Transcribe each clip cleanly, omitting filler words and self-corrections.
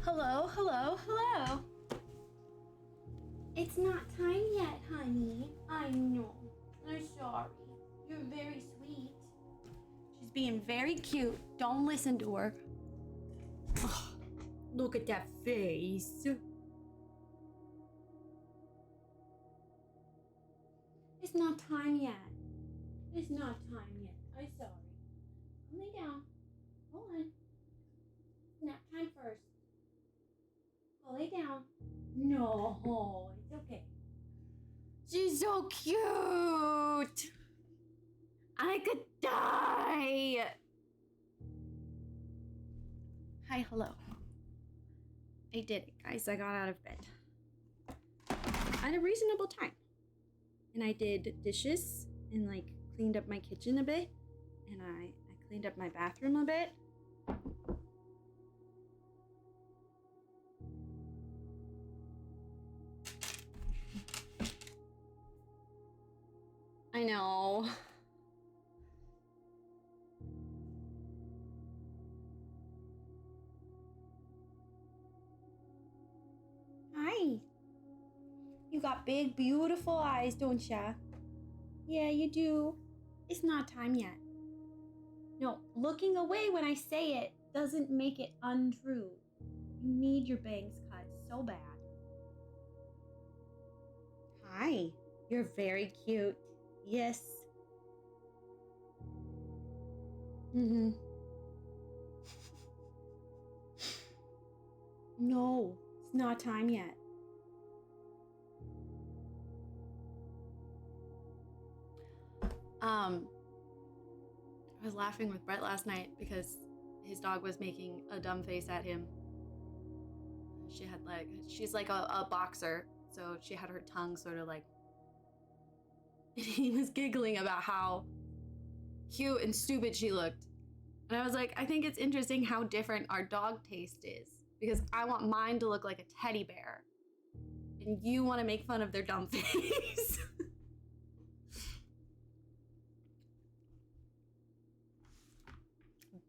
Hello, hello, hello. It's not time yet, honey. I know. I'm sorry. You're very sweet. She's being very cute. Don't listen to her. Ugh, look at that face. It's not time yet. It's not time yet. I'm sorry. Lay down. Hold on. Nap time first. Go lay down. No, it's okay. She's so cute. I could die. Hi, hello. I did it, guys. I got out of bed at a reasonable time. And I did dishes and like cleaned up my kitchen a bit. And I cleaned up my bathroom a bit. I know. Hi. You got big, beautiful eyes, don't ya? Yeah, you do. It's not time yet. No, looking away when I say it doesn't make it untrue. You need your bangs cut so bad. Hi. You're very cute. Yes. No, it's not time yet. I was laughing with Brett last night because his dog was making a dumb face at him. She's like a boxer, so she had her tongue sort of like, and he was giggling about how cute and stupid she looked. And I was like, I think it's interesting how different our dog taste is, because I want mine to look like a teddy bear, and you want to make fun of their dumb face.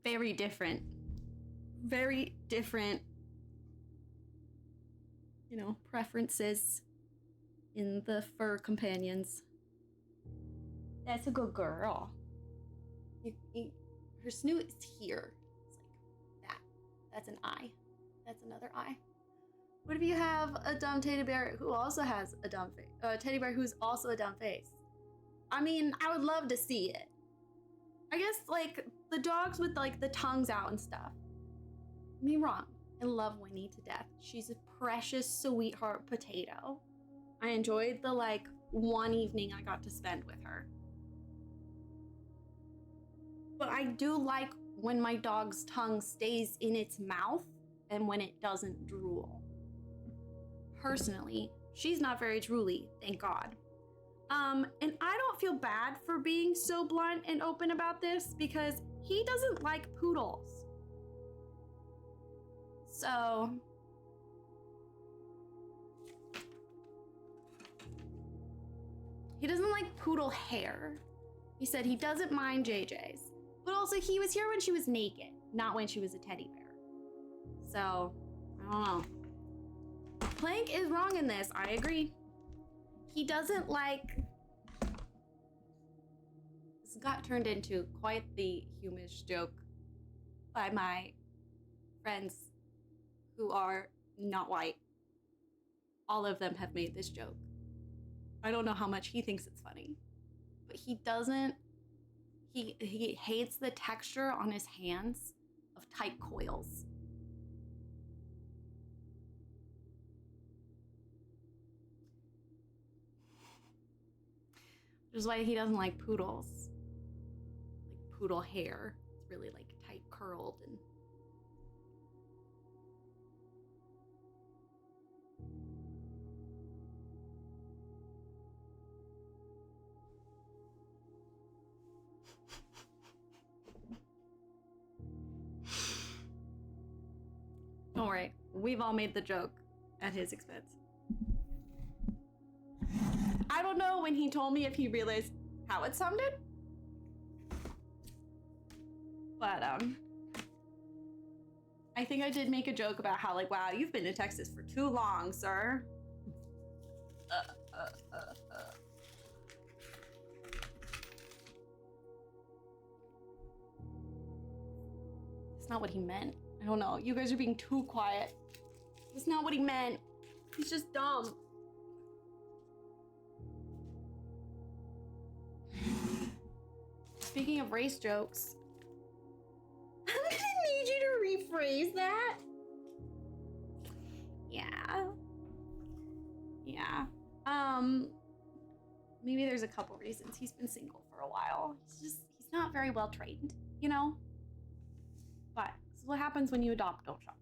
Very different. Very different, preferences in the fur companions. That's a good girl. Her snoot is here. It's like that. That's an eye. That's another eye. What if you have a dumb teddy bear who also has a dumb face? A teddy bear who's also a dumb face. I mean, I would love to see it. I guess, like, the dogs with, like, the tongues out and stuff. Don't get me wrong. I love Winnie to death. She's a precious sweetheart potato. I enjoyed the, like, one evening I got to spend with her. But I do like when my dog's tongue stays in its mouth and when it doesn't drool. Personally, she's not very drooly, thank God. And I don't feel bad for being so blunt and open about this because he doesn't like poodles. So, he doesn't like poodle hair. He said he doesn't mind JJ's, but also he was here when she was naked, not when she was a teddy bear. So, I don't know. Plank is wrong in this, I agree. He doesn't like... This got turned into quite the humish joke by my friends who are not white. All of them have made this joke. I don't know how much he thinks it's funny, but he doesn't... He hates the texture on his hands of tight coils. Which is why he doesn't like poodles. Like poodle hair. It's really like tight curled and... Don't worry, we've all made the joke at his expense. I don't know when he told me if he realized how it sounded. But I think I did make a joke about how, like, wow, you've been to Texas for too long, sir. That's not what he meant. I don't know. You guys are being too quiet. That's not what he meant. He's just dumb. Speaking of race jokes, I'm gonna need you to rephrase that. Yeah. Maybe there's a couple reasons. He's been single for a while. He's not very well trained, you know? But this is what happens when you adopt, don't shop.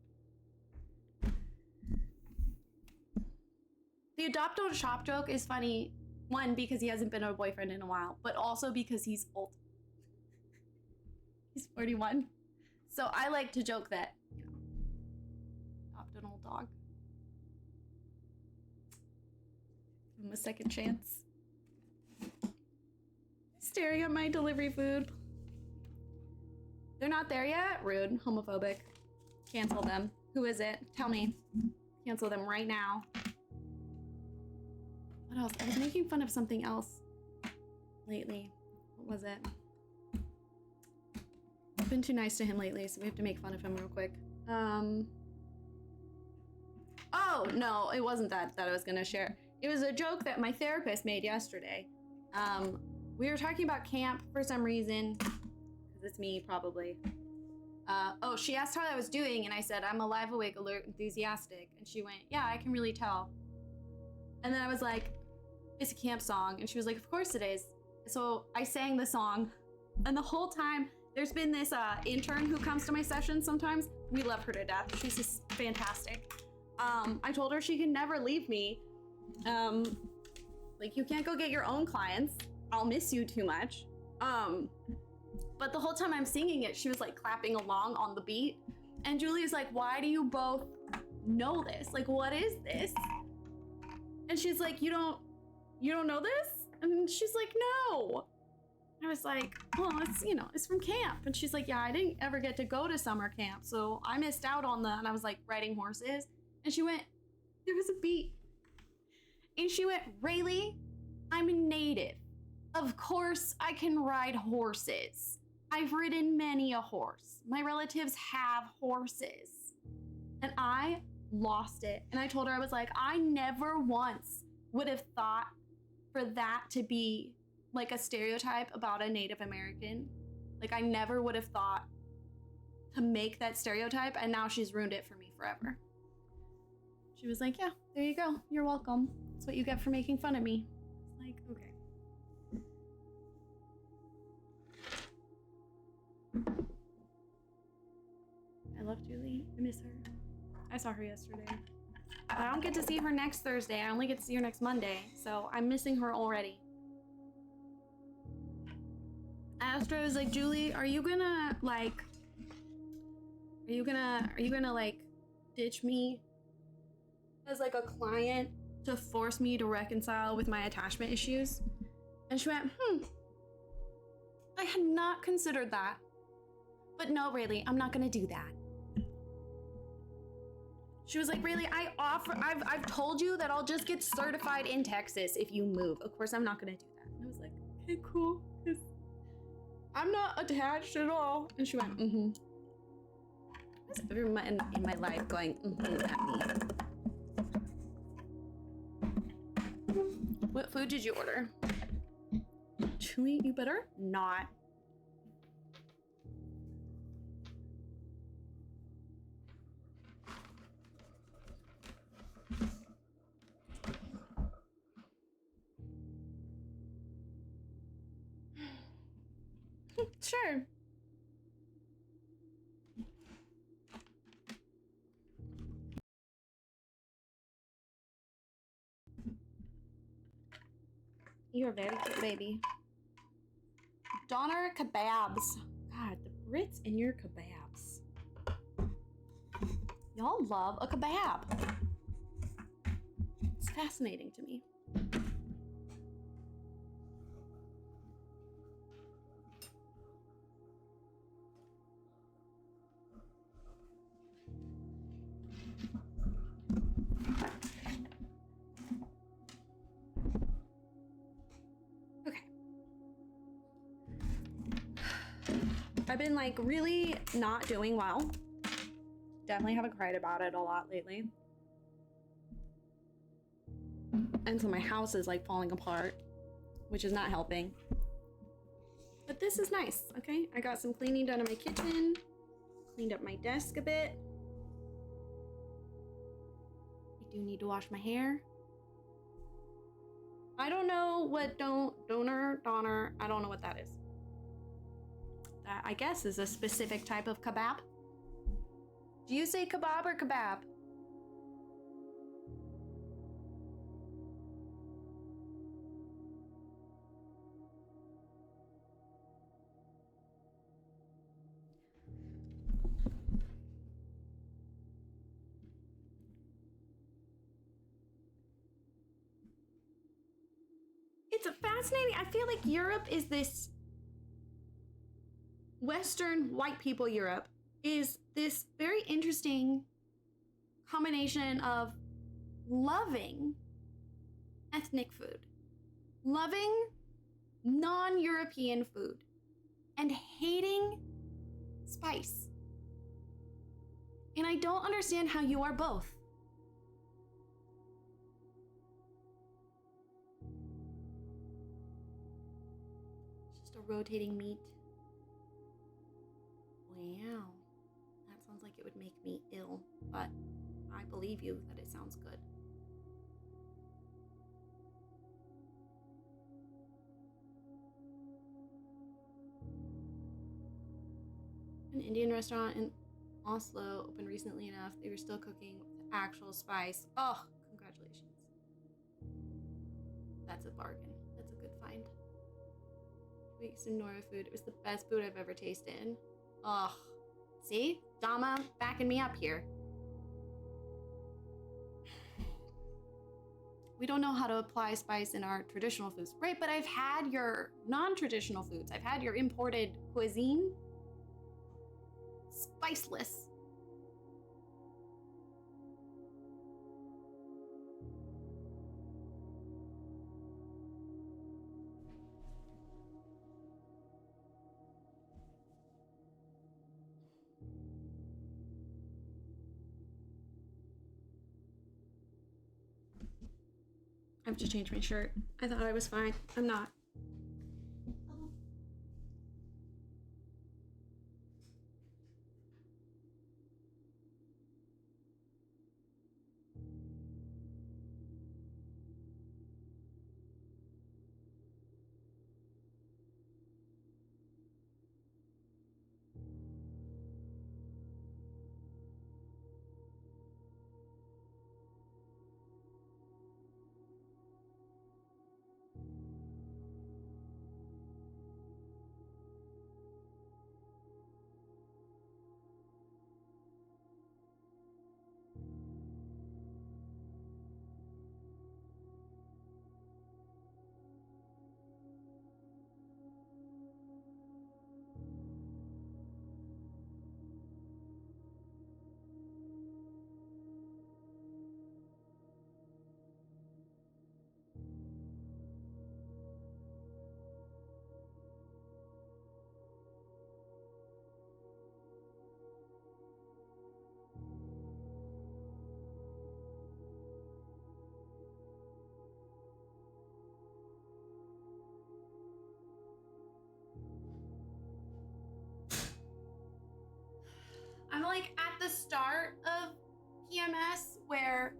The adopt, don't shop joke is funny, one, because he hasn't been a boyfriend in a while, but also because he's old. He's 41. So I like to joke that, you know, adopt an old dog. Give him a second chance. Staring at my delivery food. They're not there yet? Rude. Homophobic. Cancel them. Who is it? Tell me. Cancel them right now. What else? I was making fun of something else lately. What was it? I've been too nice to him lately, so we have to make fun of him real quick. Oh, no, it wasn't that I was gonna share. It was a joke that my therapist made yesterday. We were talking about camp for some reason, because it's me, probably. Oh, she asked how I was doing, and I said, I'm alive, awake, alert, enthusiastic. And she went, yeah, I can really tell. And then I was like, it's a camp song. And she was like, of course it is. So I sang the song. And the whole time, there's been this intern who comes to my sessions sometimes. We love her to death. She's just fantastic. I told her she can never leave me. Like, you can't go get your own clients. I'll miss you too much. But the whole time I'm singing it, she was like clapping along on the beat. And Julie's like, why do you both know this? Like, what is this? And she's like, you don't know this? And she's like, no. I was like, well, it's from camp. And she's like, yeah, I didn't ever get to go to summer camp, so I missed out on and I was like, riding horses. And she went, there was a beat. And she went, Rayleigh, I'm a native. Of course I can ride horses. I've ridden many a horse. My relatives have horses. And I lost it. And I told her, I was like, I never once would have thought for that to be like a stereotype about a Native American. Like, I never would have thought to make that stereotype, and now she's ruined it for me forever. She was like, yeah, there you go. You're welcome. That's what you get for making fun of me. I was like, okay. I love Julie. I miss her. I saw her yesterday. But I don't get to see her next Thursday. I only get to see her next Monday, so I'm missing her already. I asked her, I was like, Julie, are you gonna ditch me as like a client to force me to reconcile with my attachment issues? And she went, I had not considered that. But no, Rayleigh, I'm not gonna do that. She was like, Rayleigh, I've told you that I'll just get certified in Texas if you move. Of course, I'm not gonna do that. And I was like, okay, cool. I'm not attached at all. And she went, What's everyone in my life going, at me? What food did you order? Chewy, you better not. Sure. You're a very cute baby. Doner kebabs. God, the Brits and your kebabs. Y'all love a kebab. It's fascinating to me. I've been like really not doing well. Definitely haven't cried about it a lot lately. And so my house is like falling apart, which is not helping. But this is nice, okay? I got some cleaning done in my kitchen, cleaned up my desk a bit. I do need to wash my hair. I don't know what doner, I don't know what that is. That, I guess, is a specific type of kebab. Do you say kebab or kebab? It's a fascinating, I feel like Europe is this Western white people Europe is this very interesting combination of loving ethnic food, loving non-European food, and hating spice. And I don't understand how you are both. It's just a rotating meat. Wow. That sounds like it would make me ill, but I believe you that it sounds good. An Indian restaurant in Oslo opened recently enough. They were still cooking with actual spice. Oh, congratulations. That's a bargain. That's a good find. Weeks in Nora food. It was the best food I've ever tasted. Oh, see? Dama backing me up here. We don't know how to apply spice in our traditional foods. Right, but I've had your non-traditional foods. I've had your imported cuisine. Spiceless. I have to change my shirt. I thought I was fine. I'm not. I'm like at the start of PMS where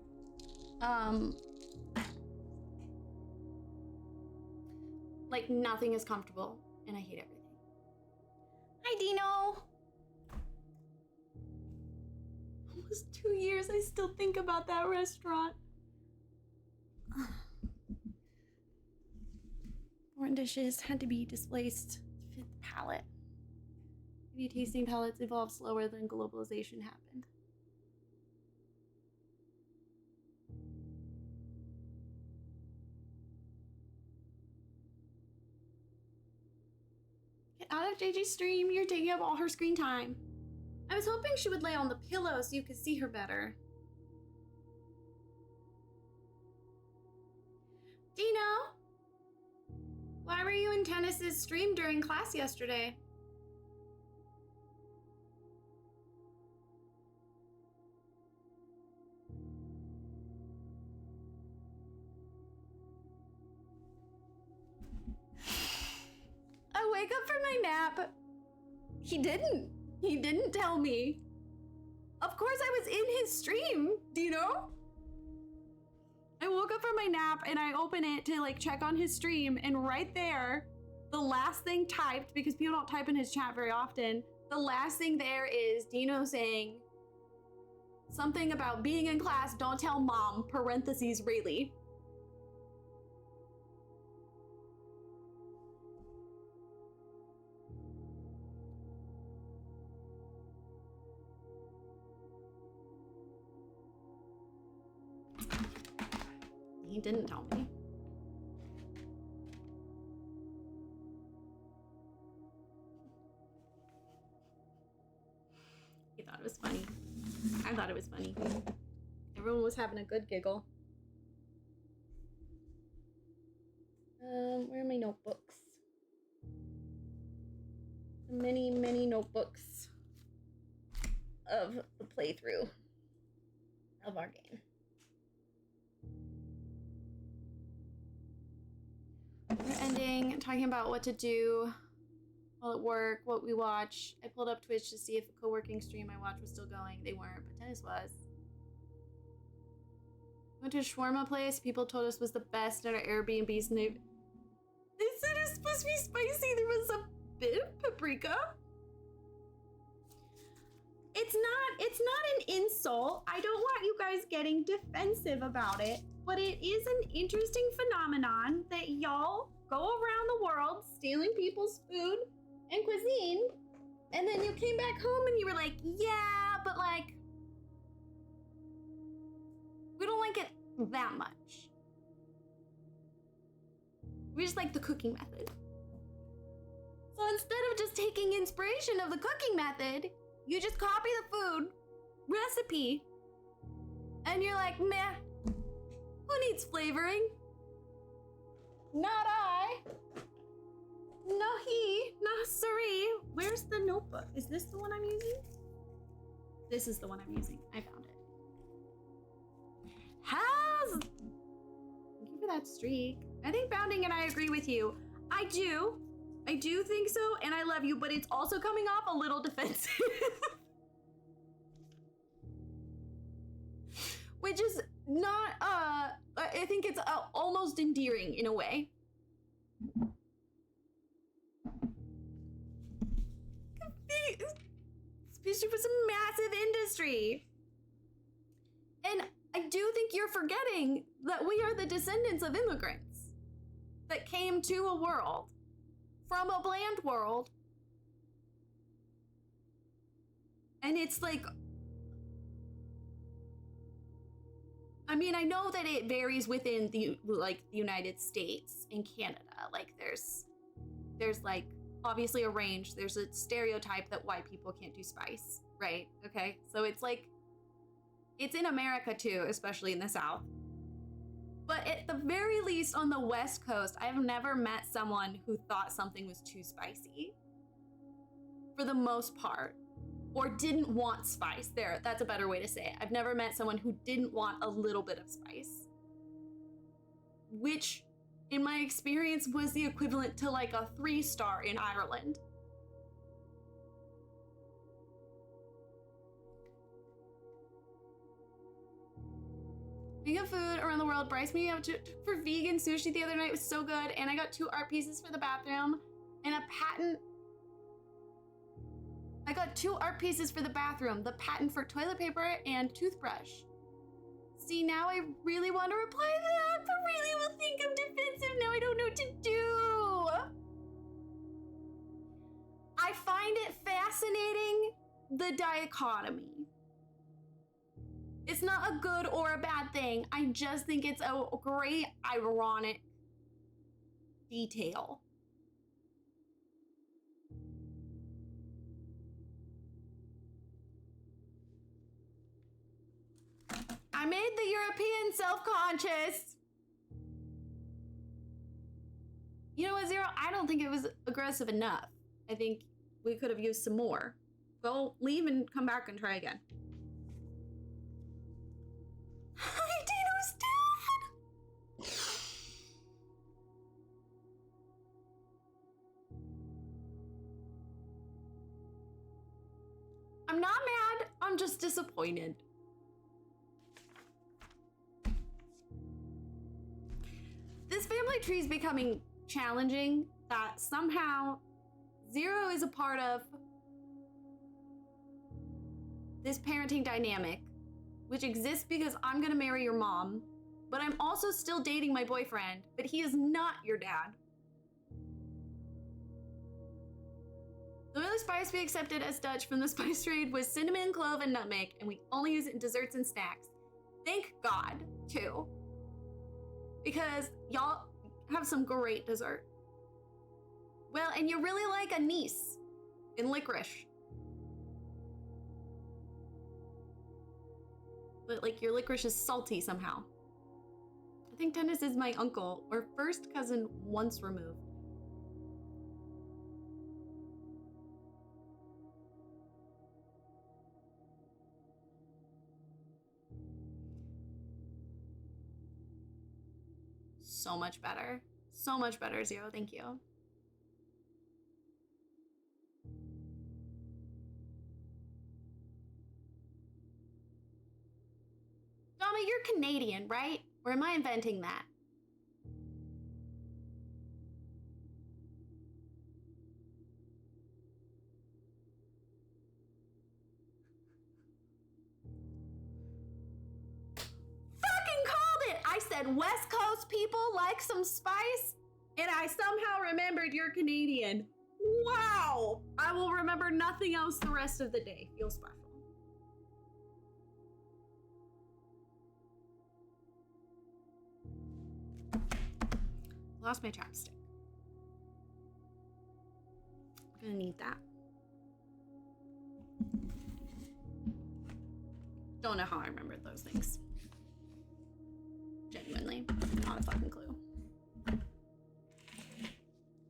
like nothing is comfortable and I hate everything. Hi Dino. Almost 2 years, I still think about that restaurant. Foreign dishes had to be displaced to fit the palate. Maybe tasting palates evolved slower than globalization happened. Get out of JJ's stream, you're taking up all her screen time. I was hoping she would lay on the pillow so you could see her better. Dino? Why were you in Tennis's stream during class yesterday? nap. He didn't tell me. Of course I was in his stream, Dino. I woke up from my nap and I open it to like check on his stream, and right there, the last thing typed, because people don't type in his chat very often, the last thing there is Dino saying something about being in class, don't tell mom, parentheses, Rayleigh. He didn't tell me. He thought it was funny. I thought it was funny. Everyone was having a good giggle. Where are my notebooks? The many, many notebooks of the playthrough of our game. We're ending talking about what to do while at work, what we watch. I pulled up Twitch to see if a co-working stream I watched was still going. They weren't, but tennis was. Went to a shawarma place. People told us was the best at our Airbnbs, and they said it's supposed to be spicy. There was a bit of paprika. It's not an insult. I don't want you guys getting defensive about it, but it is an interesting phenomenon that y'all go around the world stealing people's food and cuisine, and then you came back home and you were like, yeah, but like, we don't like it that much. We just like the cooking method. So instead of just taking inspiration of the cooking method, you just copy the food recipe, and you're like, meh, who needs flavoring? Not I. No he. No siree. Where's the notebook? Is this the one I'm using? This is the one I'm using. I found it. Thank you for that streak. I think Bounding and I agree with you. I do think so, and I love you, but it's also coming off a little defensive. Which is not, I think it's almost endearing in a way. Especially for some massive industry. And I do think you're forgetting that we are the descendants of immigrants that came to a world from a bland world. And it's like, I mean, I know that it varies within the United States and Canada. Like there's like obviously a range. There's a stereotype that white people can't do spice, right? Okay. So it's like, it's in America too, especially in the South. But at the very least on the West Coast, I've never met someone who thought something was too spicy. For the most part. Or didn't want spice. There, that's a better way to say it. I've never met someone who didn't want a little bit of spice. Which, in my experience, was the equivalent to like a 3-star in Ireland. Vegan food around the world. Bryce me out for vegan sushi the other night. It was so good. And I got 2 art pieces for the bathroom and a patent. I got 2 art pieces for the bathroom, the patent for toilet paper and toothbrush. See, now I really want to reply to that, but really will think I'm defensive. Now I don't know what to do. I find it fascinating, the dichotomy. It's not a good or a bad thing. I just think it's a great, ironic detail. I made the European self-conscious. You know what, Zero? I don't think it was aggressive enough. I think we could have used some more. Go leave and come back and try again. Hi, Dino's dad! I'm not mad. I'm just disappointed. This family tree is becoming challenging that somehow Zero is a part of this parenting dynamic, which exists because I'm gonna marry your mom, but I'm also still dating my boyfriend, but he is not your dad. The only spice we accepted as Dutch from the spice trade was cinnamon, clove, and nutmeg, and we only use it in desserts and snacks. Thank God, too. Because y'all have some great dessert. Well, and you really like anise and licorice. But like your licorice is salty somehow. I think Dennis is my uncle, or first cousin once removed. So much better. So much better, Zero. Thank you. Dama, you're Canadian, right? Or am I inventing that? Fucking called it! I said West Coast people like some spice, and I somehow remembered you're Canadian. Wow! I will remember nothing else the rest of the day. Feel special. Lost my chapstick. I'm gonna need that. Don't know how I remembered those things. Genuinely, not a fucking clue. I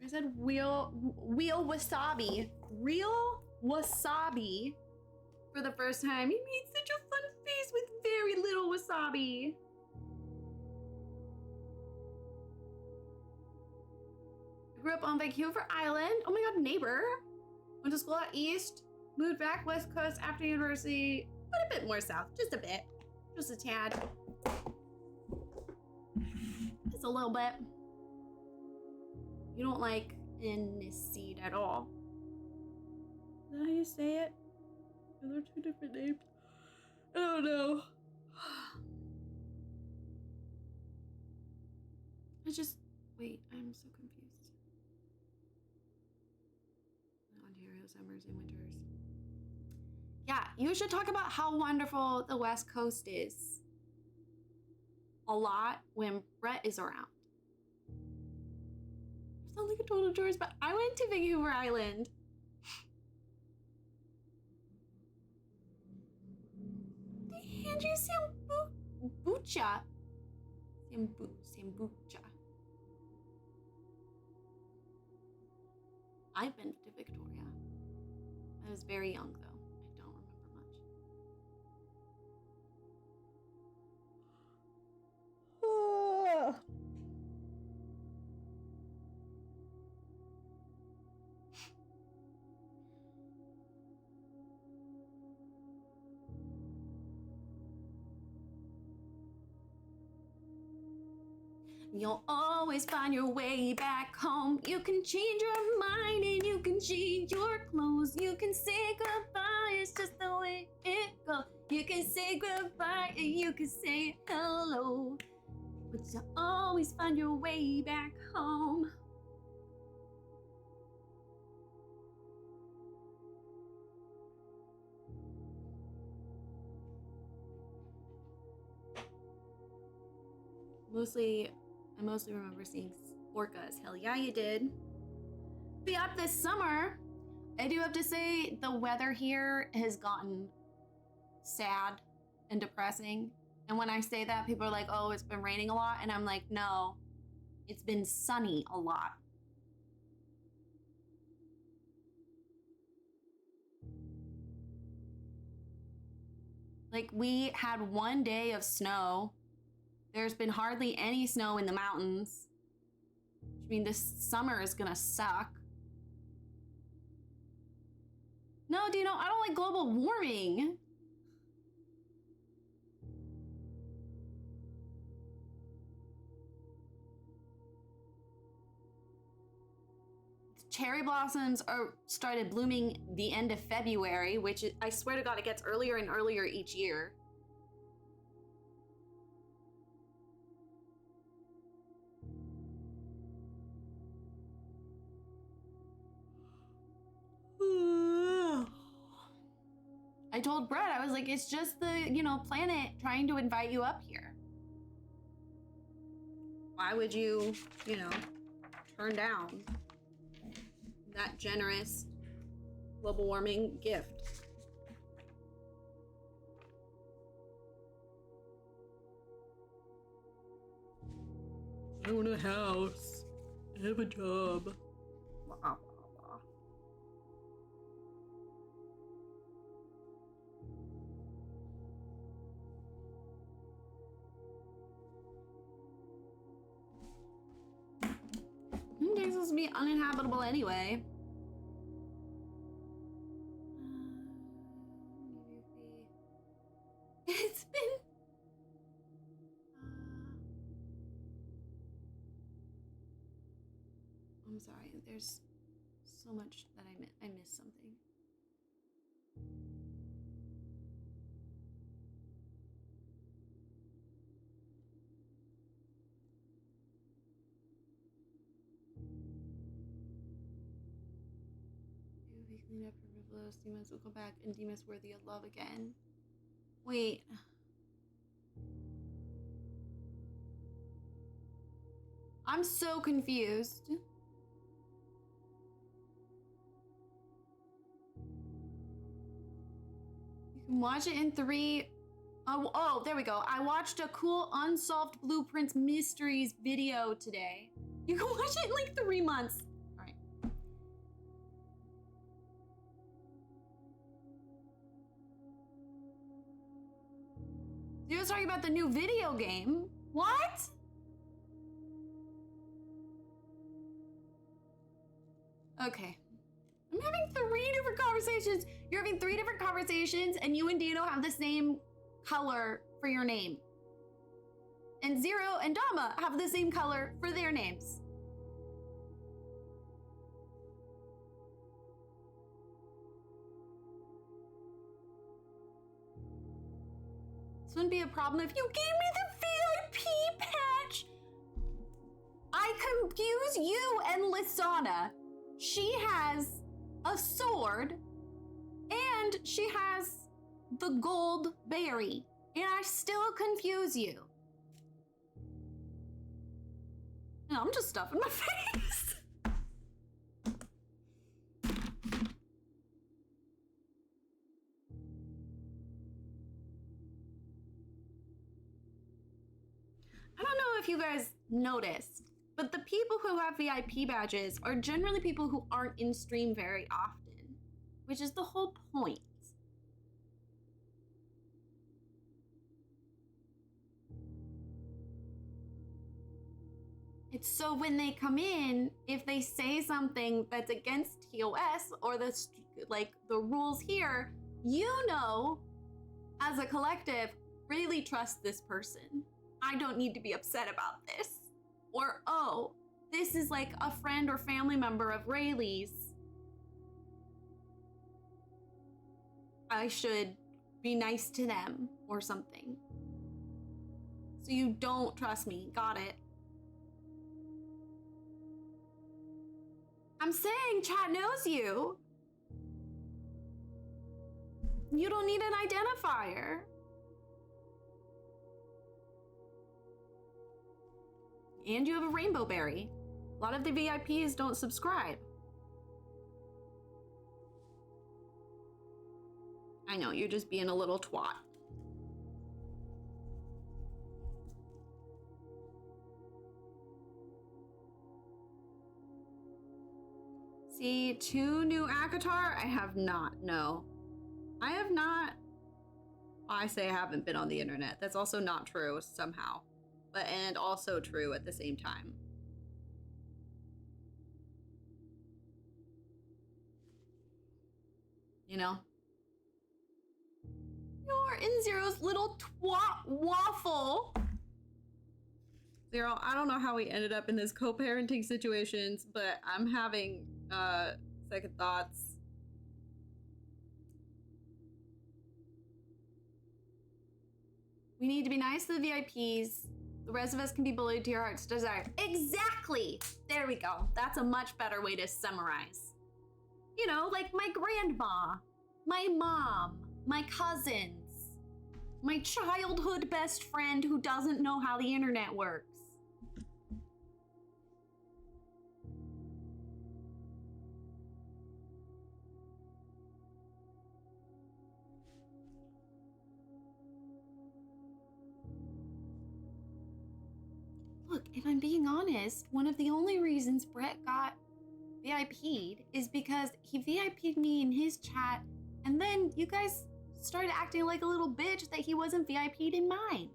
said real wasabi. Real wasabi for the first time. He made such a fun face with very little wasabi. I grew up on Vancouver Island. Oh my god, neighbor. Went to school out east. Moved back west coast after university. But a bit more south. Just a bit. Just a tad. Just a little bit. You don't like aniseed at all. Is that how you say it? Are there two different names? I don't know. Wait, I'm so confused. Ontario summers and winters. Yeah, you should talk about how wonderful the West Coast is. A lot when Brett is around. I sound like a total tourist, but I went to Vancouver Island. They hand you kombucha. Kombucha. I've been to Victoria. I was very young though. I don't remember much. You'll always find your way back home. You can change your mind and you can change your clothes. You can say goodbye, it's just the way it goes. You can say goodbye and you can say hello. But you'll always find your way back home. I mostly remember seeing orcas. Hell yeah, you did. But yeah, this summer, I do have to say the weather here has gotten sad and depressing. And when I say that, people are like, oh, it's been raining a lot. And I'm like, no, it's been sunny a lot. Like, we had one day of snow. There's been hardly any snow in the mountains. Which means this summer is gonna suck. No, Dino, I don't like global warming. Cherry blossoms started blooming the end of February, which I swear to God, it gets earlier and earlier each year. I told Brett, I was like, it's just the, planet trying to invite you up here. Why would you, turn down that generous global warming gift? I own a house. I have a job. Blah, blah, blah. It's supposed to be uninhabitable anyway. It's been... I'm sorry, there's so much that I missed something. We clean up for Rivlos, Demas will come back, and Demas worthy of love again. Wait. I'm so confused. You can watch it in 3. Oh, there we go. I watched a cool Unsolved Blueprints Mysteries video today. You can watch it in like 3 months. All right. You was talking about the new video game. What? Okay. I'm having 3 different conversations. You're having 3 different conversations, and you and Dino have the same color for your name. And Zero and Dama have the same color for their names. This wouldn't be a problem if you gave me the VIP patch. I confuse you and Lysana. She has a sword, and she has the gold berry, and I still confuse you. No, I'm just stuffing my face. I don't know if you guys noticed, but the people who have VIP badges are generally people who aren't in stream very often, which is the whole point. It's so when they come in, if they say something that's against TOS or the rules here, as a collective, really trust this person. I don't need to be upset about this. Or, oh, this is like a friend or family member of Rayleigh's. I should be nice to them or something. So you don't trust me. Got it. I'm saying chat knows you. You don't need an identifier. And you have a rainbow berry. A lot of the VIPs don't subscribe. I know, you're just being a little twat. See, 2 new ACOTAR? I have not, no. I have not. I say I haven't been on the internet. That's also not true somehow. And also true at the same time. You know? You're in Zero's little twat waffle. Zero, I don't know how we ended up in this co-parenting situations, but I'm having second thoughts. We need to be nice to the VIPs. The rest of us can be bullied to your heart's desire. Exactly! There we go. That's a much better way to summarize. You know, like my grandma, my mom, my cousins, my childhood best friend who doesn't know how the internet works. Look, if I'm being honest, one of the only reasons Brett got VIP'd is because he VIP'd me in his chat, and then you guys started acting like a little bitch that he wasn't VIP'd in mine.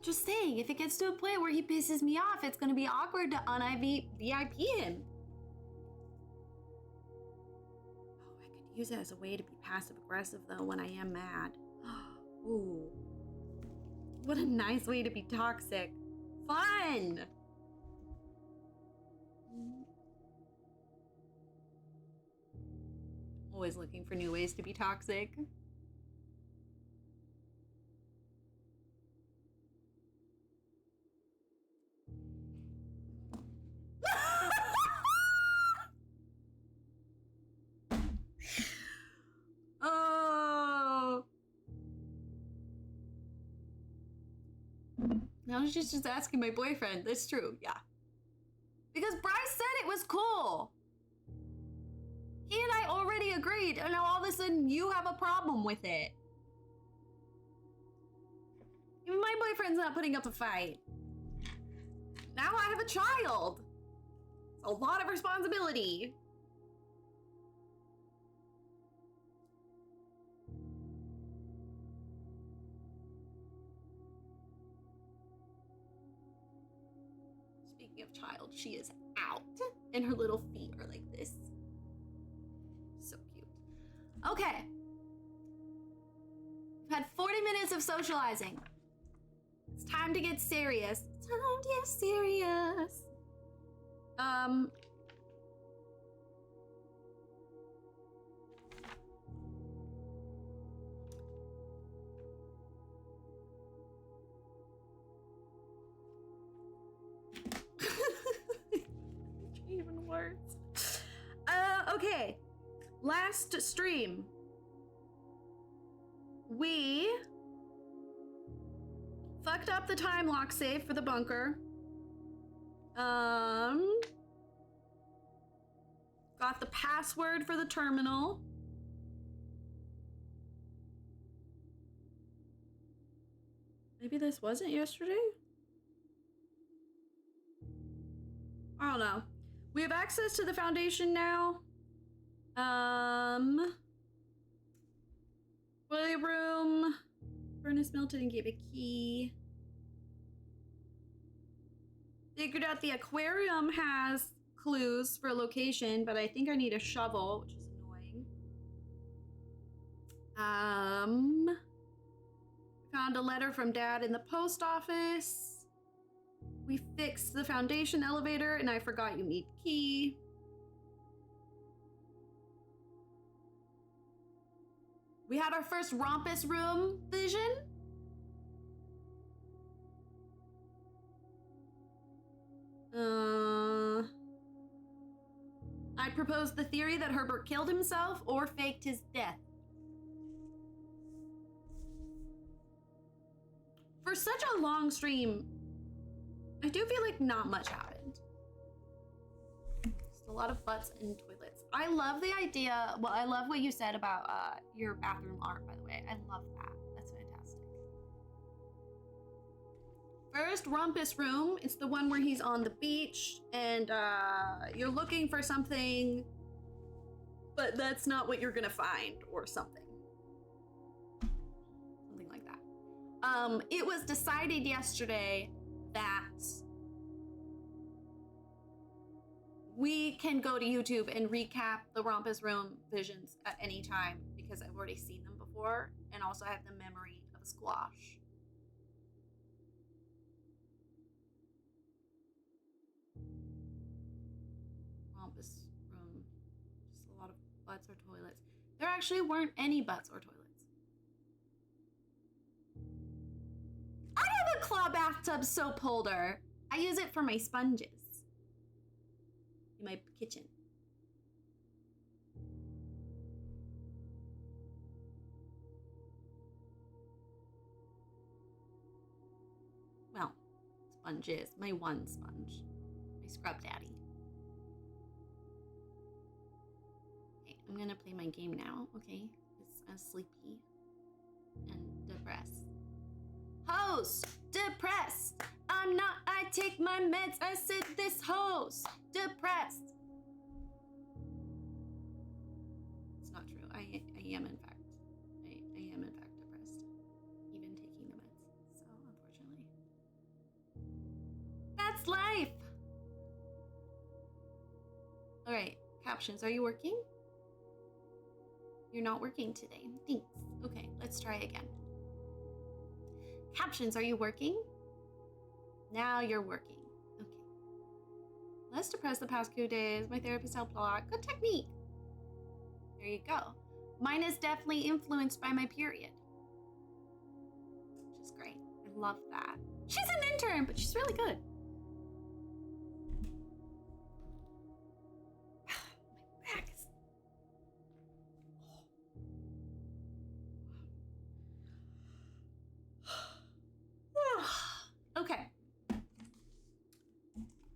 Just saying, if it gets to a point where he pisses me off, it's gonna be awkward to un-VIP him. Oh, I could use it as a way to be passive-aggressive, though, when I am mad. Ooh. What a nice way to be toxic. Fun! Always looking for new ways to be toxic. Oh. Now she's just asking my boyfriend. That's true, yeah. Because Bryce said it was cool. He and I already agreed, and now all of a sudden you have a problem with it. Even my boyfriend's not putting up a fight. Now I have a child. It's a lot of responsibility. Speaking of child, she is out, and her little feet are like this. So cute. Okay. We've had 40 minutes of socializing. It's time to get serious. Time to get serious. Even worse. Okay. Last stream. We fucked up the time lock save for the bunker. Got the password for the terminal. Maybe this wasn't yesterday? I don't know. We have access to the foundation now. Playroom. Furnace melted and gave a key. Figured out the aquarium has clues for location, but I think I need a shovel, which is annoying. Found a letter from Dad in the post office. We fixed the foundation elevator, and I forgot you need key. We had our first Rompus room vision. I proposed the theory that Herbert killed himself or faked his death. For such a long stream, I do feel like not much happened. Just a lot of butts and toilets. I love the idea. Well, I love what you said about your bathroom art, by the way. I love that. That's fantastic. First, Rumpus room. It's the one where he's on the beach and you're looking for something, but that's not what you're gonna find or something. Something like that. It was decided yesterday that we can go to YouTube and recap the Rompus Room visions at any time because I've already seen them before and also have the memory of a squash. Rompus Room, just a lot of butts or toilets. There actually weren't any butts or toilets. I have a claw bathtub soap holder. I use it for my sponges in my kitchen. Well, sponges. My one sponge. My scrub daddy. Okay, I'm gonna play my game now, okay? Because I'm sleepy and depressed. Host! Depressed! I'm not, I take my meds, I said this host! Depressed! It's not true. I am in fact. I am in fact depressed. Even taking the meds. So, unfortunately. That's life! Alright, captions, are you working? You're not working today. Thanks. Okay, let's try again. Captions, are you working? Now you're working. Okay. Less depressed the past few days. My therapist helped a lot. Good technique. There you go. Mine is definitely influenced by my period. Which is great. I love that. She's an intern, but she's really good. My back is... Okay.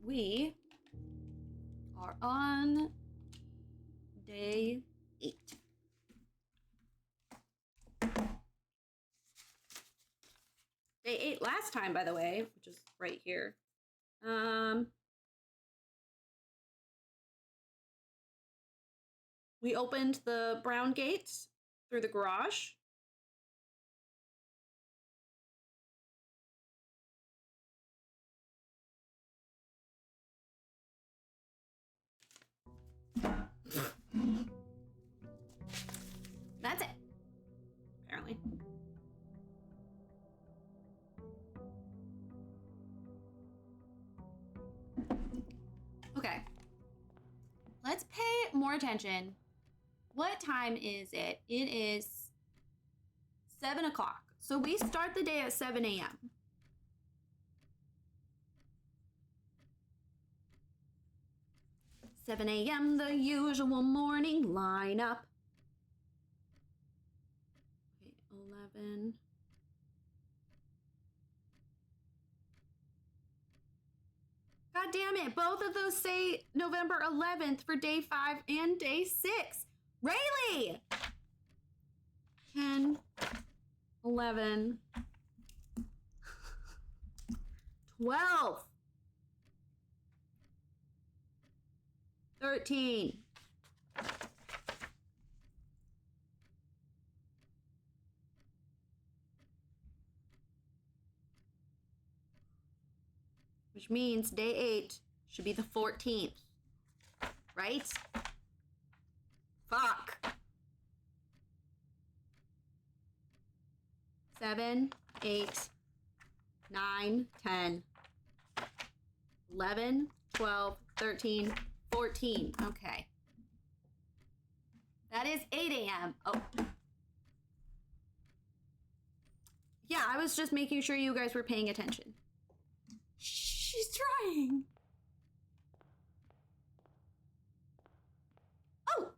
We are on day 8. Day 8 last time, by the way, which is right here. We opened the brown gate through the garage. That's it, apparently. Okay. Let's pay more attention. What time is it? It is 7 o'clock. So we start the day at 7 a.m. "7 a.m. the usual morning lineup." Okay, 11. God damn it, both of those say November 11th for day 5 and day 6. Rayleigh! 10, 11, 12, 13. Which means day 8 should be the 14th. Right? Fuck. 7, 8, 9, 10, 11, 12, 13, 14. Okay. That is 8 a.m. Oh. Yeah, I was just making sure you guys were paying attention. She's trying. Oh!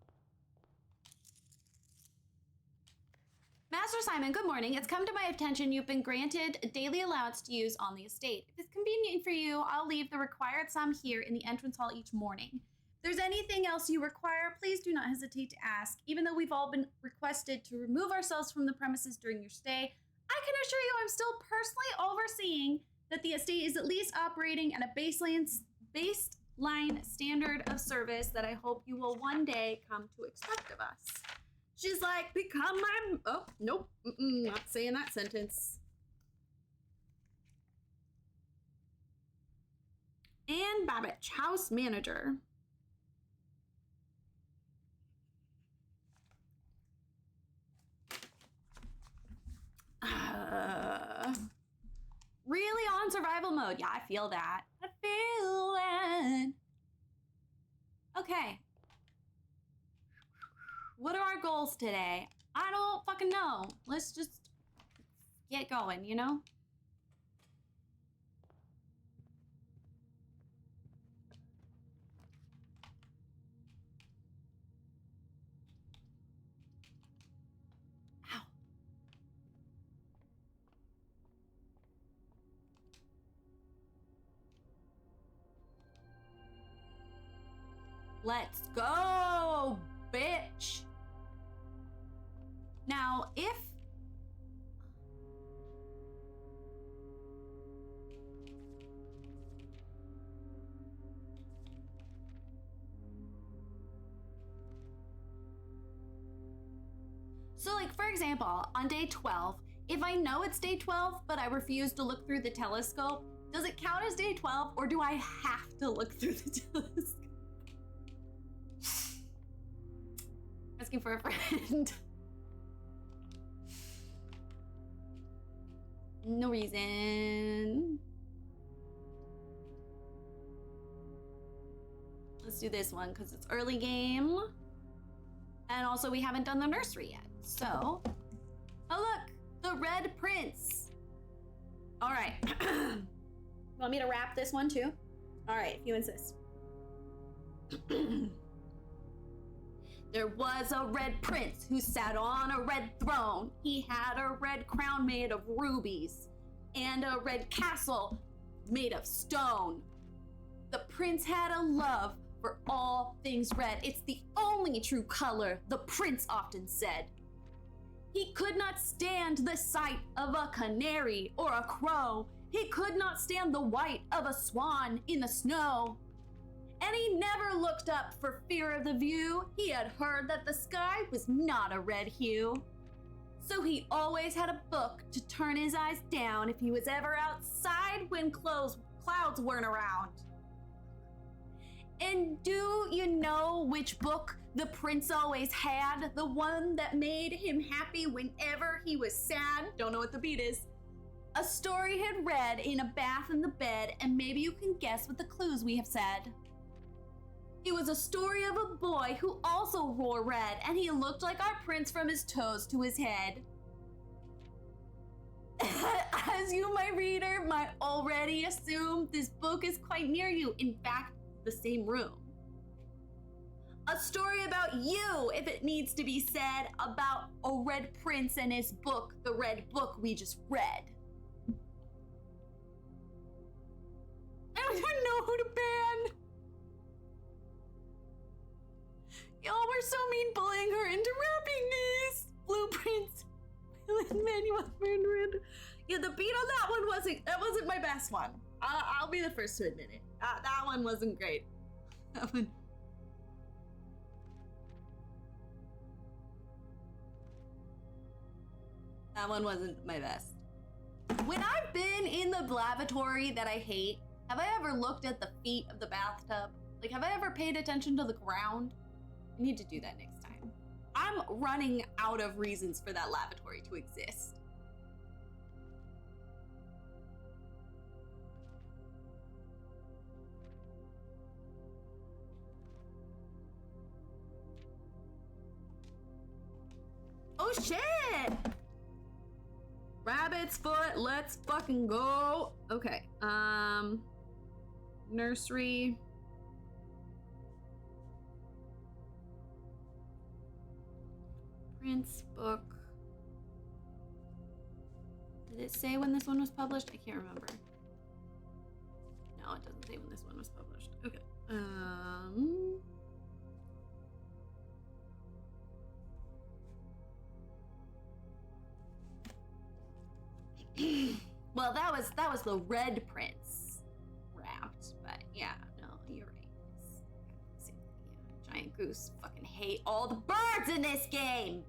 Master Simon, good morning. It's come to my attention you've been granted a daily allowance to use on the estate. If it's convenient for you, I'll leave the required sum here in the entrance hall each morning. If there's anything else you require, please do not hesitate to ask. Even though we've all been requested to remove ourselves from the premises during your stay, I can assure you I'm still personally overseeing that the estate is at least operating at a baseline standard of service that I hope you will one day come to expect of us. She's like, become my... Oh, nope. Not saying that sentence. Anne Babbage, house manager. Really on survival mode. Yeah, I feel that. I feel that. Okay. What are our goals today? I don't fucking know. Let's just get going, you know? Ow. Let's go, bitch. Now, if so, like, for example, on day 12, if I know it's day 12, but I refuse to look through the telescope, does it count as day 12, or do I have to look through the telescope? Asking for a friend. No reason. Let's do this one because it's early game. And also we haven't done the nursery yet. So, oh look, the Red Prince. All right. Want me to wrap this one too? All right, if you insist. There was a red prince who sat on a red throne. He had a red crown made of rubies and a red castle made of stone. The prince had a love for all things red. It's the only true color, the prince often said. He could not stand the sight of a canary or a crow. He could not stand the white of a swan in the snow. And he never looked up for fear of the view. He had heard that the sky was not a red hue. So he always had a book to turn his eyes down if he was ever outside when clouds weren't around. And do you know which book the prince always had? The one that made him happy whenever he was sad? Don't know what the beat is. A story he'd read in a bath in the bed, and maybe you can guess what the clues we have said. It was a story of a boy who also wore red, and he looked like our prince from his toes to his head. As you, my reader, might already assume, this book is quite near you. In fact, the same room. A story about you, if it needs to be said, about a red prince and his book, the red book we just read. I don't even know who to ban. Y'all were so mean bullying her into rapping these blueprints. Manuel Mandarin. Yeah, the beat on that one wasn't my best one. I'll be the first to admit it. That one wasn't great. That one wasn't my best. When I've been in the lavatory that I hate, have I ever looked at the feet of the bathtub? Like, have I ever paid attention to the ground? I need to do that next time. I'm running out of reasons for that lavatory to exist. Oh shit! Rabbit's foot, let's fucking go. Okay, nursery. Prince book. Did it say when this one was published? I can't remember. No, it doesn't say when this one was published. Okay. Well, that was the Red Prince wrapped, but yeah, no, you're right. Yeah, giant goose. Fucking hate all the birds in this game.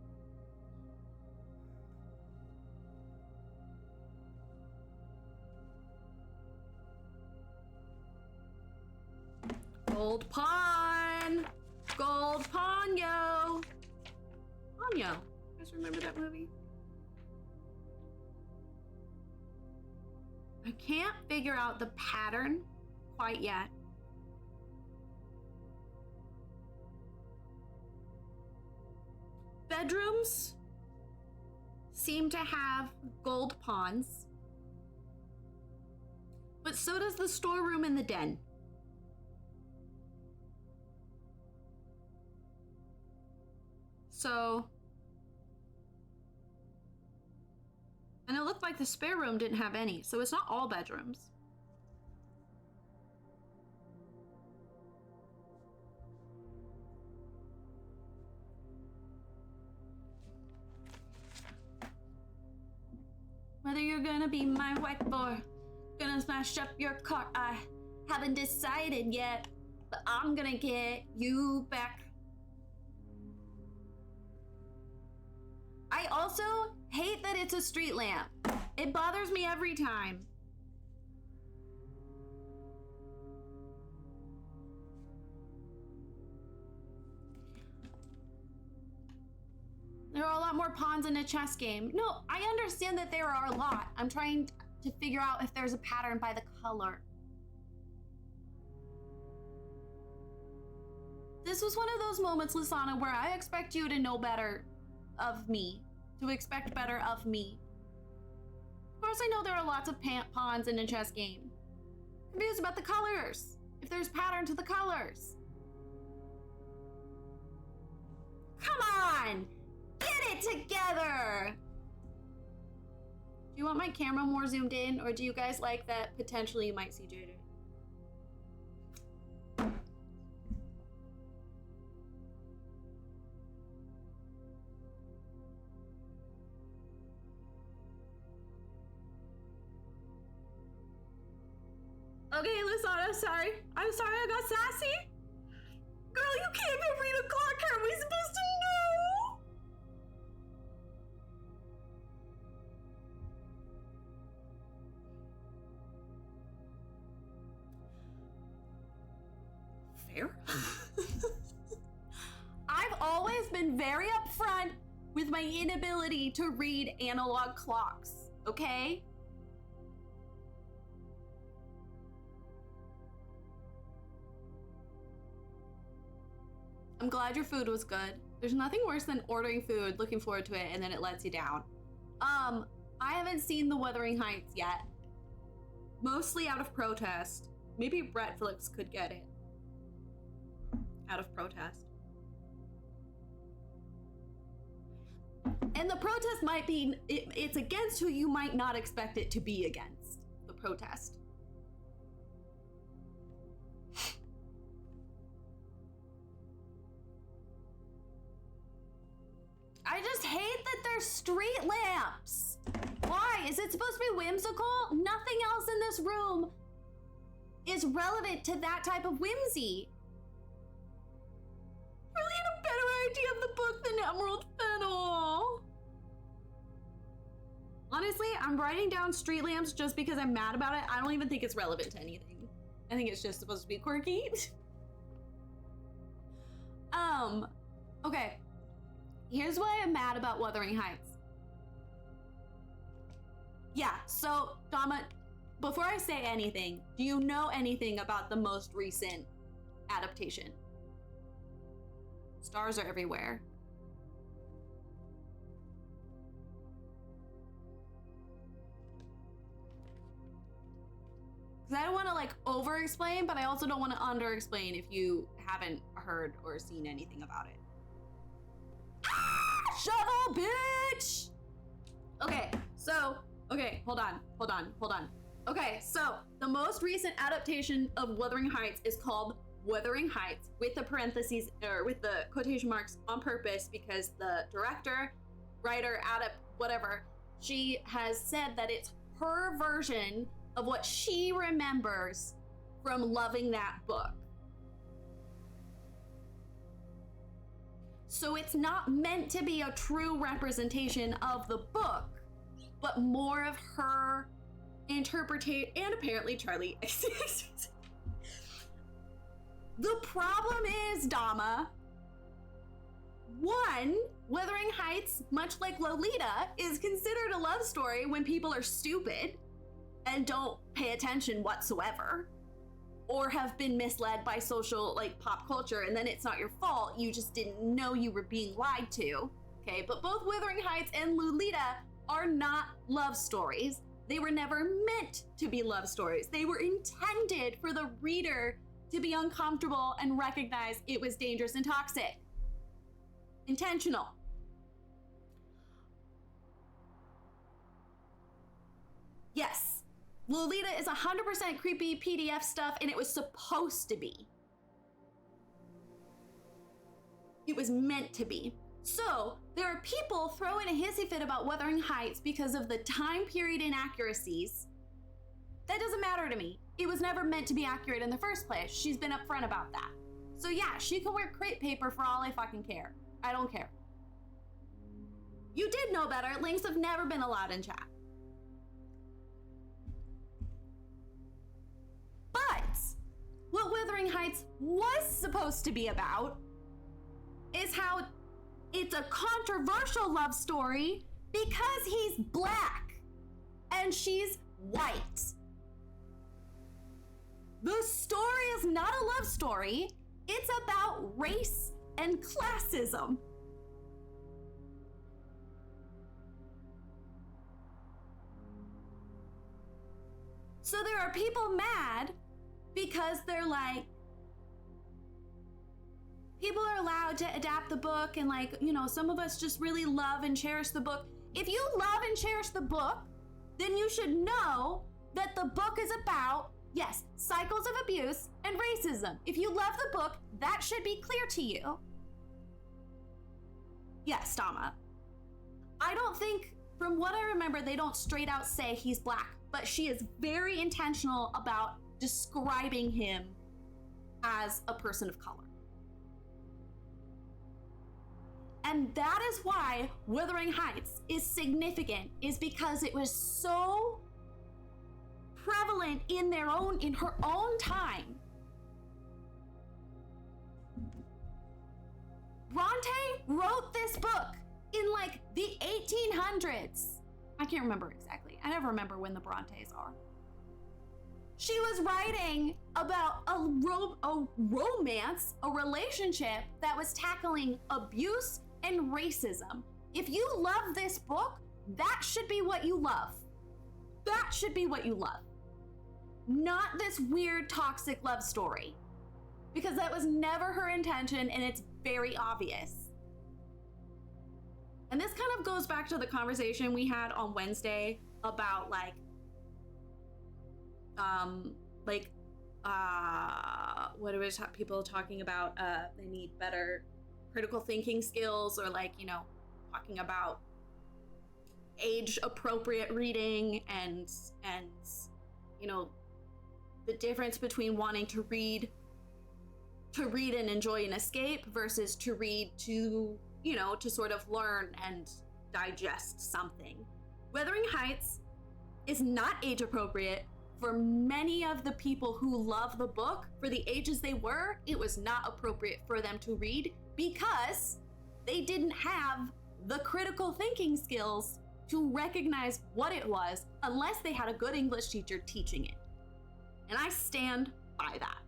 Gold Pawn! Gold Ponyo! Ponyo. You guys remember that movie? I can't figure out the pattern quite yet. Bedrooms seem to have gold pawns, but so does the storeroom and the den. So, and it looked like the spare room didn't have any, so it's not all bedrooms. Whether you're gonna be my wife or gonna smash up your car, I haven't decided yet, but I'm gonna get you back. I also hate that it's a street lamp. It bothers me every time. There are a lot more pawns in a chess game. No, I understand that there are a lot. I'm trying to figure out if there's a pattern by the color. This was one of those moments, Lisana, where I expect you to know better of me, to expect better of me. Of course I know there are lots of pawns in a chess game. I'm confused about the colors, if there's pattern to the colors. Come on! Get it together! Do you want my camera more zoomed in, or do you guys like that potentially you might see Jaden? Okay, Lisana, sorry. I'm sorry I got sassy. Girl, you can't even read a clock. How are we supposed to know? Fair. I've always been very upfront with my inability to read analog clocks, okay? I'm glad your food was good. There's nothing worse than ordering food, looking forward to it, and then it lets you down. I haven't seen The Wuthering Heights yet. Mostly out of protest. Maybe Bretflix could get it. Out of protest. And the protest might be, it's against who you might not expect it to be against. The protest. I just hate that there's street lamps. Why? Is it supposed to be whimsical? Nothing else in this room is relevant to that type of whimsy. Really had a better idea of the book than Emerald Fennel. Honestly, I'm writing down street lamps just because I'm mad about it. I don't even think it's relevant to anything. I think it's just supposed to be quirky. Okay. Here's why I'm mad about Wuthering Heights. Yeah, so, Dama, before I say anything, do you know anything about the most recent adaptation? Stars are everywhere. Because I don't want to, like, over-explain, but I also don't want to under-explain if you haven't heard or seen anything about it. Shovel, bitch! Okay, hold on. Okay, so the most recent adaptation of Wuthering Heights is called Wuthering Heights, with the parentheses, or with the quotation marks on purpose, because the director, writer, whatever, she has said that it's her version of what she remembers from loving that book. So it's not meant to be a true representation of the book, but more of her interpretation, and apparently Charlie. The problem is, Dama, one, Wuthering Heights, much like Lolita, is considered a love story when people are stupid and don't pay attention whatsoever, or have been misled by social, like, pop culture, and then it's not your fault, you just didn't know you were being lied to, okay? But both Wuthering Heights and Lolita are not love stories. They were never meant to be love stories. They were intended for the reader to be uncomfortable and recognize it was dangerous and toxic. Intentional. Yes, Lolita is 100% creepy PDF stuff, and it was supposed to be. It was meant to be. So, there are people throwing a hissy fit about Wuthering Heights because of the time period inaccuracies. That doesn't matter to me. It was never meant to be accurate in the first place. She's been upfront about that. So yeah, she can wear crepe paper for all I fucking care. I don't care. You did know better. Links have never been allowed in chat. But what Wuthering Heights was supposed to be about is how it's a controversial love story because he's black and she's white. The story is not a love story. It's about race and classism. So there are people mad because they're like, people are allowed to adapt the book, and like, you know, some of us just really love and cherish the book. If you love and cherish the book, then you should know that the book is about, yes, cycles of abuse and racism. If you love the book, that should be clear to you. Yes, Dama. I don't think, from what I remember, they don't straight out say he's black, but she is very intentional about describing him as a person of color. And that is why Wuthering Heights is significant, is because it was so prevalent in her own time. Bronte wrote this book in like the 1800s. I can't remember exactly. I never remember when the Brontes are. She was writing about a romance, a relationship that was tackling abuse and racism. If you love this book, that should be what you love. That should be what you love. Not this weird toxic love story. Because that was never her intention, and it's very obvious. And this kind of goes back to the conversation we had on Wednesday about what are people talking about? They need better critical thinking skills, or like, you know, talking about age appropriate reading and you know, the difference between wanting to read and enjoy and escape versus to read to, you know, to sort of learn and digest something. Wuthering Heights is not age appropriate for many of the people who love the book. For the ages they were, it was not appropriate for them to read because they didn't have the critical thinking skills to recognize what it was unless they had a good English teacher teaching it. And I stand by that.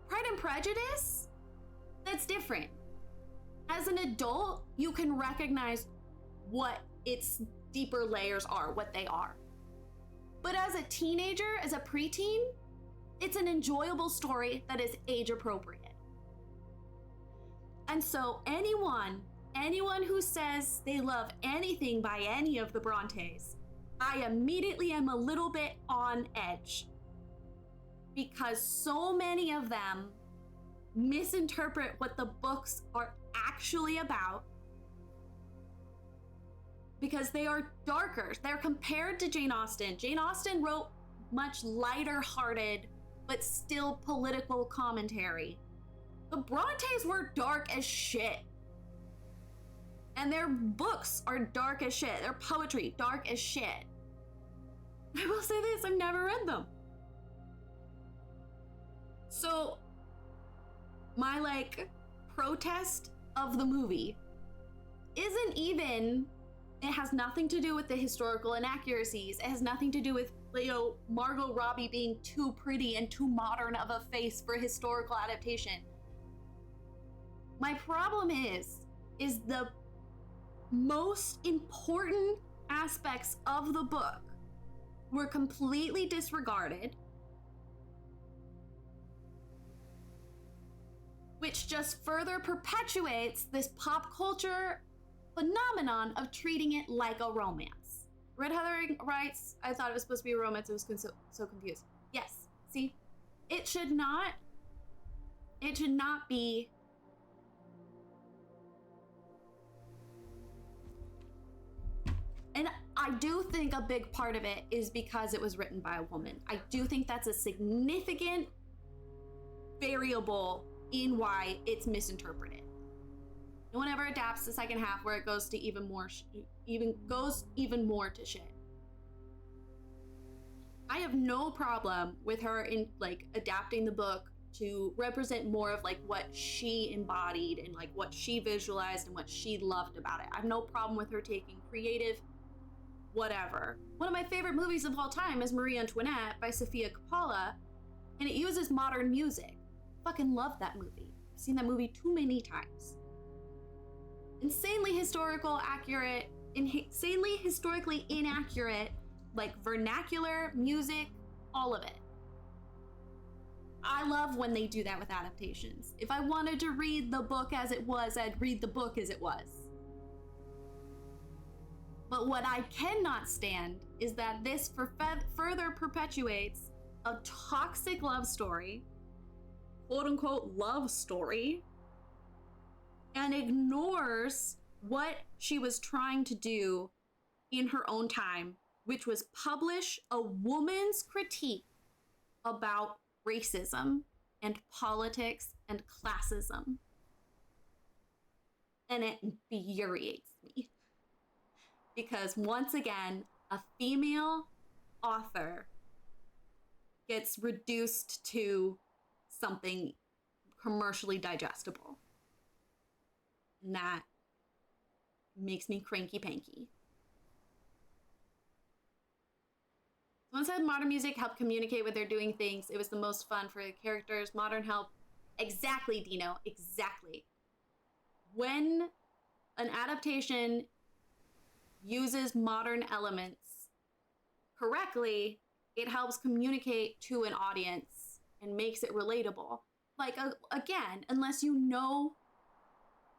Pride and Prejudice, that's different. As an adult, you can recognize what its deeper layers are, what they are. But as a teenager, as a preteen, it's an enjoyable story that is age appropriate. And so anyone who says they love anything by any of the Brontes, I immediately am a little bit on edge. Because so many of them misinterpret what the books are actually about, because they are darker. They're compared to Jane Austen. Jane Austen wrote much lighter hearted, but still political commentary. The Brontes were dark as shit. And their books are dark as shit. Their poetry, dark as shit. I will say this, I've never read them. So my like protest of the movie isn't even, it has nothing to do with the historical inaccuracies. It has nothing to do with, you know, Margot Robbie being too pretty and too modern of a face for historical adaptation. My problem is the most important aspects of the book were completely disregarded, which just further perpetuates this pop culture phenomenon of treating it like a romance. Red Heather writes, I thought it was supposed to be a romance, I was so confused. Yes, see, it should not be. And I do think a big part of it is because it was written by a woman. I do think that's a significant variable in why it's misinterpreted. No one ever adapts the second half where it goes to even more to shit. I have no problem with her in like adapting the book to represent more of like what she embodied and like what she visualized and what she loved about it. I have no problem with her taking creative whatever. One of my favorite movies of all time is Marie Antoinette by Sofia Coppola, and it uses modern music. Fucking love that movie. I've seen that movie too many times. Insanely historically inaccurate, like vernacular, music, all of it. I love when they do that with adaptations. If I wanted to read the book as it was, I'd read the book as it was. But what I cannot stand is that this further perpetuates a toxic love story, quote unquote love story, and ignores what she was trying to do in her own time, which was publish a woman's critique about racism and politics and classism. And it infuriates me. Because once again, a female author gets reduced to something commercially digestible. And that makes me cranky panky. Someone said modern music helped communicate what they're doing things. It was the most fun for the characters. Modern help. Exactly, Dino. Exactly. When an adaptation uses modern elements correctly, it helps communicate to an audience and makes it relatable. Like, again, unless you know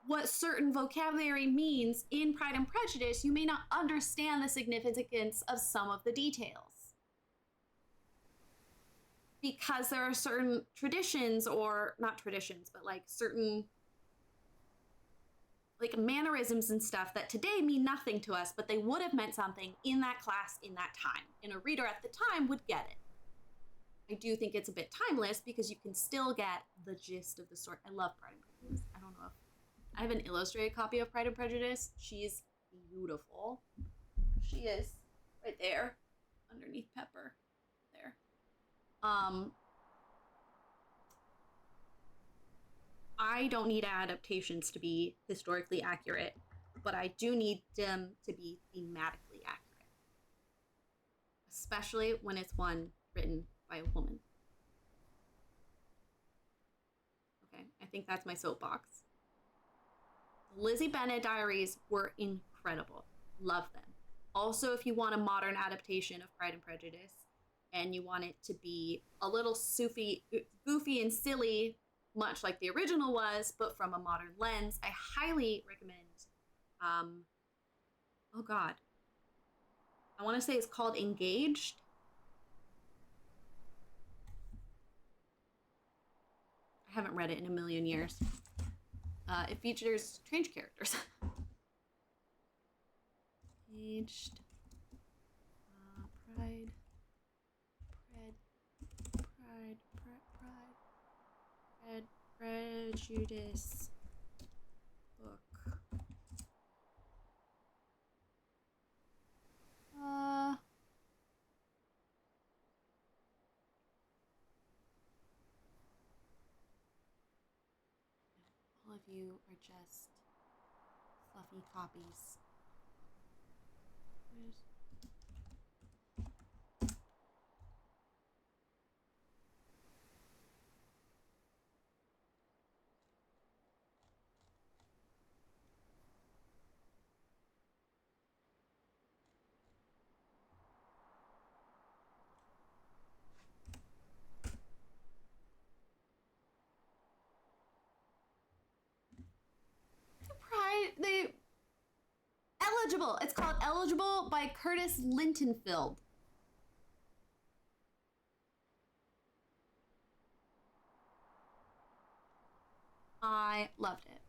what certain vocabulary means in Pride and Prejudice, you may not understand the significance of some of the details. Because there are certain traditions, or not traditions, but like certain like mannerisms and stuff that today mean nothing to us, but they would have meant something in that class in that time. And a reader at the time would get it. I do think it's a bit timeless because you can still get the gist of the story. I love Pride and Prejudice. I don't know if I have an illustrated copy of Pride and Prejudice. She's beautiful. She is right there underneath Pepper there. I don't need adaptations to be historically accurate, but I do need them to be thematically accurate. Especially when it's one written by a woman. Okay, I think that's my soapbox. Lizzie Bennet Diaries were incredible. Love them. Also, if you want a modern adaptation of Pride and Prejudice, and you want it to be a little goofy and silly, much like the original was, but from a modern lens, I highly recommend, oh God. I want to say it's called Engaged. I haven't read it in a million years. It features strange characters. Engaged. Pride. Prejudice book. All of you are just fluffy copies. The Eligible. It's called Eligible by Curtis Lintonfield. I loved it.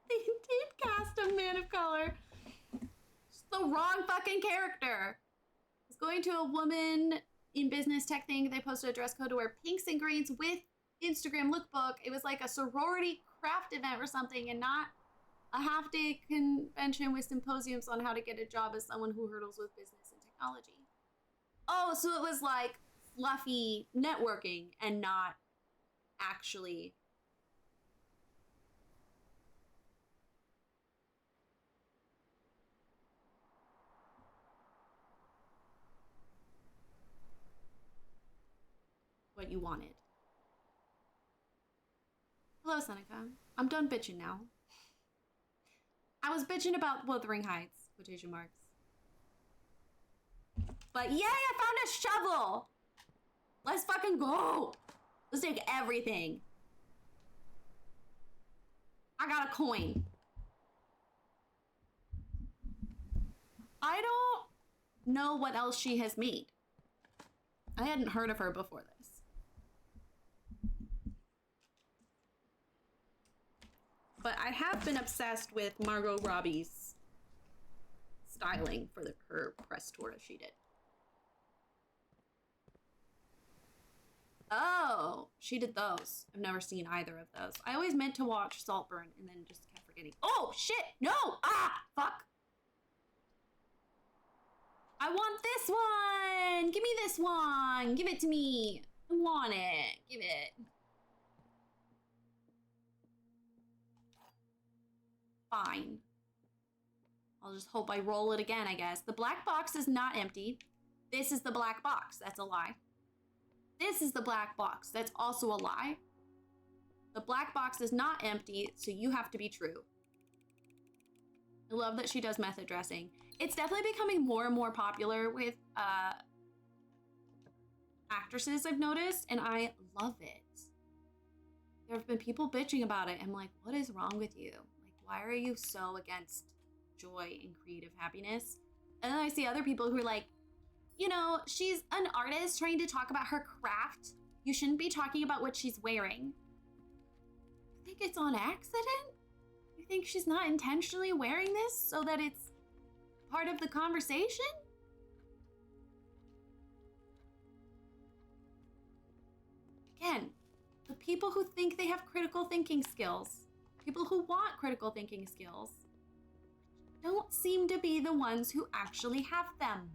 They did cast a man of color. It's the wrong fucking character. I was going to a woman in business tech thing. They posted a dress code to wear pinks and greens with Instagram lookbook. It was like a sorority craft event or something, and not a half-day convention with symposiums on how to get a job as someone who hurdles with business and technology. Oh, so it was like fluffy networking and not actually what you wanted. Hello, Seneca. I'm done bitching now. I was bitching about Wuthering Heights, quotation marks. But yay, I found a shovel! Let's fucking go! Let's take everything. I got a coin. I don't know what else she has made. I hadn't heard of her before this. But I have been obsessed with Margot Robbie's styling for her press tour she did. Oh, she did those. I've never seen either of those. I always meant to watch Saltburn and then just kept forgetting. Oh, shit! No! Ah! Fuck! I want this one! Give me this one! Give it to me! I want it. Give it. Fine. I'll just hope I roll it again, I guess. The black box is not empty. This is the black box. That's a lie. This is the black box. That's also a lie. The black box is not empty, so you have to be true. I love that she does method dressing. It's definitely becoming more and more popular with actresses, I've noticed, and I love it. There have been people bitching about it. I'm like, what is wrong with you? Like, why are you so against joy and creative happiness? And then I see other people who are like, you know, she's an artist trying to talk about her craft. You shouldn't be talking about what she's wearing. You think it's on accident? You think she's not intentionally wearing this so that it's part of the conversation? Again, the people who think they have critical thinking skills, people who want critical thinking skills, don't seem to be the ones who actually have them.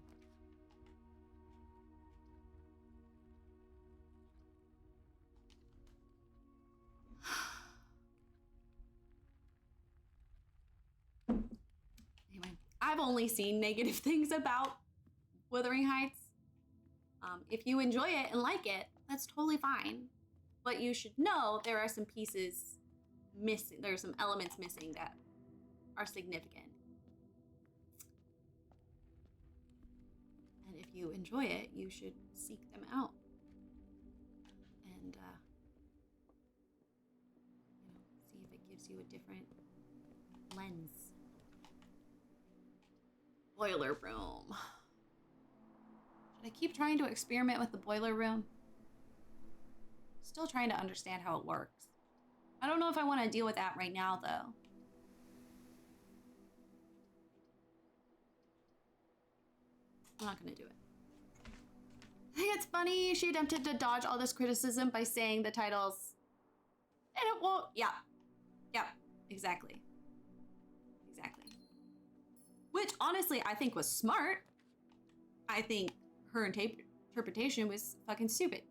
Anyway, I've only seen negative things about Wuthering Heights. If you enjoy it and like it, that's totally fine. But you should know there are some pieces missing. There are some elements missing that are significant. And if you enjoy it, you should seek them out. And, see if it gives you a different lens. Boiler room. Should I keep trying to experiment with the boiler room? Still trying to understand how it works. I don't know if I want to deal with that right now, though. I'm not going to do it. I think it's funny she attempted to dodge all this criticism by saying the titles. And it won't. Yeah. Yeah. Exactly. Exactly. Which, honestly, I think was smart. I think her interpretation was fucking stupid.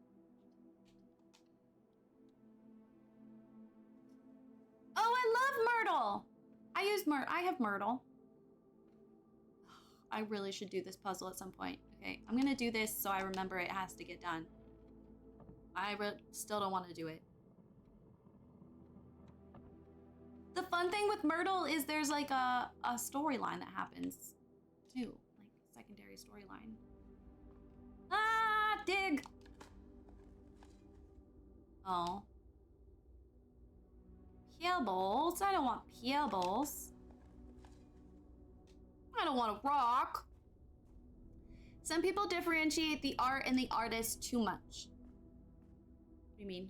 I have Myrtle. I really should do this puzzle at some point. Okay, I'm gonna do this so I remember it has to get done. I still don't want to do it. The fun thing with Myrtle is there's like a storyline that happens too, like secondary storyline. Ah, dig! Oh. Pebbles? I don't want pebbles. I don't want a rock. Some people differentiate the art and the artist too much. What do you mean?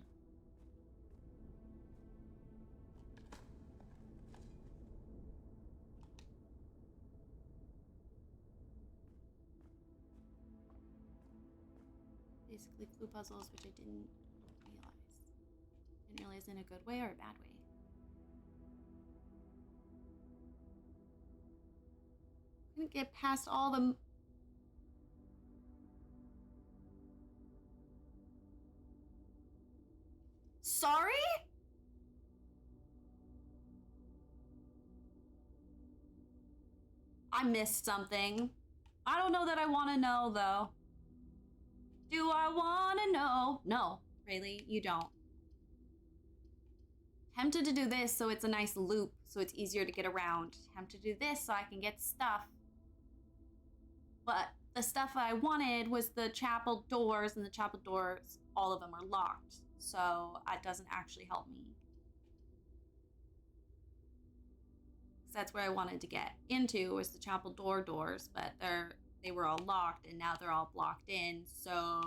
Basically clue puzzles, which I didn't realize. Didn't realize in a good way or a bad way. Couldn't get past all the... Sorry? I missed something. I don't know that I want to know, though. Do I want to know? No, really, you don't. Tempted to do this so it's a nice loop, so it's easier to get around. Tempted to do this so I can get stuff. But the stuff I wanted was the chapel doors, and the chapel doors, all of them are locked. So that doesn't actually help me. That's where I wanted to get into, was the chapel doors, but they were all locked, and now they're all blocked in, so...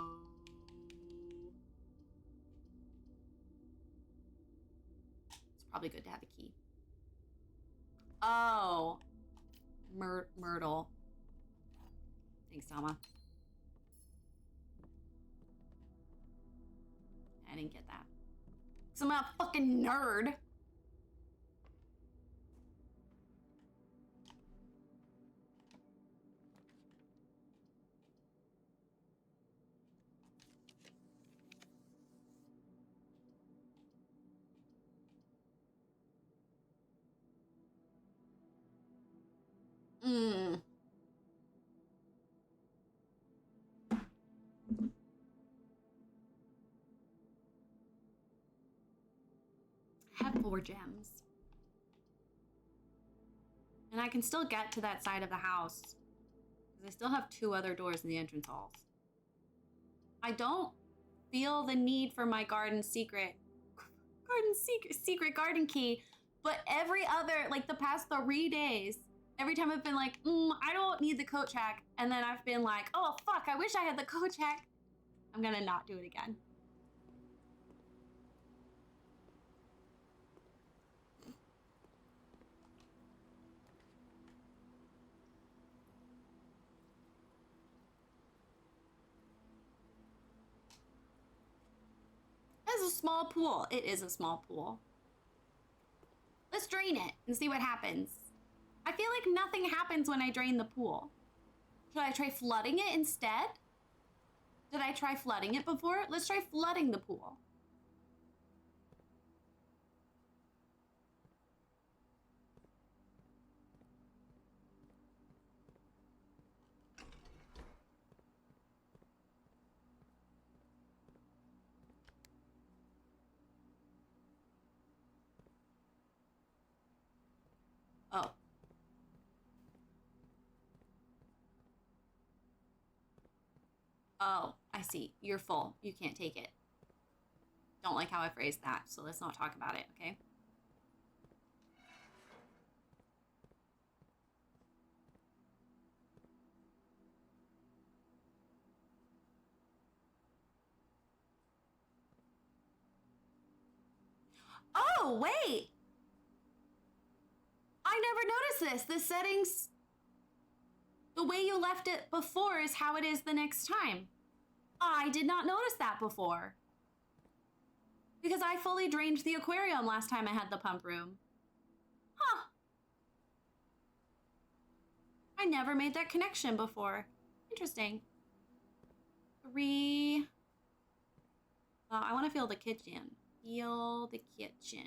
It's probably good to have a key. Oh. Myrtle. Thanks, Selma. I didn't get that. 'Cause I'm a fucking nerd. I have 4 gems. And I can still get to that side of the house. Because I still have 2 other doors in the entrance halls. I don't feel the need for my secret garden key. But every other, like the past 3 days, every time I've been like, I don't need the coat check. And then I've been like, oh, fuck, I wish I had the coat check. I'm gonna not do it again. It's a small pool. It is a small pool. Let's drain it and see what happens. I feel like nothing happens when I drain the pool. Should I try flooding it instead? Did I try flooding it before? Let's try flooding the pool. Oh. Oh, I see. You're full. You can't take it. Don't like how I phrased that, so let's not talk about it, okay? Oh, wait! I never noticed this. The settings, the way you left it before is how it is the next time. I did not notice that before. Because I fully drained the aquarium last time I had the pump room. Huh. I never made that connection before. Interesting. 3. I want to feel the kitchen. Feel the kitchen.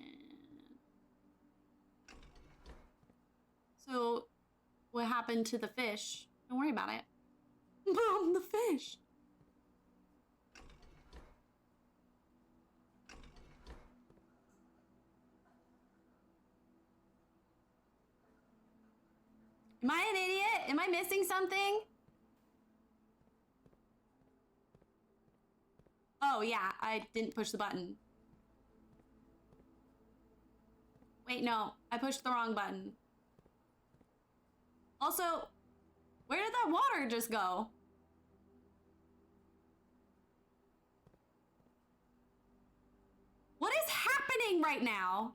So, what happened to the fish? Don't worry about it. Mom, the fish! Am I an idiot? Am I missing something? Oh, yeah, I didn't push the button. Wait, no, I pushed the wrong button. Also, where did that water just go? What is happening right now?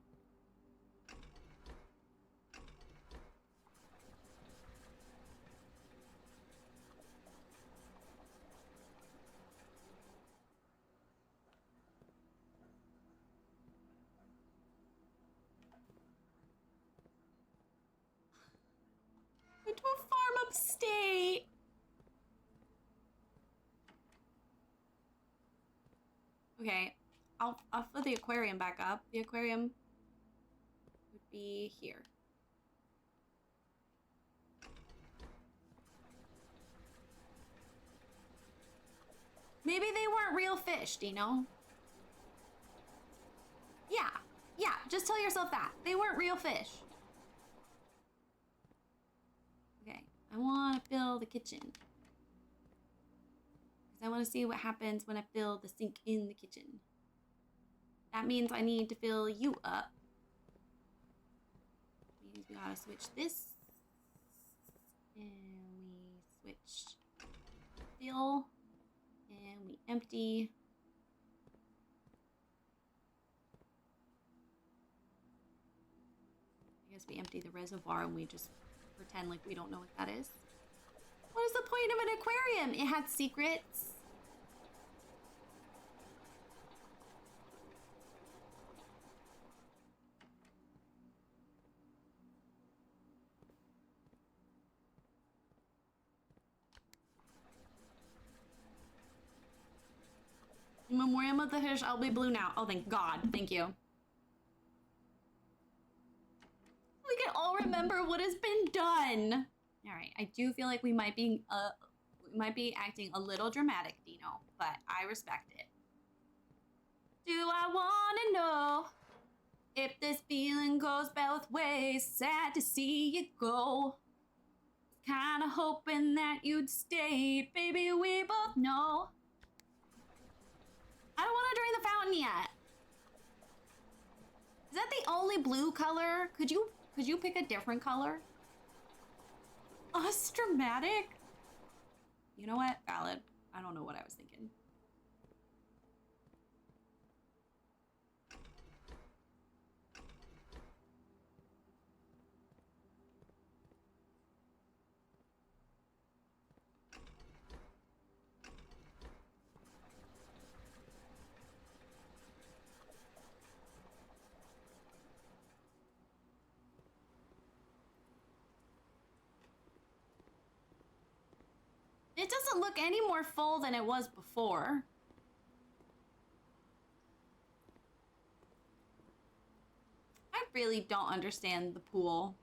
Went to a farm upstate. Okay, I'll put the aquarium back up. The aquarium would be here. Maybe they weren't real fish, Dino. Yeah, just tell yourself that. They weren't real fish. Okay, I want to fill the kitchen. Because I want to see what happens when I fill the sink in the kitchen. That means I need to fill you up. Means we gotta switch this. And we switch fill. And we empty. I guess we empty the reservoir and we just pretend like we don't know what that is. What is the point of an aquarium? It had secrets. Memoriam of the fish, I'll be blue now. Oh, thank God. Thank you. We can all remember what has been done. All right, I do feel like we might be acting a little dramatic, Dino, but I respect it. Do I want to know if this feeling goes both ways? Sad to see you go. Kinda hoping that you'd stay. Baby, we both know. I don't want to drain the fountain yet. Is that the only blue color? Could you pick a different color? Us dramatic? You know what? Valid. I don't know what I was thinking. It doesn't look any more full than it was before. I really don't understand the pool.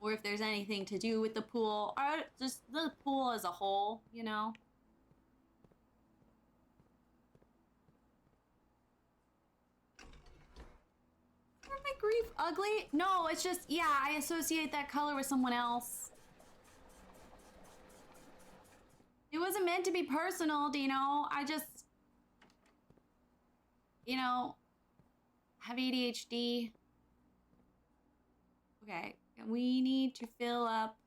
Or if there's anything to do with the pool, or just the pool as a whole, you know? Is my grief ugly? No, it's just, yeah, I associate that color with someone else. It wasn't meant to be personal, Dino. I just, you know, have ADHD. Okay, we need to fill up.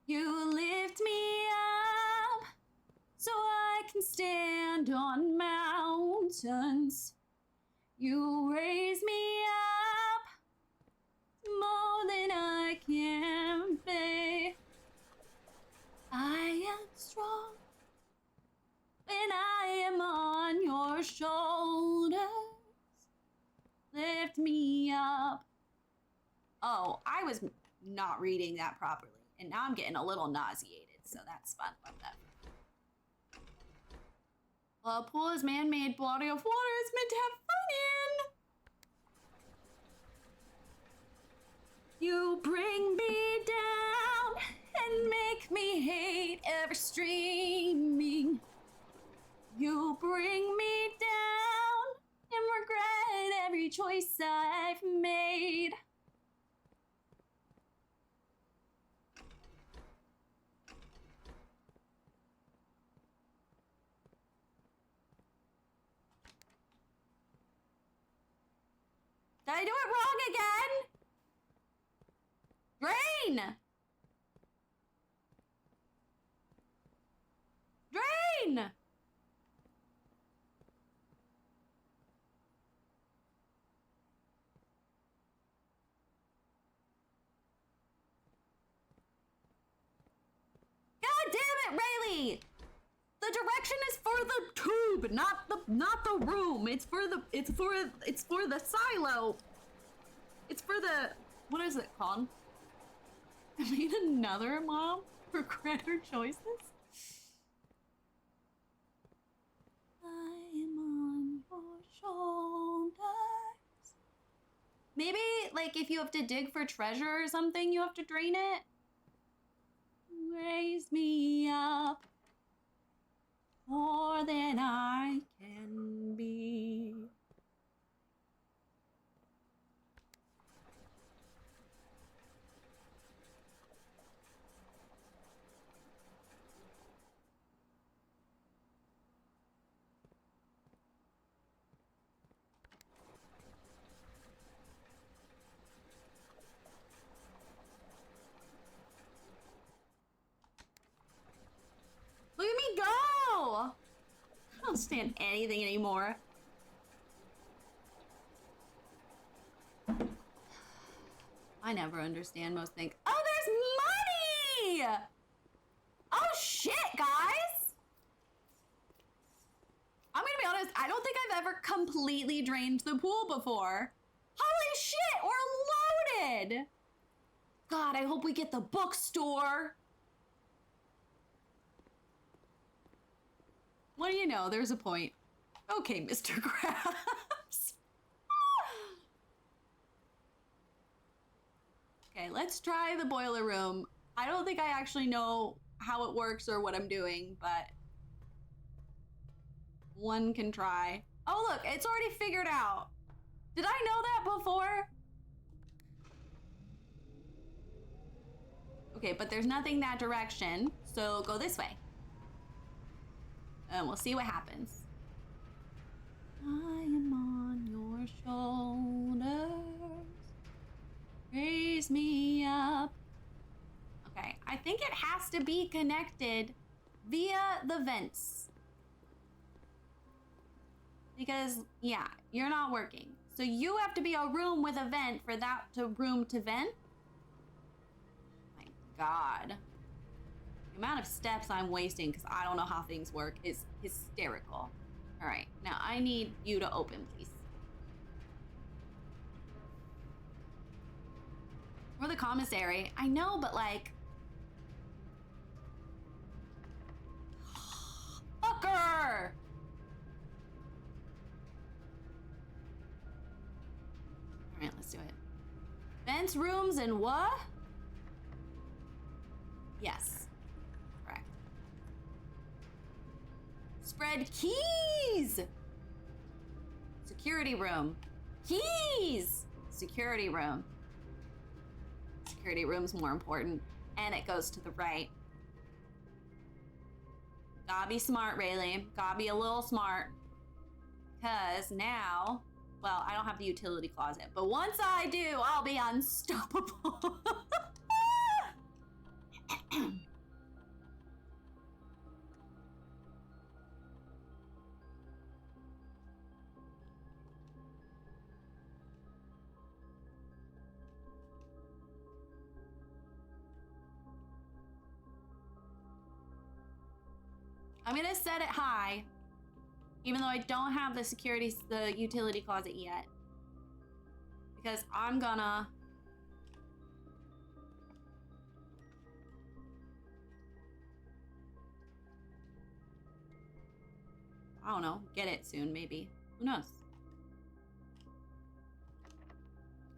You lift me up so I can stand on mountains. You raise me up more than I can bear. I am strong when I am on your shoulders. Lift me up. Oh, I was not reading that properly, and now I'm getting a little nauseated, so that's fun. Love that. A pool is man-made body of water. It's meant to have fun You bring me down and make me hate every streaming. You bring me down and regret every choice I've made. Did I do it wrong again? Drain! Drain! God damn it, Rayleigh! The direction is for the tube, not the room. It's for the silo. It's for the, what is it called? I made another mom regret her choices. I am on your shoulders. Maybe like if you have to dig for treasure or something, you have to drain it. Raise me up more than I can be. Look at me go! I don't stand anything anymore. I never understand most things. Oh, there's money! Oh shit, guys! I'm gonna be honest, I don't think I've ever completely drained the pool before. Holy shit, we're loaded! God, I hope we get the bookstore. What do you know? There's a point. Okay, Mr. Krabs. Okay, let's try the boiler room. I don't think I actually know how it works or what I'm doing, but one can try. Oh, look, it's already figured out. Did I know that before? Okay, but there's nothing that direction, so go this way. And we'll see what happens. I am on your shoulders. Raise me up. Okay, I think it has to be connected via the vents. Because, yeah, you're not working. So you have to be a room with a vent for that room to vent. My God. The amount of steps I'm wasting because I don't know how things work is hysterical. All right, now I need you to open, please. Or the commissary. I know, but like... Fucker! All right, let's do it. Vents, rooms, and what? Yes. Correct. Spread keys! Security room. Keys! Security room. Security room's more important. And it goes to the right. Gotta be smart, Rayleigh. Gotta be a little smart. Because now... Well, I don't have the utility closet. But once I do, I'll be unstoppable. I'm gonna set it high, even though I don't have the utility closet yet, because I'm gonna I don't know, get it soon, maybe. Who knows?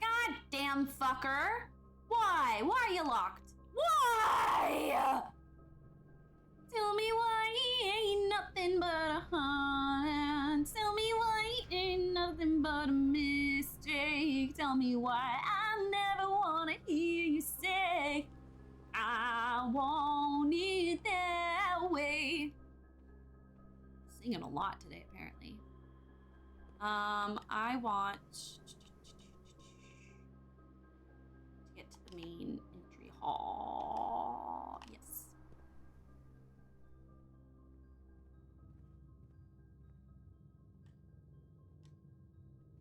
God damn fucker! Why? Why are you locked? Why? Tell me why he ain't nothing but a hunt. Tell me why he ain't nothing but a mistake. Tell me why I never wanna hear you say I want it that way. Singing a lot today, apparently. I want to get to the main entry hall. Yes.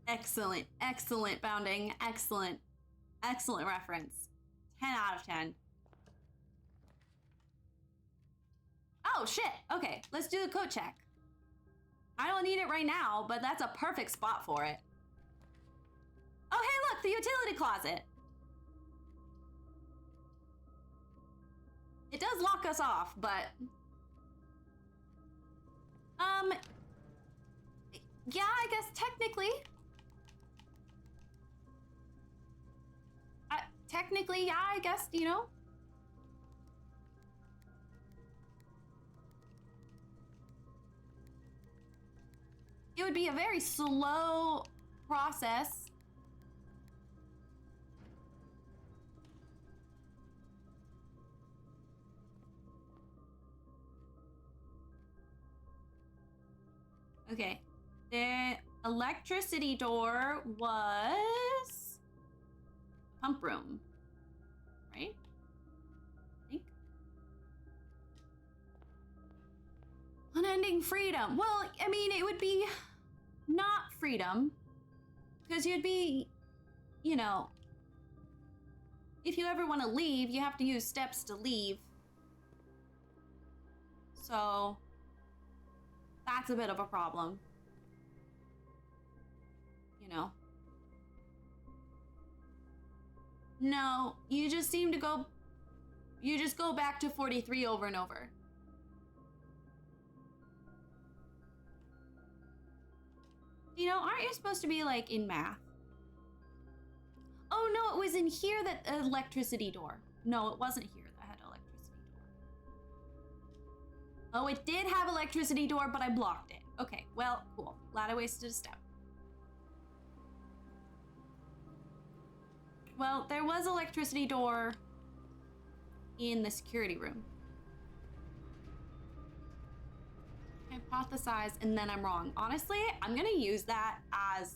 Excellent, excellent bounding, excellent, excellent reference. 10 out of 10. Oh shit, okay, let's do the coat check. I don't need it right now, but that's a perfect spot for it. Oh hey look, the utility closet. It does lock us off, but... yeah, I guess technically... technically, yeah, I guess, you know? It would be a very slow process. Okay. The electricity door was pump room, right? I think. Unending freedom. Well, I mean, it would be not freedom because you'd be, you know, if you ever want to leave, you have to use steps to leave. So that's a bit of a problem. You know. No, you just seem to go... You just go back to 43 over and over. You know, aren't you supposed to be, like, in math? Oh, no, it was in here that electricity door. No, it wasn't here that had electricity door. Oh, it did have electricity door, but I blocked it. Okay, well, cool. Glad I wasted a step. Well, there was electricity door in the security room. Hypothesize, and then I'm wrong. Honestly, I'm gonna use that as...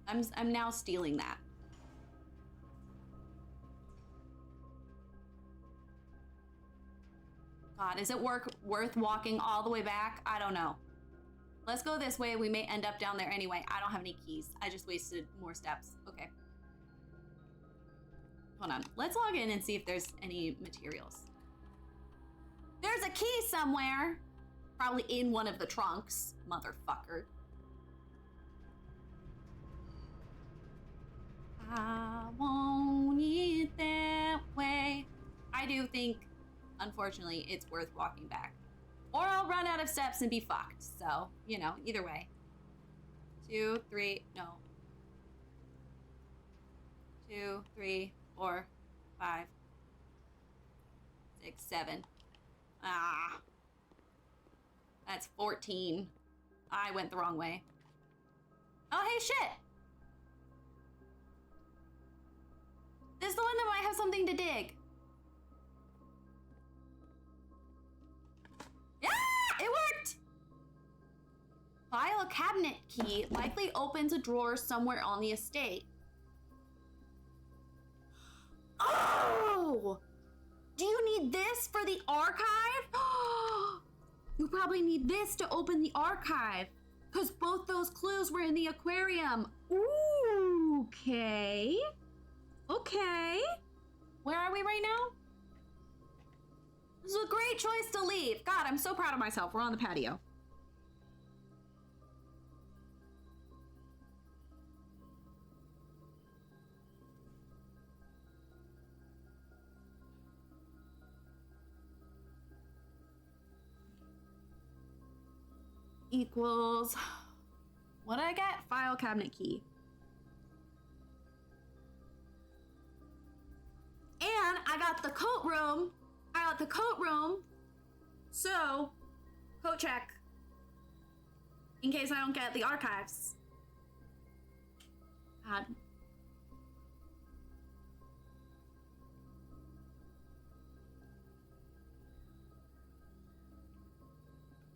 I'm now stealing that. God, is it worth walking all the way back? I don't know. Let's go this way. We may end up down there anyway. I don't have any keys. I just wasted more steps. Okay. Hold on. Let's log in and see if there's any materials. There's a key somewhere. Probably in one of the trunks, motherfucker. I want it that way. I do think, unfortunately, it's worth walking back. Or I'll run out of steps and be fucked. So, you know, either way. 2, 3, no. 2, 3, 4, 5, 6, 7. Ah. That's 14. I went the wrong way. Oh, hey, shit. This is the one that might have something to dig. Yeah, it worked. File cabinet key likely opens a drawer somewhere on the estate. Oh! Do you need this for the archive? You probably need this to open the archive. Because both those clues were in the aquarium. Ooh, okay. Okay. Where are we right now? This is a great choice to leave. God, I'm so proud of myself. We're on the patio. Equals What did I get? File cabinet key. And I got the coat room. So, coat check. In case I don't get the archives. God.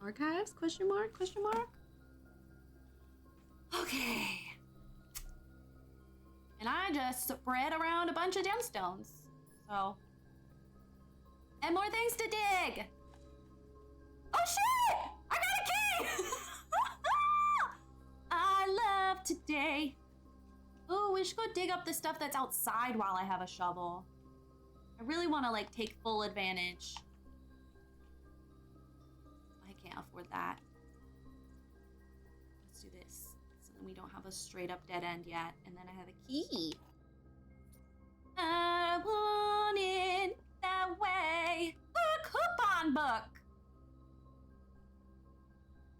Archives? Question mark? Question mark? Okay. And I just spread around a bunch of gemstones. So. And more things to dig! Oh shit! I got a key! I love today. Oh, we should go dig up the stuff that's outside while I have a shovel. I really want to like take full advantage. I can't afford that. Let's do this. So then we don't have a straight up dead end yet. And then I have a key. I want it that way. A coupon book.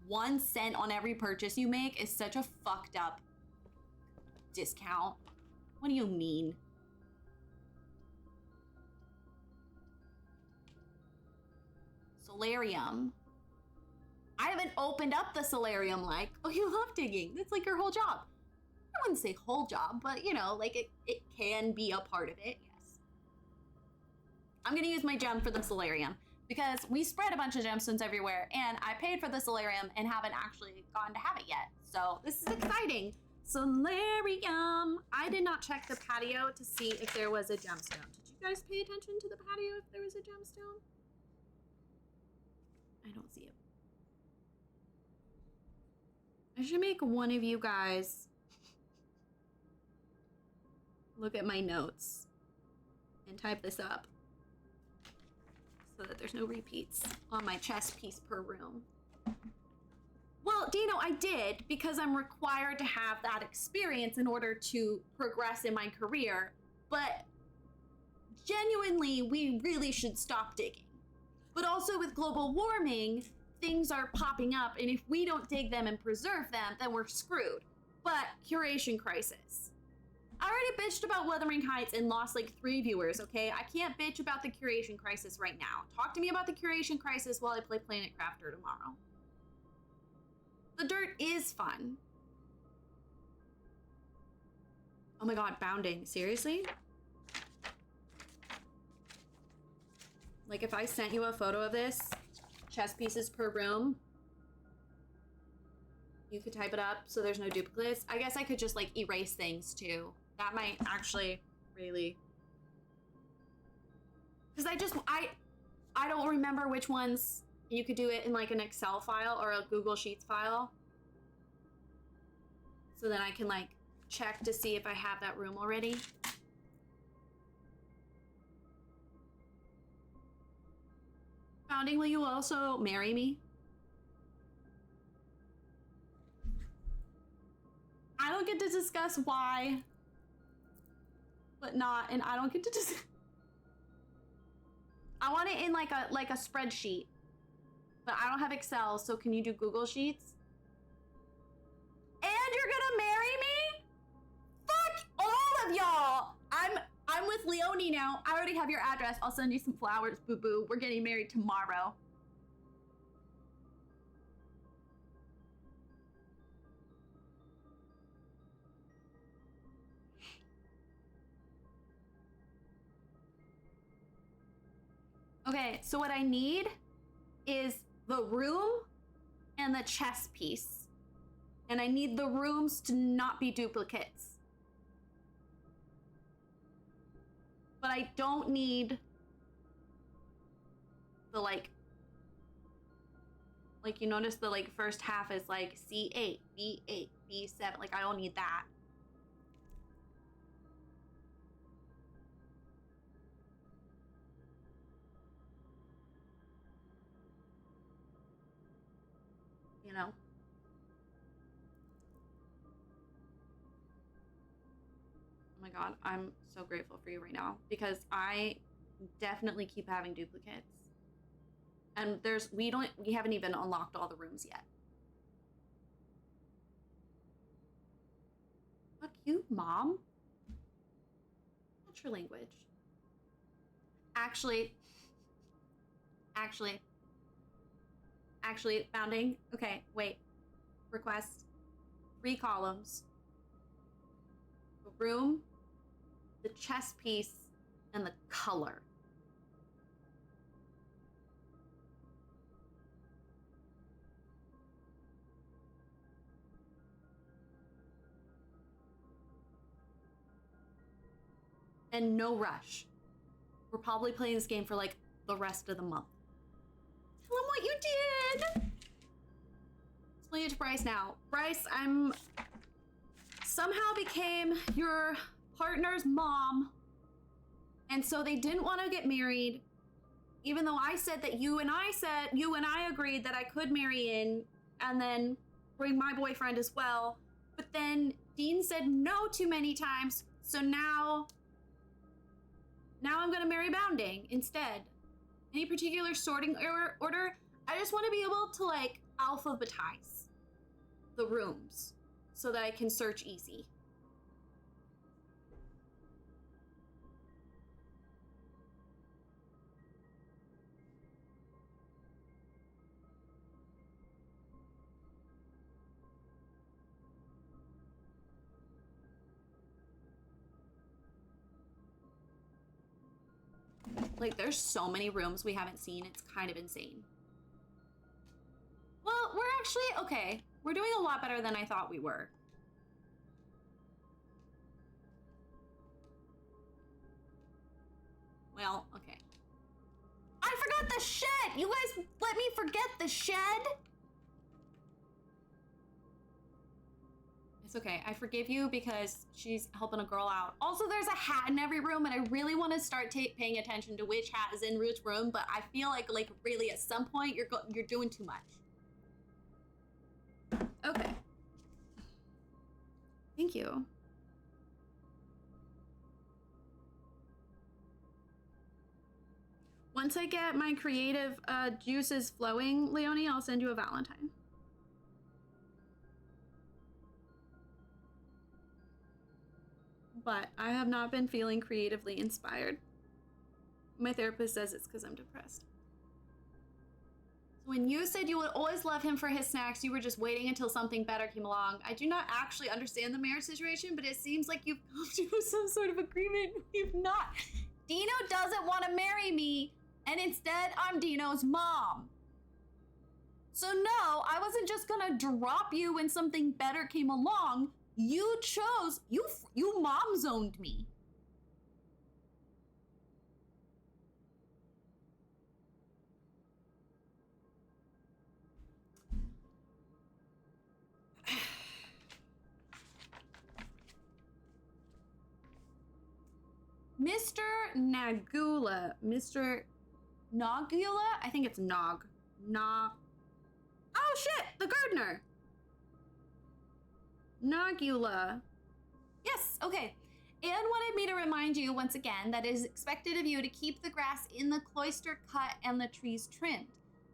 1 cent on every purchase you make is such a fucked up discount. What do you mean? Solarium. I haven't opened up the solarium like, oh, you love digging. That's like your whole job. I wouldn't say whole job, but you know, like it can be a part of it, yes. I'm gonna use my gem for the solarium because we spread a bunch of gemstones everywhere and I paid for the solarium and haven't actually gotten to have it yet. So this is exciting. Solarium. I did not check the patio to see if there was a gemstone. Did you guys pay attention to the patio if there was a gemstone? I don't see it. I should make one of you guys look at my notes and type this up so that there's no repeats on my chess piece per room. Well, Dino, I did because I'm required to have that experience in order to progress in my career, but genuinely, we really should stop digging. But also with global warming, things are popping up, and if we don't dig them and preserve them, then we're screwed. But curation crisis. I already bitched about Wuthering Heights and lost like 3 viewers, okay? I can't bitch about the curation crisis right now. Talk to me about the curation crisis while I play Planet Crafter tomorrow. The dirt is fun. Oh my god, bounding. Seriously? Like if I sent you a photo of this, chess pieces per room, you could type it up so there's no duplicates. I guess I could just like erase things too. That might actually really, because I don't remember which ones you could do it in like an Excel file or a Google Sheets file. So then I can like check to see if I have that room already. Founding, will you also marry me? I don't get to discuss why, but not, and I don't get to discuss. I want it in like a spreadsheet, but I don't have Excel, so can you do Google Sheets? And you're gonna marry me? Fuck all of y'all! I'm with Leonie now. I already have your address. I'll send you some flowers, boo-boo. We're getting married tomorrow. Okay, so what I need is the room and the chess piece. And I need the rooms to not be duplicates. But I don't need the like you notice the like first half is like C8, B8, B7. Like I don't need that. You know? Oh my god, I'm so grateful for you right now because I definitely keep having duplicates. And we haven't even unlocked all the rooms yet. you, Mom? What's your language? Actually, founding. Okay, wait. Request. 3 columns. The room, the chess piece, and the color. And no rush. We're probably playing this game for like the rest of the month. Tell him what you did! Explain it to Bryce now. Bryce, I'm somehow became your partner's mom. And so they didn't want to get married. Even though I said that you and I agreed that I could marry in and then bring my boyfriend as well. But then Dean said no too many times. So now I'm gonna marry Bounding instead. Any particular sorting order? I just want to be able to like alphabetize the rooms so that I can search easy. Like, there's so many rooms we haven't seen, it's kind of insane. Well, we're actually, okay. We're doing a lot better than I thought we were. Well, okay. I forgot the shed! You guys let me forget the shed? It's okay. I forgive you because she's helping a girl out. Also, there's a hat in every room, and I really want to start paying attention to which hat is in which room, but I feel like really at some point you're doing too much. Okay. Thank you. Once I get my creative juices flowing, Leonie, I'll send you a Valentine. But I have not been feeling creatively inspired. My therapist says it's because I'm depressed. So when you said you would always love him for his snacks, you were just waiting until something better came along. I do not actually understand the marriage situation, but it seems like you've come to some sort of agreement. You've not. Dino doesn't want to marry me, and instead I'm Dino's mom. So no, I wasn't just gonna drop you when something better came along. You chose, you mom zoned me. Mr. Nagula, Mr. Nogula? I think it's Nog. Oh shit, the gardener. Nogula. Yes, okay. Anne wanted me to remind you once again that it is expected of you to keep the grass in the cloister cut and the trees trimmed.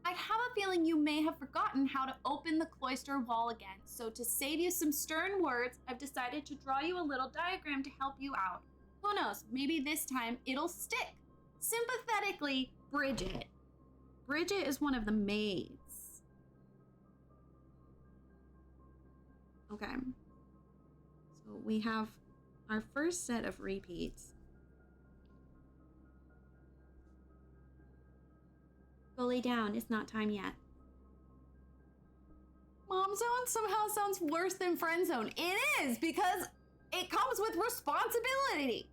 I have a feeling you may have forgotten how to open the cloister wall again, so to save you some stern words, I've decided to draw you a little diagram to help you out. Who knows, maybe this time it'll stick. Sympathetically, Bridget. Bridget is one of the maids. Okay. So we have our first set of repeats. Go lay down, it's not time yet. Mom zone somehow sounds worse than friend zone. It is, because it comes with responsibility.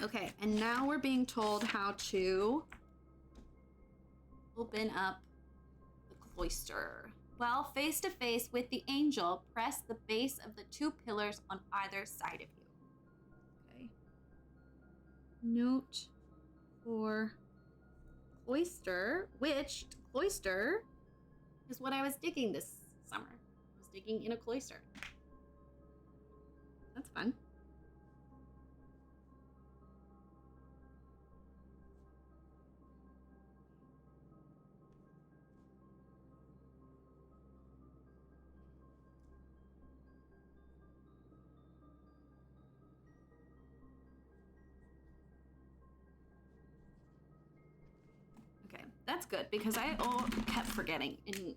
Okay, and now we're being told how to open up the cloister. While face to face with the angel, press the base of the 2 pillars on either side of you. Okay. Note for cloister, which cloister is what I was digging this summer. I was digging in a cloister. That's fun. That's good, because I kept forgetting. And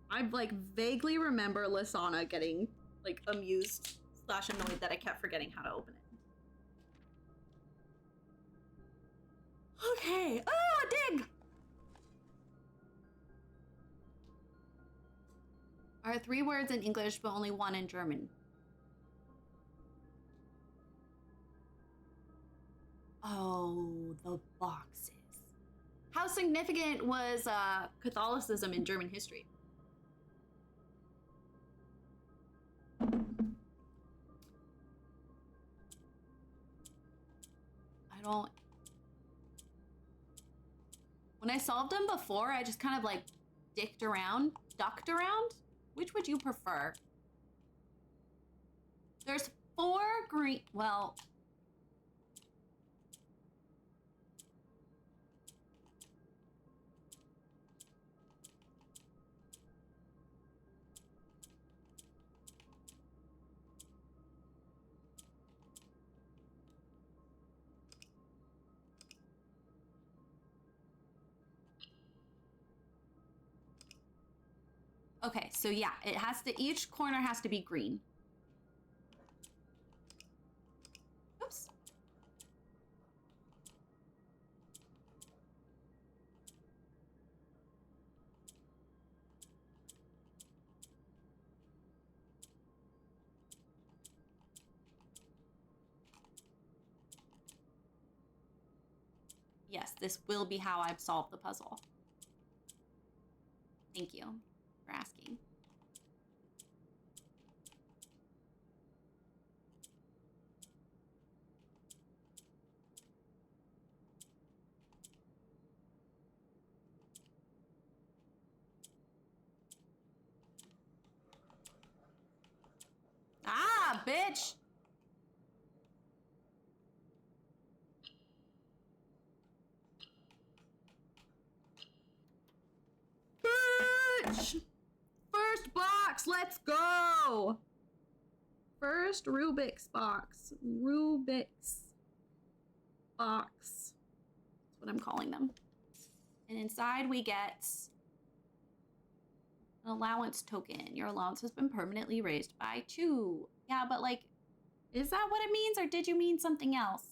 I, like, vaguely remember Lysana getting, like, amused / annoyed that I kept forgetting how to open it. Okay. Oh, dig! Are 3 words in English, but only 1 in German. Oh, the boxes. How significant was Catholicism in German history? I don't... When I solved them before, I just kind of like ducked around. Which would you prefer? There's 4 green... Well... Okay, so yeah, it has to, each corner has to be green. Oops. Yes, this will be how I've solved the puzzle. Thank you for asking. Ah, bitch! Bitch! First box, let's go! First Rubik's box. Rubik's box. That's what I'm calling them. And inside we get an allowance token. Your allowance has been permanently raised by 2. Yeah, but like, is that what it means, or did you mean something else?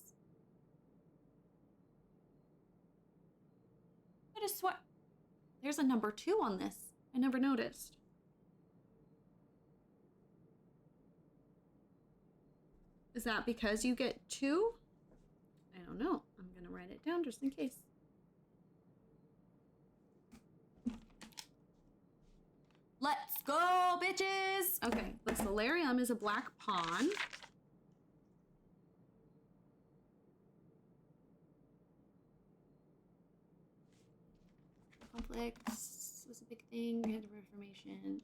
I just swear. There's a number 2 on this. I never noticed. Is that because you get 2? I don't know. I'm gonna write it down just in case. Let's go, bitches! Okay, the Solarium is a black pawn. Conflicts was a big thing. We had the Reformation. We had a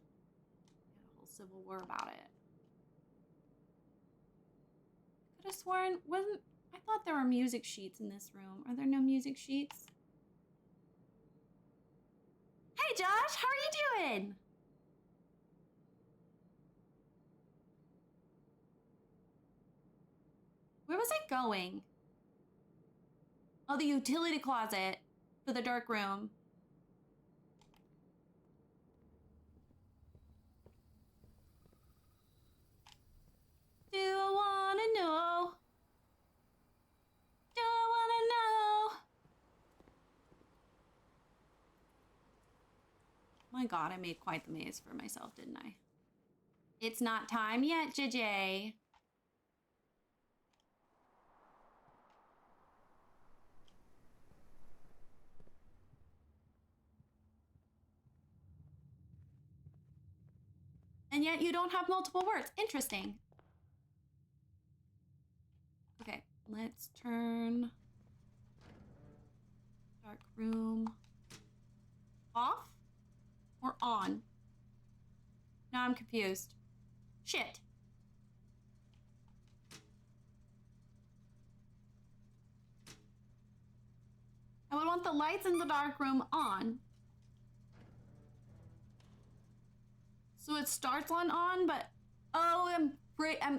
whole civil war about it. I could have sworn, I thought there were music sheets in this room. Are there no music sheets? Hey Josh, how are you doing? Where was I going? Oh, the utility closet for the dark room. Do I wanna know? Do I wanna know? My God, I made quite the maze for myself, didn't I? It's not time yet, JJ. And yet you don't have multiple words. Interesting. Okay, let's turn dark room off or on. Now I'm confused. Shit. I would want the lights in the dark room on. So it starts on, but oh,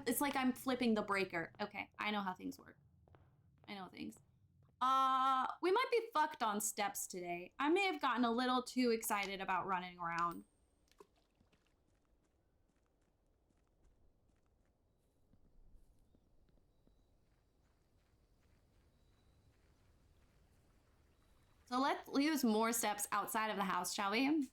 it's like I'm flipping the breaker. Okay, I know how things work. I know things. We might be fucked on steps today. I may have gotten a little too excited about running around. So let's use more steps outside of the house, shall we?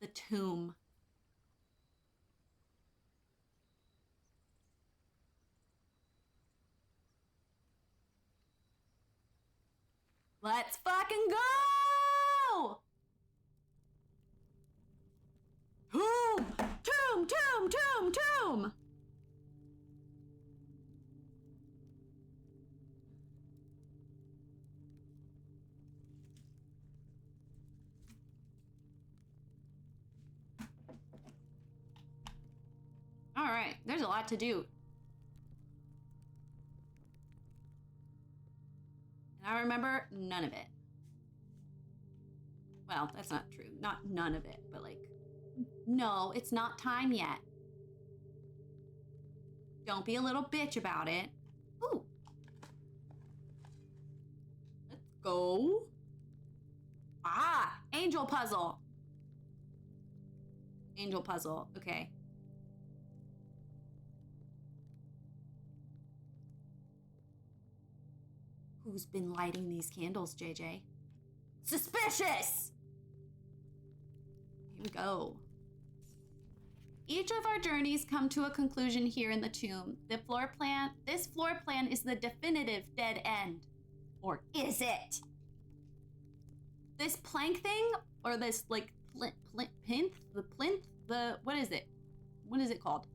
The tomb. Let's fucking go! Tomb! Tomb! Tomb! Tomb! Tomb! All right, there's a lot to do. And I remember none of it. Well, that's not true. Not none of it, but like, no, it's not time yet. Don't be a little bitch about it. Ooh. Let's go. Ah, angel puzzle. Angel puzzle, okay. Who's been lighting these candles, JJ? Suspicious! Here we go. Each of our journeys come to a conclusion here in the tomb. This floor plan is the definitive dead end. Or is it? This plank thing, or this like plinth, what is it? What is it called?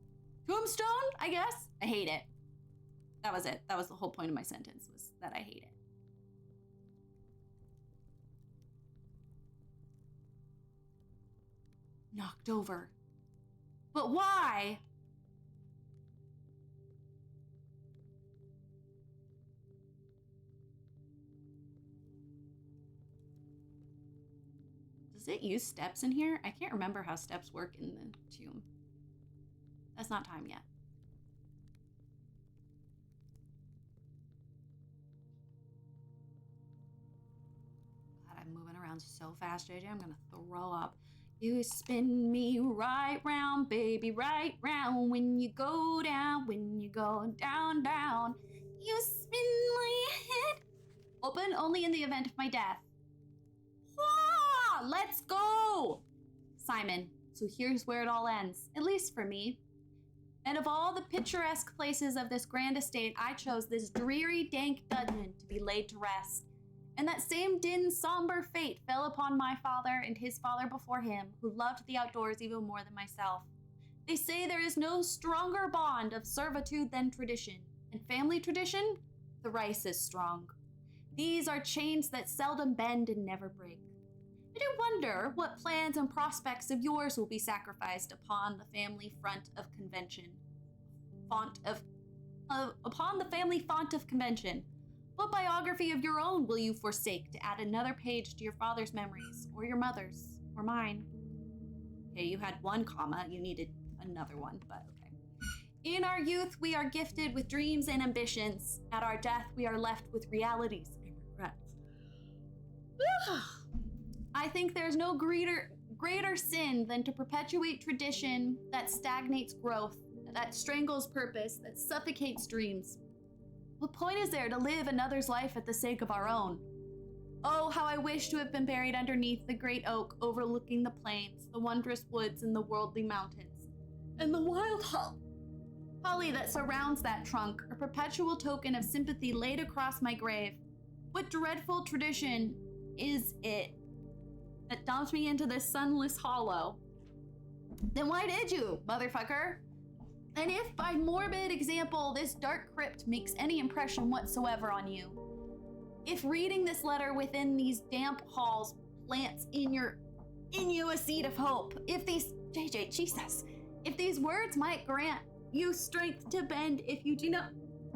Tombstone, I guess? I hate it. That was it. That was the whole point of my sentence, was that I hate it. Knocked over. But why? Does it use steps in here? I can't remember how steps work in the tomb. That's not time yet. God, I'm moving around so fast, JJ. I'm gonna throw up. You spin me right round, baby, right round. When you go down, when you go down, down. You spin my head. Open only in the event of my death. Ah, let's go! Simon, so here's where it all ends, at least for me. And of all the picturesque places of this grand estate, I chose this dreary, dank dungeon to be laid to rest. And that same dim, somber fate fell upon my father and his father before him, who loved the outdoors even more than myself. They say there is no stronger bond of servitude than tradition, and family tradition thrice as strong. These are chains that seldom bend and never break. I do wonder what plans and prospects of yours will be sacrificed upon the family font of convention. Upon the family font of convention. What biography of your own will you forsake to add another page to your father's memories, or your mother's, or mine? Okay, you had one comma, you needed another one, but okay. In our youth, we are gifted with dreams and ambitions. At our death, we are left with realities and regrets. I think there's no greater sin than to perpetuate tradition that stagnates growth, that strangles purpose, that suffocates dreams. What point is there to live another's life at the sake of our own? Oh, how I wish to have been buried underneath the great oak overlooking the plains, the wondrous woods, and the worldly mountains. And the wild holly that surrounds that trunk, a perpetual token of sympathy laid across my grave. What dreadful tradition is it that dumped me into this sunless hollow? Then why did you, motherfucker? And if by morbid example this dark crypt makes any impression whatsoever on you, if reading this letter within these damp halls plants in you a seed of hope, if these words might grant you strength to bend if you do not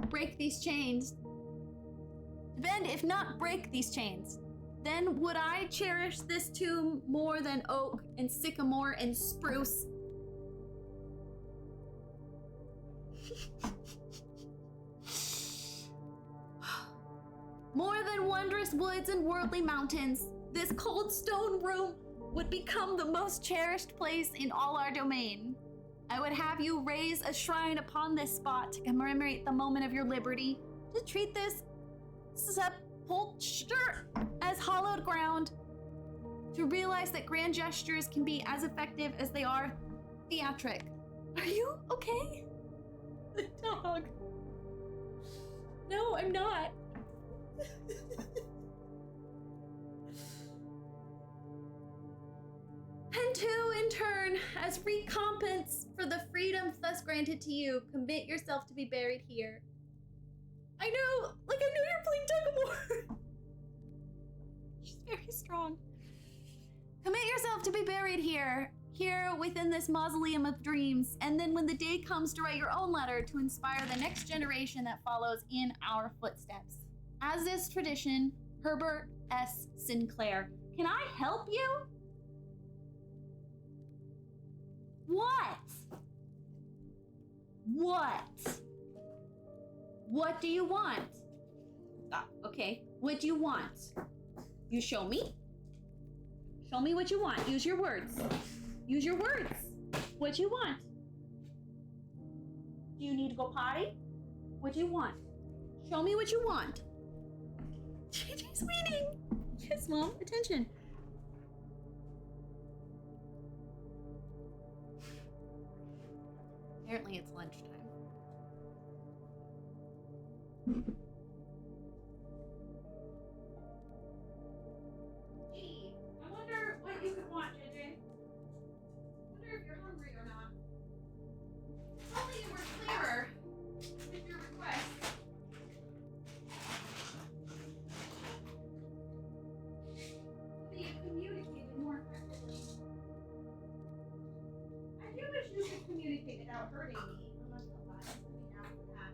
break these chains, to bend if not break these chains, then would I cherish this tomb more than oak and sycamore and spruce, More than wondrous woods and worldly mountains, this cold stone room would become the most cherished place in all our domain. I would have you raise a shrine upon this spot to commemorate the moment of your liberty, to treat this sepulcher as hallowed ground, to realize that grand gestures can be as effective as they are theatric. Are you okay? The dog. No, I'm not. And two, in turn, as recompense for the freedom thus granted to you, commit yourself to be buried here. I know, like I know you're playing tug of war. She's very strong. Commit yourself to be buried here within this mausoleum of dreams, and then when the day comes to write your own letter to inspire the next generation that follows in our footsteps. As is tradition, Herbert S. Sinclair. Can I help you? What? What? What do you want? Okay, what do you want? You show me? Show me what you want. Use your words. Use your words. What do you want? Do you need to go potty? What do you want? Show me what you want. JJ's waiting. Yes, Mom. Attention. Apparently it's lunchtime. Gee, I wonder what you could want, JJ. Wonder if you're hungry or not. If only you were clearer with your request. Maybe you communicated more effectively. I do wish you could communicate without hurting me. Unless somebody's coming after that.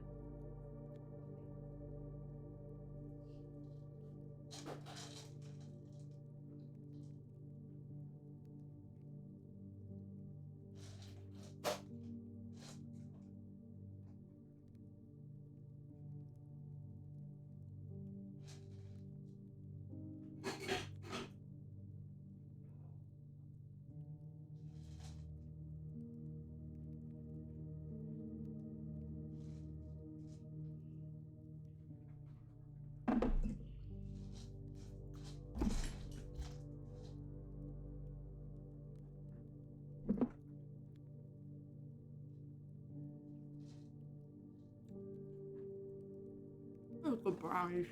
Oh, good brownies.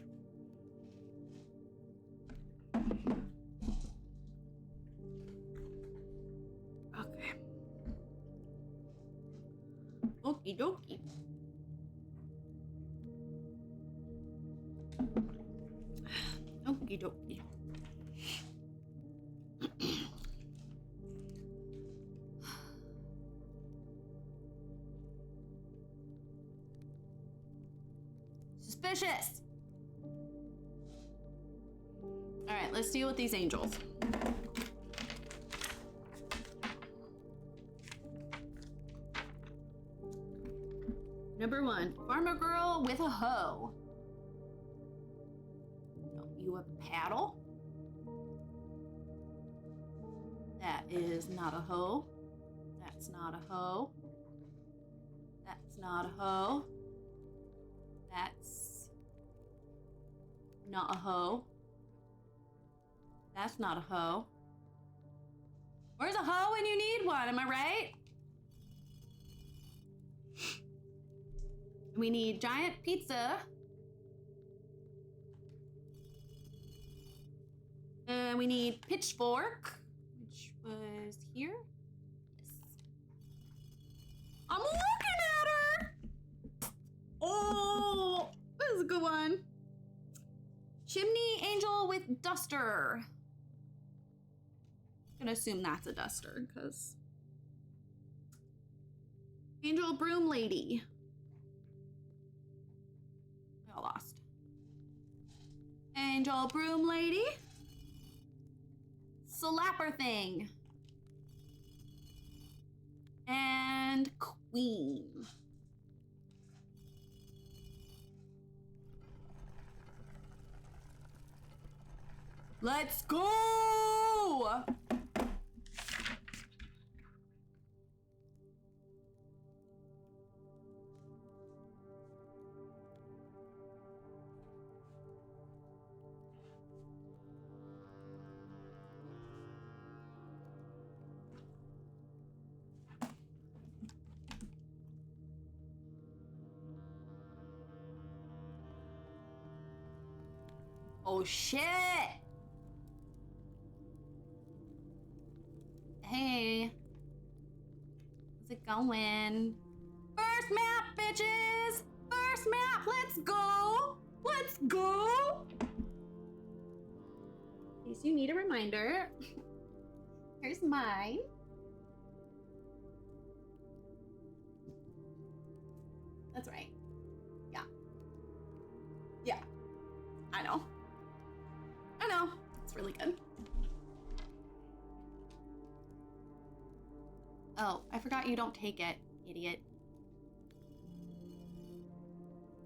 Okay. Okie dokie. Okie dokie. Suspicious. All right, let's deal with these angels. Number one, farmer girl with a hoe. You a paddle? That is not a hoe. That's not a hoe. That's not a hoe. That's not a hoe. That's not a hoe. Where's a hoe when you need one? Am I right? We need giant pizza. And we need pitchfork, which was here. Yes. I'm looking at her. Oh, this is a good one. Chimney angel with duster. I'm gonna assume that's a duster, because angel broom lady. I got lost. Angel broom lady. Slapper thing. And queen. Let's go! Oh shit! Hey. How's it going? First map, bitches! First map, let's go! Let's go! In case you need a reminder, here's mine. That's right. Yeah. Yeah. I know. I know. It's really good. Oh, I forgot you don't take it, idiot.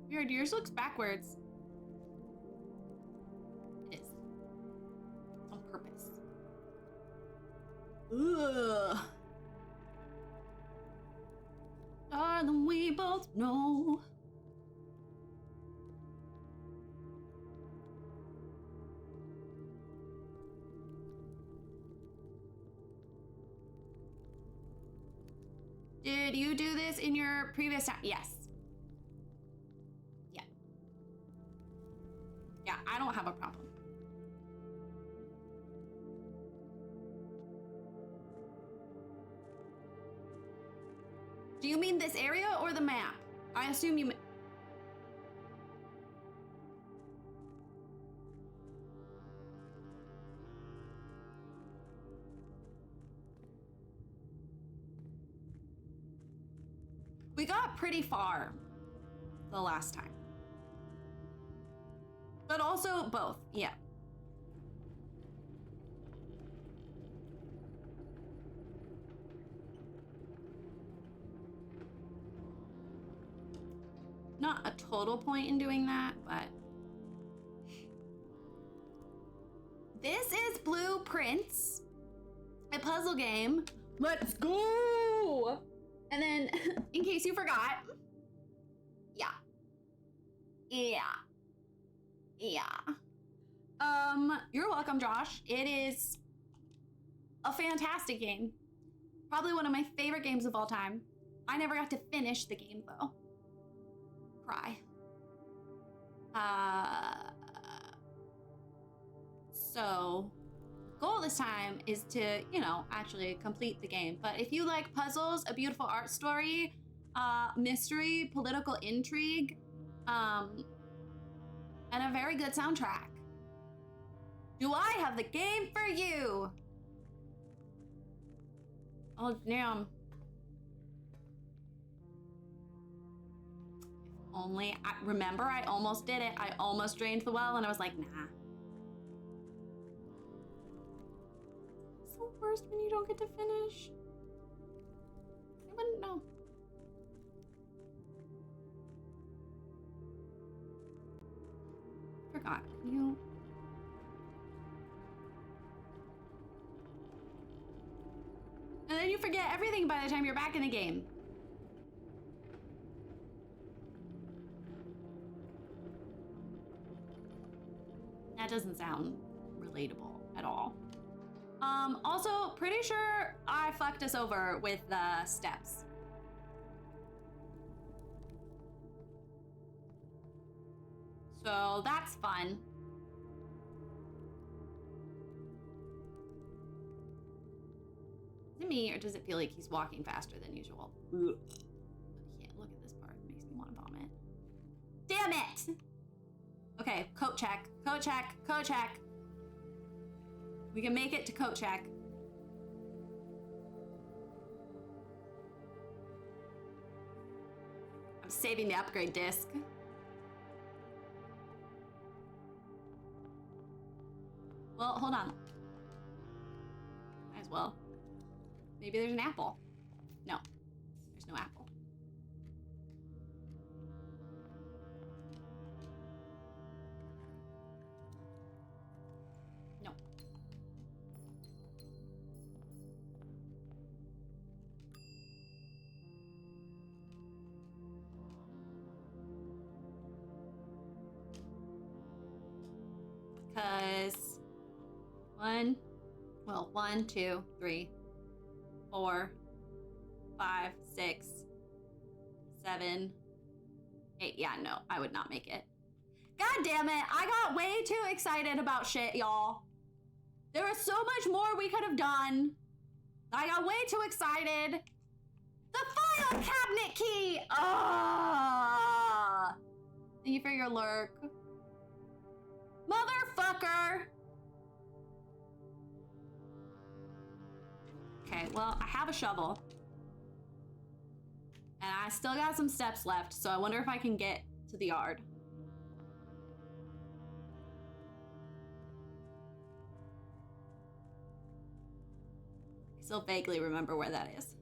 Weird, yours looks backwards. It is. It's on purpose. Ugh. Darling, we both know. Did you do this in your previous time? Yes. Yeah. Yeah, I don't have a problem. Do you mean this area or the map? I assume you mean... We got pretty far the last time. But also both, yeah. Not a total point in doing that, but... This is Blueprints, a puzzle game. Let's go! And then, in case you forgot, yeah. You're welcome, Josh. It is a fantastic game. Probably one of my favorite games of all time. I never got to finish the game, though. Cry. So, goal this time is to, actually complete the game. But if you like puzzles, a beautiful art story, mystery, political intrigue, and a very good soundtrack, do I have the game for you? Oh, damn. If only, remember, I almost did it. I almost drained the well, and I was like, nah. It's the worst when you don't get to finish. I wouldn't know. Forgot. You... And then you forget everything by the time you're back in the game. That doesn't sound relatable at all. Also, pretty sure I fucked us over with the steps. So that's fun. Is it me, or does it feel like he's walking faster than usual? Ugh. I can't look at this part. It makes me want to vomit. Damn it! Okay, coat check, coat check, coat check. We can make it to coat check. I'm saving the upgrade disc. Well, hold on. Might as well. Maybe there's an apple. No, there's no apple. No. Because 1, 2, 3, 4, 5, 6, 7, 8. Yeah, no, I would not make it. God damn it, I got way too excited about shit, y'all. There was so much more we could have done. I got way too excited. The file cabinet key! Ah! Thank you for your lurk. Motherfucker! Okay, well, I have a shovel. And I still got some steps left, so I wonder if I can get to the yard. I still vaguely remember where that is.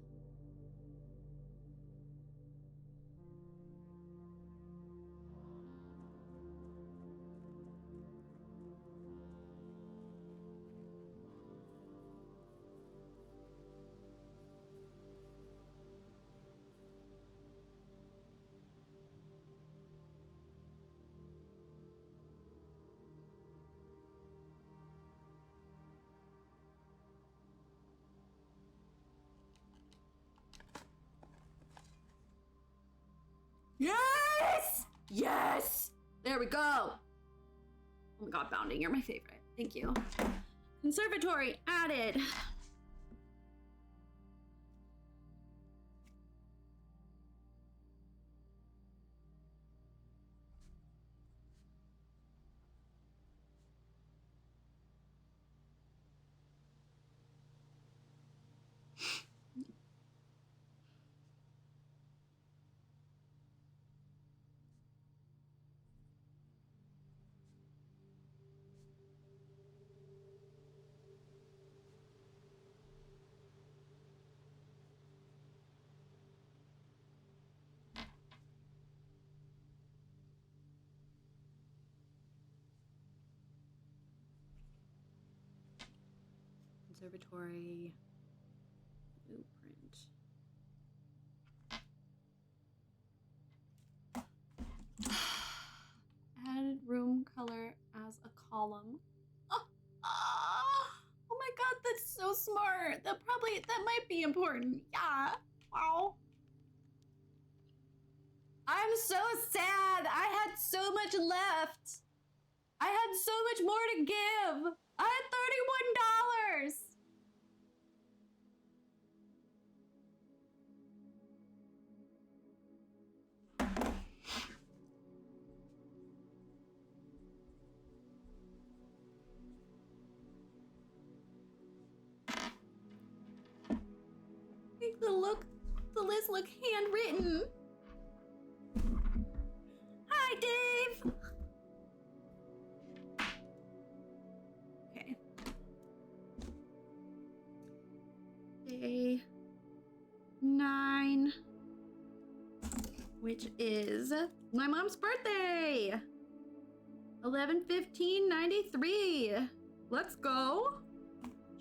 Yes! Yes! There we go. Oh my god, Bounding, you're my favorite. Thank you. Conservatory added. Conservatory blueprint. Added room color as a column. Oh my god, that's so smart. That might be important. Yeah. Wow. I'm so sad. I had so much left. I had so much more to give. I had $31. Make the list look handwritten. Hi, Dave. Okay. Day 9, which is my mom's birthday. 11/15/93. Let's go.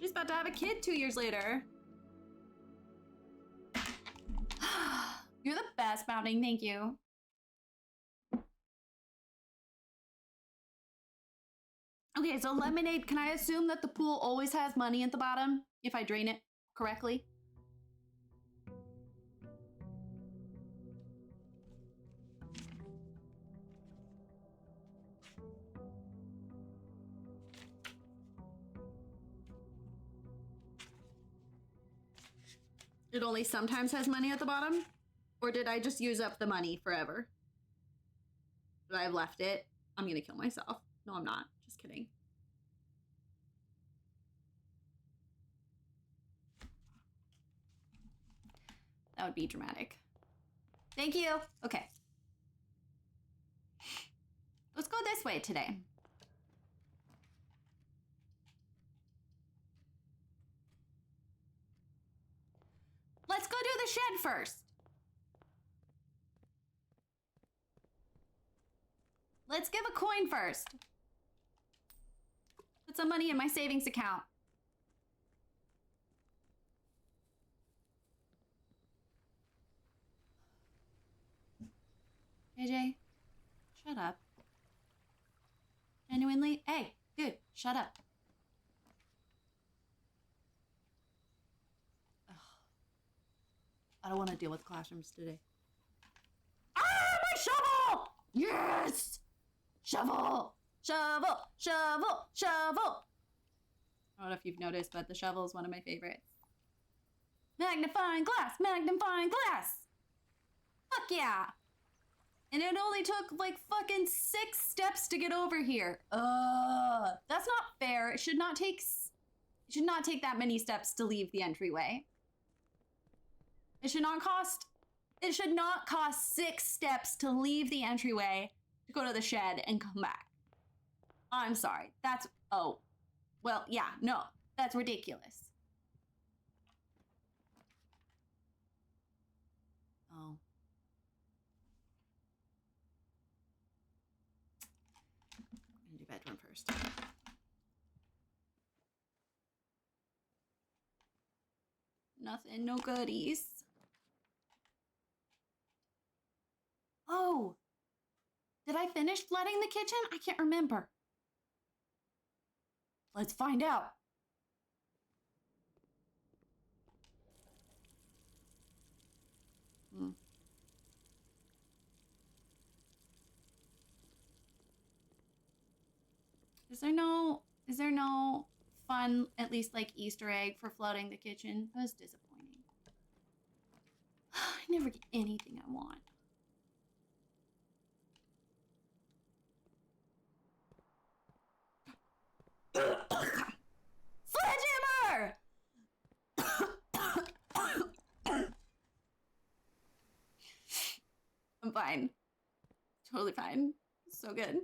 She's about to have a kid 2 years later. You're the best, Bounding. Thank you. Okay, so lemonade, can I assume that the pool always has money at the bottom if I drain it correctly? It only sometimes has money at the bottom? Or did I just use up the money forever? But I've left it. I'm gonna kill myself. No, I'm not. Just kidding. That would be dramatic. Thank you. Okay. Let's go this way today. Let's go do the shed first. Let's give a coin first. Put some money in my savings account. AJ, shut up. Genuinely? Hey, dude. Shut up. Ugh. I don't want to deal with classrooms today. Ah, my shovel! Yes! Shovel! Shovel! Shovel! Shovel! I don't know if you've noticed, but the shovel is one of my favorites. Magnifying glass! Magnifying glass! Fuck yeah! And it only took like fucking 6 steps to get over here. That's not fair. It should not take that many steps to leave the entryway. It should not cost 6 steps to leave the entryway to go to the shed and come back. I'm sorry. Well, yeah, no, that's ridiculous. Oh. I'm gonna do bedroom first. Nothing, no goodies. Oh, did I finish flooding the kitchen? I can't remember. Let's find out. Is there no fun, at least like Easter egg for flooding the kitchen? That was disappointing. I never get anything I want. Sledgehammer! I'm fine. Totally fine. So good.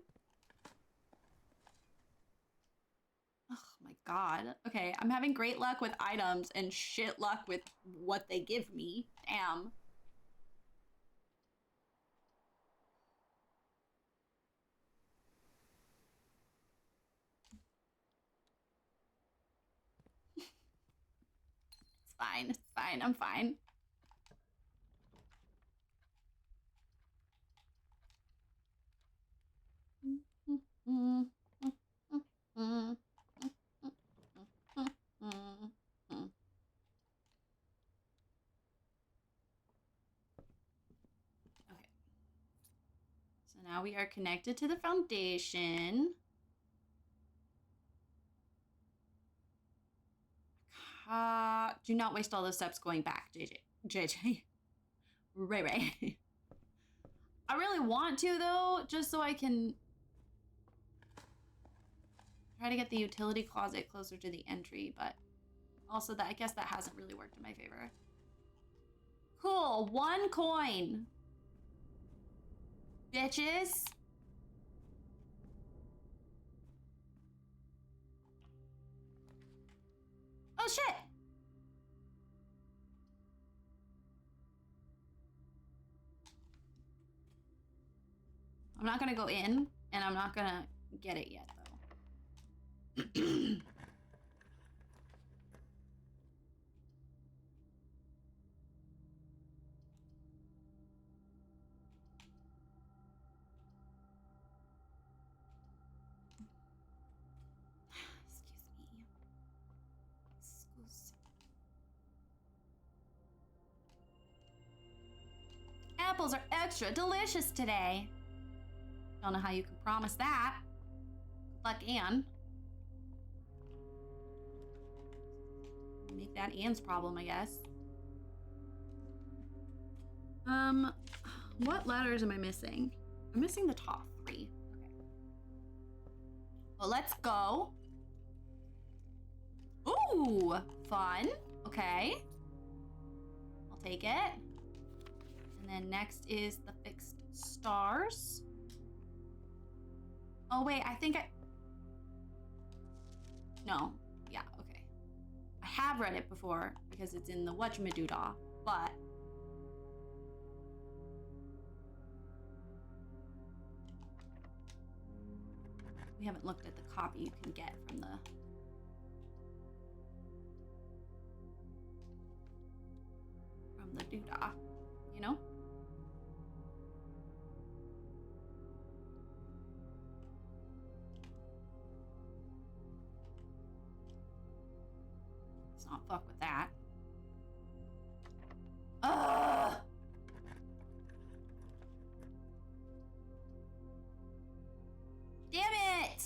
Oh my god. Okay, I'm having great luck with items and shit luck with what they give me. Damn. It's fine. It's fine. I'm fine. So now we are connected to the foundation. Do not waste all those steps going back, JJ. Ray Ray. I really want to though, just so I can try to get the utility closet closer to the entry, but also that I guess that hasn't really worked in my favor. Cool, 1 coin. Bitches. Oh shit. I'm not gonna go in, and I'm not gonna get it yet, though. Excuse me. Apples are extra delicious today. Don't know how you can promise that. Good luck, Anne. Make that Anne's problem, I guess. What letters am I missing? I'm missing the top 3. Okay. Well, let's go. Ooh, fun. Okay. I'll take it. And then next is the fixed stars. Oh, wait, no. Yeah, okay. I have read it before because it's in the Whatchamadoodah, but we haven't looked at the copy you can get from the doodah, you know? Let's not fuck with that. Ugh! Damn it!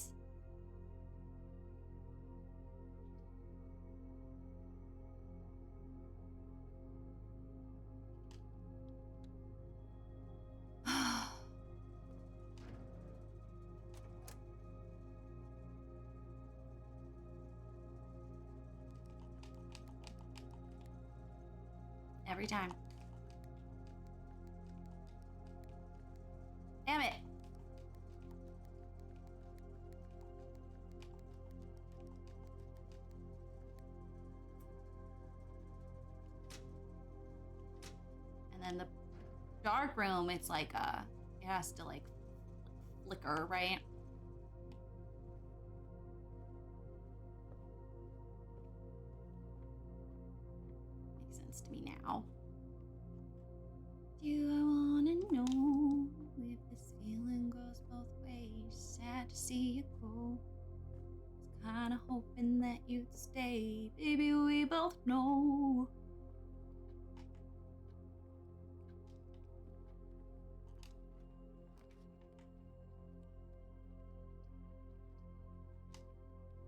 Every time. Damn it. And then the dark room, it's like, it has to like flicker, right? Makes sense to me now. Do I wanna know if this feeling goes both ways? Sad to see you go. Was kinda hoping that you'd stay. Baby, we both know.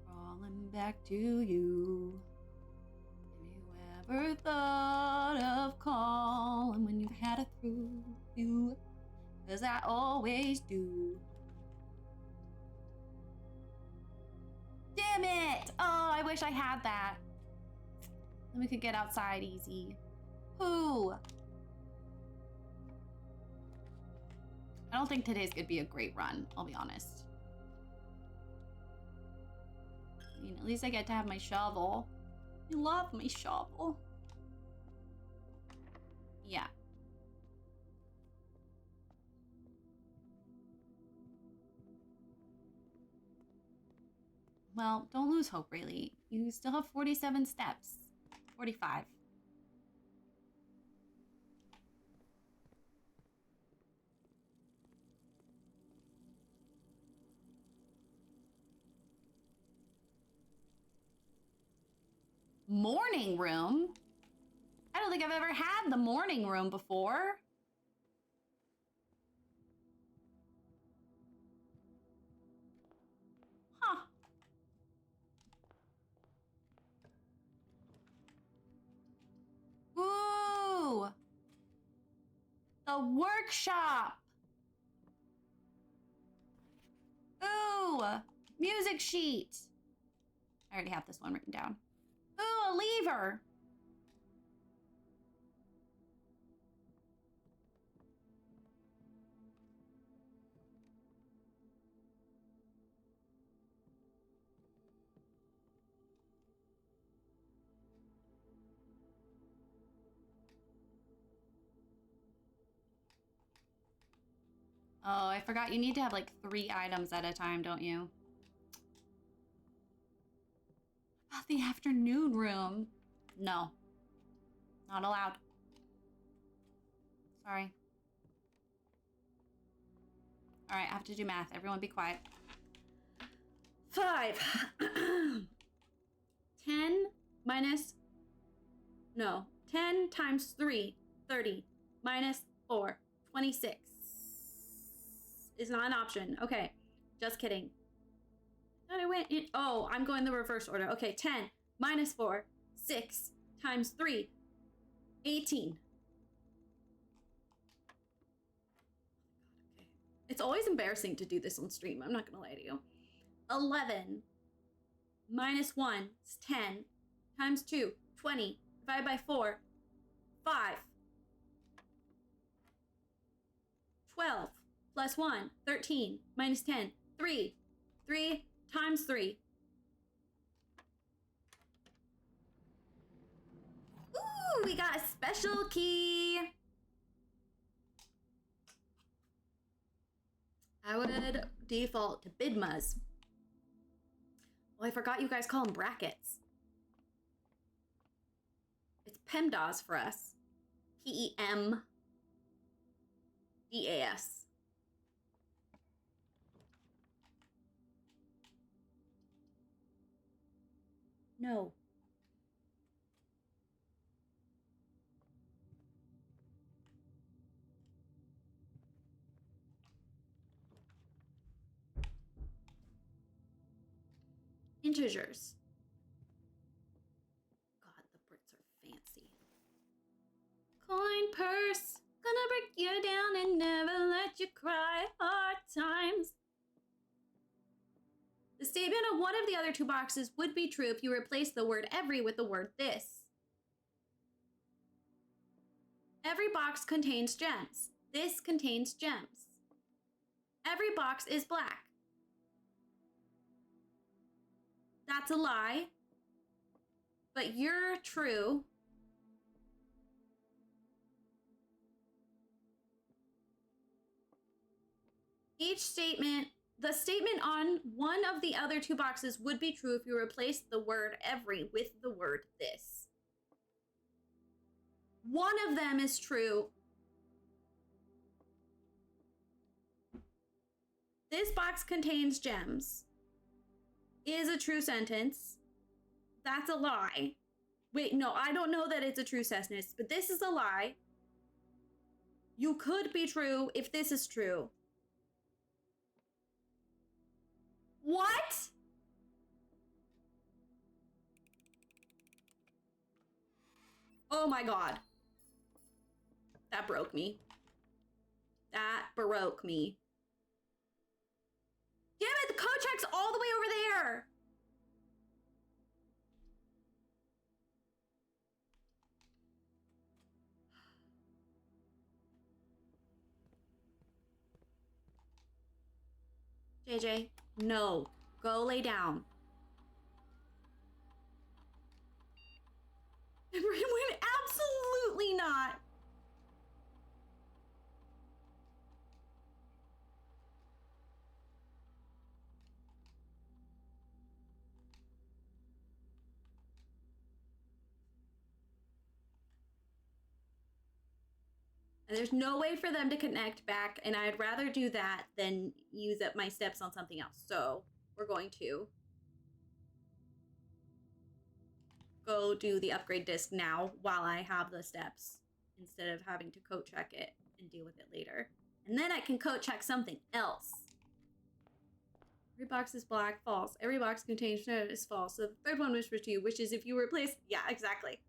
Crawling back to you. Have you ever thought of calling when you've had it through you? 'Cause I always do. Damn it! Oh, I wish I had that. Then we could get outside easy. Who? I don't think today's gonna be a great run, I'll be honest. I mean, at least I get to have my shovel. I love my shovel. Yeah. Well, don't lose hope, really. You still have 47 steps. 45. Morning room? I don't think I've ever had the morning room before. Huh. Ooh! The workshop! Ooh! Music sheet! I already have this one written down. Ooh, a lever! Oh, I forgot you need to have like 3 items at a time, don't you? About the afternoon room. No. Not allowed. Sorry. All right, I have to do math. Everyone be quiet. 5. 10 minus... No. 10 times 3, 30. Minus 4, 26. Is not an option. Okay. Just kidding. Thought I went in... Oh, I'm going the reverse order. Okay, 10 minus 4, 6 times 3, 18. Okay. It's always embarrassing to do this on stream. I'm not going to lie to you. 11 minus 1 is 10 times 2, 20. Divided by 4, 5. 12 plus 1, 13. Minus 10, 3. 3 times 3. Ooh, we got a special key. I would default to Bidmas. Oh, I forgot you guys call them brackets. It's PEMDAS for us. PEMDAS. No. integers. God, the Brits are fancy. Coin purse, gonna break you down and never let you cry. Hard times. The statement of one of the other two boxes would be true if you replace the word every with the word this. Every box contains gems. This contains gems. Every box is black. That's a lie. But you're true. Each statement, the statement on one of the other two boxes would be true if you replaced the word every with the word this. One of them is true. This box contains gems is a true sentence. That's a lie. Wait, no, I don't know that it's a true sentence, but this is a lie. You could be true if this is true. What? Oh my God. That broke me. That broke me. Damn it, the code check's all the way over there. JJ, no. Go lay down. Everyone, absolutely not. And there's no way for them to connect back, and I'd rather do that than use up my steps on something else. So we're going to go do the upgrade disc now while I have the steps, instead of having to code check it and deal with it later. And then I can code check something else. Every box is black, false. Every box contains is false. So the third one was for two, which is if you replace, yeah, exactly.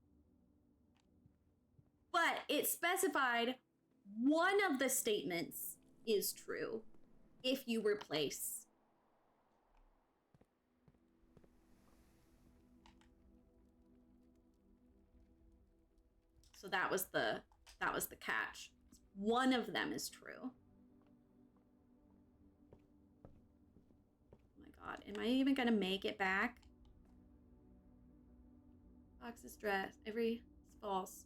But it specified one of the statements is true if you replace. So that was the catch. One of them is true. Oh my God, am I even gonna make it back? Box is dress. Every is false.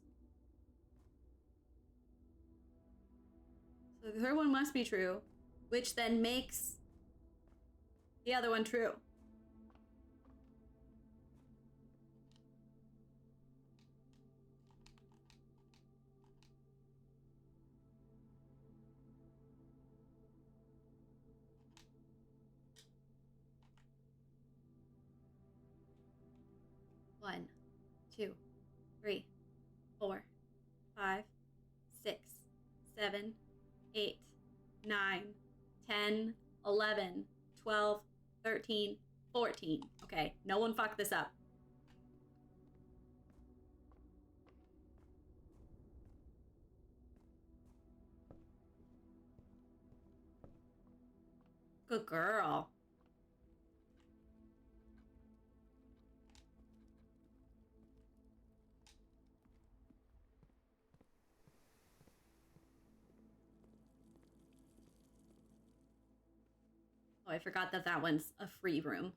So the third one must be true, which then makes the other one true. One, 2, 3, 4, 5, 6, 7, 8, 9, 10, 11, 12, 13, 14. Okay, no one fuck this up. Good girl. Oh, I forgot that that one's a free room,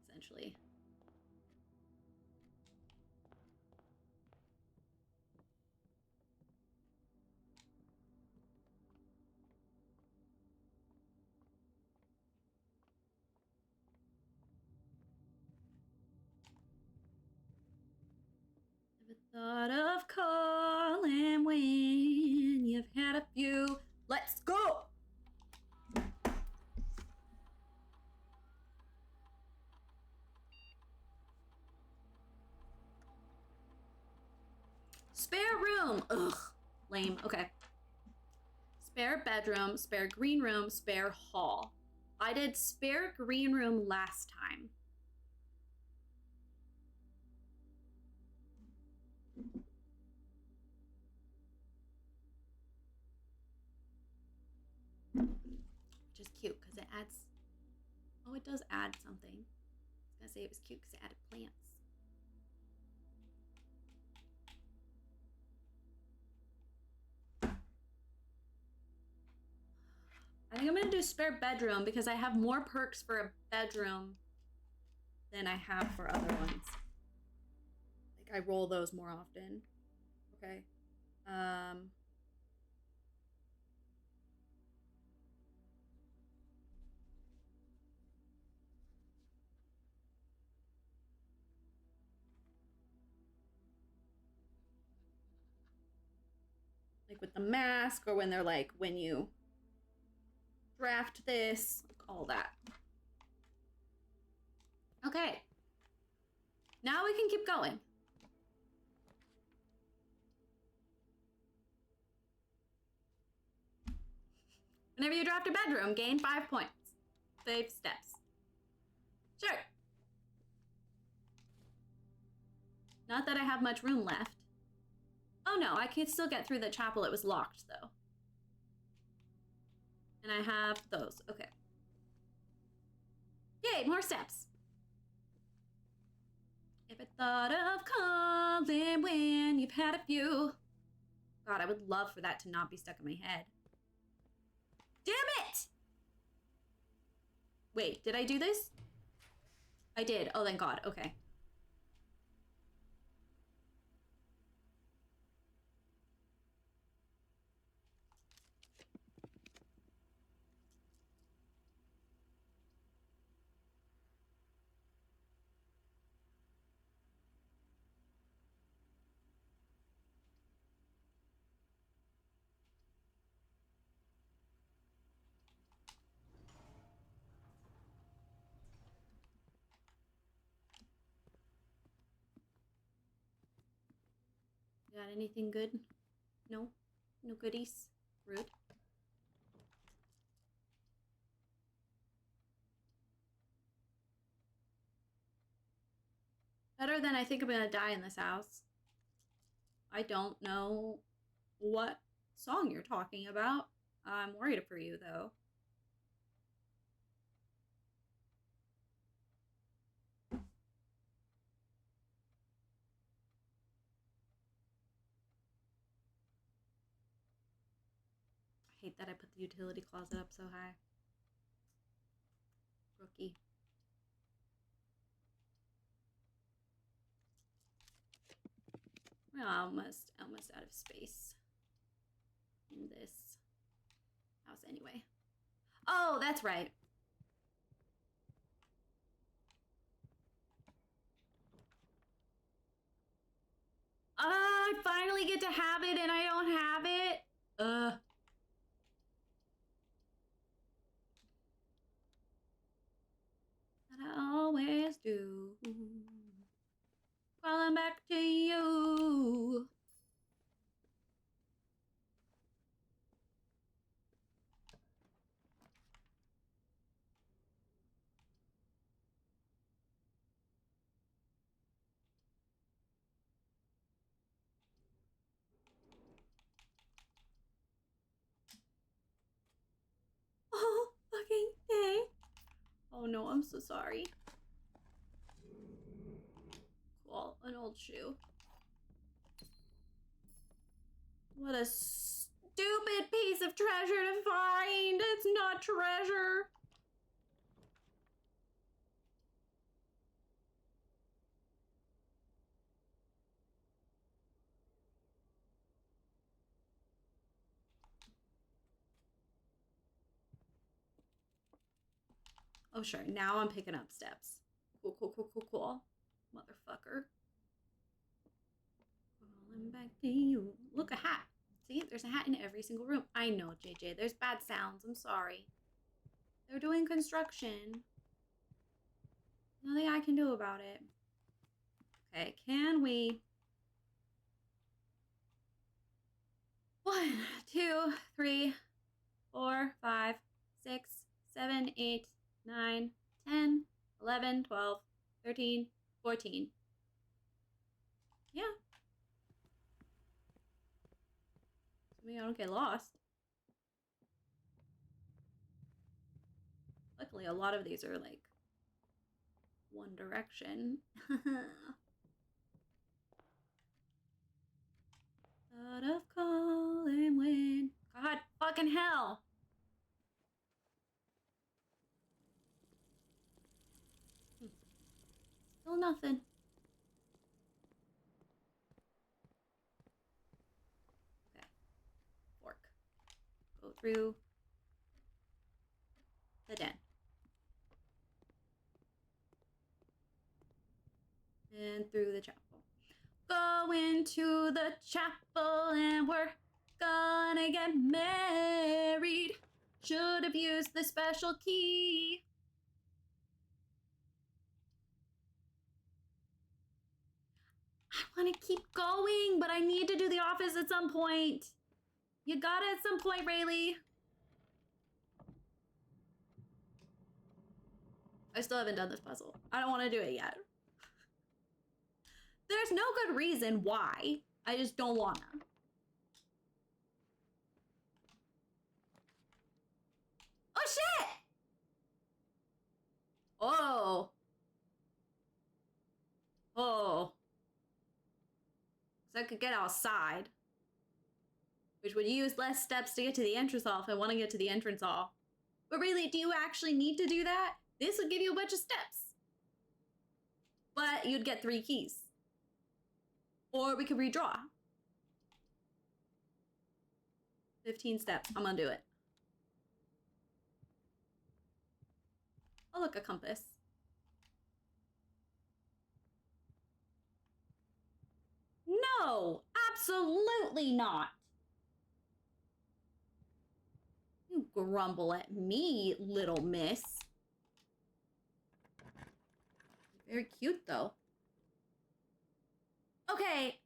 essentially. Never thought of calling when you've had a few. Let's go! Spare room. Ugh, lame. Okay. Spare bedroom, spare green room, spare hall. I did spare green room last time. Which is cute because it adds. Oh, it does add something. I was gonna say it was cute because it added plants. I think I'm gonna do spare bedroom because I have more perks for a bedroom than I have for other ones. Like I roll those more often. Okay. Like with the mask, or when they're like, when you draft this, like all that. Okay. Now we can keep going. Whenever you draft a bedroom, gain 5 points. Save steps. Sure. Not that I have much room left. Oh no, I can still get through the chapel. It was locked though. And I have those. Okay. Yay, more steps. If I thought of calling when you've had a few. God, I would love for that to not be stuck in my head. Damn it! Wait, did I do this? I did. Oh, thank God. Okay. Got anything good? No? No goodies? Rude. Better than I think I'm gonna die in this house. I don't know what song you're talking about. I'm worried for you, though. I hate that I put the utility closet up so high. Rookie. We're almost out of space in this house anyway. Oh, that's right. I finally get to have it and I don't have it. That I always do. Calling back to you. Oh, fucking day. Oh no, I'm so sorry. Cool, an old shoe. What a stupid piece of treasure to find. It's not treasure. Oh, sure. Now I'm picking up steps. Cool, cool, cool, cool, cool. Motherfucker. Calling back to you. Look, a hat. See, there's a hat in every single room. I know, JJ. There's bad sounds. I'm sorry. They're doing construction. Nothing I can do about it. Okay, can we... 1, 2, 3, 4, 5, 6, 7, 8, 9, 10, 11, 12, 13, 14. Yeah. Maybe I don't get lost. Luckily, a lot of these are like one direction. Out of calling wind. God fucking hell. Still nothing. Okay. Fork. Go through the den. And through the chapel. Go into the chapel and we're gonna get married. Should have used the special key. I want to keep going, but I need to do the office at some point. You got it at some point, Rayleigh. I still haven't done this puzzle. I don't want to do it yet. There's no good reason why. I just don't wanna. Oh shit! Oh. Oh. So I could get outside. Which would use less steps to get to the entrance hall if I want to get to the entrance hall. But really, do you actually need to do that? This would give you a bunch of steps. But you'd get 3 keys. Or we could redraw. 15 steps. I'm gonna do it. Oh, look, a compass. No, absolutely not. You grumble at me, little miss. Very cute, though. Okay.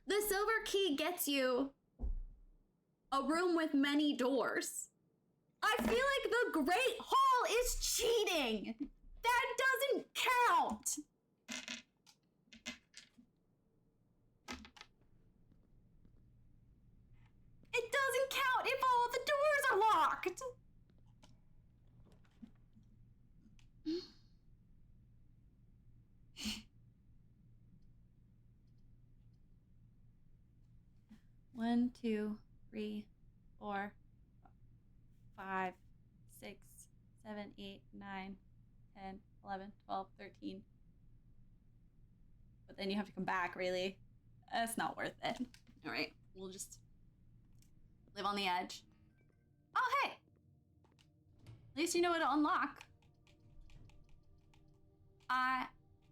The silver key gets you a room with many doors. I feel like the Great Hall is cheating. That doesn't count. It doesn't count if all the doors are locked. One, 2, 3, 4, 5, 6, 7, 8, 9, 10, 11, 12, 13. But then you have to come back, really. That's not worth it. All right, we'll just live on the edge. Oh, hey! At least you know what to unlock.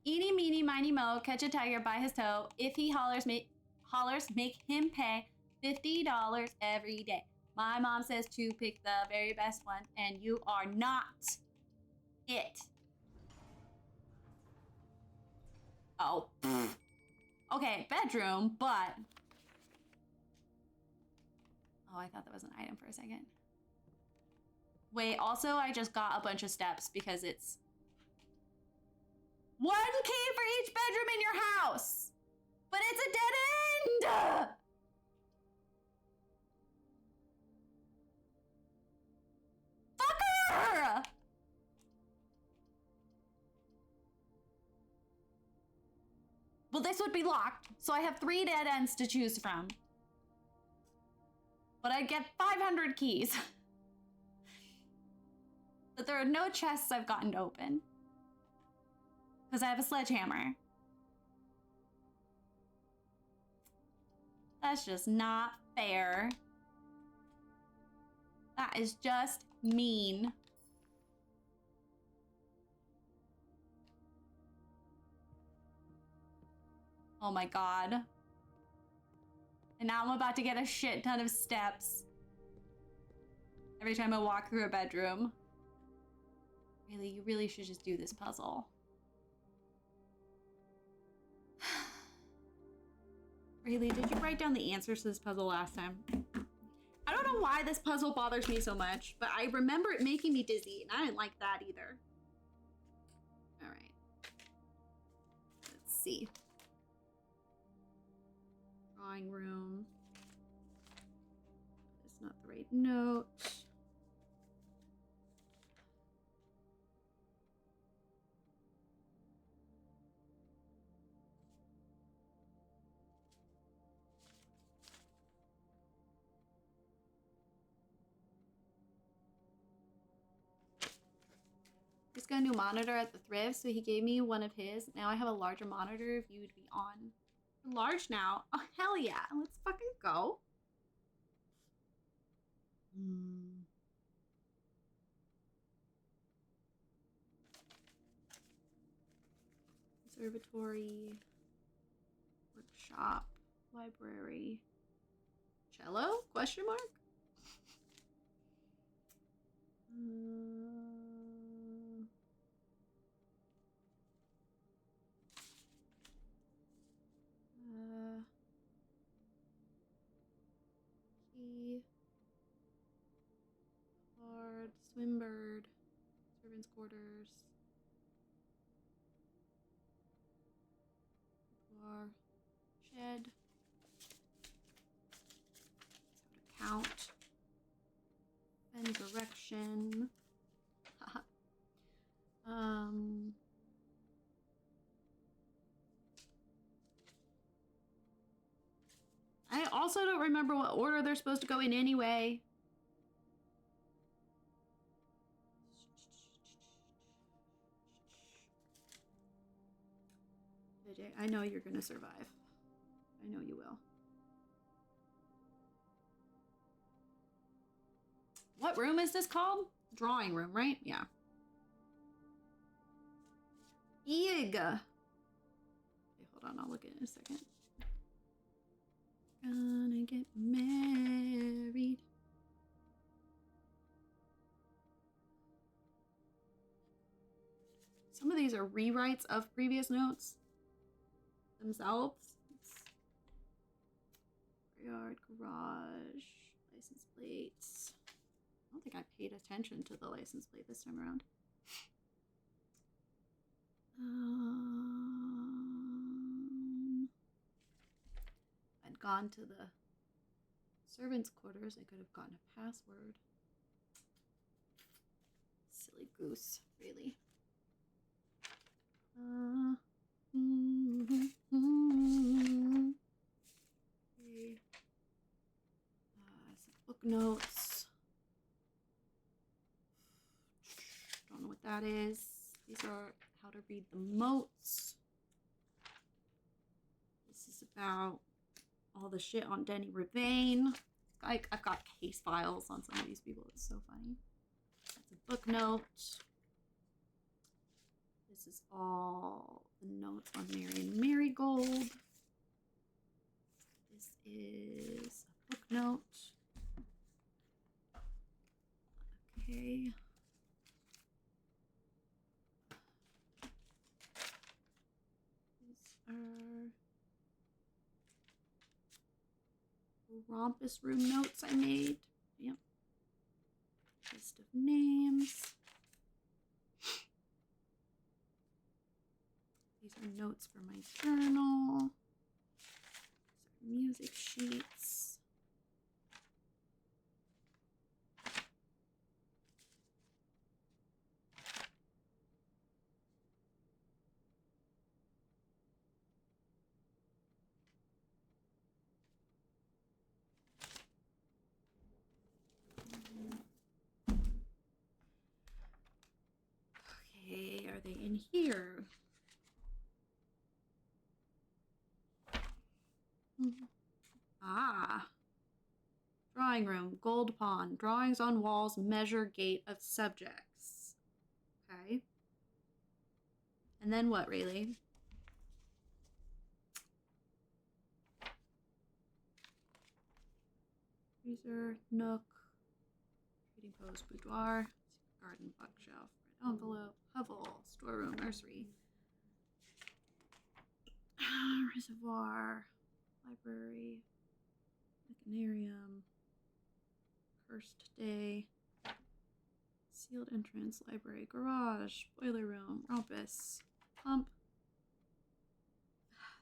Eeny, meeny, miny, mo, catch a tiger by his toe. If he hollers, make him pay $50 every day. My mom says to pick the very best one, and you are not it. Oh. Okay, bedroom, but... Oh, I thought that was an item for a second. Wait, also, I just got a bunch of steps because it's... 1 key for each bedroom in your house! But it's a dead end! Fucker! Well, this would be locked, so I have 3 dead ends to choose from. But I get 500 keys. But there are no chests I've gotten to open. Because I have a sledgehammer. That's just not fair. That is just mean. Oh my god. And now I'm about to get a shit ton of steps. Every time I walk through a bedroom. Really, you really should just do this puzzle. Really, did you write down the answers to this puzzle last time? I don't know why this puzzle bothers me so much, but I remember it making me dizzy, and I didn't like that either. All right. Let's see. Drawing room. It's not the right note. He's got a new monitor at the thrift, so he gave me one of his. Now I have a larger monitor viewed beyond. Large now? Oh, hell yeah. Let's fucking go. Conservatory. Workshop. Library. Cello? Question mark? Key. Card. Swimbird. Servants' quarters. Bar. Shed. Count. Ben's erection. I also don't remember what order they're supposed to go in anyway. JJ, I know you're gonna survive. I know you will. What room is this called? Drawing room, right? Yeah. Eeg. Okay, hold on, I'll look at it in a second. Gonna get married. Some of these are rewrites of previous notes themselves. Yard, garage, license plates. I don't think I paid attention to the license plate this time around. I'd gone to the servants' quarters. I could have gotten a password. Silly goose, really. Okay. Some book notes. Don't know what that is. These are how to read the motes. This is about all the shit on Denny Ravane. I've got case files on some of these people. It's so funny. That's a book note. This is all the notes on Marion Marigold. This is a book note. Okay. These are Rompus room notes I made. Yep. List of names. These are notes for my journal. These are music sheets. Okay, are they in here? Ah. Drawing room, gold pond, drawings on walls, measure gate of subjects. Okay. And then what, really? Freezer, nook, reading post, boudoir, garden, bookshelf, red envelope, hovel, storeroom, nursery, reservoir, library, mechanarium, First day. Sealed entrance, library, garage, boiler room, rumpus, pump,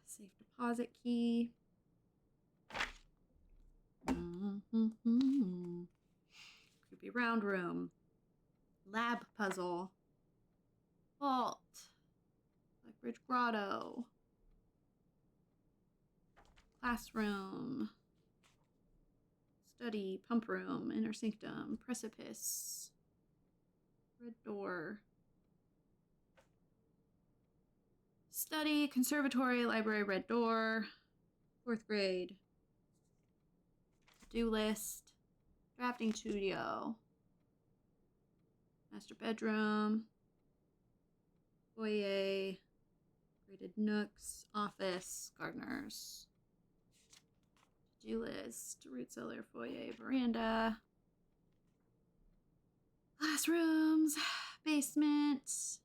safe deposit key. Creepy round room, lab puzzle, vault, Blackbridge Grotto, classroom, study, pump room, inner sanctum, precipice, red door, study, conservatory, library, red door, 4th grade, to-do list, drafting studio, master bedroom, foyer, graded nooks, office, gardeners, to-do list, root cellar, foyer, veranda, classrooms, basement,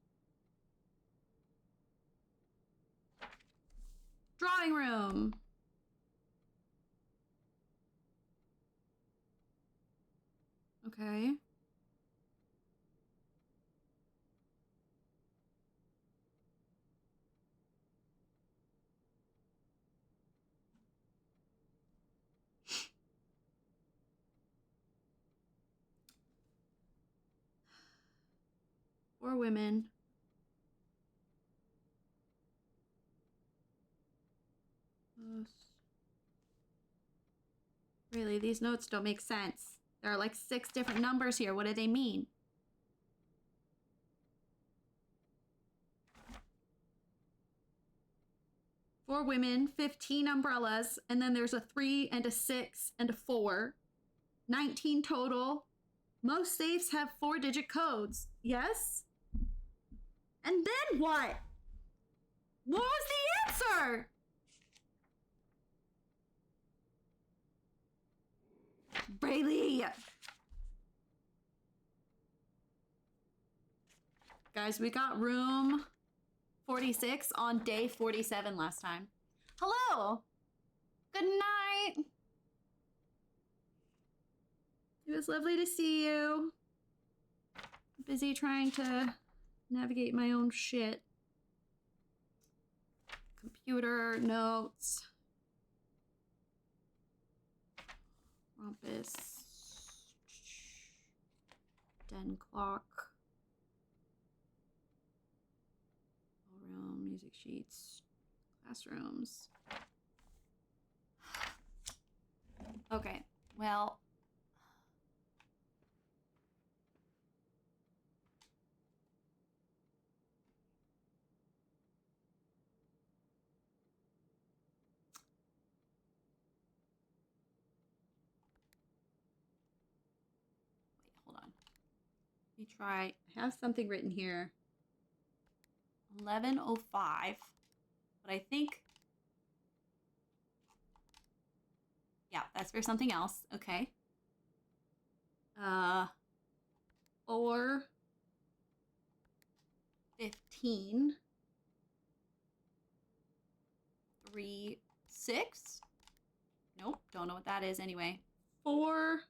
drawing room. Okay. For women. Really, these notes don't make sense. There are like 6 different numbers here. What do they mean? For women, 15 umbrellas, and then there's a 3 and a 6 and a 4. 19 total. Most safes have 4-digit codes. Yes? And then what? What was the answer? Braylee! Guys, we got room 46 on day 47 last time. Hello! Good night! It was lovely to see you. Busy trying to navigate my own shit. Computer, notes. Rumpus. Den clock. Room, music sheets. Classrooms. Okay, well. Hold on. Let me try. I have something written here. 11:05. But I think. Yeah, that's for something else. Okay. 4:15. 3:06. Nope, don't know what that is anyway. 4.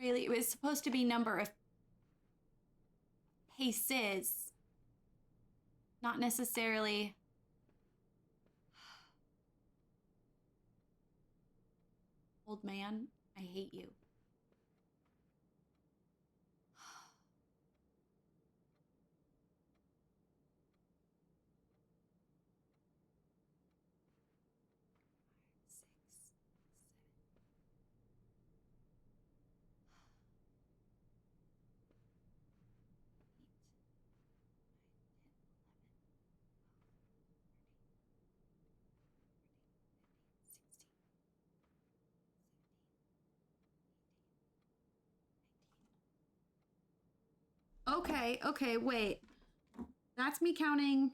Really, it was supposed to be number of paces, not necessarily. Old man, I hate you. Okay, wait. That's me counting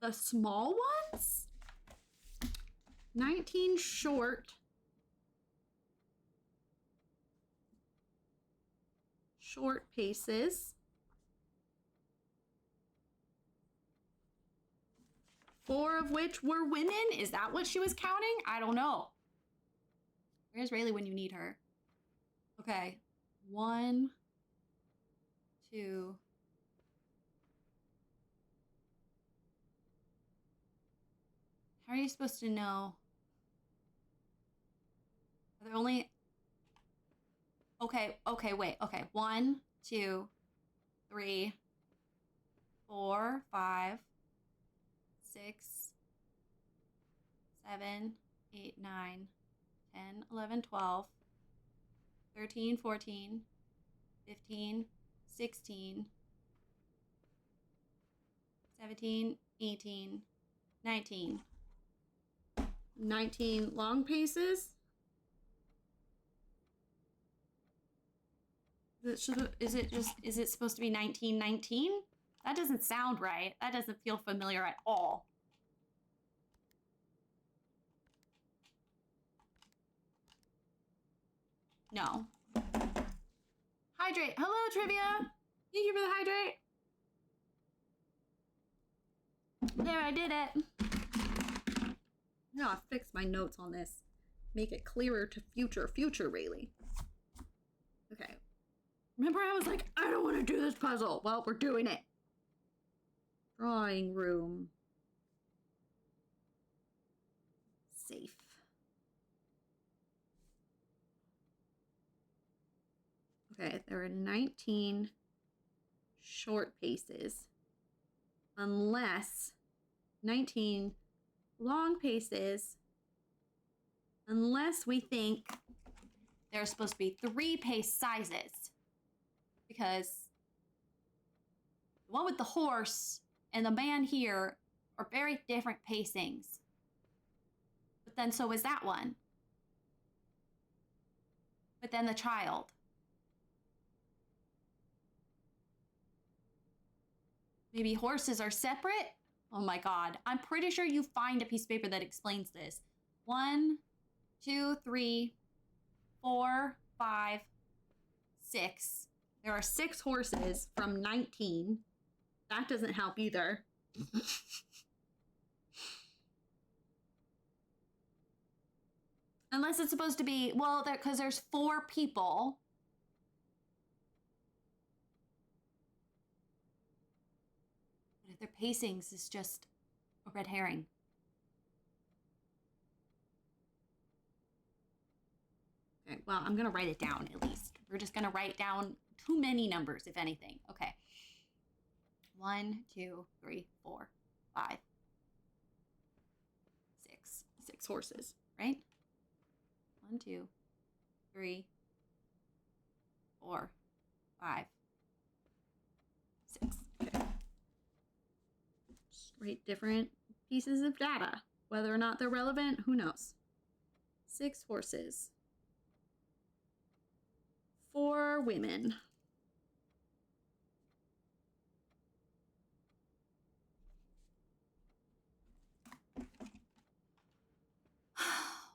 the small ones? 19 short. short paces. 4 of which were women? Is that what she was counting? I don't know. Where's Rayleigh when you need her? Okay. 1, 2. How are you supposed to know? Are there only... Okay, wait. Okay. 1, 2, 3, 4, 5, 6, 7, 8, 9, 10, 11, 12, 13, 14, 15, 16, 17, 18, 19. 19 long paces? Is it supposed to be 1919? That doesn't sound right. That doesn't feel familiar at all. No. Hydrate. Hello, Trivia. Thank you for the hydrate. There, I did it. Now I'll fix my notes on this. Make it clearer to future Rayleigh. Okay. Remember I was like, I don't want to do this puzzle. Well, we're doing it. Drawing room. Safe. Okay, there are 19 short paces. Unless 19 long paces. Unless we think there's supposed to be 3 pace sizes. Because the one with the horse and the man here are very different pacings. But then so is that one. But then the child. Maybe horses are separate? Oh my God. I'm pretty sure you find a piece of paper that explains this. 1, 2, 3, 4, 5, 6. There are 6 horses from 19. That doesn't help either. Unless it's supposed to be, well, because there's 4 people. But if their pacings is just a red herring. Okay, well, I'm going to write it down at least. We're just going to write down too many numbers, if anything. Okay. 1, 2, 3, 4, 5, 6. 6 horses, right? 1, 2, 3, 4, 5, 6. Okay. Just write different pieces of data. Whether or not they're relevant, who knows? 6 horses. 4 women.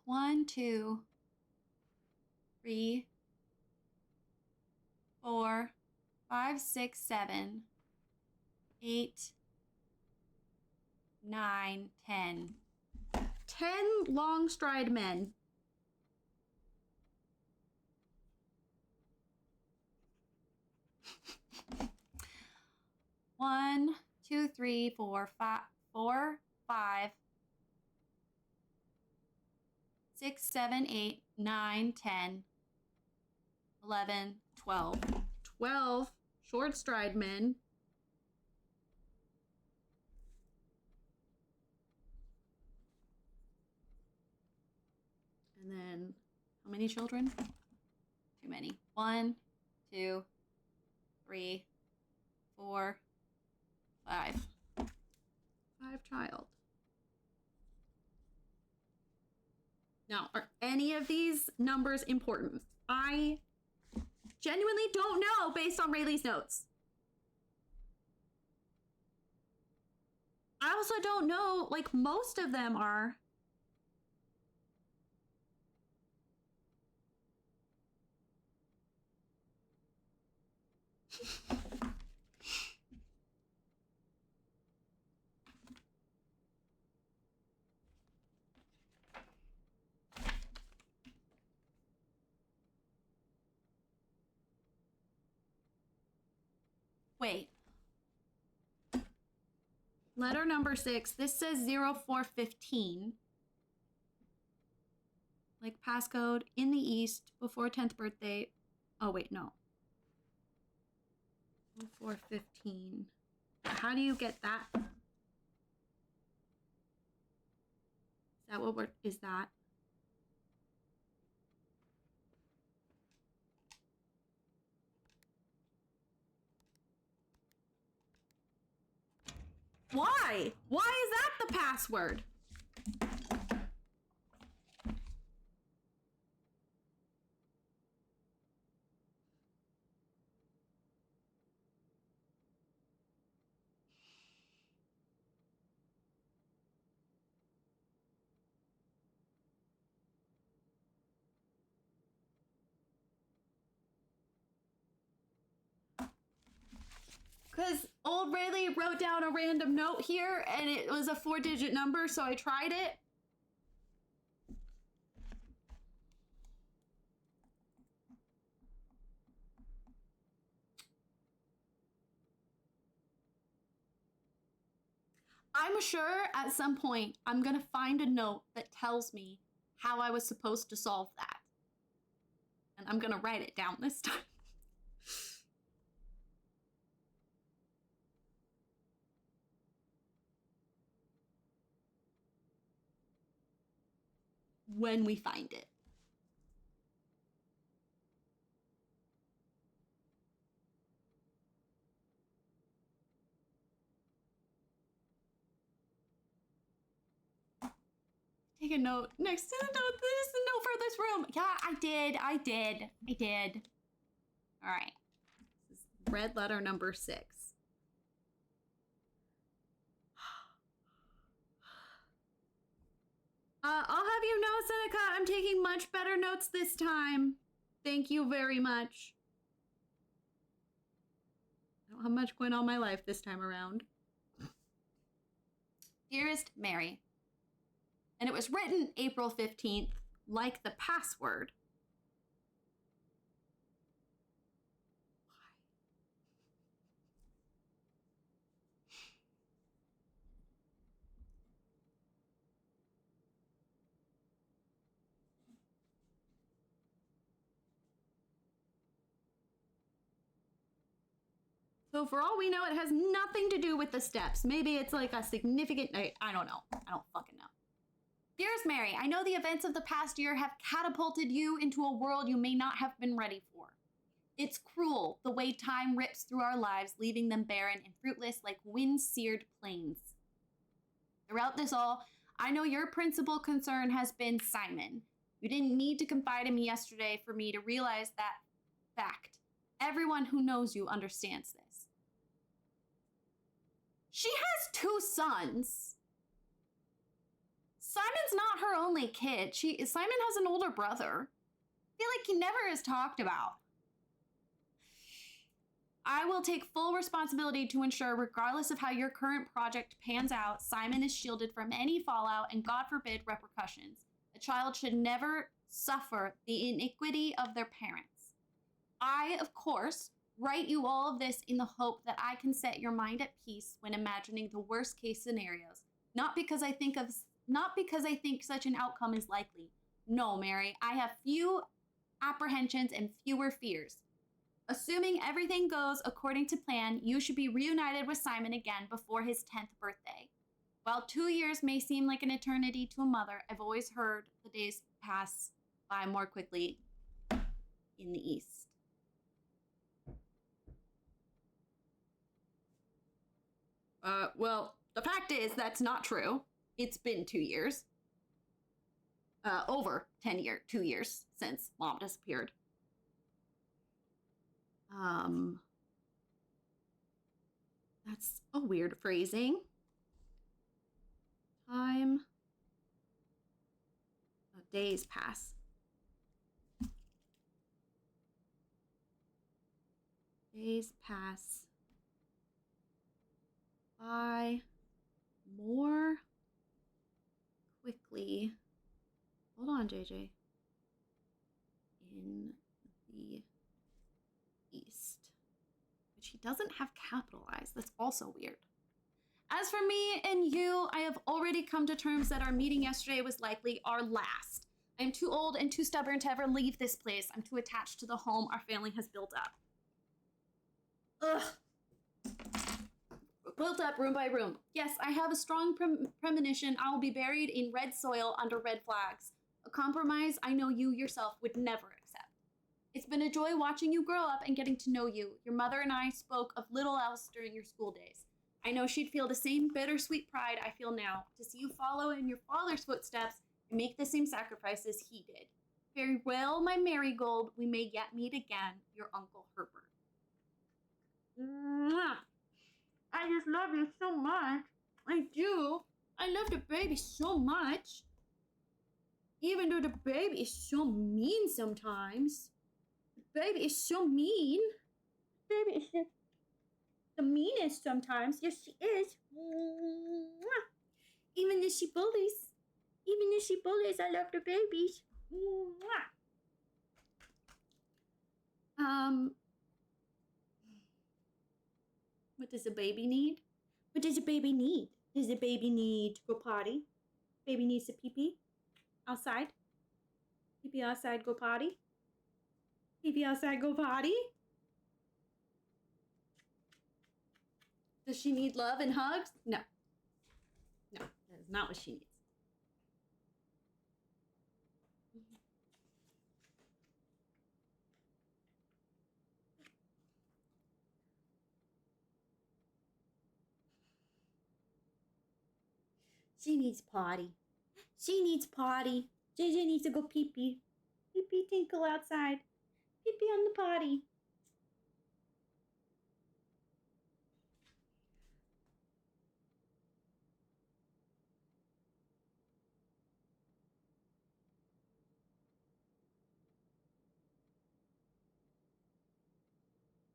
One, 2, 3, 4, 5, 6, 7, 8, 9, 10. 10 long stride men. One, 2, 3, 4, 5, 6, 7, 8, 9, 10, 11, 12. 12 short stride men. And then, how many children? Too many. 1, 2, 3, 4, 5. 5 child. Now, are any of these numbers important? I genuinely don't know based on Rayleigh's notes. I also don't know, like, most of them are. Wait. Letter number 6. This says 0415. Like passcode in the East before 10th birthday. Oh, wait, no. 0415. How do you get that? Is that what we're, is that? Why? Why is that the password? Because old Rayleigh wrote down a random note here and it was a 4-digit number, so I tried it. I'm sure at some point I'm gonna find a note that tells me how I was supposed to solve that. And I'm gonna write it down this time. When we find it. Take a note next to the note. This is the note for this room. Yeah, I did. All right. This is red letter number 6. I'll have you know, Seneca, I'm taking much better notes this time. Thank you very much. I don't have much going on in my life this time around. Dearest Mary. And it was written April 15th, like the password. So for all we know, it has nothing to do with the steps. Maybe it's like a significant, I don't know. I don't fucking know. Dearest Mary, I know the events of the past year have catapulted you into a world you may not have been ready for. It's cruel the way time rips through our lives, leaving them barren and fruitless like wind-seared plains. Throughout this all, I know your principal concern has been Simon. You didn't need to confide in me yesterday for me to realize that fact. Everyone who knows you understands this. She has 2 sons. Simon's not her only kid. Simon has an older brother. I feel like he never is talked about. I will take full responsibility to ensure, regardless of how your current project pans out, Simon is shielded from any fallout and, God forbid, repercussions. A child should never suffer the iniquity of their parents. I, of course, write you all of this in the hope that I can set your mind at peace when imagining the worst case scenarios. Not because I think such an outcome is likely. No, Mary, I have few apprehensions and fewer fears. Assuming everything goes according to plan, you should be reunited with Simon again before his 10th birthday. While 2 years may seem like an eternity to a mother, I've always heard the days pass by more quickly in the East. Well, the fact is that's not true. It's been 2 years. Over 2 years since Mom disappeared. That's a weird phrasing. Time. Days pass. Days pass by more quickly. Hold on, JJ. In the East. Which he doesn't have capitalized. That's also weird. As for me and you, I have already come to terms that our meeting yesterday was likely our last. I am too old and too stubborn to ever leave this place. I'm too attached to the home our family has built up. Ugh. Built up room by room. Yes, I have a strong premonition I will be buried in red soil under red flags. A compromise I know you yourself would never accept. It's been a joy watching you grow up and getting to know you. Your mother and I spoke of little else during your school days. I know she'd feel the same bittersweet pride I feel now to see you follow in your father's footsteps and make the same sacrifices he did. Farewell, my marigold. We may yet meet again. Your Uncle Herbert. Mwah. I just love you so much. I do. I love the baby so much. Even though the baby is so mean sometimes. The baby is so mean. The baby is just the meanest sometimes. Yes, she is. Mwah. Even if she bullies. Even if she bullies, I love the babies. Mwah. What does a baby need? What does a baby need? Does a baby need to go potty? Baby needs to pee-pee? Outside? Pee-pee outside, go potty? Pee-pee outside, go potty? Does she need love and hugs? No. No, that is not what she needs. She needs potty. She needs potty. JJ needs to go pee-pee. Pee-pee tinkle outside. Pee-pee on the potty.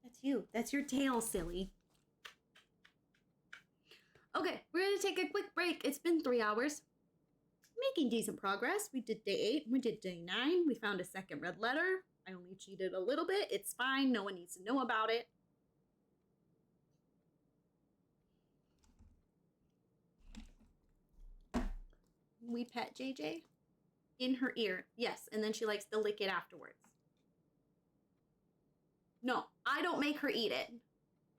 That's you. That's your tail, silly. Okay, we're gonna take a quick break. It's been 3 hours. Making decent progress. We did day 8, we did day 9. We found a second red letter. I only cheated a little bit. It's fine. No one needs to know about it. We pet JJ in her ear. Yes, and then she likes to lick it afterwards. No, I don't make her eat it.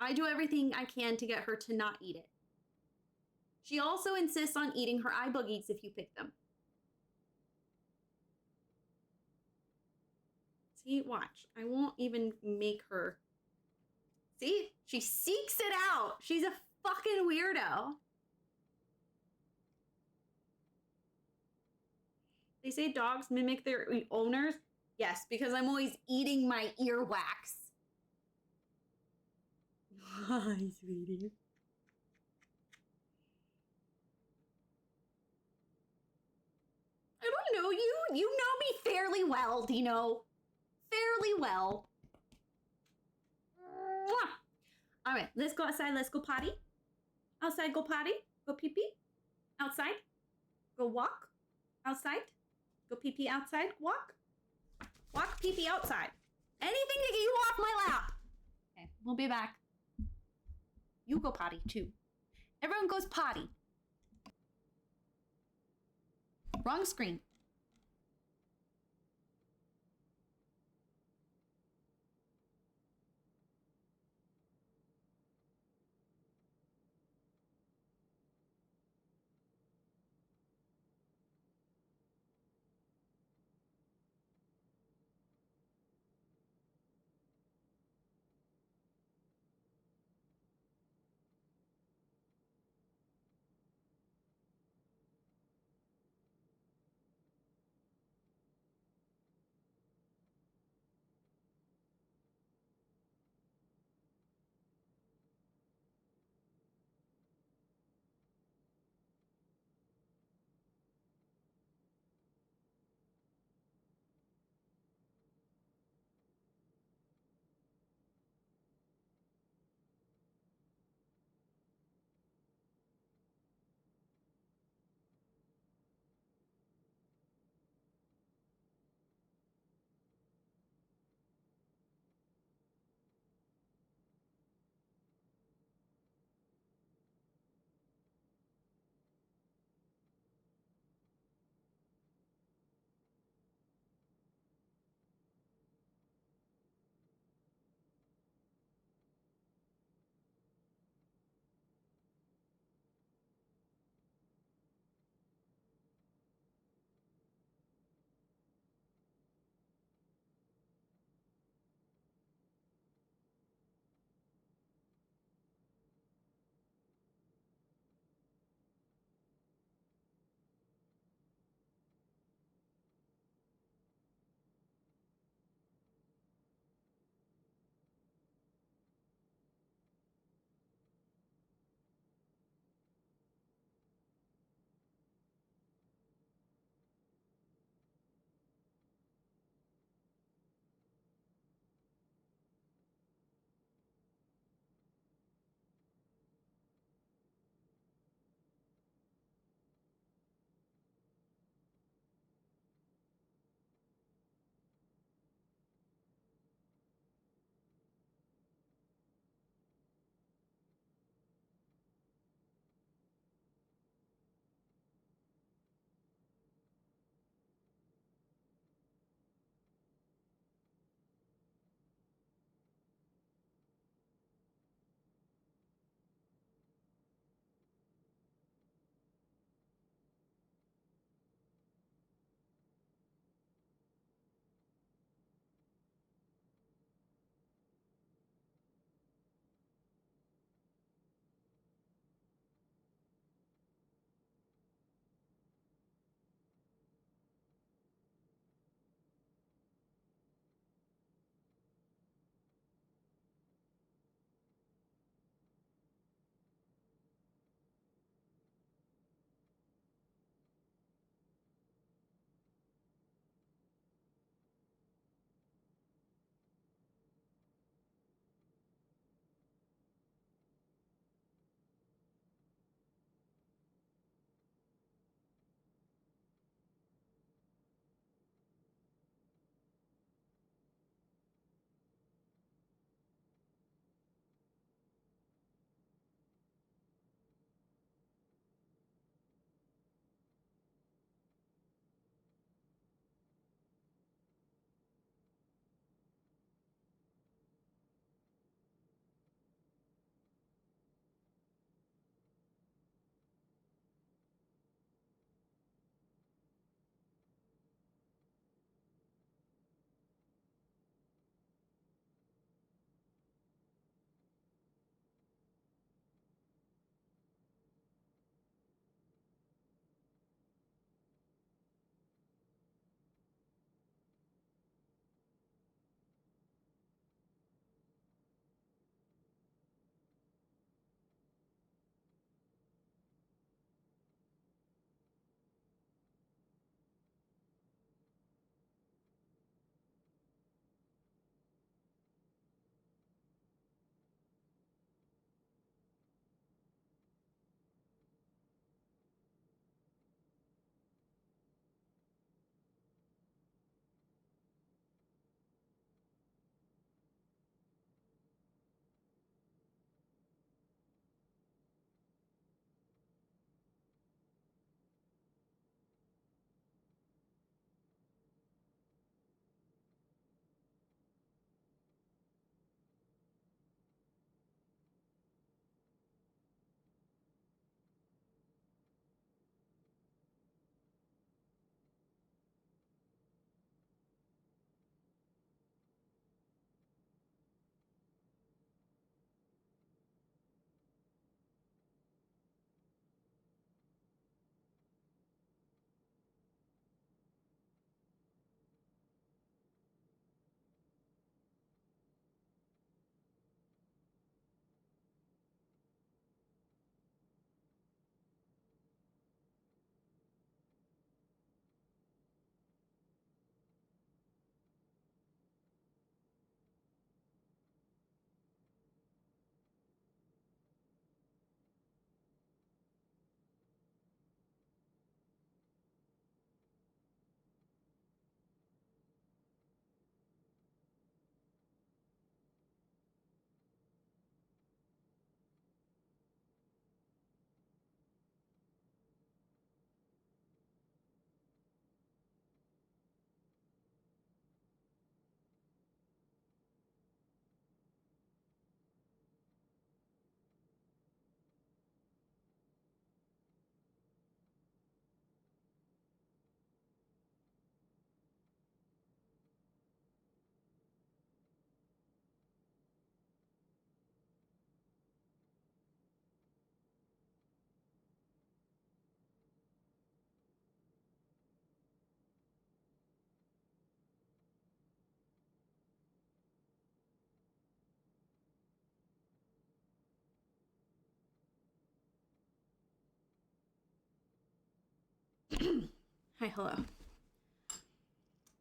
I do everything I can to get her to not eat it. She also insists on eating her eye boogies if you pick them. See, watch. I won't even make her. See? She seeks it out. She's a fucking weirdo. They say dogs mimic their owners. Yes, because I'm always eating my earwax. Hi, sweetie. I don't know you. You know me fairly well, Dino. Fairly well. Mwah. All right, let's go outside. Let's go potty. Outside, go potty. Go pee-pee. Outside. Go walk. Outside. Go pee-pee outside. Walk. Walk, pee-pee outside. Anything to get you off my lap. Okay, we'll be back. You go potty, too. Everyone goes potty. Wrong screen. Hi, hello.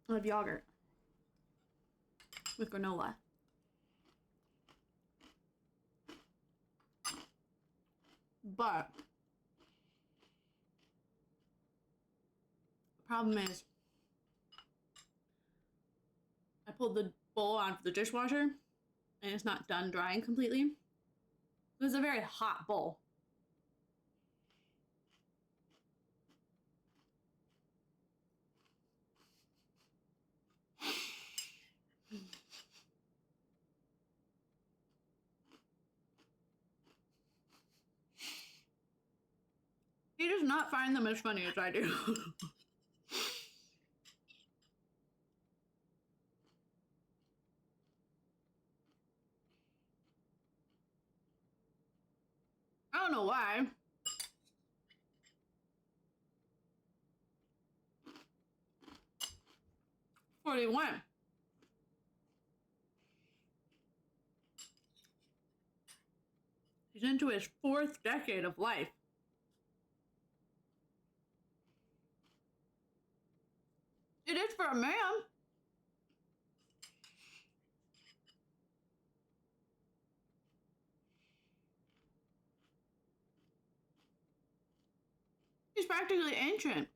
I love yogurt with granola. But the problem is I pulled the bowl out of the dishwasher and it's not done drying completely. It was a very hot bowl. He does not find them as funny as I do. I don't know why. "41. He's into his 4th decade of life. It is for a man. He's practically ancient.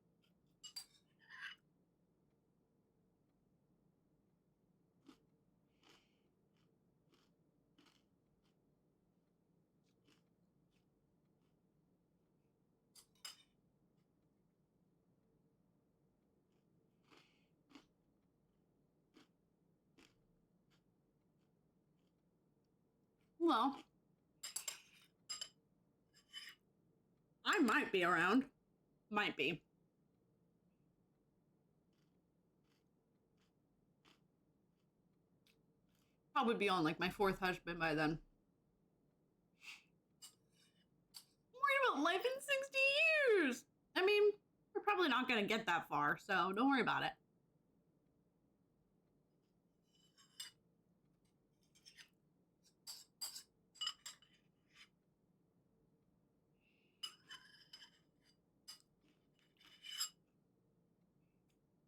Well, I might be around. Might be. Probably be on like my 4th husband by then. I'm worried about life in 60 years. I mean, we're probably not going to get that far, so don't worry about it.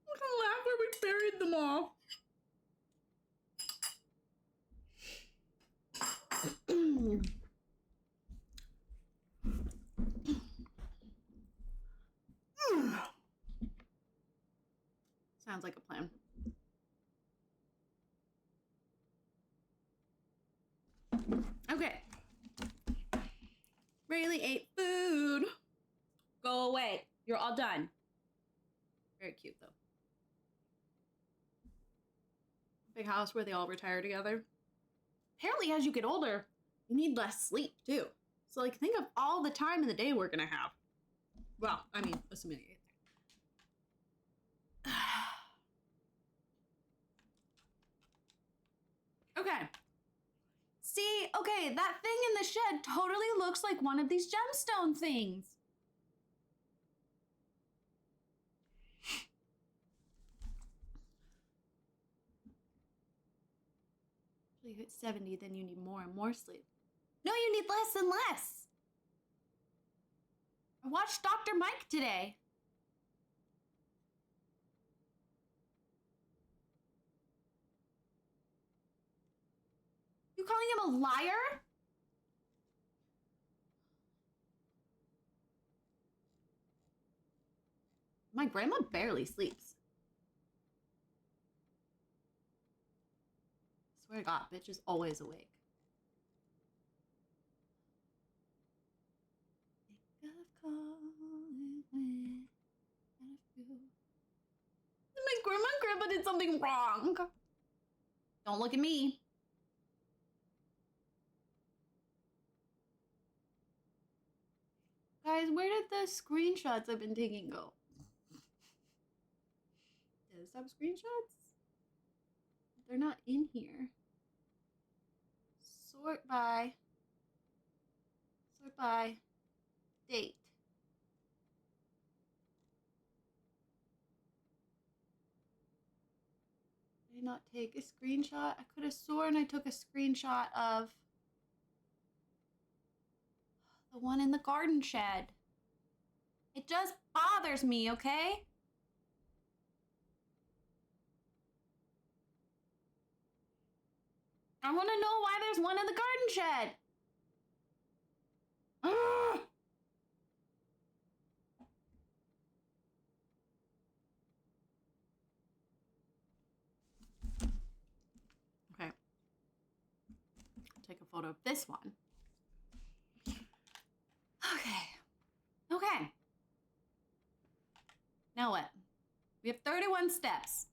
We can laugh where we buried them all. Sounds like a plan. Okay. Rayleigh ate food. Go away. You're all done. Very cute, though. Big house where they all retire together. Apparently, as you get older, you need less sleep, too. So, like, think of all the time in the day we're gonna have. Well, I mean, assuming you get there. Okay. See, okay, that thing in the shed totally looks like one of these gemstone things. If you hit 70, then you need more and more sleep. No, you need less and less. I watched Dr. Mike today. You calling him a liar? My grandma barely sleeps. I swear to God, bitch is always awake. My grandma and grandpa did something wrong. Don't look at me. Guys, where did the screenshots I've been taking go? Did I stop screenshots? They're not in here. Sort by. Sort by date. Did I not take a screenshot? I could have sworn I took a screenshot of the one in the garden shed. It just bothers me, okay? I want to know why there's one in the garden shed. Okay. Take a photo of this one. Okay. Okay. Now what? We have 31 steps.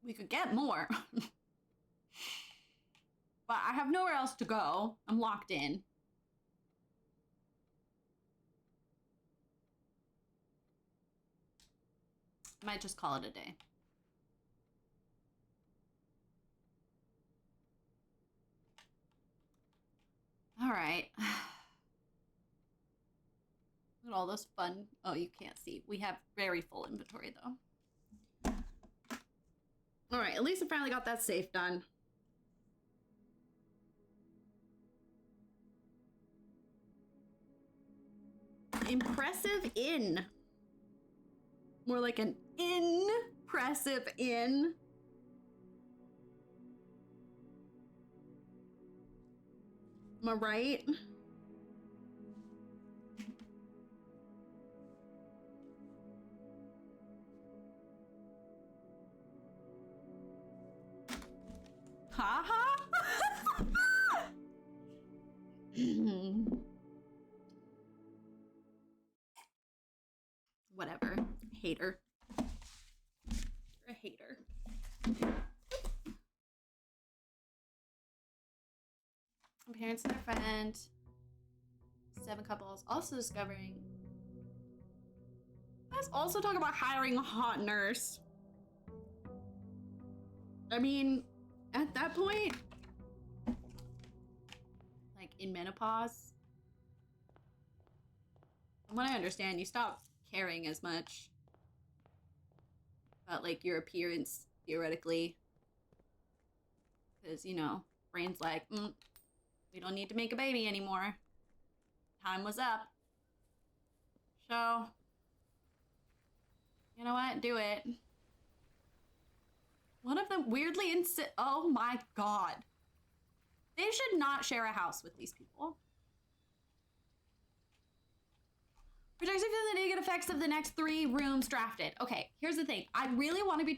We could get more. But I have nowhere else to go. I'm locked in. Might just call it a day. All right. Look at all those fun. Oh, you can't see. We have very full inventory though. All right, at least I finally got that safe done. Impressive inn. More like an impressive inn. Am I right? Ha. Whatever. Hater. You're a hater. Parents and their friend. 7 couples also discovering. Let's also talk about hiring a hot nurse. I mean, at that point, like in menopause, from what I understand, you stop caring as much about like your appearance theoretically, because you know, brain's like, we don't need to make a baby anymore. Time was up. So, you know what? Do it. One of them weirdly oh my god. They should not share a house with these people. Protected from the negative effects of the next 3 rooms drafted. Okay, here's the thing. I really want to be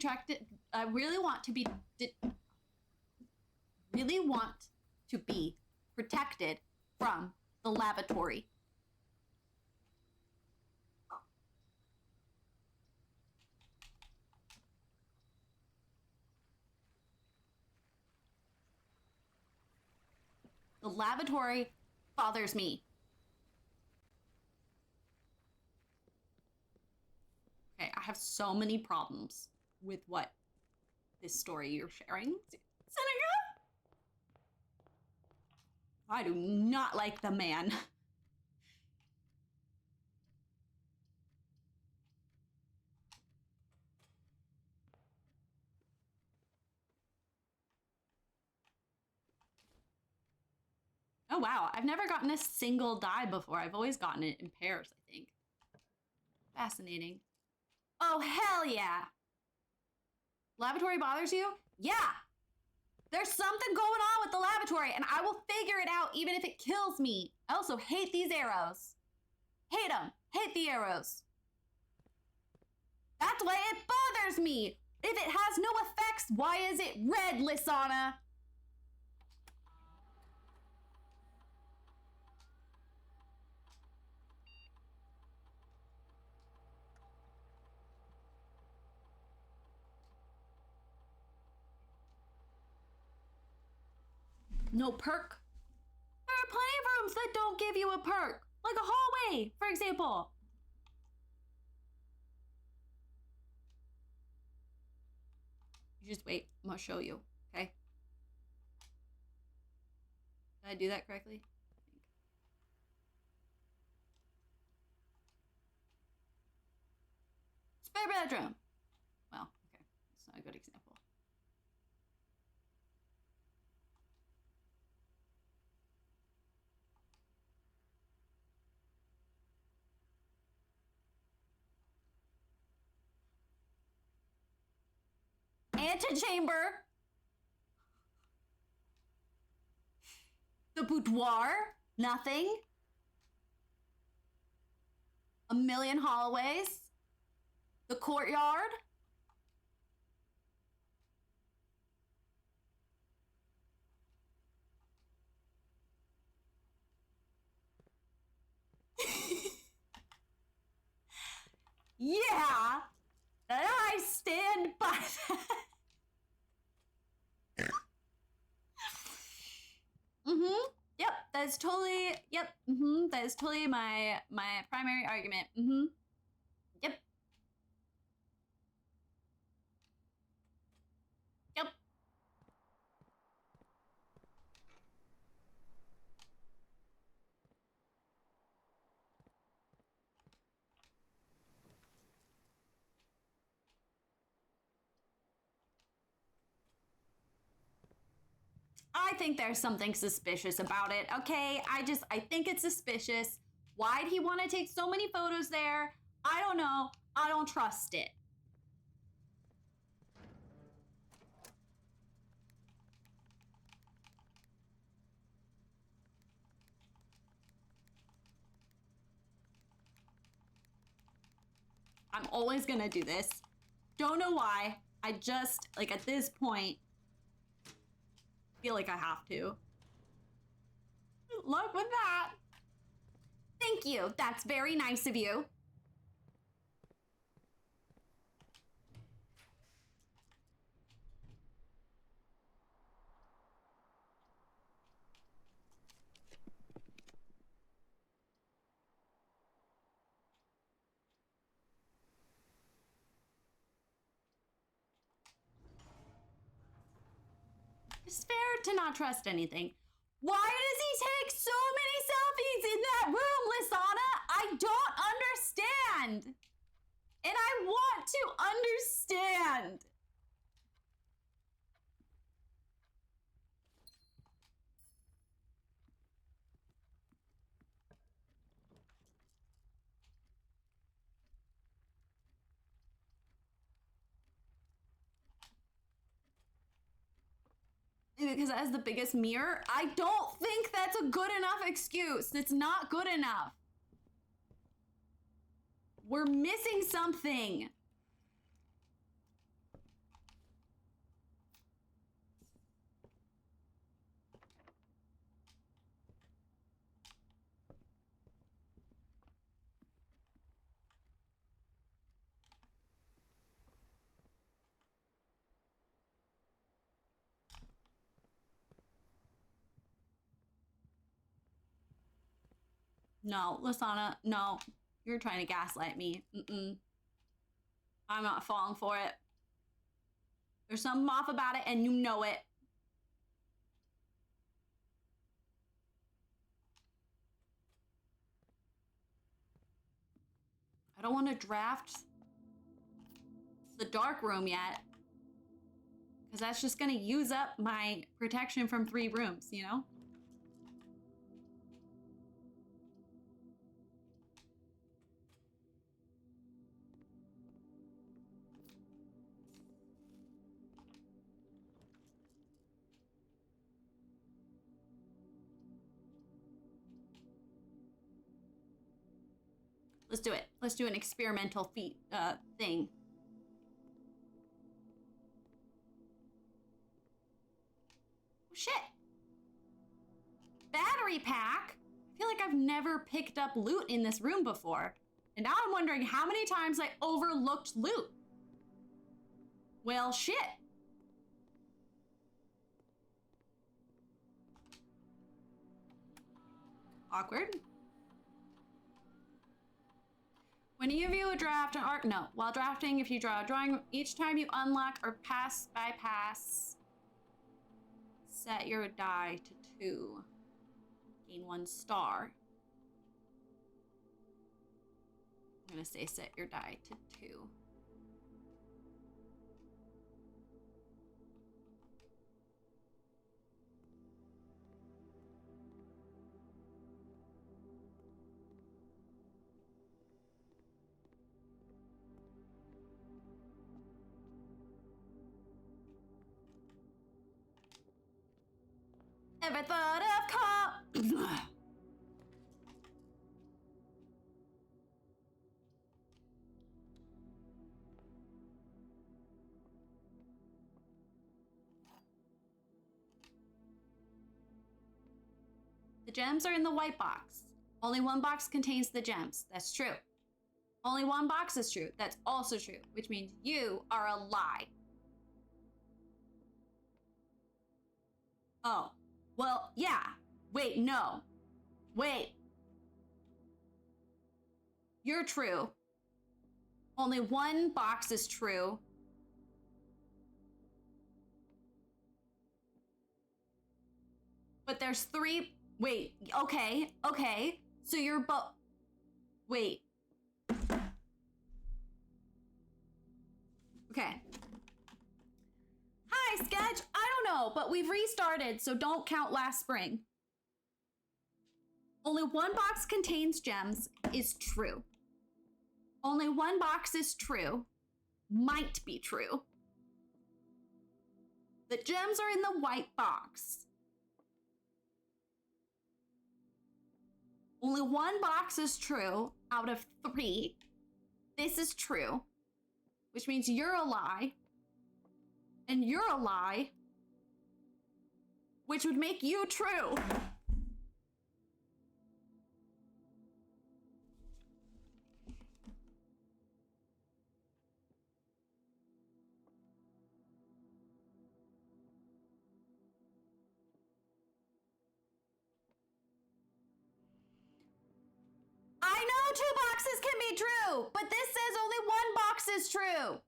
protected from the lavatory. The lavatory bothers me. Okay, I have so many problems with what this story you're sharing, Seneca. I do not like the man. Oh wow, I've never gotten a single die before. I've always gotten it in pairs, I think. Fascinating. Oh, hell yeah. Lavatory bothers you? Yeah. There's something going on with the lavatory, and I will figure it out even if it kills me. I also hate these arrows. Hate them. Hate the arrows. That's why it bothers me. If it has no effects, why is it red, Lysana? No perk. There are plenty of rooms that don't give you a perk. Like a hallway, for example. You just wait. I'm gonna show you, okay? Did I do that correctly? Spare bedroom. Well, okay. That's not a good example. Antechamber. The boudoir. Nothing. A million hallways. The courtyard. Yeah, and I stand by that. Yep, that's totally. Yep. That is totally my primary argument. Yep. Yep. I think there's something suspicious about it, okay? I think it's suspicious. Why'd he want to take so many photos there? I don't know. I don't trust it. I'm always gonna do this. Don't know why. I just, like, at this point, feel like I have to. Good luck with that. Thank you. That's very nice of you. It's fair to not trust anything. Why does he take so many selfies in that room, Lisana? I don't understand. And I want to understand. Because it has the biggest mirror? I don't think that's a good enough excuse. It's not good enough. We're missing something. No, Lisana, no. You're trying to gaslight me. I'm not falling for it. There's something off about it, and you know it. I don't want to draft the dark room yet, because that's just going to use up my protection from 3 rooms, you know? Let's do it. Let's do an experimental thing. Oh, shit. Battery pack? I feel like I've never picked up loot in this room before. And now I'm wondering how many times I overlooked loot. Well, shit. Awkward. When you view a draft, no. While drafting, if you draw a drawing, each time you unlock or bypass, set your die to 2. Gain 1 star. I'm gonna say set your die to 2. Ever thought of The gems are in the white box. Only one box contains the gems. That's true. Only one box is true. That's also true, which means you are a lie. Oh, well, yeah. Wait, no. Wait. You're true. Only one box is true. But there's 3. Wait, okay. So you're both. Wait. Okay. Hi, Sketch. I don't know, but we've restarted, so don't count last spring. Only one box contains gems is true. Only one box is true. Might be true. The gems are in the white box. Only one box is true out of 3. This is true, which means you're a lie. And you're a lie, which would make you true. I know 2 boxes can be true, but this says only one box is true.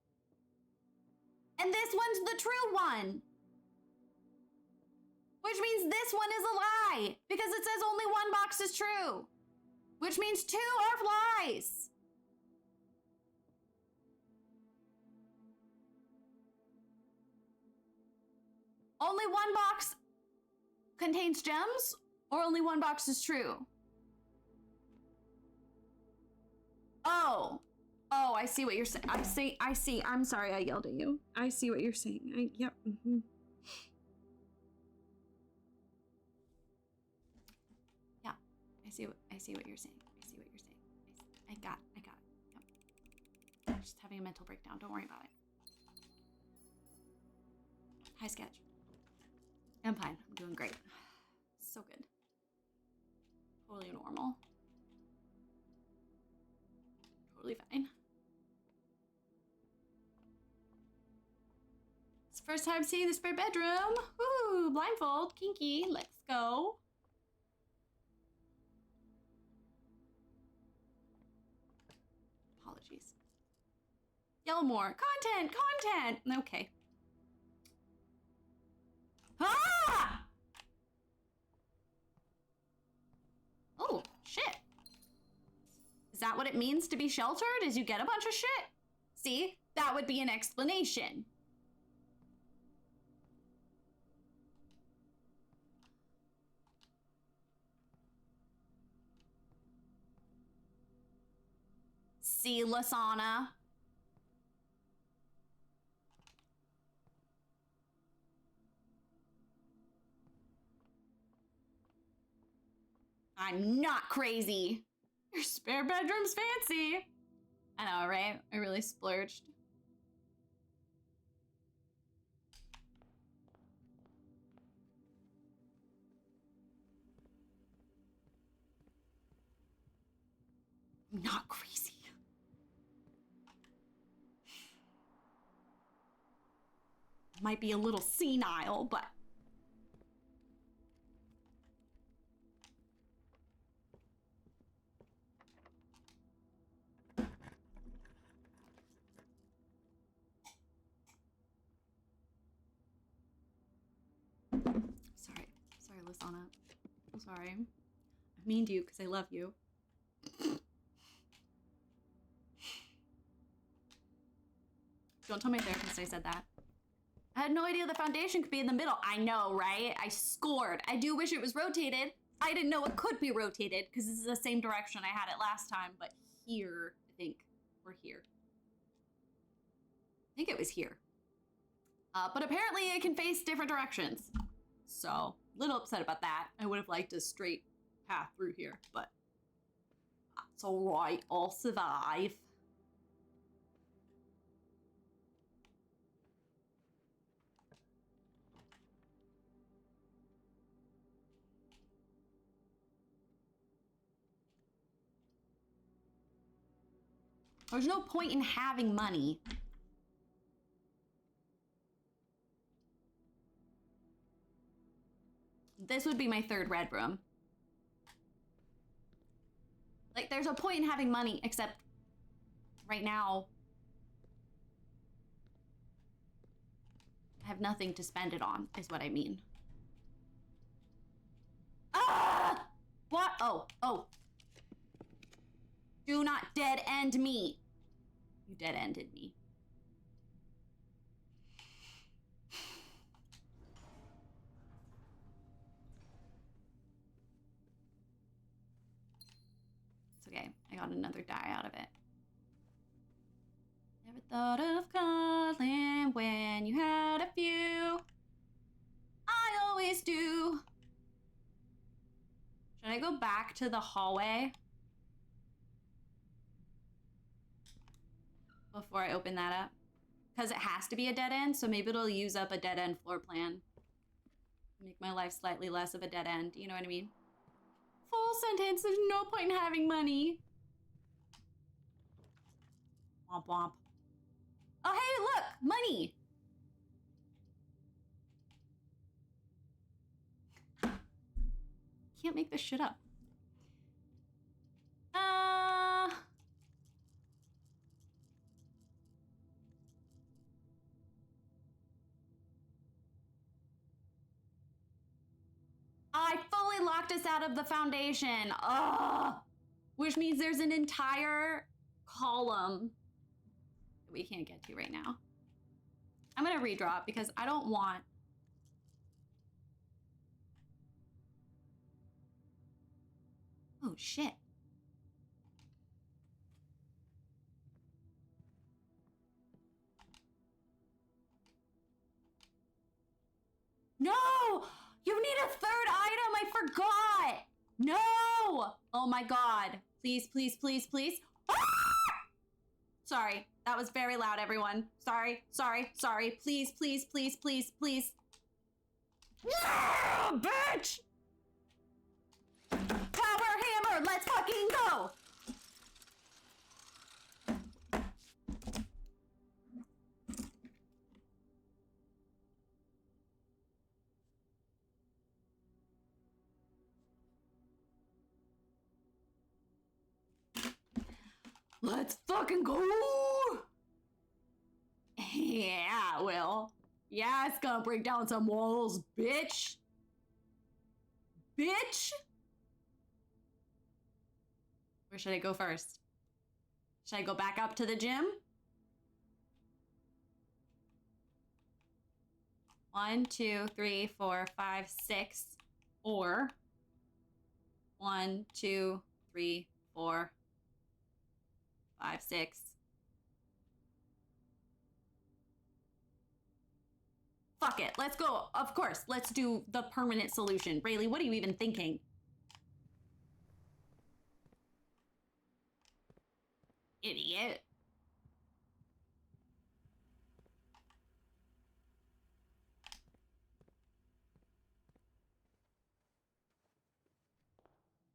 And this one's the true one. Which means this one is a lie, because it says only one box is true. Which means 2 are lies. Only one box contains gems, or only one box is true? Oh, I see what you're saying. I see. I'm sorry I yelled at you. I see what you're saying. Yep. Mm-hmm. Yeah, I see what you're saying. I see what you're saying. I got it. Yep. Just having a mental breakdown. Don't worry about it. Hi, Sketch. I'm fine. I'm doing great. So good. Totally normal. Totally fine. It's the first time seeing the spare bedroom. Woo! Blindfold, kinky. Let's go. Apologies. Yell more. Content! Okay. Ah! Oh, shit. Is that what it means to be sheltered? Is you get a bunch of shit? See? That would be an explanation. See, Lasana? I'm not crazy. Your spare bedroom's fancy. I know, right? I really splurged. I'm not crazy. Might be a little senile, but sorry, Lasana. I'm sorry. I'm mean to you because I love you. Don't tell my therapist I said that. I had no idea the foundation could be in the middle. I know, right? I scored. I do wish it was rotated. I didn't know it could be rotated because this is the same direction I had it last time, but here, I think, we're here. I think it was here. But apparently it can face different directions. So, little upset about that. I would have liked a straight path through here, but that's alright. I'll survive. There's no point in having money. This would be my third red room. Like, there's a point in having money, except right now, I have nothing to spend it on, is what I mean. Ah! What? Oh. Do not dead end me. You dead ended me. It's okay. I got another die out of it. Never thought of calling when you had a few. I always do. Should I go back to the hallway before I open that up? Because it has to be a dead end, so maybe it'll use up a dead end floor plan. Make my life slightly less of a dead end, you know what I mean? Full sentence, there's no point in having money. Womp womp. Oh, hey, look, money. Can't make this shit up. I fully locked us out of the foundation. Ugh. Which means there's an entire column that we can't get to right now. I'm gonna redraw it because I don't want... Oh, shit. No! You need a third item! I forgot! No! Oh my god. Please, please, please, please. Ah! Sorry. That was very loud, everyone. Sorry. Please, please, please, please, please. No, bitch! Power hammer! Let's fucking go! Let's fucking go! Yeah, well. Yeah, it's gonna break down some walls, bitch! Bitch! Where should I go first? Should I go back up to the gym? 1, 2, 3, 4, 5, 6. Or 1, 2, 3, 4, 5, 6. Fuck it. Let's go. Of course. Let's do the permanent solution. Rayleigh, what are you even thinking? Idiot.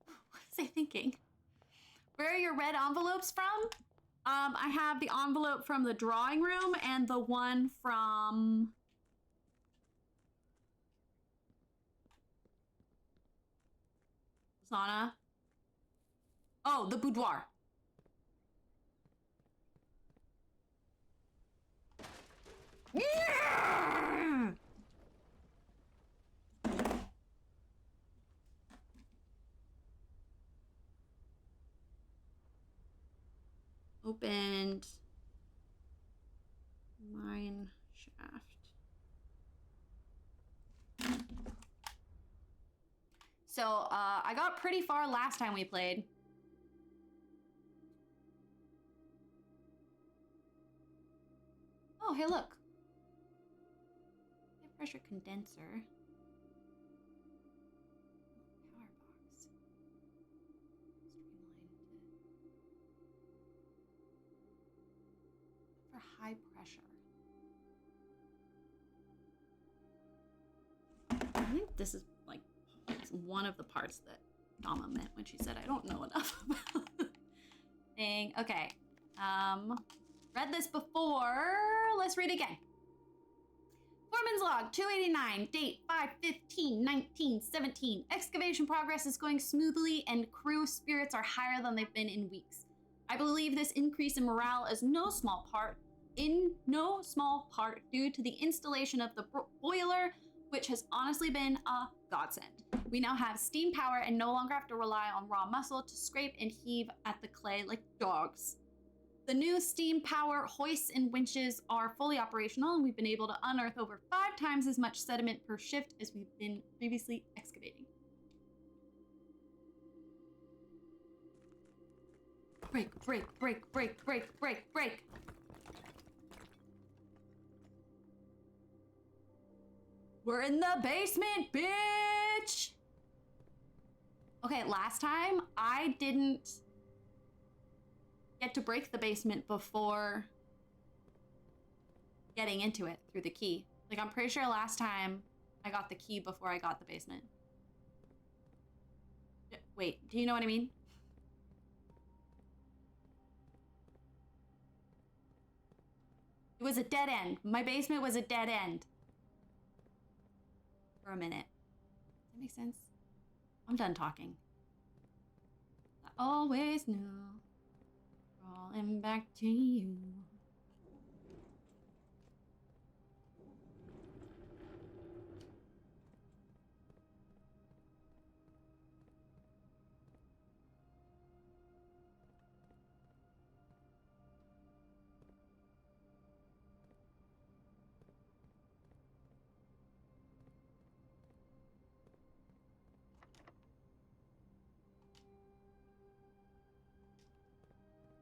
What was I thinking? Where are your red envelopes from? I have the envelope from the drawing room and the one from... sauna. Oh, the boudoir. Yeah! Opened mine shaft. So I got pretty far last time we played. Oh, hey, look. High pressure condenser. high pressure. I think this is like one of the parts that Dama meant when she said I don't know enough about the thing. Okay. Read this before. Let's read again. Foreman's log 289, date 5/15/1917. Excavation progress is going smoothly and crew spirits are higher than they've been in weeks. I believe this increase in morale is no small part due to the installation of the boiler, which has honestly been a godsend. We now have steam power and no longer have to rely on raw muscle to scrape and heave at the clay like dogs. The new steam power hoists and winches are fully operational, and we've been able to unearth over 5 times as much sediment per shift as we've been previously excavating. Break, break, break, break, break, break, break. We're in the basement, bitch! Okay, last time I didn't get to break the basement before getting into it through the key. Like, I'm pretty sure last time I got the key before I got the basement. Wait, do you know what I mean? It was a dead end. My basement was a dead end. For a minute. Does that make sense? I'm done talking. I always knew. Crawling back to you.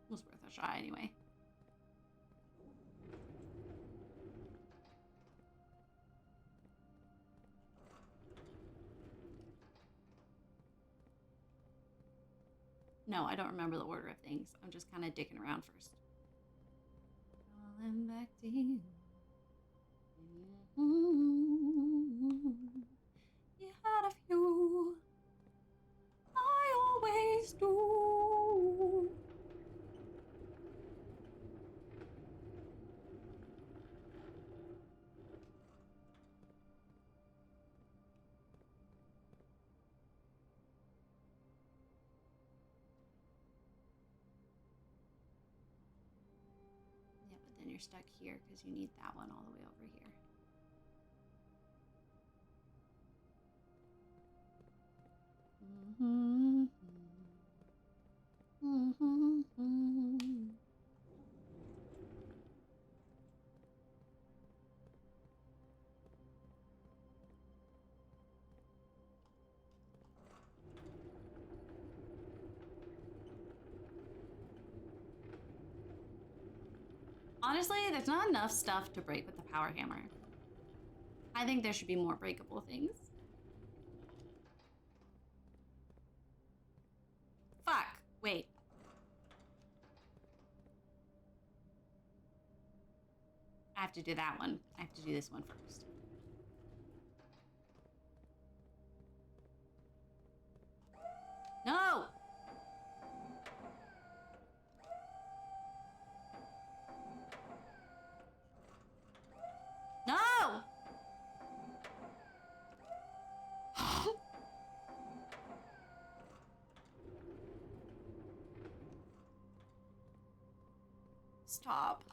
It was worth a shot anyway. No, I don't remember the order of things. I'm just kind of dicking around first. Calling back to you. You had a few. I always do. Then you're stuck here because you need that one all the way over here. Honestly, there's not enough stuff to break with the power hammer. I think there should be more breakable things. Fuck. Wait. I have to do that one. I have to do this one first. No! No! Stop.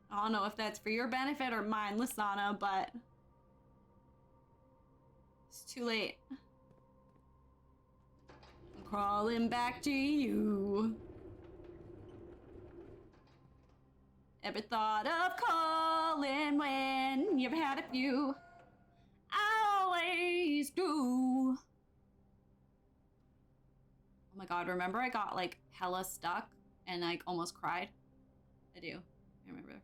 I don't know if that's for your benefit or mine, Lisana, but it's too late. I'm crawling back to you. Ever thought of calling when you've had a few? I always do. Oh my god, remember I got like hella stuck and like almost cried? I do. I remember.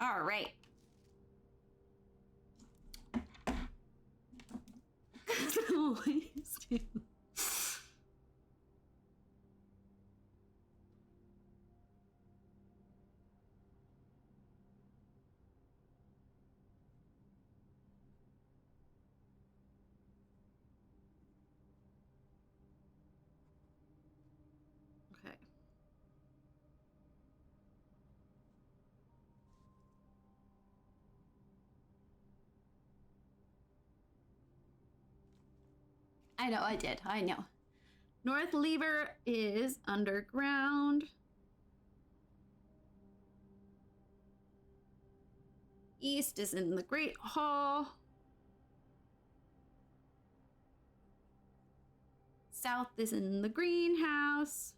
All right. Always do. Okay. I know, I did. I know. North Lever is underground. East is in the Great Hall. South is in the greenhouse.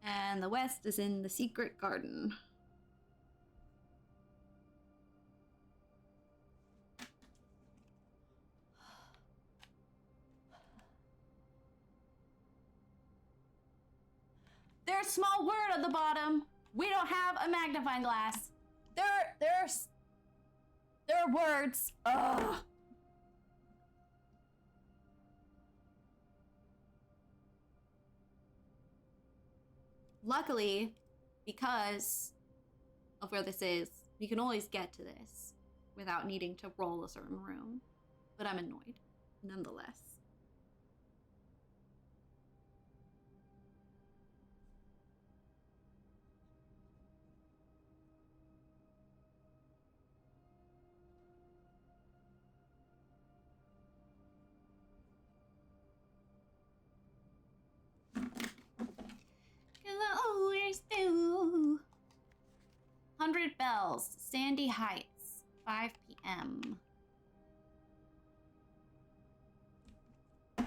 And the west is in the secret garden. There's a small word at the bottom. We don't have a magnifying glass. There are words. Ugh. Luckily, because of where this is, we can always get to this without needing to roll a certain room. But I'm annoyed, nonetheless. Always do. 100 Bells, Sandy Heights, 5 p.m. Do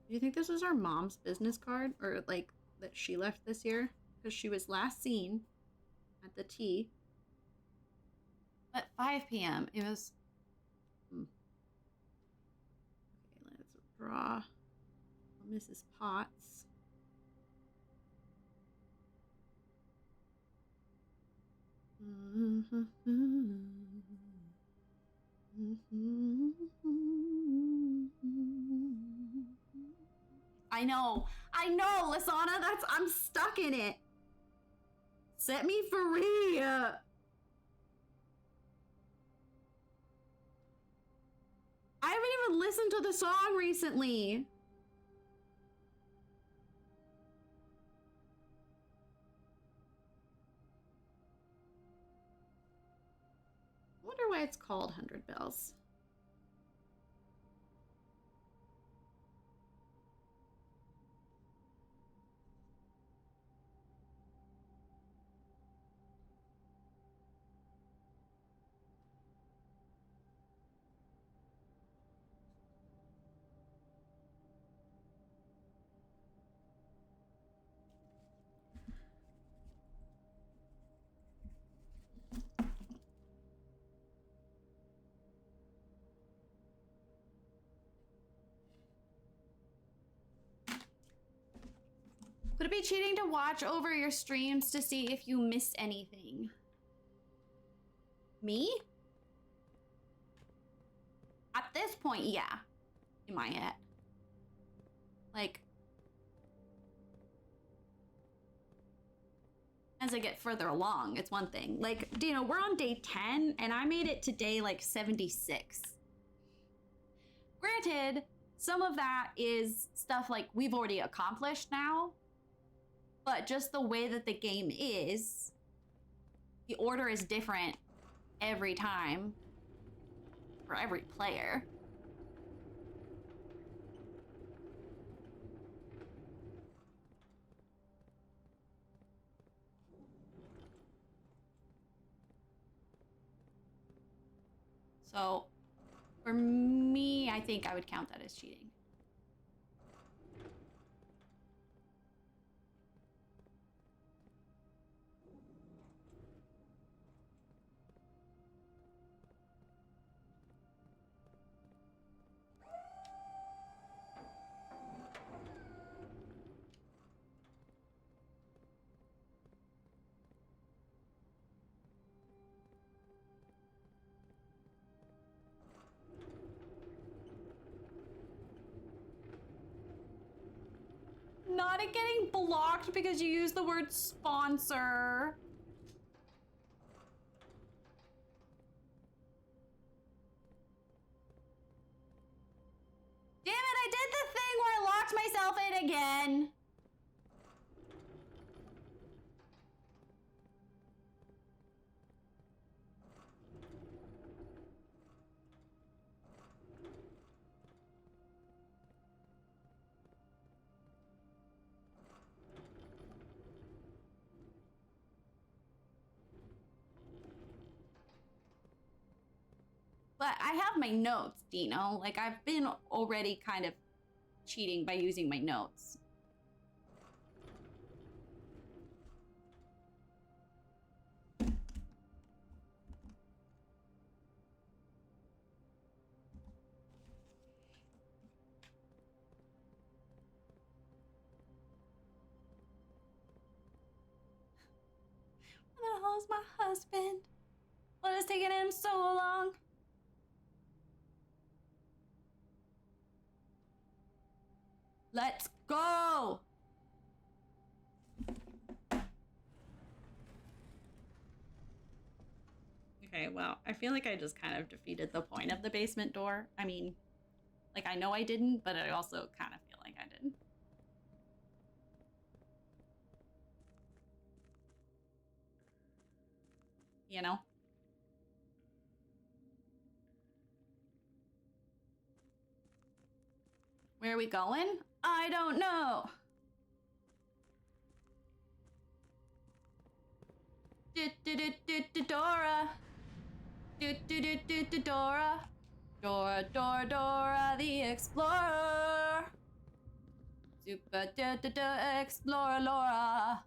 you think this was our mom's business card? Or, like, that she left this year? Because she was last seen at the T. At 5 p.m. It was... Okay, let's draw Mrs. Potts. I know, Lasana, I'm stuck in it. Set me free. I haven't even listened to the song recently. I wonder why it's called 100 Bells. Would it be cheating to watch over your streams to see if you missed anything? Me? At this point, yeah. In my head. Like, as I get further along, it's one thing. Like, you know, we're on day 10, and I made it to day, like, 76. Granted, some of that is stuff, like, we've already accomplished now. But just the way that the game is, the order is different every time for every player. So, for me, I think I would count that as cheating. like getting blocked because you use the word sponsor. Damn it, I did the thing where I locked myself in again. But I have my notes, Dino. Like, I've been already kind of cheating by using my notes. Where the hell is my husband? What is taking him so long? Let's go! Okay, well, I feel like I just kind of defeated the point of the basement door. I mean, like, I know I didn't, but I also kind of feel like I did. You know? Where are we going? I don't know. Dora. Dora. Dora, Dora, Dora the Explorer. Super Explorer Laura.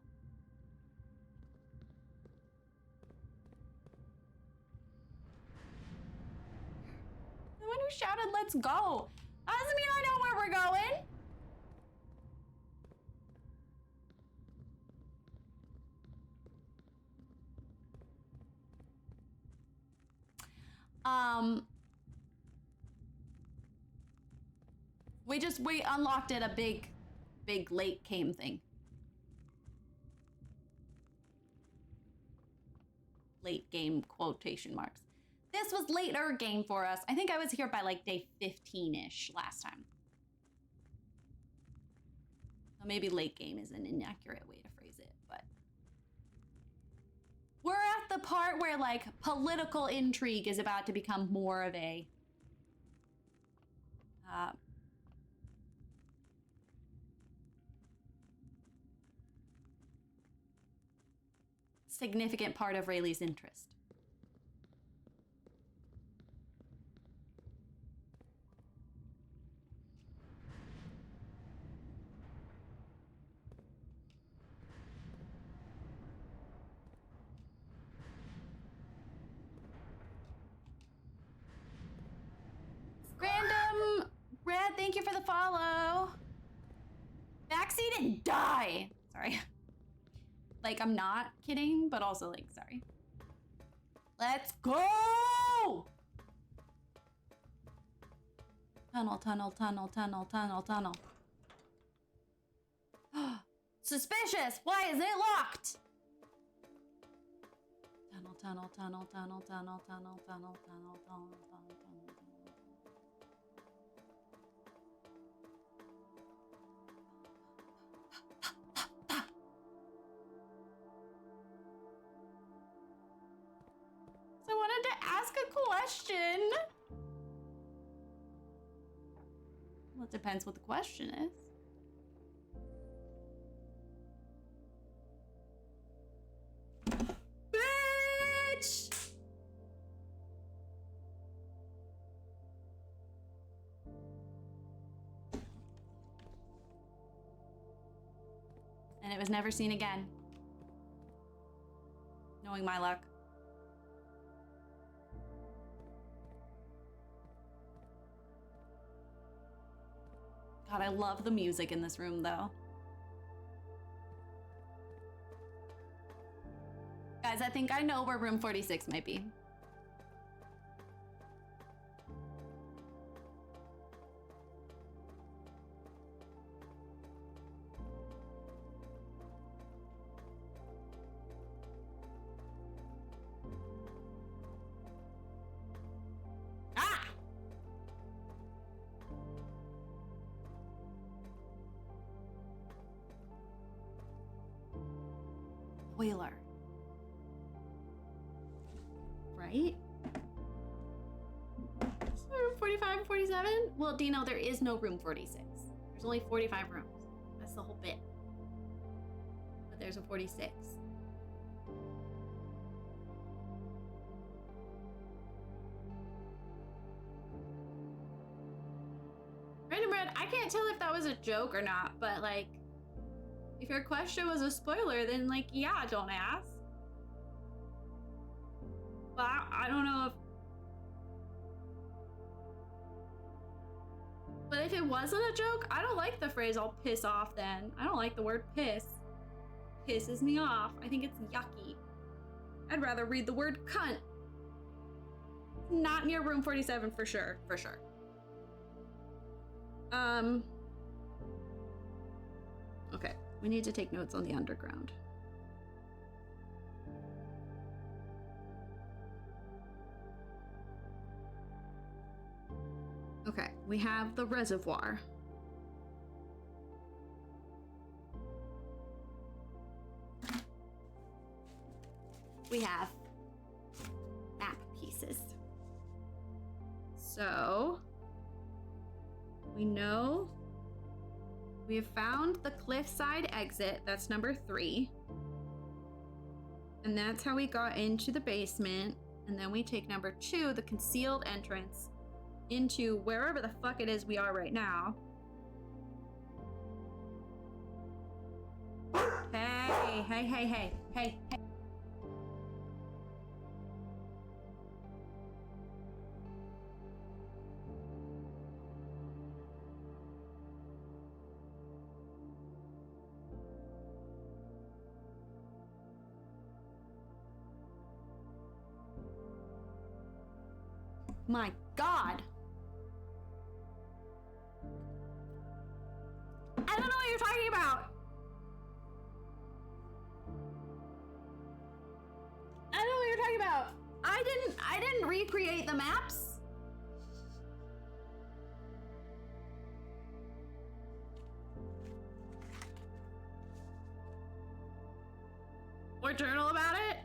The one who shouted, "Let's go." That doesn't mean I know where we're going. We unlocked it, a big late game thing. Late game quotation marks. This was later game for us. I think I was here by like day 15-ish last time. So maybe late game is an inaccurate way to phrase it, but we're at the part where like political intrigue is about to become more of a significant part of Rayleigh's interest. Random Red, thank you for the follow. Backseat and die. Sorry. Like, I'm not kidding, but also, like, sorry. Let's go! Tunnel, tunnel, tunnel, tunnel, tunnel, tunnel. Suspicious! Why is it locked? Tunnel, tunnel, tunnel, tunnel, tunnel, tunnel, tunnel, tunnel, tunnel, tunnel, tunnel. I wanted to ask a question. Well, it depends what the question is. Bitch! And it was never seen again. Knowing my luck. God, I love the music in this room, though. Guys, I think I know where room 46 might be. spoiler. Right? Room 45 and 47? Well, Dino, there is no room 46. There's only 45 rooms. That's the whole bit. But there's a 46. Random Red, I can't tell if that was a joke or not, but like, if your question was a spoiler, then like, yeah, don't ask. But I don't know if... But if it wasn't a joke, I don't like the phrase "I'll piss off" then. I don't like the word piss. Pisses me off. I think it's yucky. I'd rather read the word cunt. Not near room 47 for sure. For sure. Okay. We need to take notes on the underground. Okay, we have the reservoir. We have map pieces. So, we know we have found the cliffside exit. That's number 3. And that's how we got into the basement. And then we take number 2, the concealed entrance, into wherever the fuck it is we are right now. Hey. My God. I don't know what you're talking about. I don't know what you're talking about. I didn't recreate the maps. Or journal about it.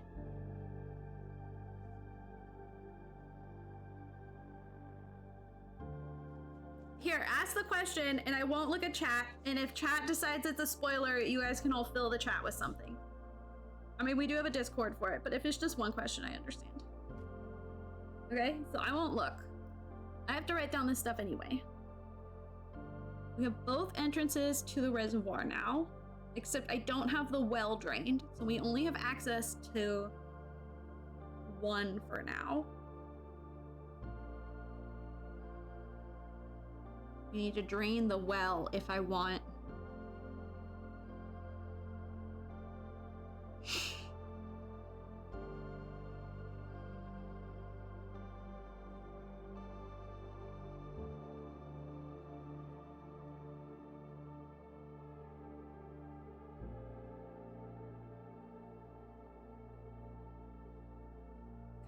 Here, ask the question and I won't look at chat, and if chat decides it's a spoiler, you guys can all fill the chat with something. I mean, we do have a Discord for it, but if it's just one question, I understand. Okay, so I won't look. I have to write down this stuff anyway. We have both entrances to the reservoir now, except I don't have the well drained, so we only have access to one for now. We need to drain the well if I want.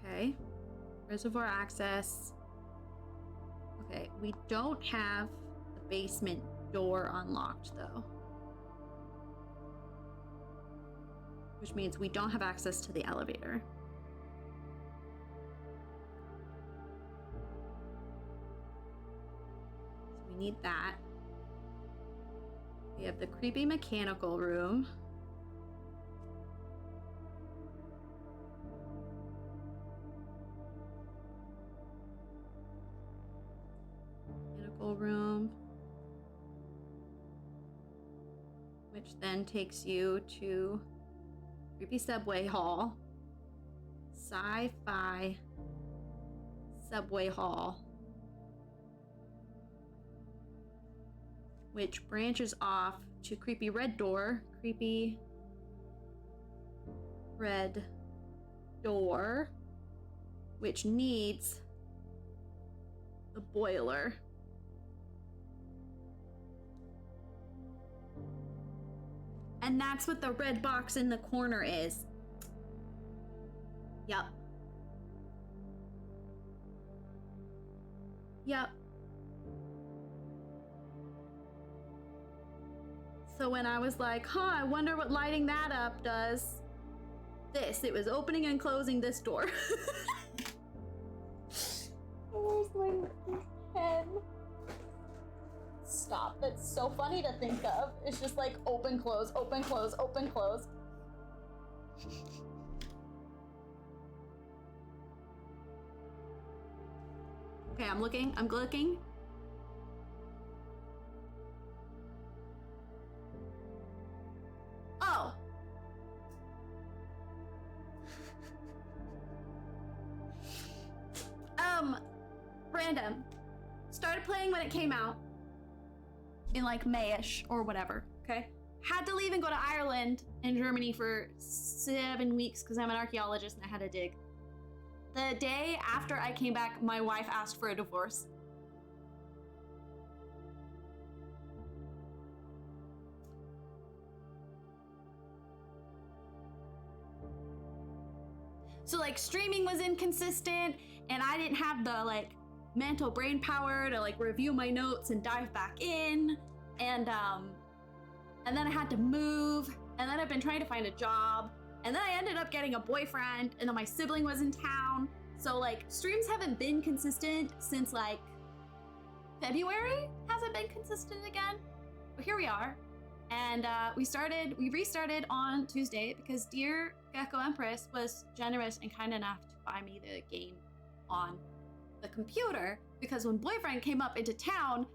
Okay. Reservoir access. Okay, we don't have the basement door unlocked though. Which means we don't have access to the elevator. So we need that. We have the creepy mechanical room. Room, which then takes you to creepy subway hall, sci-fi subway hall, which branches off to creepy red door, creepy red door, which needs the boiler. And that's what the red box in the corner is. Yup. Yup. So when I was like, I wonder what lighting that up does, this. It was opening and closing this door. Where's my pen? Stop. That's so funny to think of. It's just like open, close, open, close, open, close. Okay, I'm looking. Oh. Random. Started playing when it came out. In like May-ish or whatever, okay? Had to leave and go to Ireland and Germany for 7 weeks because I'm an archaeologist and I had to dig. The day after I came back, my wife asked for a divorce. So like streaming was inconsistent and I didn't have the like mental brain power to like review my notes and dive back in. And then I had to move, and then I've been trying to find a job, and then I ended up getting a boyfriend, and then my sibling was in town. So like streams haven't been consistent since like February. Hasn't been consistent again. But here we are. And we restarted on Tuesday because dear Gecko Empress was generous and kind enough to buy me the game on the computer, because when boyfriend came up into town,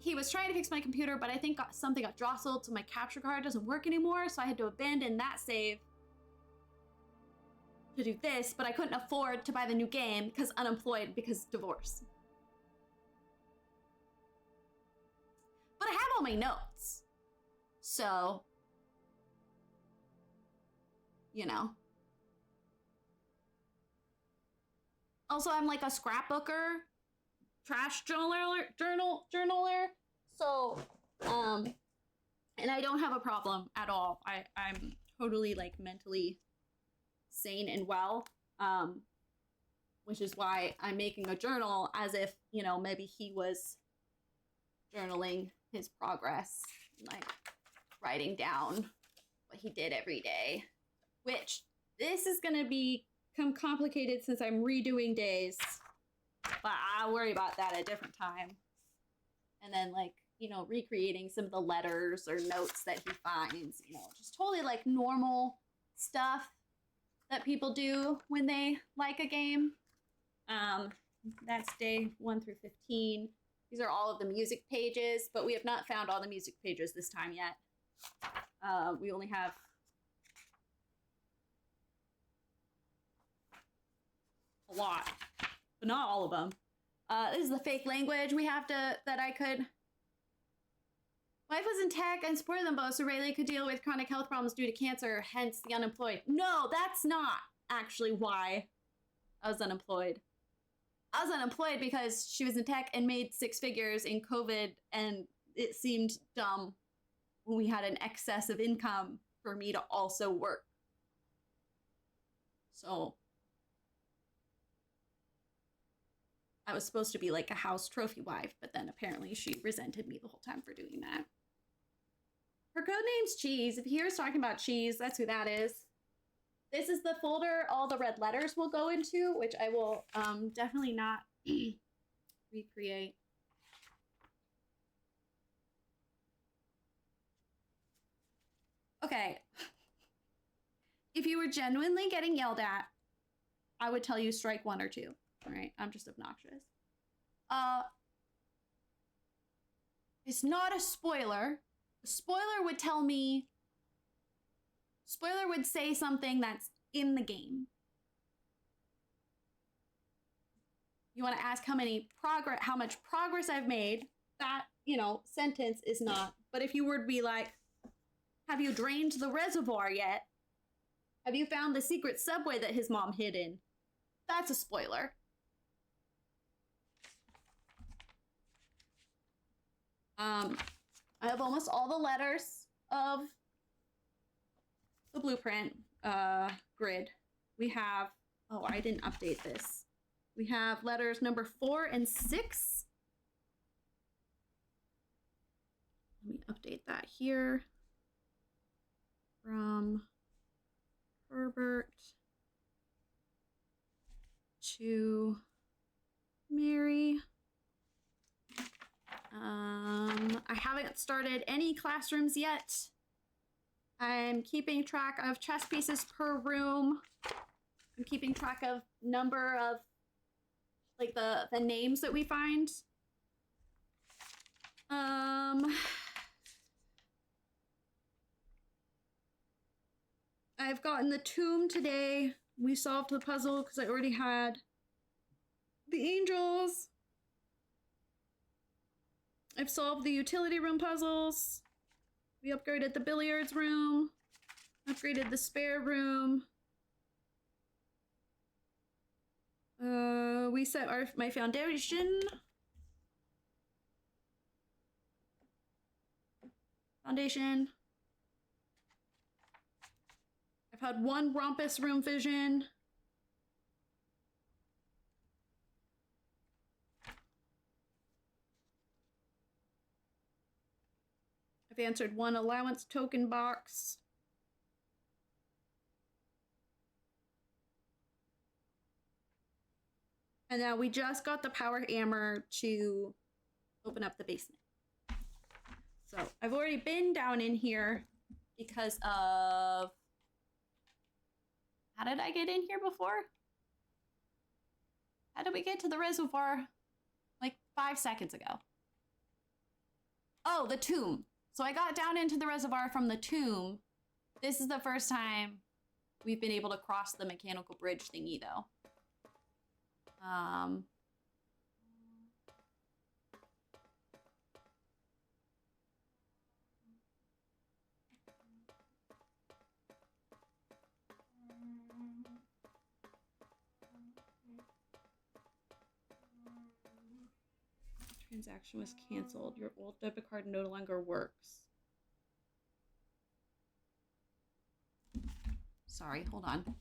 he was trying to fix my computer, but I think something got jostled, so my capture card doesn't work anymore, so I had to abandon that save to do this, but I couldn't afford to buy the new game because unemployed because divorce. But I have all my notes, so, you know. Also, I'm like a scrapbooker, trash journaler. So, and I don't have a problem at all. I'm totally like mentally sane and well, which is why I'm making a journal as if, you know, maybe he was journaling his progress, like writing down what he did every day, which this is gonna become complicated since I'm redoing days, but I'll worry about that at a different time. And then like, you know, recreating some of the letters or notes that he finds, you know, just totally like normal stuff that people do when they like a game. That's day 1 through 15. These are all of the music pages, but we have not found all the music pages this time yet. We only have a lot, but not all of them. This is the fake language we have to, that I could. Wife was in tech and supported them both so Rayleigh could deal with chronic health problems due to cancer, hence the unemployed. No, that's not actually why I was unemployed. I was unemployed because she was in tech and made 6 figures in COVID, and it seemed dumb when we had an excess of income for me to also work. So I was supposed to be like a house trophy wife, but then apparently she resented me the whole time for doing that. Her code name's Cheese. If you hear us talking about Cheese, that's who that is. This is the folder all the red letters will go into, which I will definitely not recreate. Okay. If you were genuinely getting yelled at, I would tell you strike 1 or 2. All right, I'm just obnoxious. It's not a spoiler. A spoiler would tell me, spoiler would say something that's in the game. You want to ask how much progress I've made? That, you know, sentence is not. But if you were to be like, have you drained the reservoir yet? Have you found the secret subway that his mom hid in? That's a spoiler. I have almost all the letters of the blueprint grid. We have, oh, I didn't update this. We have letters number 4 and 6. Let me update that here. From Herbert to Mary. I haven't started any classrooms yet. I'm keeping track of chess pieces per room. I'm keeping track of number of like the names that we find. I've gotten the tomb today. We solved the puzzle because I already had the angels. I've solved the utility room puzzles. We upgraded the billiards room. Upgraded the spare room. We set my foundation. I've had one Rompus room vision. I've answered one allowance token box. And now we just got the power hammer to open up the basement. So I've already been down in here because of... How did I get in here before? How did we get to the reservoir? Like 5 seconds ago. Oh, the tomb. So I got down into the reservoir from the tomb. This is the first time we've been able to cross the mechanical bridge thingy, though. Transaction was canceled. Your old debit card no longer works. Sorry, hold on.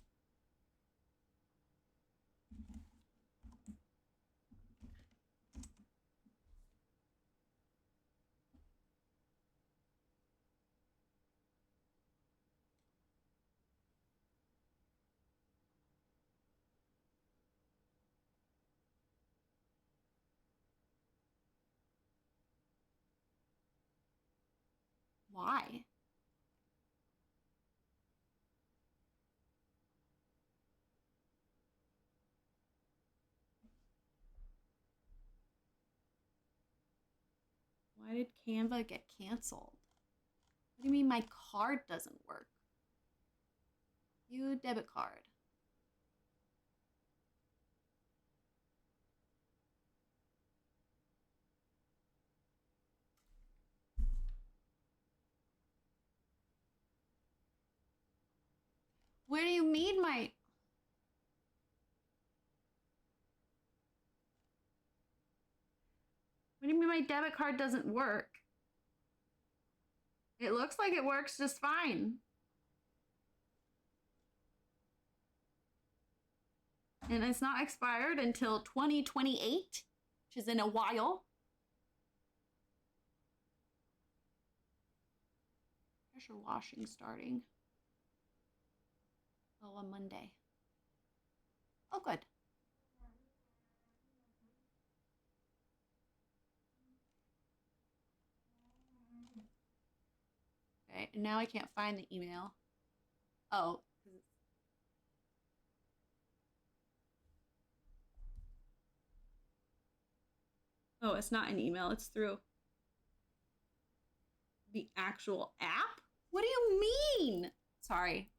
Why? Why did Canva get canceled? What do you mean my card doesn't work? View debit card. Where do you mean my... What do you mean my debit card doesn't work? It looks like it works just fine. And it's not expired until 2028, which is in a while. Pressure washing starting. Oh, on Monday. Oh, good. Okay, and now I can't find the email. Oh. Oh, it's not an email. It's through the actual app? What do you mean? Sorry.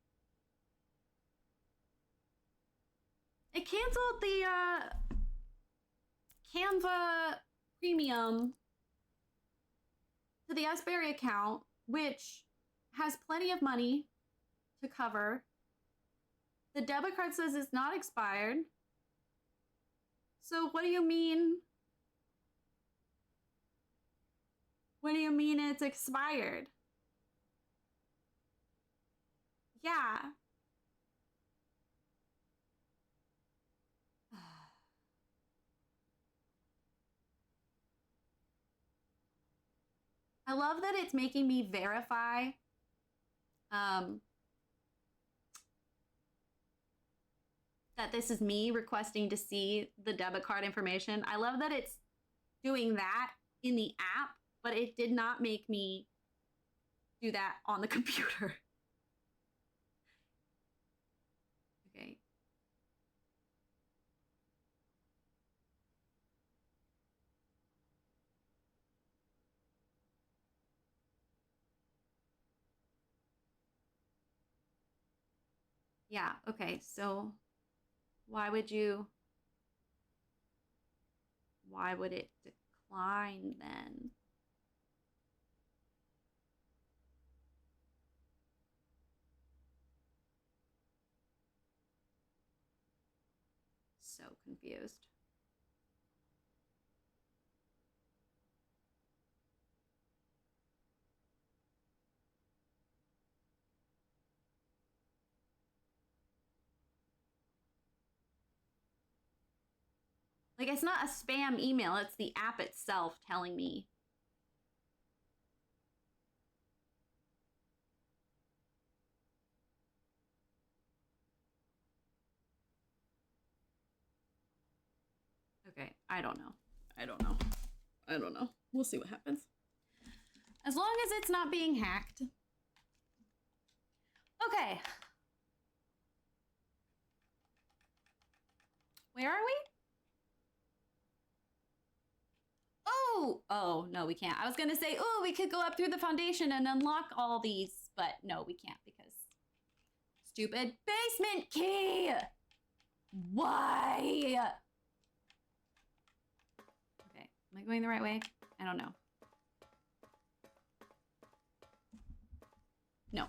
It canceled the Canva Premium to the Asbury account, which has plenty of money to cover. The debit card says it's not expired. So what do you mean? What do you mean it's expired? Yeah. I love that it's making me verify that this is me requesting to see the debit card information. I love that it's doing that in the app, but it did not make me do that on the computer. Okay. Yeah, okay, so why would it decline then? So confused. Like, it's not a spam email, it's the app itself telling me. Okay, I don't know. We'll see what happens. As long as it's not being hacked. Okay. Where are we? Oh, no, we can't. I was gonna say, oh, we could go up through the foundation and unlock all these, but no, we can't because stupid basement key. Why? Okay, am I going the right way? I don't know. No,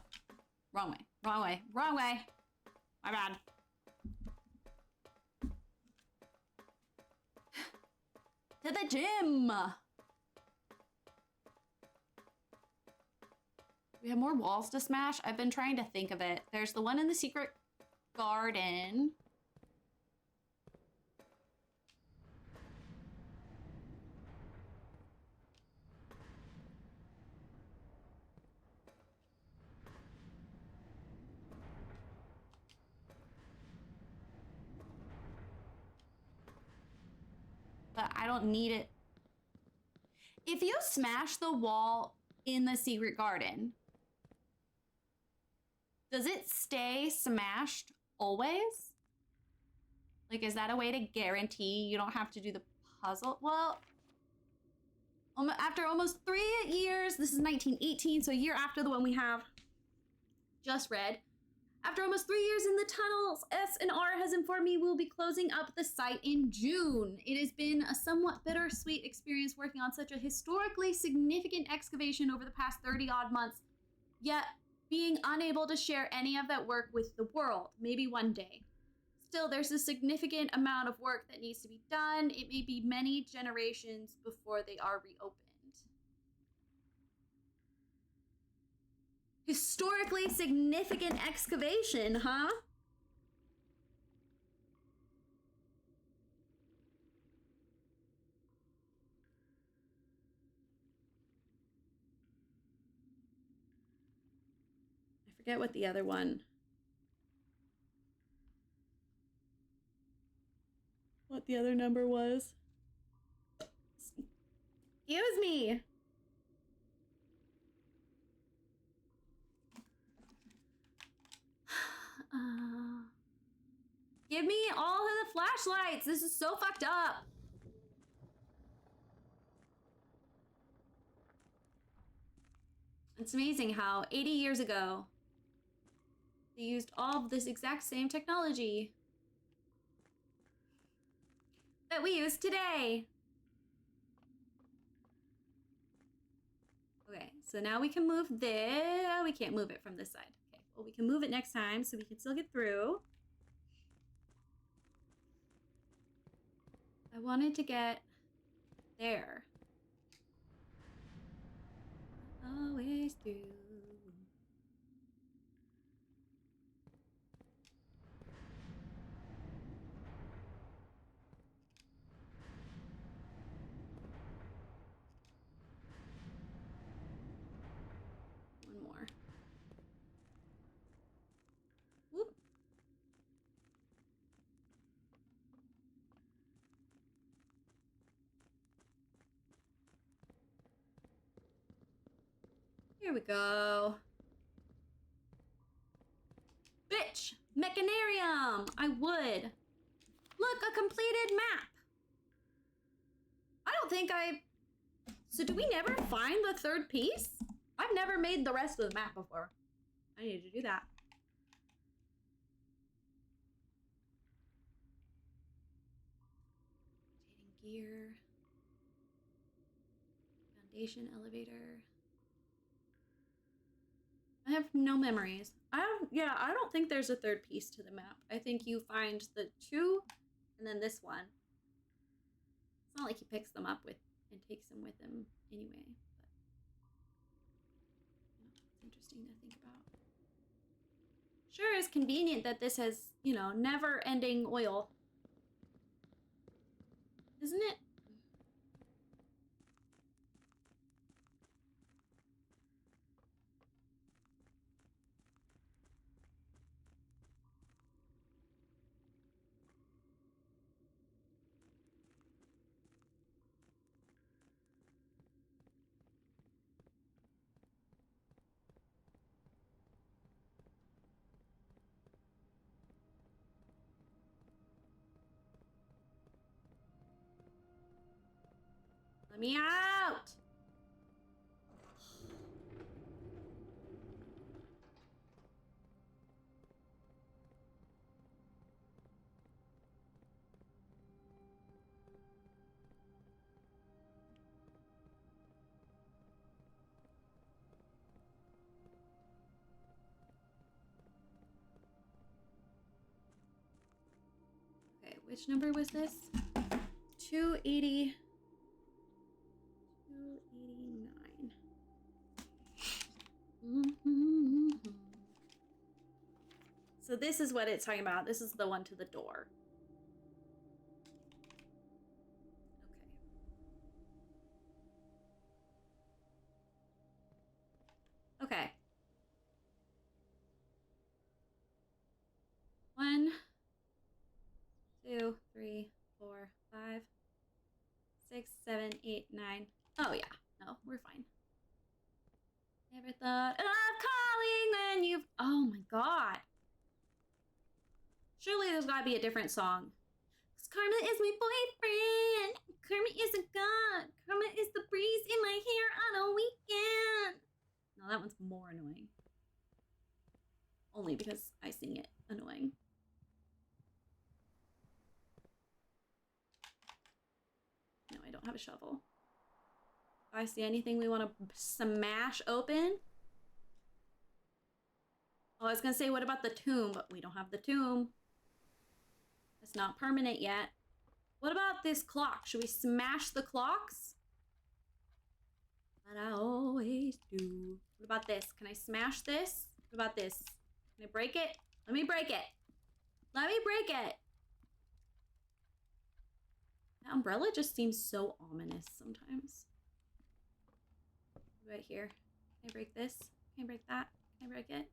wrong way. My bad. To the gym. We have more walls to smash. I've been trying to think of it. There's the one in the secret garden. But I don't need it. If you smash the wall in the secret garden, does it stay smashed always? Like, is that a way to guarantee you don't have to do the puzzle? Well, after almost 3 years, this is 1918, so a year after the one we have just read. After almost 3 years in the tunnels, S&R has informed me we'll be closing up the site in June. It has been a somewhat bittersweet experience working on such a historically significant excavation over the past 30-odd months, yet being unable to share any of that work with the world. Maybe one day. Still, there's a significant amount of work that needs to be done. It may be many generations before they are reopened. Historically significant excavation, huh? I forget what the other one. What the other number was. Excuse me. Give me all of the flashlights. This is so fucked up. It's amazing how 80 years ago, they used all of this exact same technology that we use today. Okay, so now we can move this. We can't move it from this side. Okay, well, we can move it next time so we can still get through. I wanted to get there. Always do. One more. Whoop. Here we go. Bitch! Mechanarium! I would. Look, a completed map. I don't think So do we never find the third piece? I've never made the rest of the map before. I need to do that. Rotating gear. Foundation elevator. I have no memories. I don't think there's a third piece to the map. I think you find the 2 and then this one. It's not like he picks them up with and takes them with him anyway, but it's interesting to think about. Sure is convenient that this has, never-ending oil. Isn't it? Let me out! Okay, which number was this? 280. 289. So this is what it's talking about. This is the one to the door. Okay. 1, 2, 3, 4, 5, 6, 7, 8, 9. Oh yeah, no, we're fine. Never thought of calling when you've... Oh my god. Surely there's gotta be a different song. 'Cause Karma is my boyfriend. Karma is a god. Karma is the breeze in my hair on a weekend. No, that one's more annoying. Only because I sing it annoying. No, I don't have a shovel. If I see anything we want to smash open. Oh, I was gonna say, what about the tomb? But we don't have the tomb. It's not permanent yet. What about this clock? Should we smash the clocks? But I always do. What about this? Can I smash this? What about this? Can I break it? Let me break it. Let me break it. That umbrella just seems so ominous sometimes. Right here. Can I break this? Can I break that? Can I break it?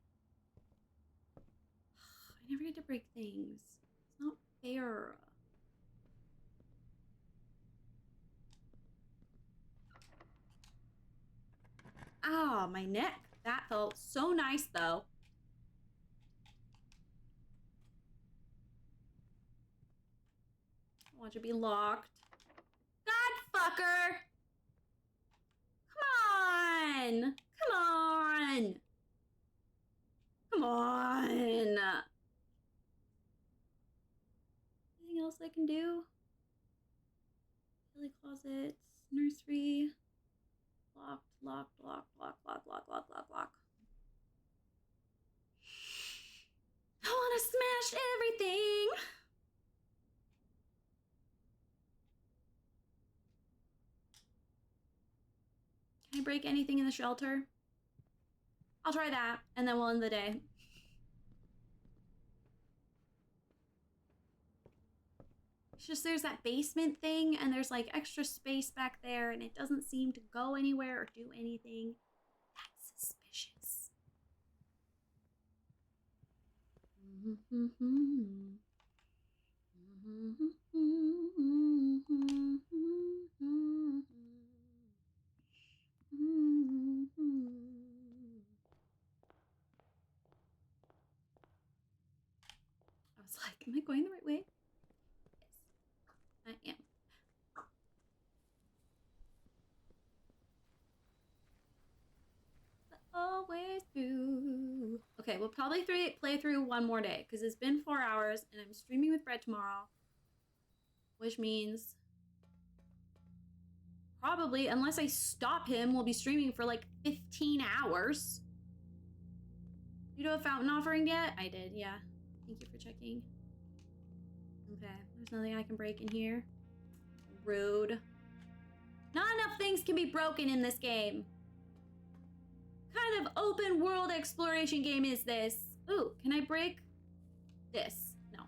I never get to break things. It's not fair. Ah, my neck. That felt so nice, though. I want you to be locked. God fucker! Come on! Come on! Come on! Anything else I can do? Daily closets, nursery. Locked, locked, locked, locked, locked, locked, locked, locked, locked. I want to smash everything! Can I break anything in the shelter? I'll try that, and then we'll end the day. It's just there's that basement thing, and there's like extra space back there, and it doesn't seem to go anywhere or do anything. That's suspicious. Am I going the right way? Yes, I am. Always through. Okay, we'll probably play through one more day because it's been 4 hours and I'm streaming with Brett tomorrow, which means probably, unless I stop him, we'll be streaming for like 15 hours. You do a fountain offering yet? I did, yeah. Thank you for checking. Okay, there's nothing I can break in here. Rude. Not enough things can be broken in this game. What kind of open world exploration game is this? Ooh, can I break this? No.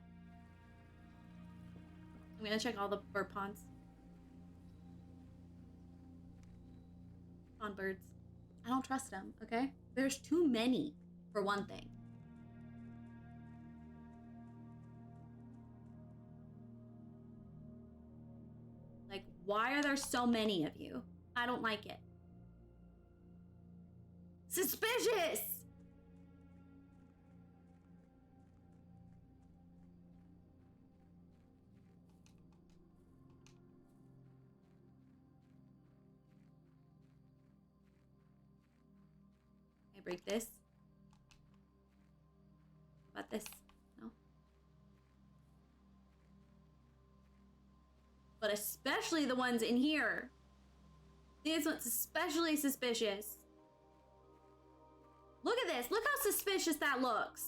I'm gonna check all the bird ponds. Pond birds. I don't trust them, okay? There's too many, for one thing. Like, why are there so many of you? I don't like it. Suspicious! Can I break this? What about this? No. But especially the ones in here. These ones especially suspicious. Look at this. Look how suspicious that looks.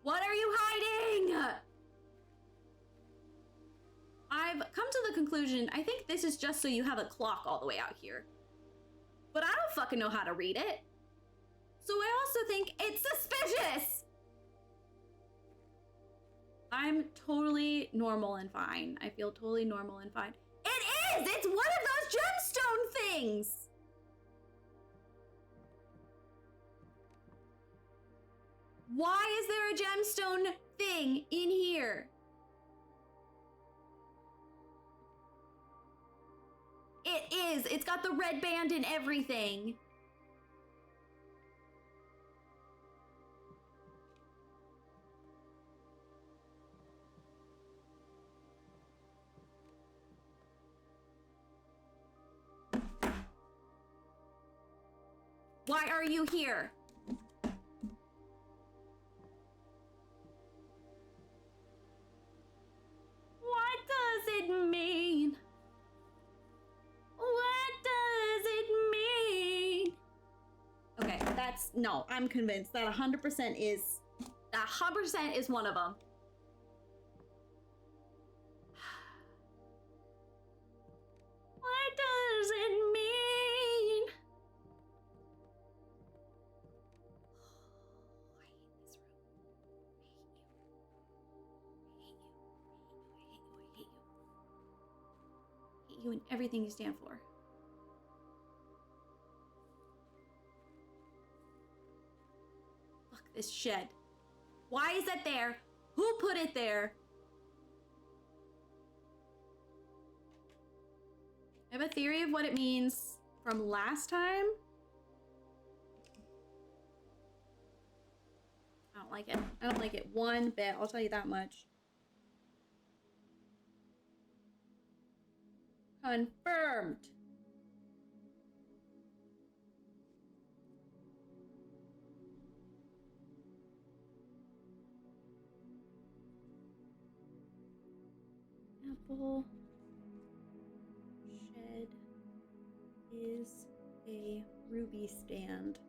What are you hiding? I've come to the conclusion, I think this is just so you have a clock all the way out here. But I don't fucking know how to read it. So I also think it's suspicious. I'm totally normal and fine. I feel totally normal and fine. It is! It's one of those gemstone things! Why is there a gemstone thing in here? It is! It's got the red band and everything. Why are you here? What does it mean? What does it mean? Okay, that's, no, I'm convinced that 100% is, that 100% is one of them. What does it mean? You and everything you stand for. Fuck this shed. Why is that there? Who put it there? I have a theory of what it means from last time. I don't like it. I don't like it one bit. I'll tell you that much. Confirmed. Apple shed is a ruby stand.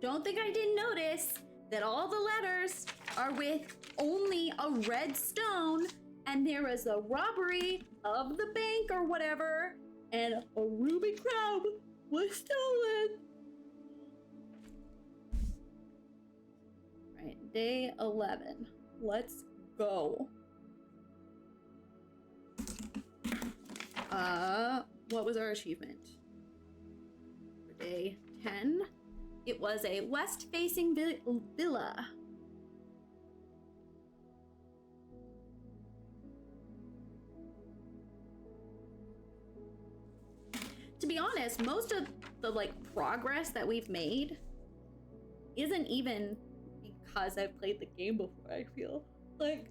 Don't think I didn't notice that all the letters are with only a red stone. And there was a robbery of the bank or whatever, and a ruby crab was stolen. Right, day 11. Let's go. What was our achievement? For day 10, it was a west-facing villa. To be honest, most of the progress that we've made isn't even because I've played the game before, I feel. Like,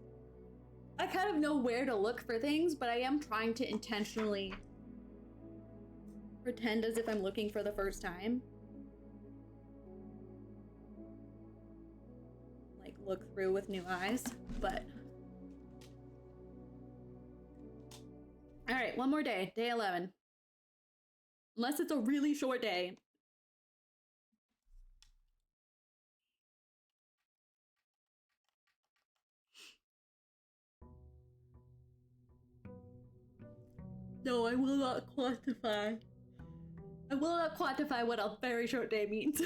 I kind of know where to look for things, but I am trying to intentionally pretend as if I'm looking for the first time. Like, look through with new eyes, but... Alright, one more day. Day 11. Unless it's a really short day. No, I will not quantify. I will not quantify what a very short day means.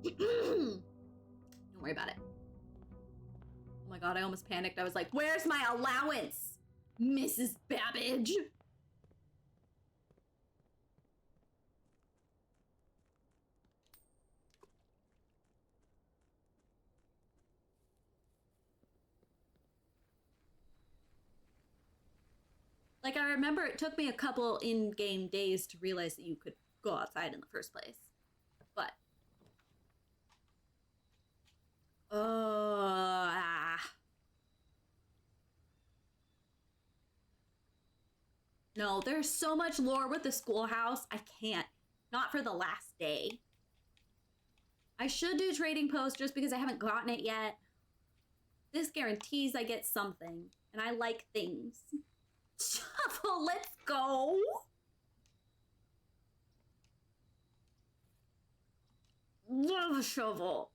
Don't worry about it. Oh my god, I almost panicked. I was like, where's my allowance, Mrs. Babbage? Like, I remember it took me a couple in-game days to realize that you could go outside in the first place. But... No, there's so much lore with the schoolhouse. I can't. Not for the last day. I should do Trading Post just because I haven't gotten it yet. This guarantees I get something. And I like things. Shovel, let's go! Love a shovel.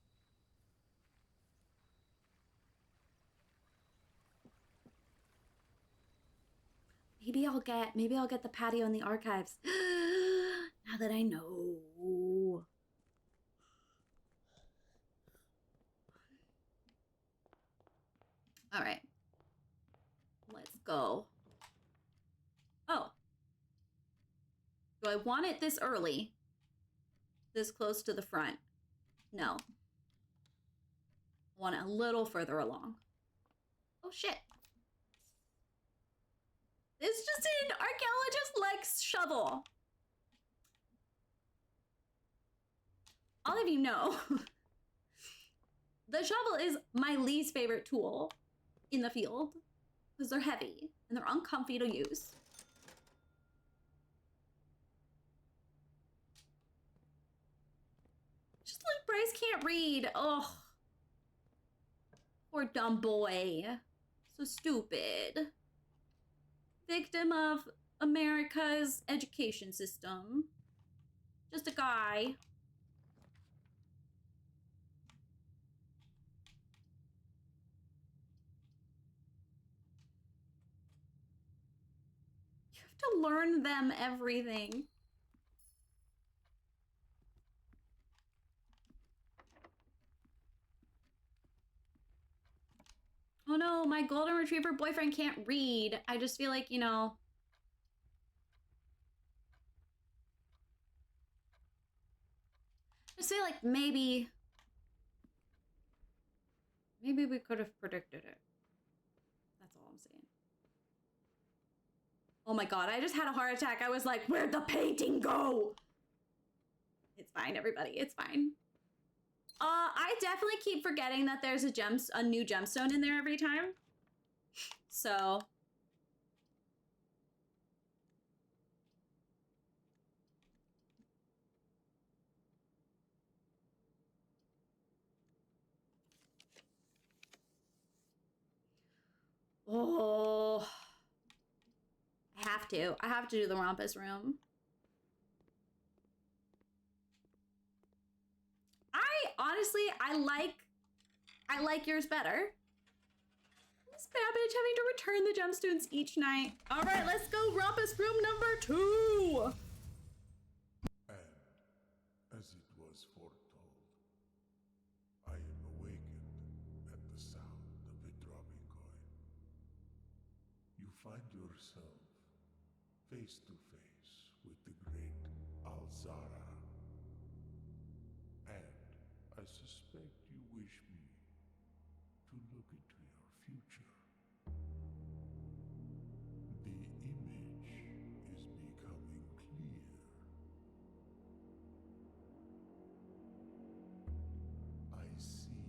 Maybe I'll get the patio in the archives. Now that I know. All right. Let's go. Oh. Do I want it this early? This close to the front? No. I want it a little further along. Oh shit. It's just an archaeologist Lex shovel. All of you know. The shovel is my least favorite tool in the field because they're heavy and they're uncomfy to use. Just like Bryce can't read. Oh, poor dumb boy. So stupid. Victim of America's education system. Just a guy. You have to learn them everything. Oh no, my golden retriever boyfriend can't read. I just feel like, you know. I just feel like maybe we could have predicted it. That's all I'm saying. Oh my god, I just had a heart attack. I was like, where'd the painting go? It's fine, everybody. It's fine. I definitely keep forgetting that there's a new gemstone in there every time. So. Oh. I have to do the Rompus room. I like yours better. Miss Babbage having to return the gemstones each night. All right, let's go Rompus room number 2. And as it was foretold, I am awakened at the sound of a dropping coin. You find yourself face to face with the great Alzara. And I suspect you wish me to look into your future. The image is becoming clear. I see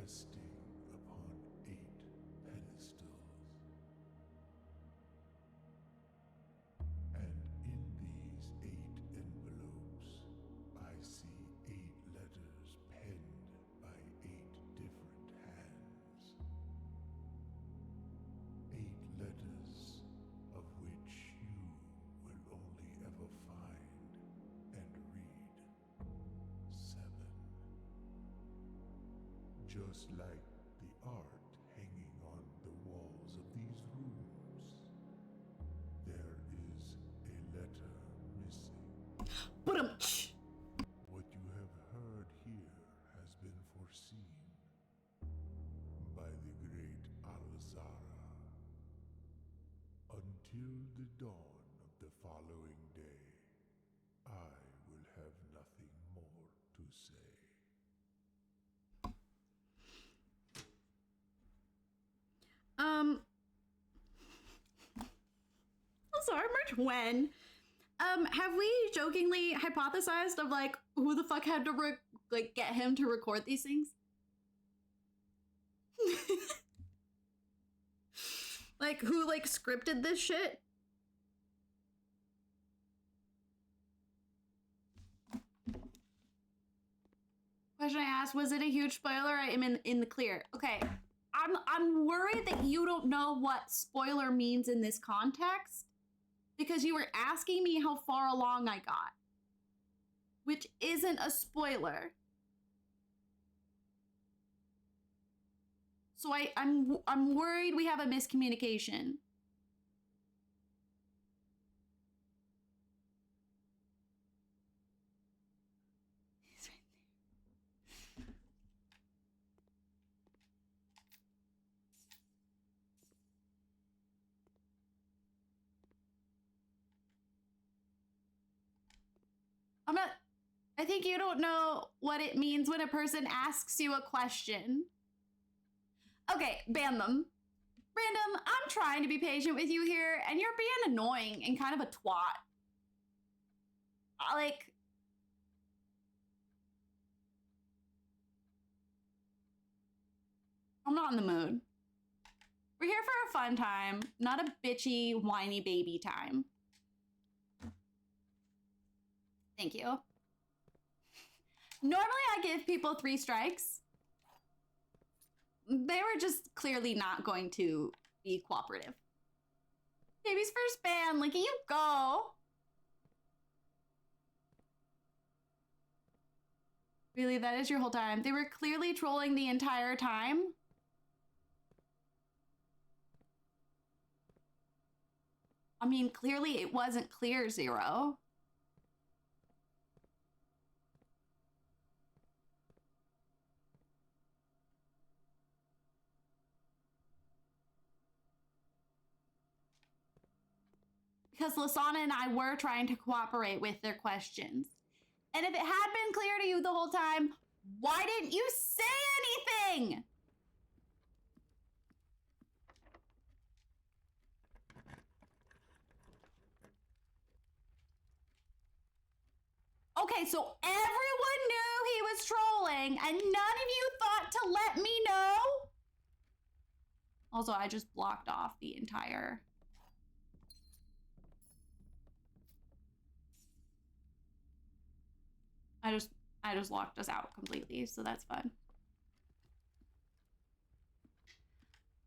resting upon 8 pedestals. And in these 8 envelopes, I see 8 letters penned by 8 different hands. 8 letters of which you will only ever find and read 7. Just like the art hanging on the walls of these rooms, there is a letter missing. Ba-dum-tsh. What you have heard here has been foreseen by the great Alzara. Until the dawn of the following day, I will have nothing more to say. Also, March when? Have we jokingly hypothesized of like who the fuck had to like get him to record these things? Like who like scripted this shit? Question I asked, was it a huge spoiler? I am in the clear. Okay. I'm worried that you don't know what spoiler means in this context because you were asking me how far along I got, which isn't a spoiler. So I'm worried we have a miscommunication. He's right there. I think you don't know what it means when a person asks you a question. Okay, ban them. Random, I'm trying to be patient with you here, and you're being annoying and kind of a twat. Like, I'm not in the mood. We're here for a fun time, not a bitchy, whiny baby time. Thank you. Normally I give people 3 strikes. They were just clearly not going to be cooperative. Baby's first ban, look at you go. Really, that is your whole time? They were clearly trolling the entire time? I mean, clearly it wasn't clear 0. Because Lasana and I were trying to cooperate with their questions. And if it had been clear to you the whole time, why didn't you say anything? Okay, so everyone knew he was trolling and none of you thought to let me know? Also, I just blocked off the entire... I just locked us out completely, so that's fun.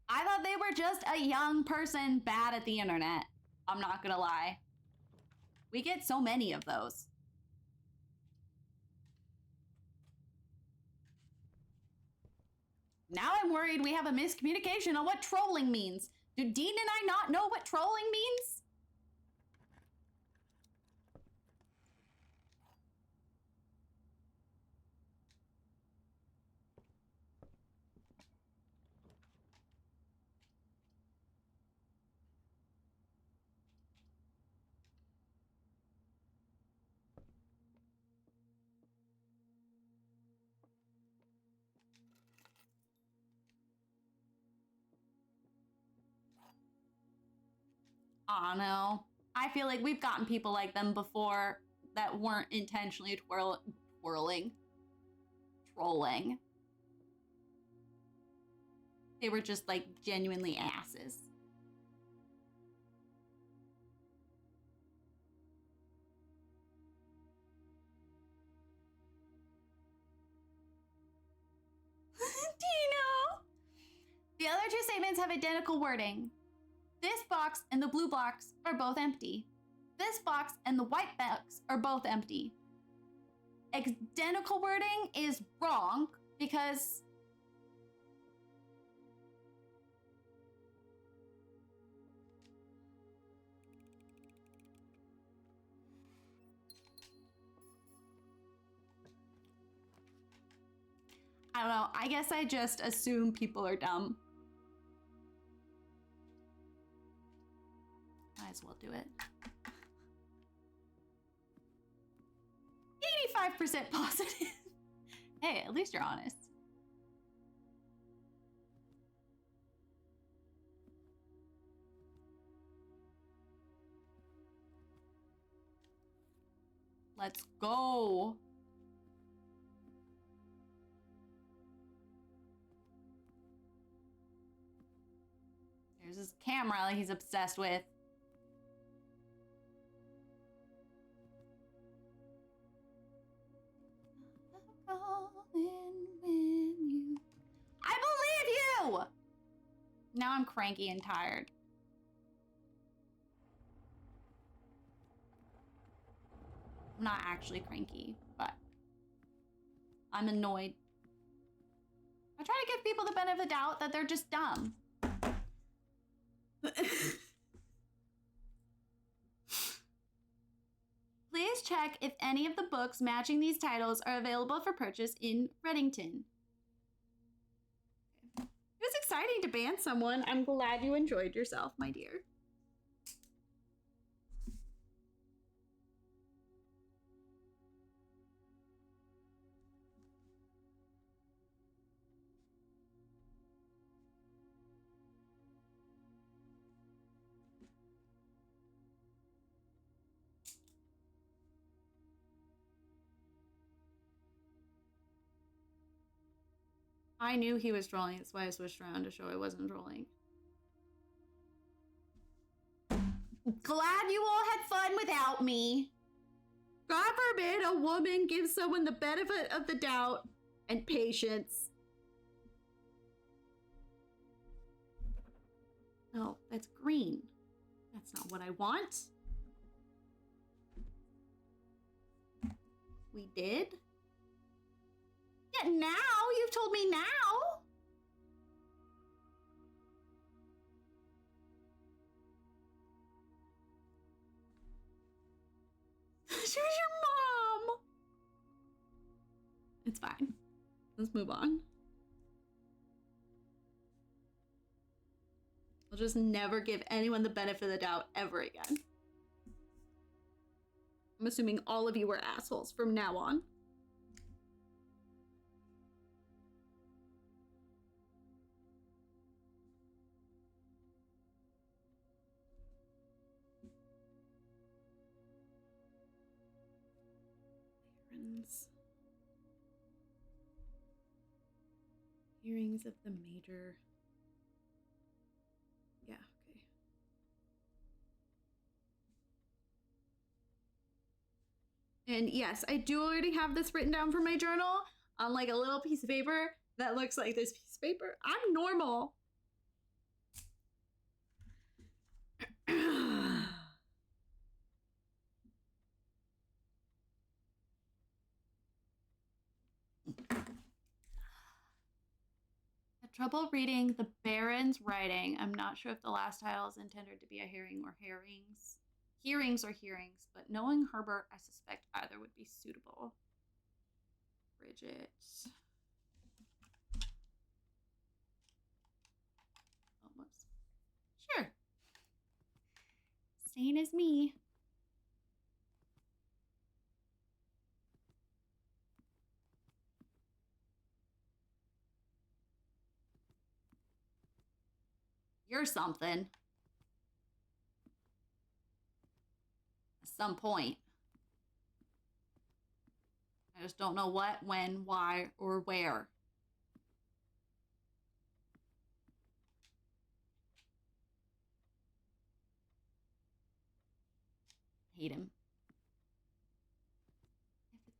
I thought they were just a young person bad at the internet. I'm not gonna lie. We get so many of those. Now I'm worried we have a miscommunication on what trolling means. Do Dean and I not know what trolling means? Aw, no. I feel like we've gotten people like them before that weren't intentionally trolling. They were just like genuinely asses. Dino! The other two statements have identical wording. This box and the blue box are both empty. This box and the white box are both empty. Identical wording is wrong because I don't know. I guess I just assume people are dumb. Might as well do it. 85% positive. Hey, at least you're honest. Let's go. There's his camera that he's obsessed with. I believe you! Now I'm cranky and tired. I'm not actually cranky, but I'm annoyed. I try to give people the benefit of the doubt that they're just dumb. Please check if any of the books matching these titles are available for purchase in Reddington. It was exciting to ban someone. I'm glad you enjoyed yourself, my dear. I knew he was trolling, that's why I switched around to show I wasn't trolling. Glad you all had fun without me. God forbid a woman gives someone the benefit of the doubt and patience. No, that's green. That's not what I want. We did? Yeah, now? You've told me now. She was your mom. It's fine. Let's move on. I'll just never give anyone the benefit of the doubt ever again. I'm assuming all of you are assholes from now on. Hearings of the major. Yeah, okay. And yes, I do already have this written down for my journal on like a little piece of paper that looks like this piece of paper. I'm normal. Trouble reading the Baron's writing. I'm not sure if the last title is intended to be a hearing or hearings. Hearings or hearings, but knowing Herbert, I suspect either would be suitable. Bridget. Oh, whoops. Sure. Same as me. You're something. At some point. I just don't know what, when, why, or where. Hate him.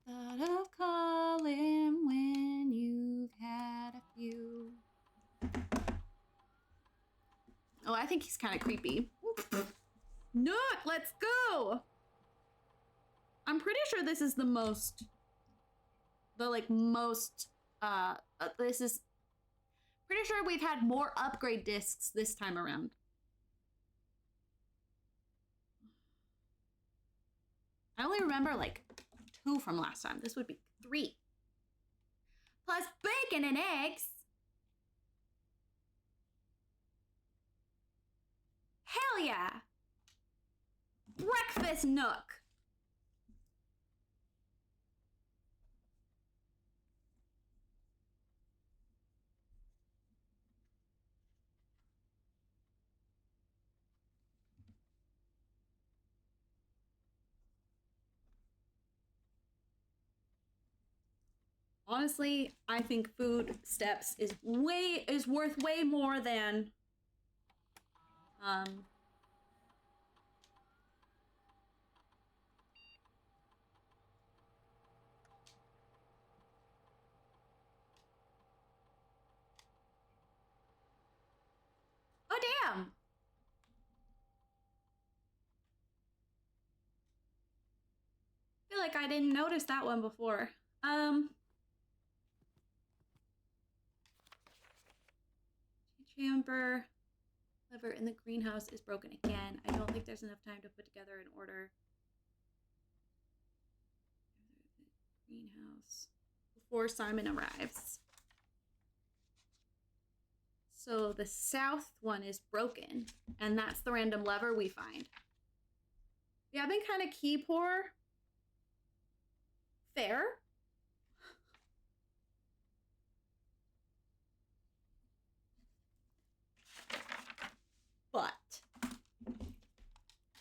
Never thought of calling when you've had a few. Oh, I think he's kind of creepy. Nook, let's go! I'm pretty sure this is the most... this is... Pretty sure we've had more upgrade discs this time around. I only remember, like, 2 from last time. This would be 3. Plus bacon and eggs! Hell yeah! Breakfast Nook! Honestly, I think food steps is worth way more than oh damn. I feel like I didn't notice that one before. Chamber lever in the greenhouse is broken again. I don't think there's enough time to put together an order. Greenhouse before Simon arrives. So the south one is broken, and that's the random lever we find. Yeah, I've been kind of key poor. Fair. But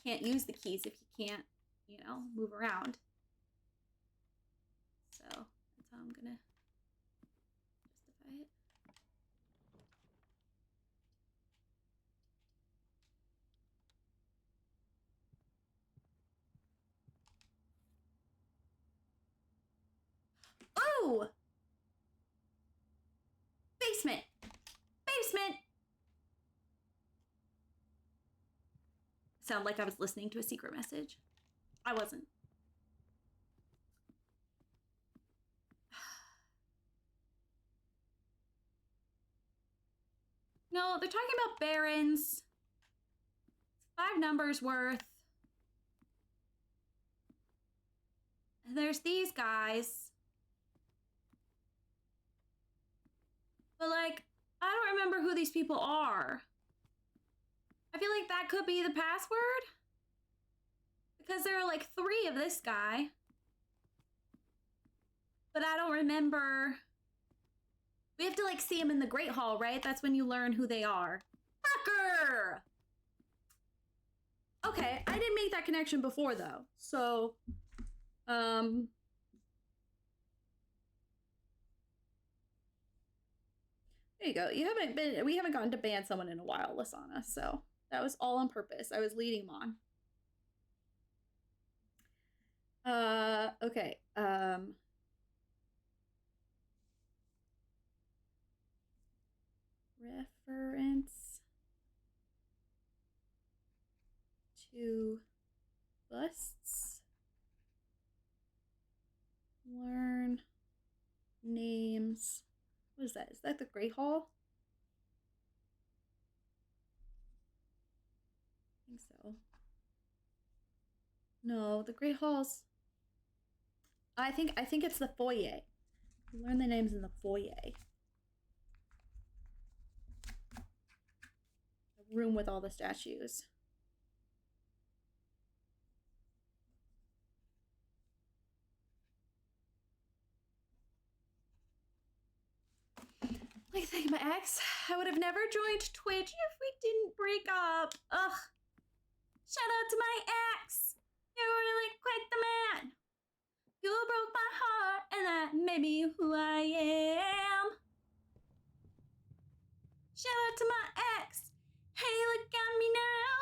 can't use the keys if you can't, move around. So that's how I'm gonna justify it. Oh! Basement! Basement! Sound like I was listening to a secret message. I wasn't. No, they're talking about barons. 5 numbers worth. And there's these guys. But, like, I don't remember who these people are. I feel like that could be the password. Because there are, like, 3 of this guy. But I don't remember. We have to, like, see him in the Great Hall, right? That's when you learn who they are. Fucker! Okay, I didn't make that connection before, though. So, there you go. We haven't gotten to ban someone in a while, Lasana, so that was all on purpose. I was leading him on. Okay. Reference to busts. Learn names. What is that? Is that the Great Hall? I think so. No, the Great Hall's... I think it's the foyer. Learn the names in the foyer. The room with all the statues. Like, thank my ex. I would have never joined Twitch if we didn't break up. Ugh. Shout out to my ex. You're really quite the man. You broke my heart, and that made me who I am. Shout out to my ex. Hey, look at me now.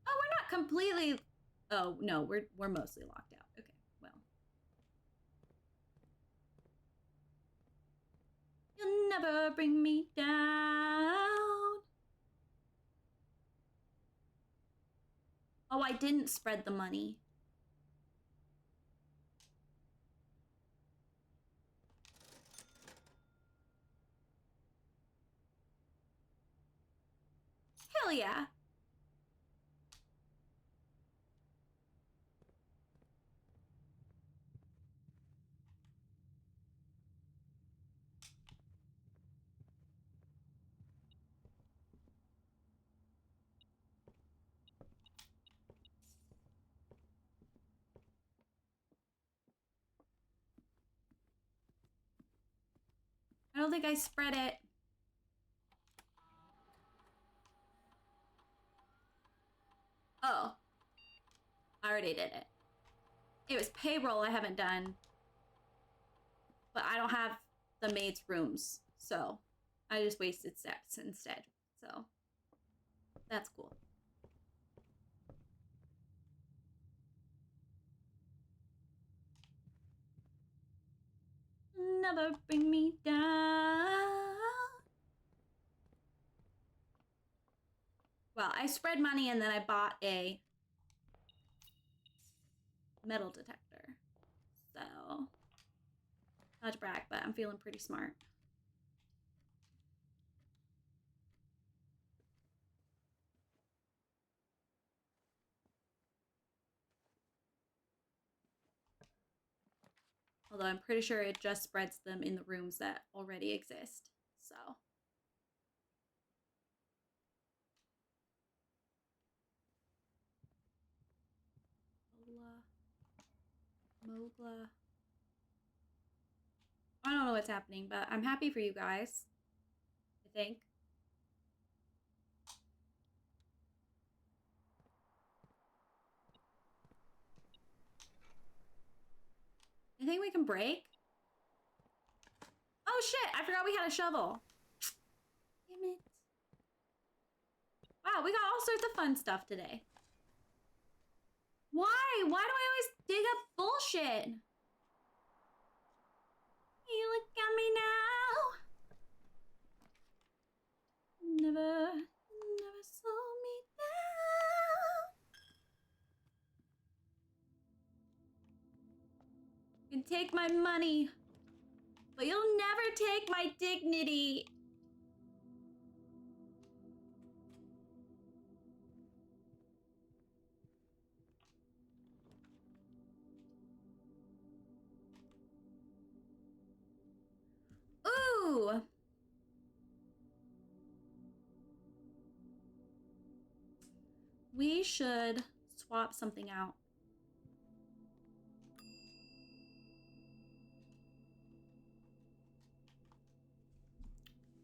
Oh, we're not completely Oh, no, we're mostly locked out. Okay, well. You'll never bring me down. Oh, I didn't spread the money. Hell yeah. I don't think I spread it. Oh. I already did it. It was payroll I haven't done. But I don't have the maid's rooms, so I just wasted steps instead. So that's cool. Never bring me down. Well, I spread money and then I bought a metal detector. So, not to brag, but I'm feeling pretty smart. Although I'm pretty sure it just spreads them in the rooms that already exist. So. Mogla. I don't know what's happening, but I'm happy for you guys. I think. You think we can break? Oh shit, I forgot we had a shovel. Damn it. Wow, we got all sorts of fun stuff today. Why? Why do I always dig up bullshit? You look at me now. Never slow me down. You can take my money, but you'll never take my dignity. Ooh. We should swap something out.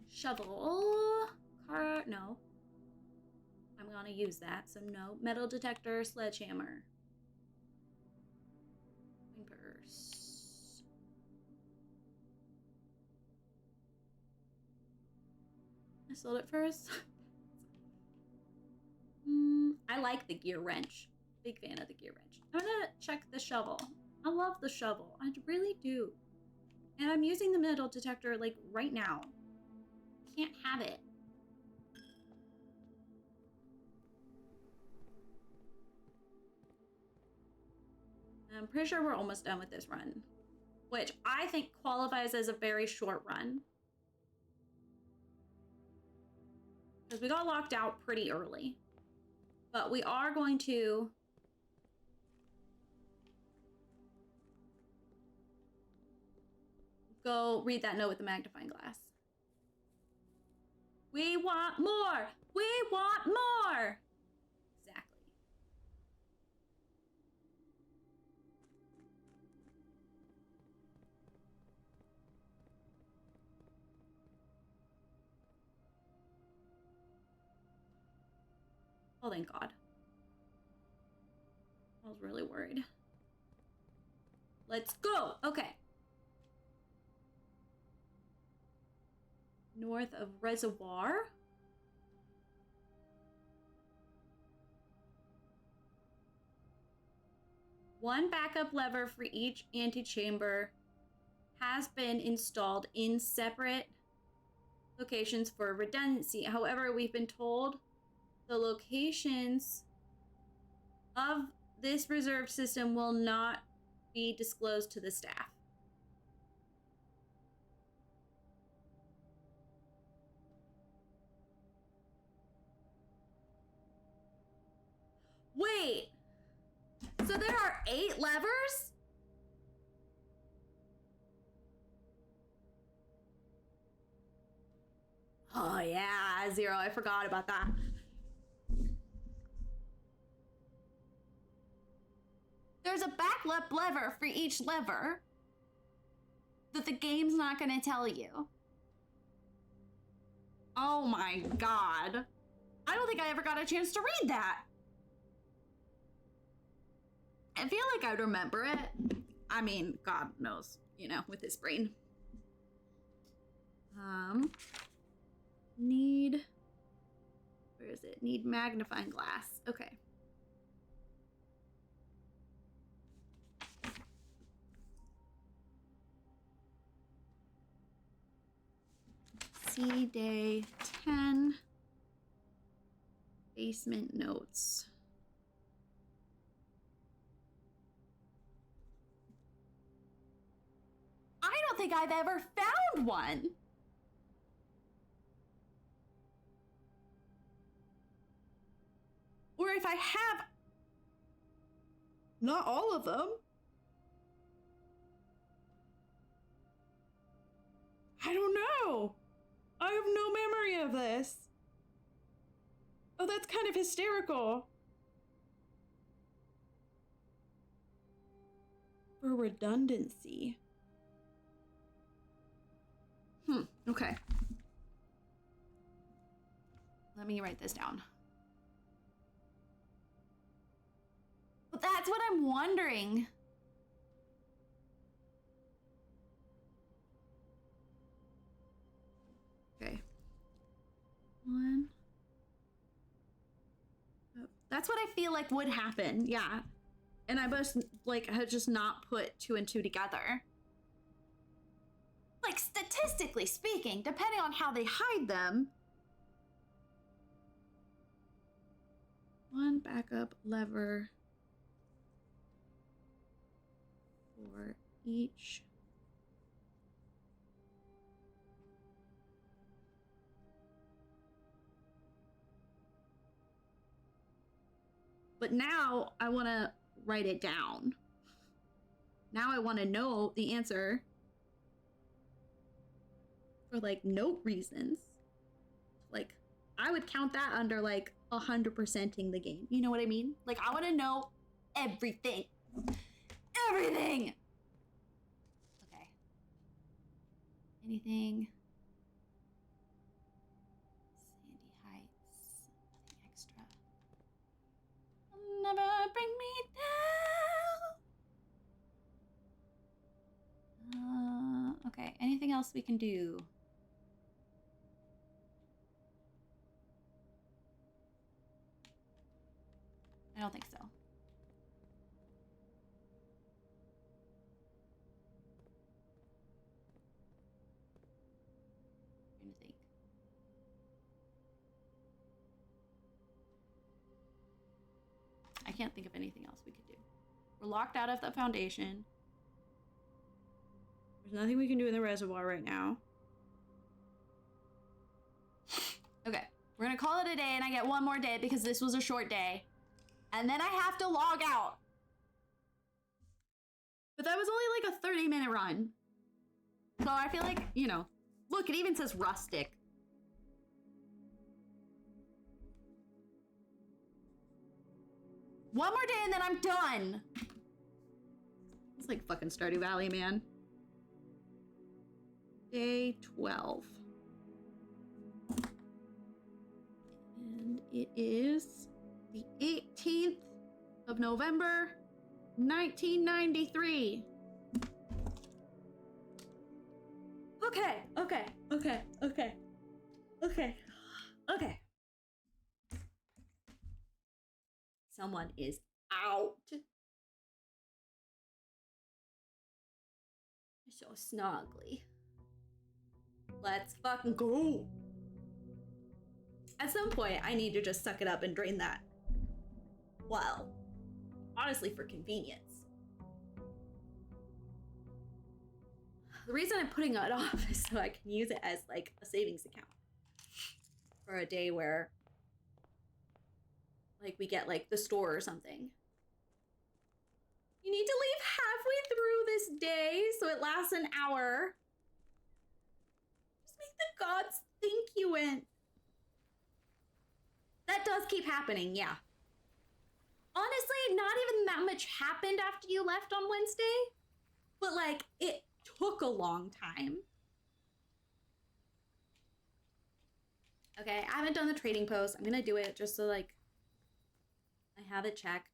Shovel. Car. No. I'm gonna use that. So no. Metal detector, sledgehammer. Coin purse. I sold it first. I like the gear wrench. Big fan of the gear wrench. I'm gonna check the shovel. I love the shovel. I really do. And I'm using the metal detector like right now. Can't have it. I'm pretty sure we're almost done with this run, which I think qualifies as a very short run. Because we got locked out pretty early. But we are going to go read that note with the magnifying glass. We want more! We want more! Exactly. Oh, thank God. I was really worried. Let's go! Okay. North of Reservoir. One backup lever for each antechamber has been installed in separate locations for redundancy. However, we've been told the locations of this reserve system will not be disclosed to the staff. Wait, so there are 8 levers? Oh yeah, Zero, I forgot about that. There's a backup lever for each lever that the game's not going to tell you. Oh my god. I don't think I ever got a chance to read that. I feel like I'd remember it. I mean, God knows, you know, with his brain. Where is it? Need magnifying glass. Okay. See day 10. Basement notes. I don't think I've ever found one. Or if I have, not all of them. I don't know. I have no memory of this. Oh, that's kind of hysterical. For redundancy. Okay. Let me write this down. But that's what I'm wondering. Okay. One. Oh, that's what I feel like would happen. Yeah. And I must, like, had just not put 2 and 2 together. Like, statistically speaking, depending on how they hide them. One backup lever for each. But now I want to write it down. Now I want to know the answer for, like, note reasons. Like, I would count that under, like, 100%ing the game. You know what I mean? Like, I want to know everything. Everything! Okay. Anything? Sandy Heights. Nothing extra. Never bring me down. Okay. Anything else we can do? I don't think so. I'm trying to think. I can't think of anything else we could do. We're locked out of the foundation. There's nothing we can do in the reservoir right now. Okay, we're gonna call it a day and I get one more day because this was a short day. And then I have to log out. But that was only like a 30-minute run. So I feel like, You know, look, it even says rustic. one more day and then I'm done. It's like fucking Stardew Valley, man. Day 12. And it is the 18th of November, 1993. Okay. Someone is out. snugly. Let's fucking go. At some point, I need to just suck it up and drain that. Well, honestly, for convenience. The reason I'm putting it off is so I can use it as like a savings account for a day where like we get like the store or something. You need to leave halfway through this day so it lasts an hour. Just make the gods think you went. That does keep happening, yeah. Honestly, not even that much happened after you left on Wednesday, but like it took a long time. Okay, I haven't done the trading post. I'm gonna do it just so like I have it checked.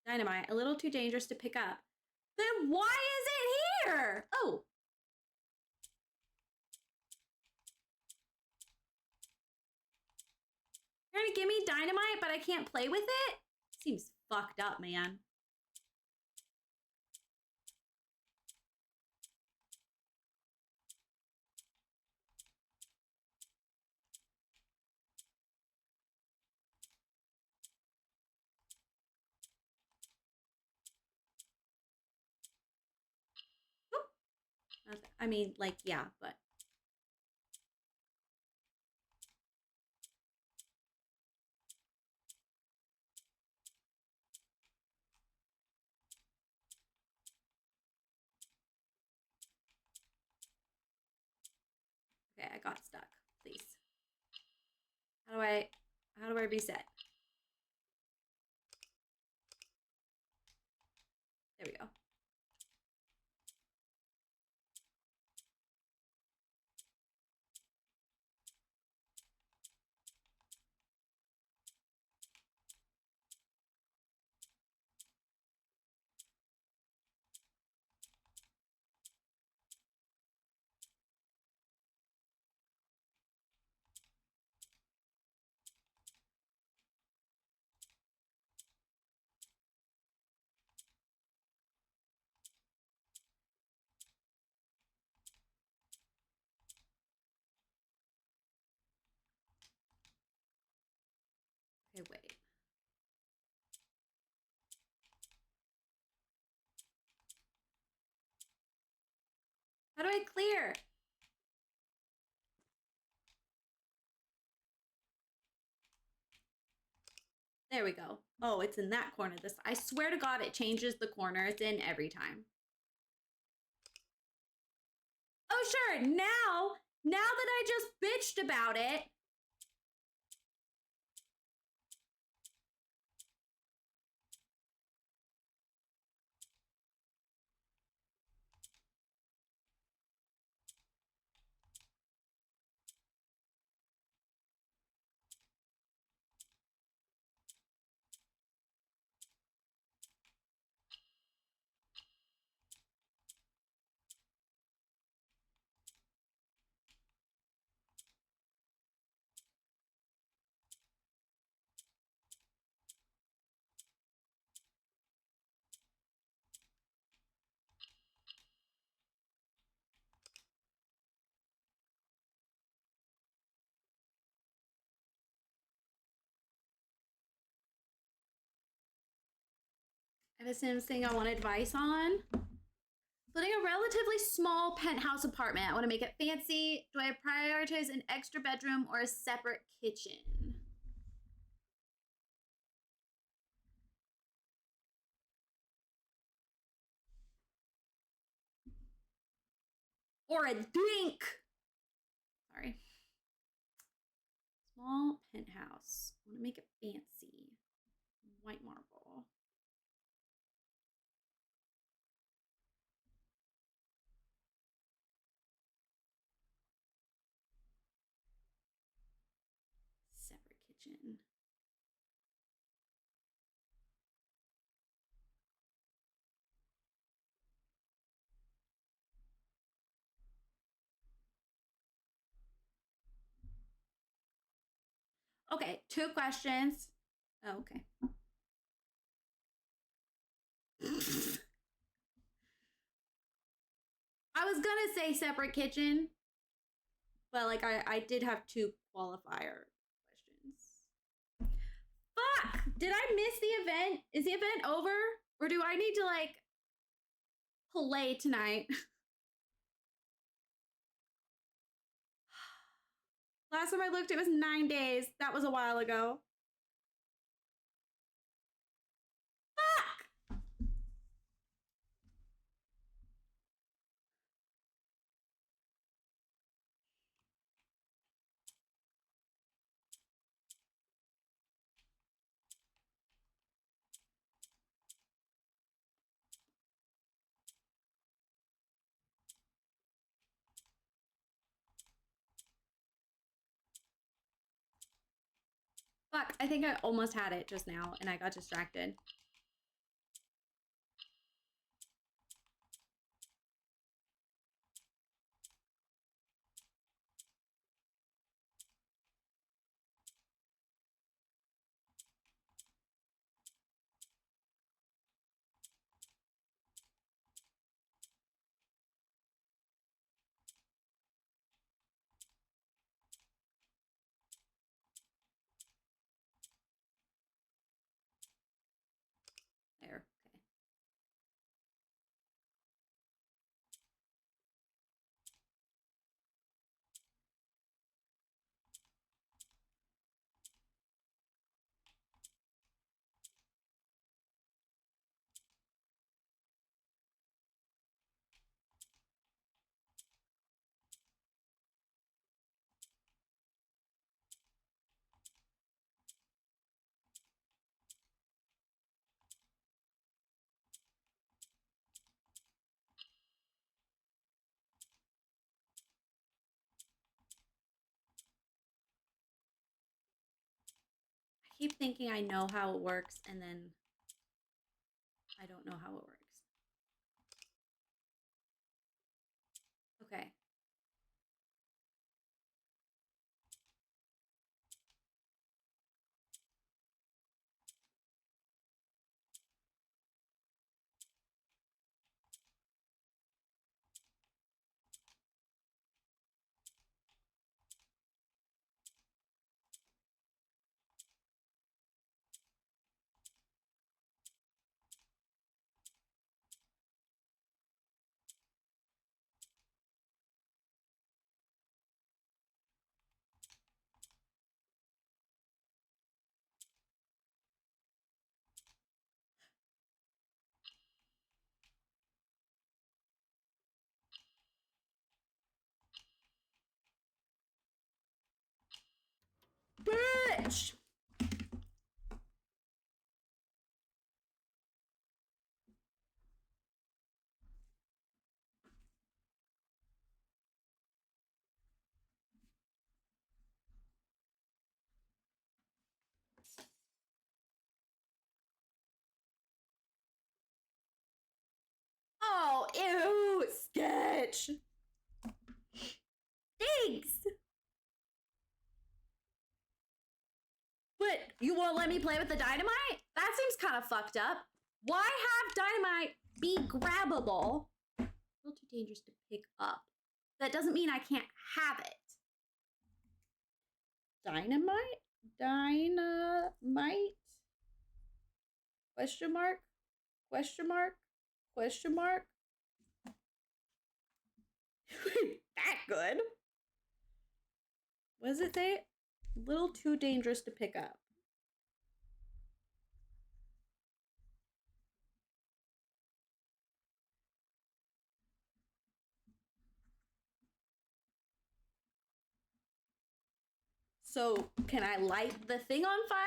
Dynamite, a little too dangerous to pick up. Then why is it here? Oh. You're gonna give me dynamite, but I can't play with it? Seems fucked up, man. I mean, like, yeah, but. Okay, I got stuck. Please. How do I reset? There we go. Okay, wait. How do I clear? There we go. Oh, it's in that corner. This, I swear to God, it changes the corner it's in every time. Oh, sure. Now that I just bitched about it. I have a Sims thing I want advice on. Splitting a relatively small penthouse apartment. I want to make it fancy. Do I prioritize an extra bedroom or a separate kitchen? Or a dink. Sorry. Small penthouse. I want to make it fancy. White marble. Separate kitchen. Okay, 2 questions. Oh, okay. I was gonna say separate kitchen, but like I did have 2 qualifier questions. Fuck! Did I miss the event? Is the event over? Or do I need to like play tonight? Last time I looked, it was 9 days. That was a while ago. Fuck! Fuck, I think I almost had it just now and I got distracted. There, okay. I keep thinking I know how it works and then I don't know how it works. Okay. Bitch! Oh, ew, sketch. Thanks. But you won't let me play with the dynamite? That seems kind of fucked up. Why have dynamite be grabbable? A little too dangerous to pick up. That doesn't mean I can't have it. Dynamite? Dynamite? Question mark? Question mark? Question mark? That good. What does it say? A little too dangerous to pick up. So, can I light the thing on fire?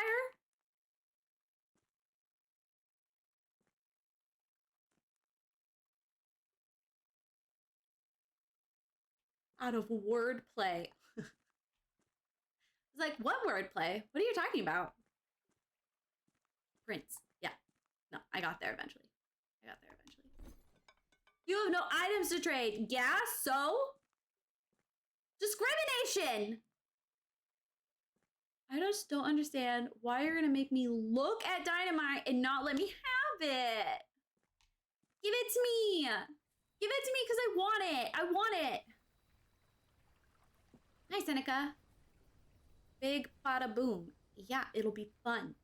Out of wordplay. It's like, what wordplay? What are you talking about? Prince. Yeah. No, I got there eventually. You have no items to trade. Yeah, so? Discrimination! I just don't understand why you're gonna make me look at dynamite and not let me have it. Give it to me. Give it to me because I want it. I want it. Hi, Seneca. Big bada boom. Yeah, it'll be fun.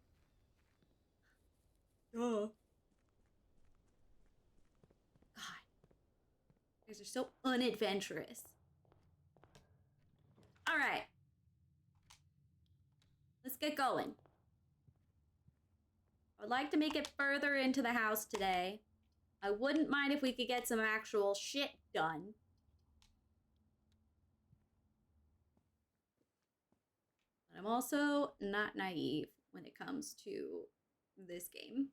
Duh. God. You guys are so unadventurous. All right. Let's get going. I'd like to make it further into the house today. I wouldn't mind if we could get some actual shit done. But I'm also not naive when it comes to this game.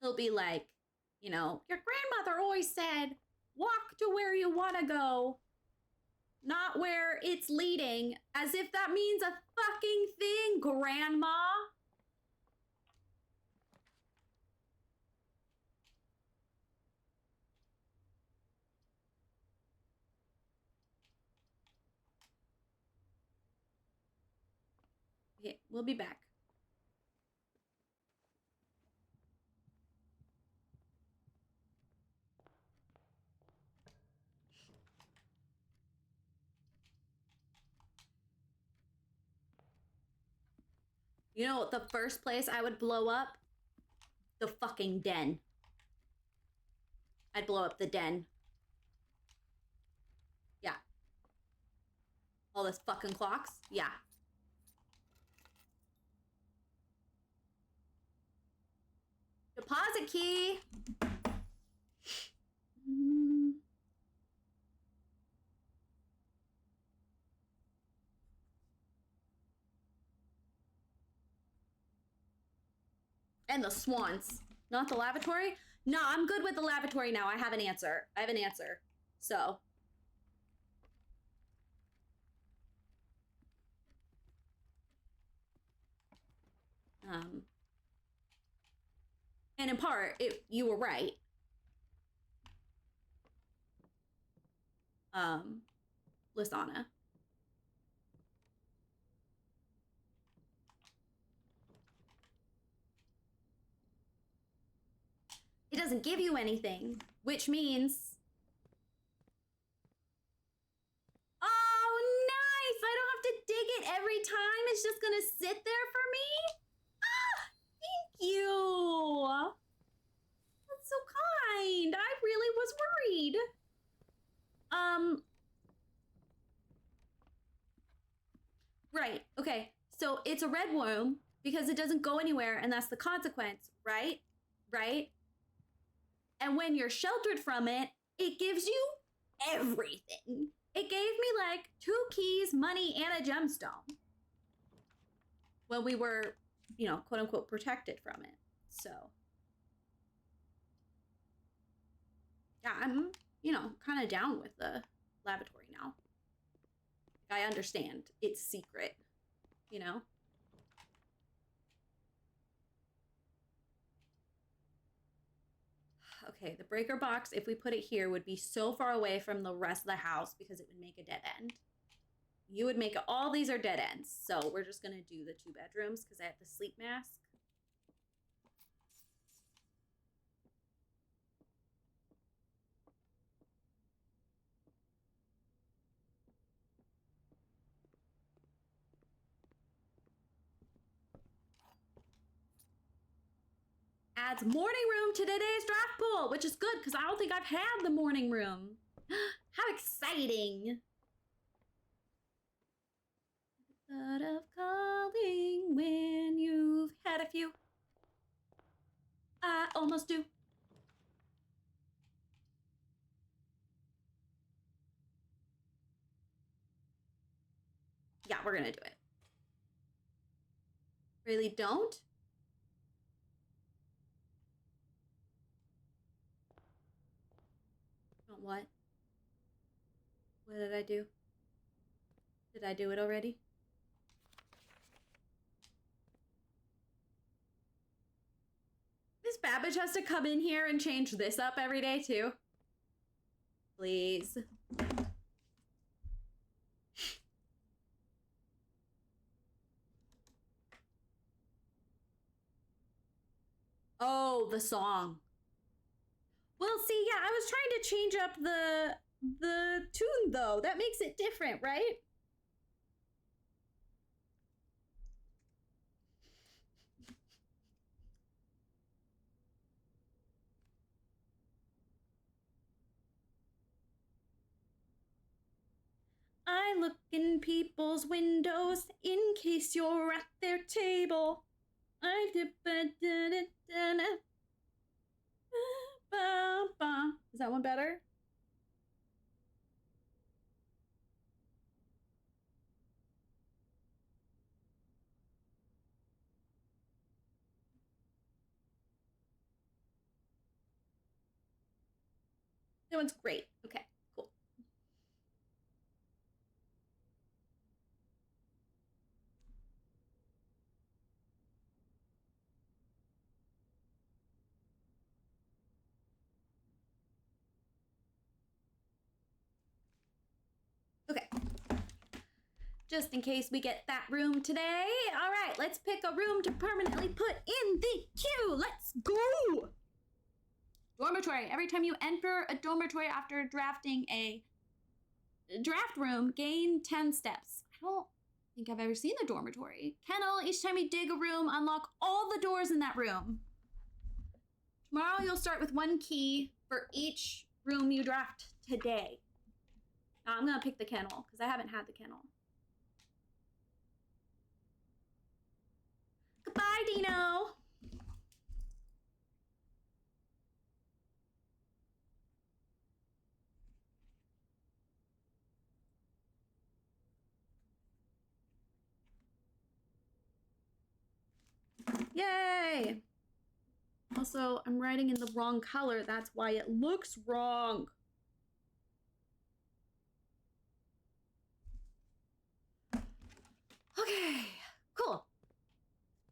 He'll be like, you know, your grandmother always said, walk to where you want to go, not where it's leading, as if that means a fucking thing, Grandma. Okay, we'll be back. You know, the first place I would blow up? The fucking den. I'd blow up the den. Yeah. All those fucking clocks? Yeah. Deposit key! And the swans. Not the lavatory? No, I'm good with the lavatory now. I have an answer. I have an answer. So. And in part, you were right. Lysana. It doesn't give you anything, which means... Oh, nice! I don't have to dig it every time. It's just gonna sit there for me? Ah, thank you! That's so kind. I really was worried. Right, okay. So it's a red room because it doesn't go anywhere, and that's the consequence, right? Right? And when you're sheltered from it, it gives you everything. It gave me like 2 keys, money, and a gemstone. When we were, you know, quote unquote, protected from it. So. Yeah, I'm, you know, kind of down with the lavatory now. I understand it's secret, you know? Okay, the breaker box, if we put it here, would be so far away from the rest of the house because it would make a dead end. You would make it, all these are dead ends. So we're just gonna do the 2 bedrooms because I have the sleep mask. Adds morning room to today's draft pool, which is good because I don't think I've had the morning room. How exciting! Thought of calling when you've had a few. I almost do. Yeah, we're gonna do it. Really don't? Don't what? What did I do? Did I do it already? Miss Babbage has to come in here and change this up every day too. Please. Oh, the song. Well, see, yeah, I was trying to change up the tune though. That makes it different, right? I look in people's windows in case you're at their table. I dip. Is that one better? That one's great. Okay, cool. Okay. Just in case we get that room today. All right, let's pick a room to permanently put in the queue. Let's go. Dormitory. Every time you enter a dormitory after drafting a draft room, gain 10 steps. I don't think I've ever seen the dormitory. Kennel. Each time you dig a room, unlock all the doors in that room. Tomorrow you'll start with 1 key for each room you draft today. Now I'm gonna pick the kennel because I haven't had the kennel. Goodbye, Dino. Yay! Also, I'm writing in the wrong color. That's why it looks wrong. Okay, cool.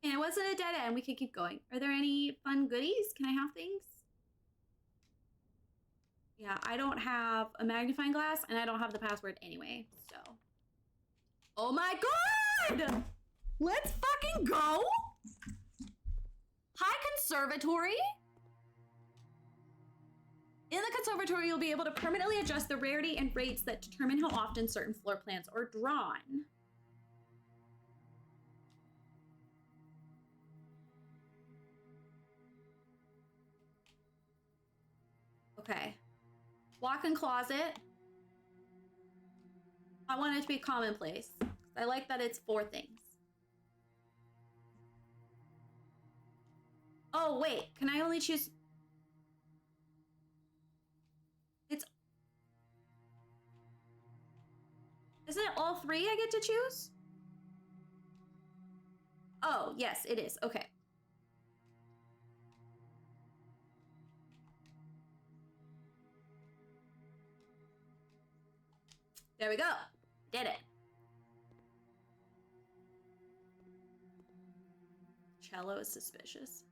And it wasn't a dead end. We could keep going. Are there any fun goodies? Can I have things? Yeah, I don't have a magnifying glass and I don't have the password anyway, so. Oh my god! Let's fucking go! Hi, conservatory! In the conservatory, you'll be able to permanently adjust the rarity and rates that determine how often certain floor plans are drawn. Okay. Walk-in closet. I want it to be commonplace. I like that it's 4 things. Oh, wait. Can I only choose... Isn't it all 3 I get to choose? Oh, yes, it is. Okay. There we go. Did it. Cello is suspicious.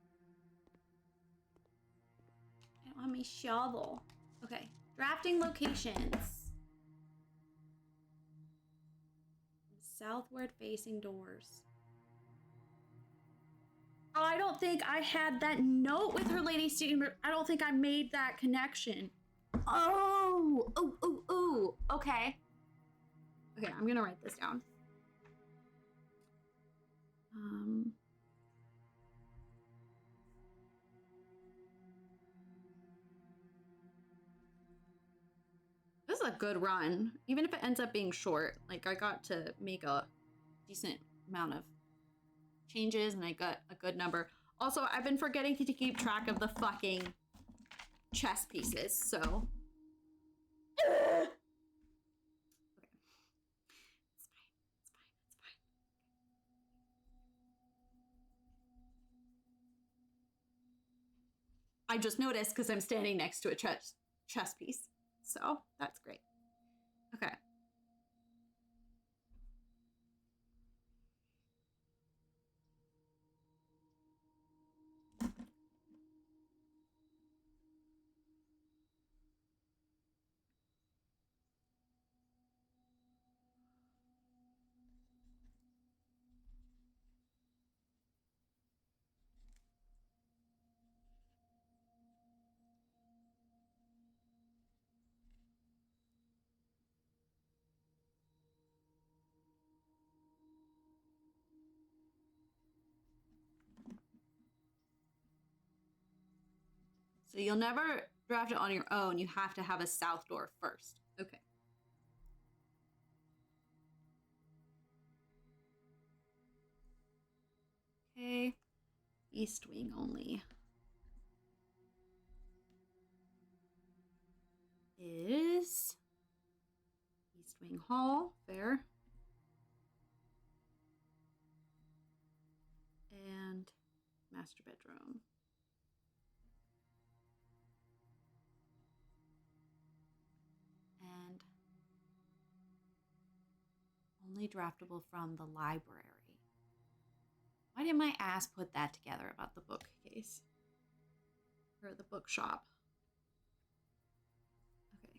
I don't have my shovel. Okay. Drafting locations. Southward facing doors. Oh, I don't think I had that note with her lady student. I don't think I made that connection. Oh, okay. Okay, I'm gonna write this down. This is a good run, even if it ends up being short. Like, I got to make a decent amount of changes and I got a good number. Also, I've been forgetting to keep track of the fucking chess pieces, so. Okay. It's fine. I just noticed because I'm standing next to a chess piece. So that's great. Okay. So you'll never draft it on your own. You have to have a south door first. Okay. Okay. East wing only. Is East Wing Hall, fair. And master bedroom. And only draftable from the library. Why did my ass put that together about the bookcase? Or the bookshop? Okay.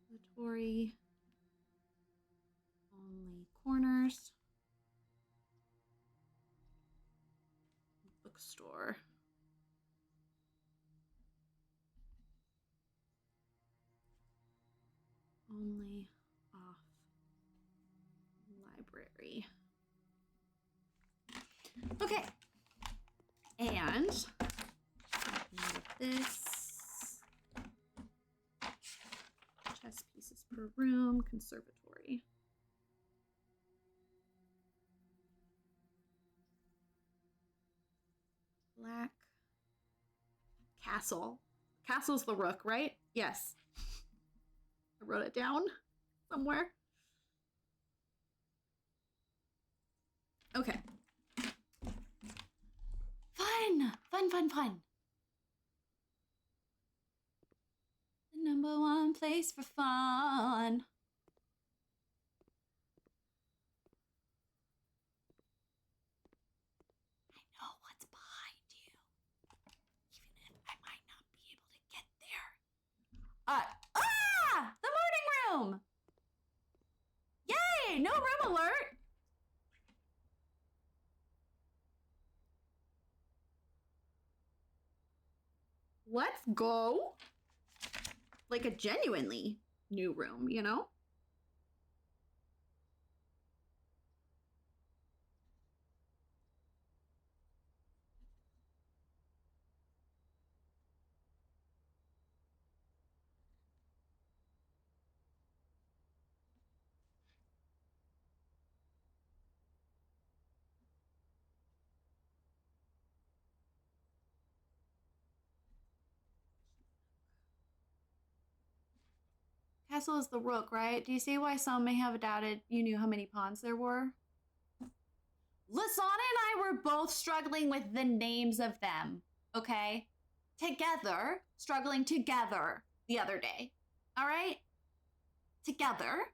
Laboratory. Only corners. Bookstore. Only off library. Okay. And this chess pieces per room, conservatory. Black castle. Castle's the rook, right? Yes. I wrote it down somewhere. Okay. Fun! Fun, fun, fun. The number one place for fun. I know what's behind you. Even if I might not be able to get there. The morning room! Yay! No room alert! Let's go. Like a genuinely new room, you know? Castle is the rook, right? Do you see why some may have doubted you knew how many pawns there were? Lasana and I were both struggling with the names of them, okay? Together, struggling together the other day, all right? Together.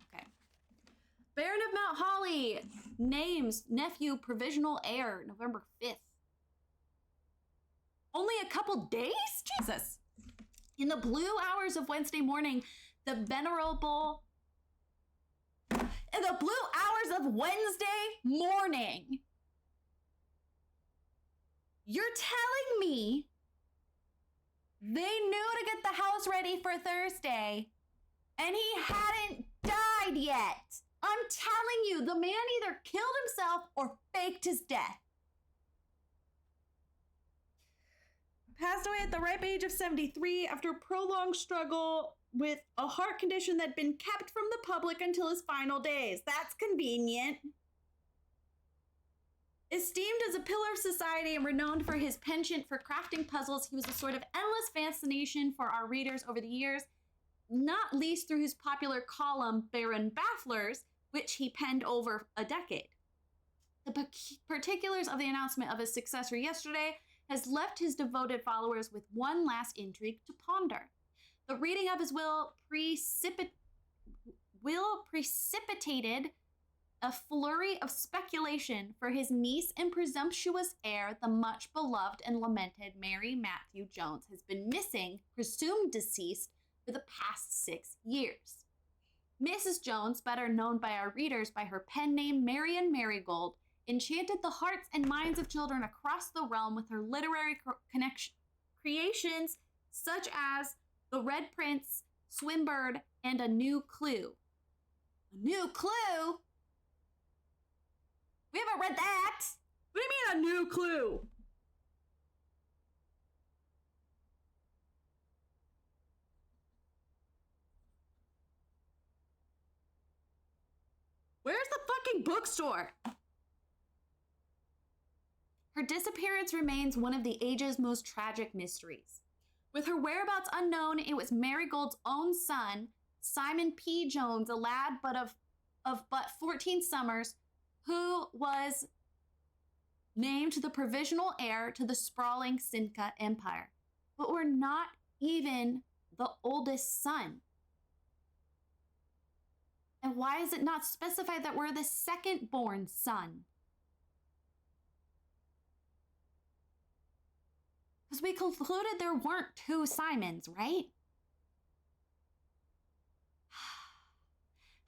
Okay. Baron of Mount Holly, names, nephew, provisional heir, November 5th. Only a couple days? Jesus. In the blue hours of Wednesday morning, the venerable... In the blue hours of Wednesday morning, you're telling me they knew to get the house ready for Thursday and he hadn't died yet. I'm telling you, the man either killed himself or faked his death. Passed away at the ripe age of 73 after a prolonged struggle with a heart condition that had been kept from the public until his final days. That's convenient. Esteemed as a pillar of society and renowned for his penchant for crafting puzzles, he was a sort of endless fascination for our readers over the years, not least through his popular column, Baron Bafflers, which he penned over a decade. The particulars of the announcement of his successor yesterday has left his devoted followers with one last intrigue to ponder. The reading of his will precipitated a flurry of speculation for his niece and presumptuous heir, the much beloved and lamented Mary Matthew Jones, has been missing, presumed deceased, for the past 6 years. Mrs. Jones, better known by our readers by her pen name Marian Marigold, enchanted the hearts and minds of children across the realm with her literary creations such as The Red Prince, Swinburne, and A New Clue. New clue? We haven't read that. What do you mean a new clue? Where's the fucking bookstore? Her disappearance remains one of the age's most tragic mysteries. With her whereabouts unknown, it was Marigold's own son, Simon P. Jones, a lad of but 14 summers, who was named the provisional heir to the sprawling Cinca Empire. But we're not even the oldest son. And why is it not specified that we're the second-born son? Because we concluded there weren't two Simons, right?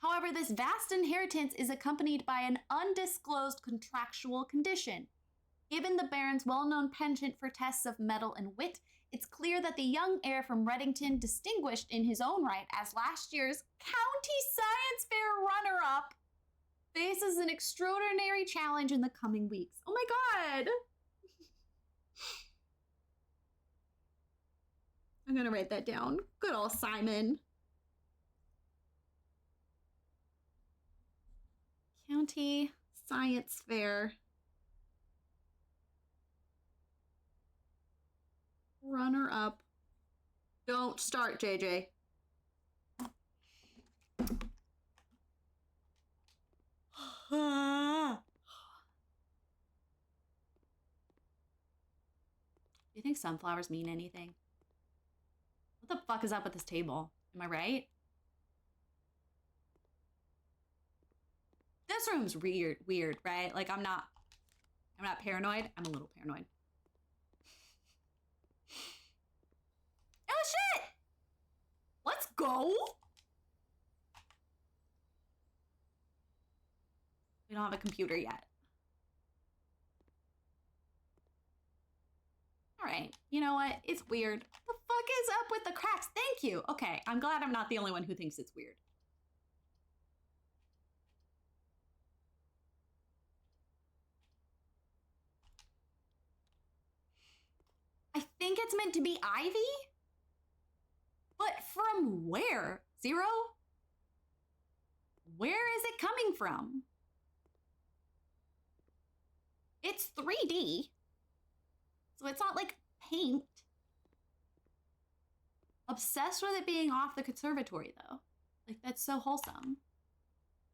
However, this vast inheritance is accompanied by an undisclosed contractual condition. Given the Baron's well-known penchant for tests of mettle and wit, it's clear that the young heir from Reddington, distinguished in his own right as last year's County Science Fair runner-up, faces an extraordinary challenge in the coming weeks. Oh my god! I'm gonna write that down. Good old Simon. County Science Fair. Runner up. Don't start, JJ. You think sunflowers mean anything? What the fuck is up with this table? Am I right? This room's weird, right? Like I'm not paranoid. I'm a little paranoid. Oh shit! Let's go! We don't have a computer yet. All right, you know what? It's weird. The fuck is up with the cracks? Thank you. Okay, I'm glad I'm not the only one who thinks it's weird. I think it's meant to be Ivy? But from where? Zero? Where is it coming from? It's 3D. So it's not like paint. Obsessed with it being off the conservatory, though. Like, that's so wholesome.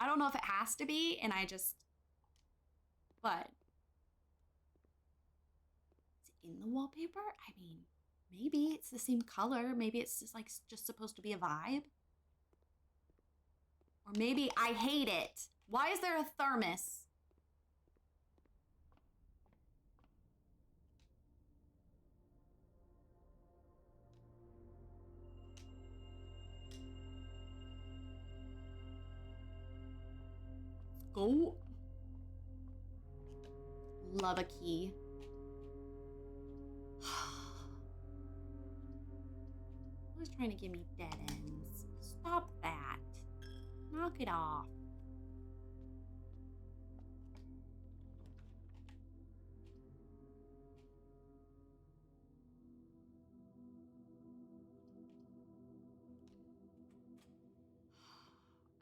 I don't know if it has to be, and but is it in the wallpaper? I mean, maybe it's the same color. Maybe it's just supposed to be a vibe. Or maybe I hate it. Why is there a thermos? Go. Love a key. Always trying to give me dead ends. Stop that. Knock it off.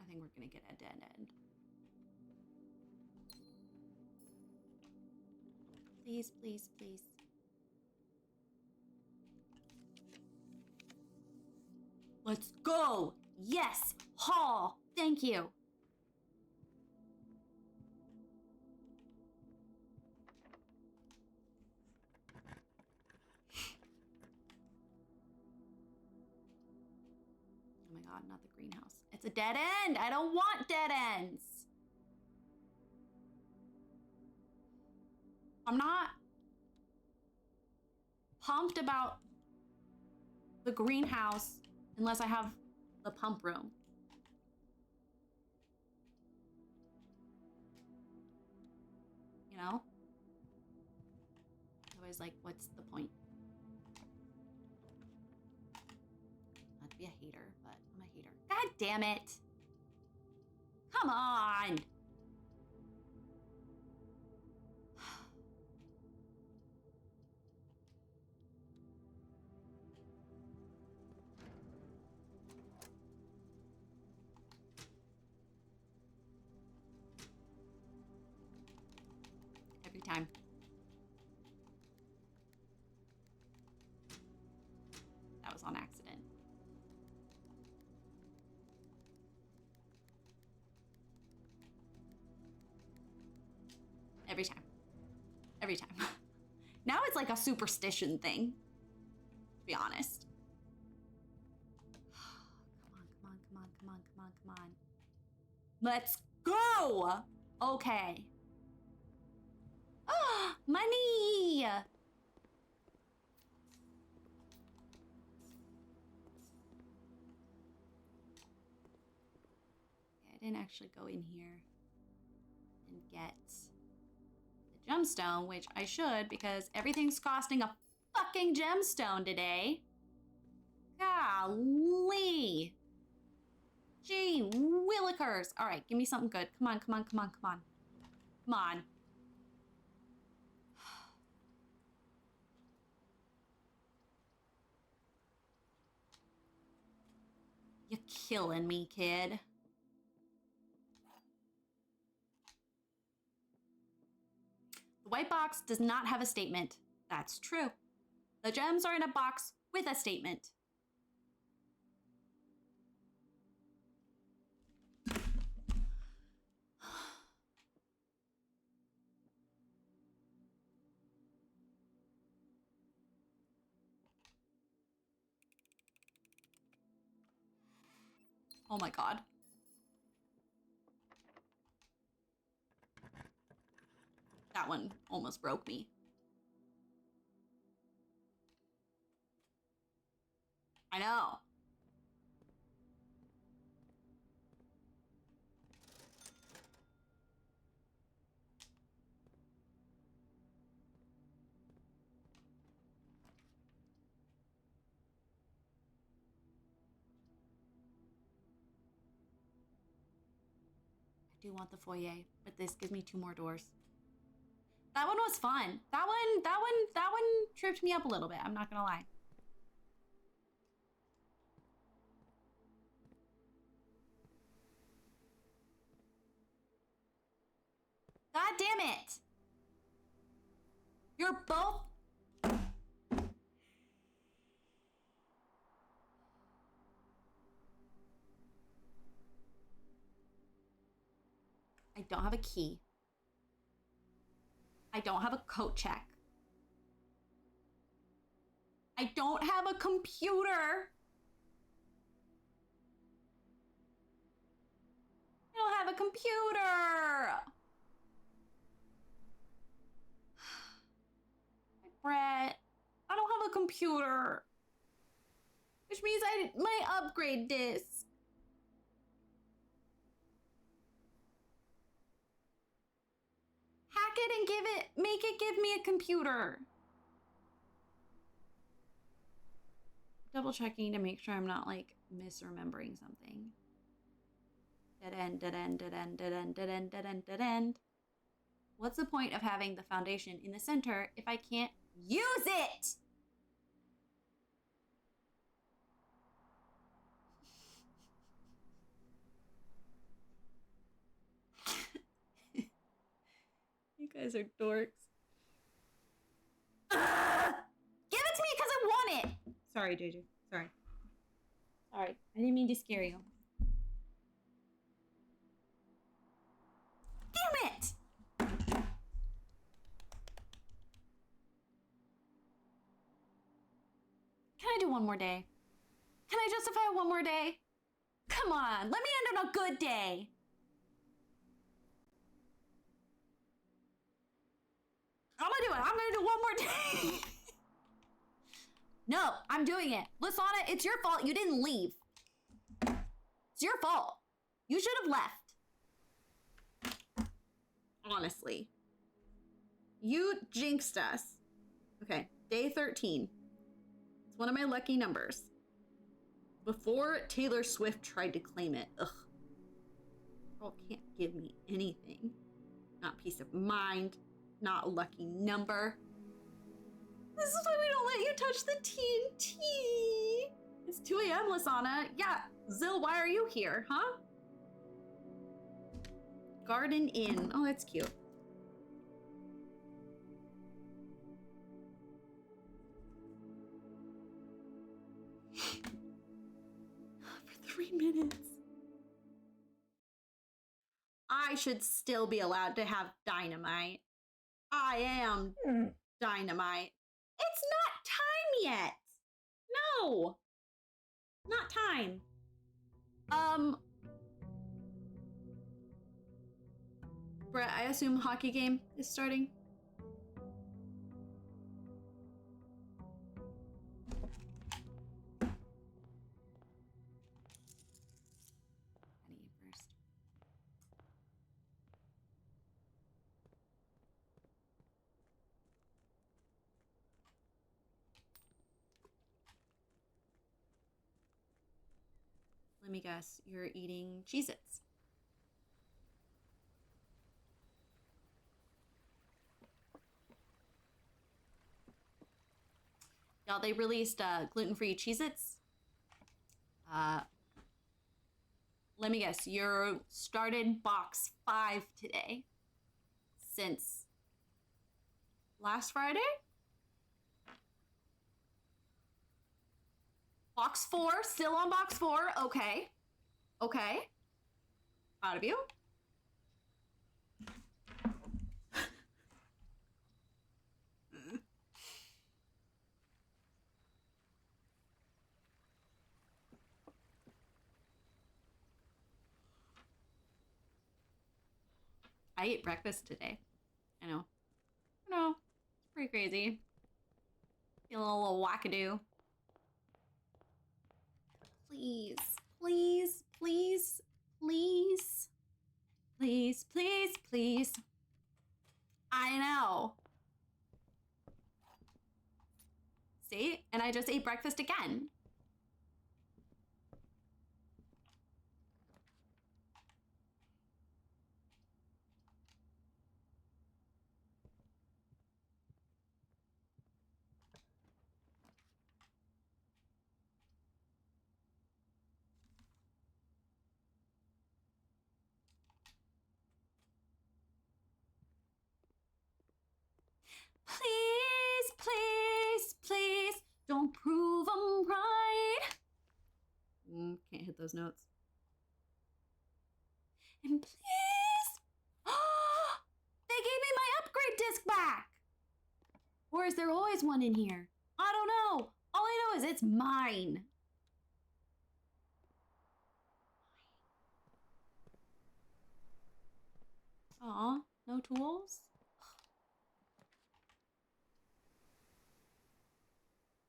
I think we're gonna get a dead end. Please, please, please. Let's go! Yes! Hall! Thank you! Oh my god, not the greenhouse. It's a dead end! I don't want dead ends! I'm not pumped about the greenhouse unless I have the pump room. You know? Otherwise, like, what's the point? Not to be a hater, but I'm a hater. God damn it. Come on. Every time. That was on accident. Every time. Every time. Now it's like a superstition thing, to be honest. Come on, come on, come on, come on, come on, come on. Let's go! Okay. Ah, money! I didn't actually go in here and get the gemstone, which I should because everything's costing a fucking gemstone today. Golly. Gee willikers. All right, give me something good. Come on, come on, come on, come on. Come on. You're killing me, kid. The white box does not have a statement. That's true. The gems are in a box with a statement. Oh my god. That one almost broke me. I know. I do want the foyer, but this gives me 2 more doors. That one was fun. That one tripped me up a little bit. I'm not gonna lie. God damn it! You're both... I don't have a key. I don't have a coat check. I don't have a computer. I don't have a computer. Brett, I don't have a computer. Which means I might upgrade this. Hack it and make it give me a computer. Double checking to make sure I'm not like misremembering something. Dead end, dead end, dead end, dead end, dead end, dead end, dead end. What's the point of having the foundation in the center if I can't use it? You guys are dorks. Give it to me because I want it. Sorry, JJ. Sorry. Sorry. I didn't mean to scare you. Damn it! Can I do one more day? Can I justify one more day? Come on, let me end on a good day. I'm gonna do it. I'm gonna do one more day. No, I'm doing it. Lasana, it's your fault you didn't leave. It's your fault. You should have left. Honestly. You jinxed us. Okay, day 13. It's one of my lucky numbers. Before Taylor Swift tried to claim it. Ugh. Girl can't give me anything. Not peace of mind, not a lucky number. This is why we don't let you touch the TNT. It's 2 a.m., Lasana. Yeah, Zill, why are you here, huh? Garden Inn. Oh, that's cute. For 3 minutes. I should still be allowed to have dynamite. I am dynamite. It's not time yet. No. Not time. Brett, I assume hockey game is starting. First. Let me guess, you're eating Cheez-Its. Y'all, they released gluten-free Cheez-Its. Let me guess, you're started box 5 today. Since last Friday? Box 4, still on box 4. Okay. Okay. Proud of you. I ate breakfast today. I know. It's pretty crazy. Feeling a little wackadoo. Please, please, please, please, please, please, please. I know. See? And I just ate breakfast again. Please, please, please, don't prove I'm right. Can't hit those notes. And please, they gave me my upgrade disc back. Or is there always one in here? I don't know. All I know is it's mine. Aw, no tools?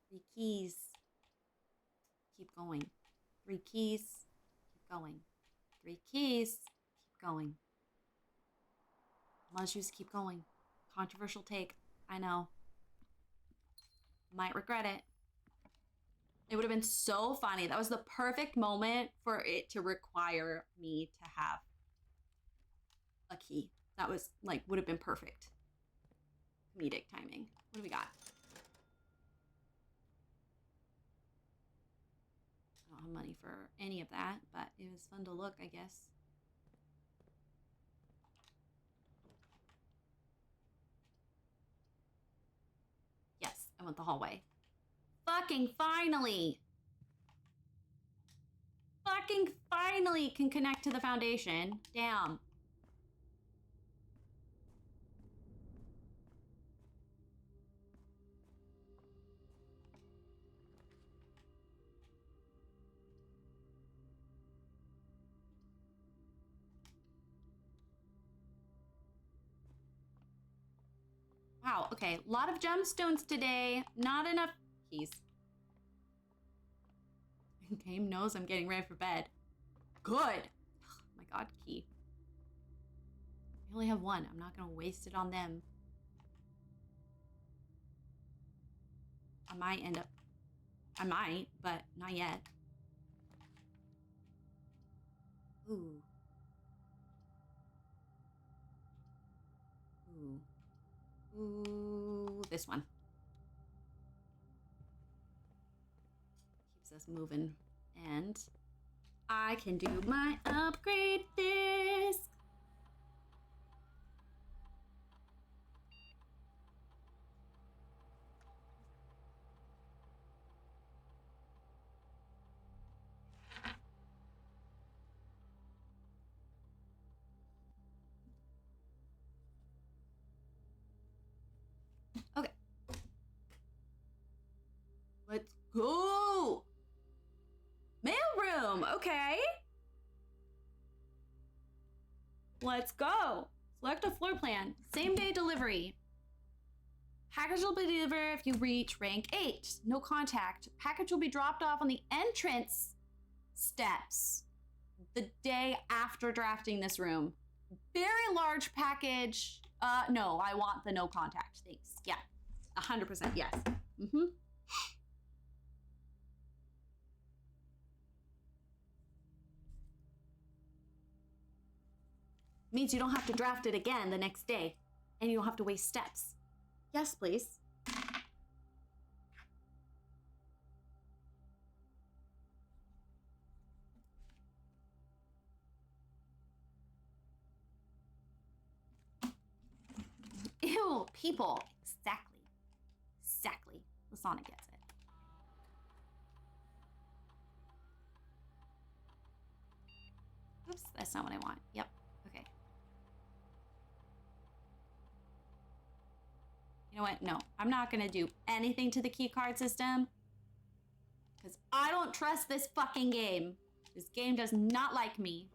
3 keys. Keep going. 3 keys. Keep going. 3 keys. Keep going. Mushrooms keep going. Controversial take. I know. Might regret it. It would have been so funny. That was the perfect moment for it to require me to have a key. That was like, would have been perfect. Comedic timing. What do we got? I don't have money for any of that, but it was fun to look, I guess. Yes, I went the hallway. Fucking finally! Fucking finally can connect to the foundation. Damn. Wow, okay. A lot of gemstones today. Not enough keys. Game knows I'm getting ready for bed. Good. Oh my god, key. I only have 1. I'm not gonna waste it on them. I might end up... I might, but not yet. Ooh. Ooh, this one. Keeps us moving. And I can do my upgrade disc. Okay. Let's go. Mailroom. Okay. Let's go. Select a floor plan. Same day delivery. Package will be delivered if you reach rank 8. No contact. Package will be dropped off on the entrance steps the day after drafting this room. Very large package. No, I want the no contact. Thanks. Yeah. 100% yes. Mm-hmm. Means you don't have to draft it again the next day, and you don't have to waste steps. Yes, please. Ew, people. Exactly. Exactly. Lasana gets it. Oops, that's not what I want. Yep. Okay. You know what? No, I'm not gonna do anything to the key card system because I don't trust this fucking game. This game does not like me.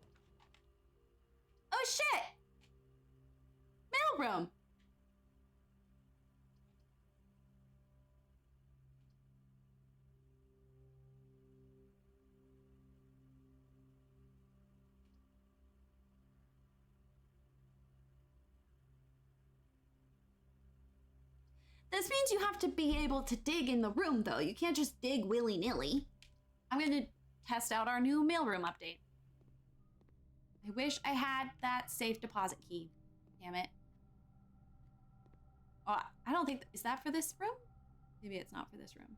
Oh shit! Mailroom. This means you have to be able to dig in the room, though. You can't just dig willy-nilly. I'm going to test out our new mailroom update. I wish I had that safe deposit key. Damn it. Oh, I don't think... Is that for this room? Maybe it's not for this room.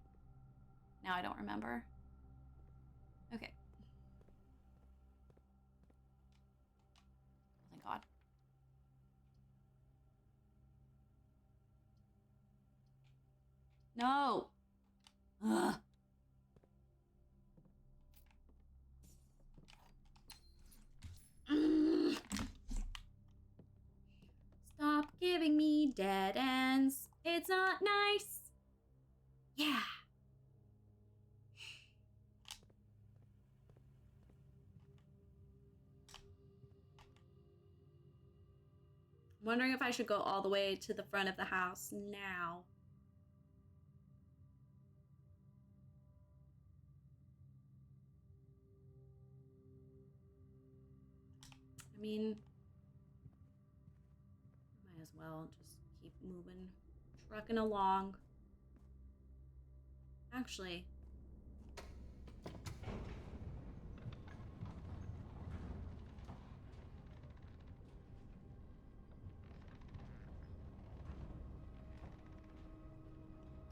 Now I don't remember. Okay. Thank God. No. Ugh. Stop giving me dead ends. It's not nice. Yeah. I'm wondering if I should go all the way to the front of the house now. I mean, might as well just keep moving, trucking along. Actually,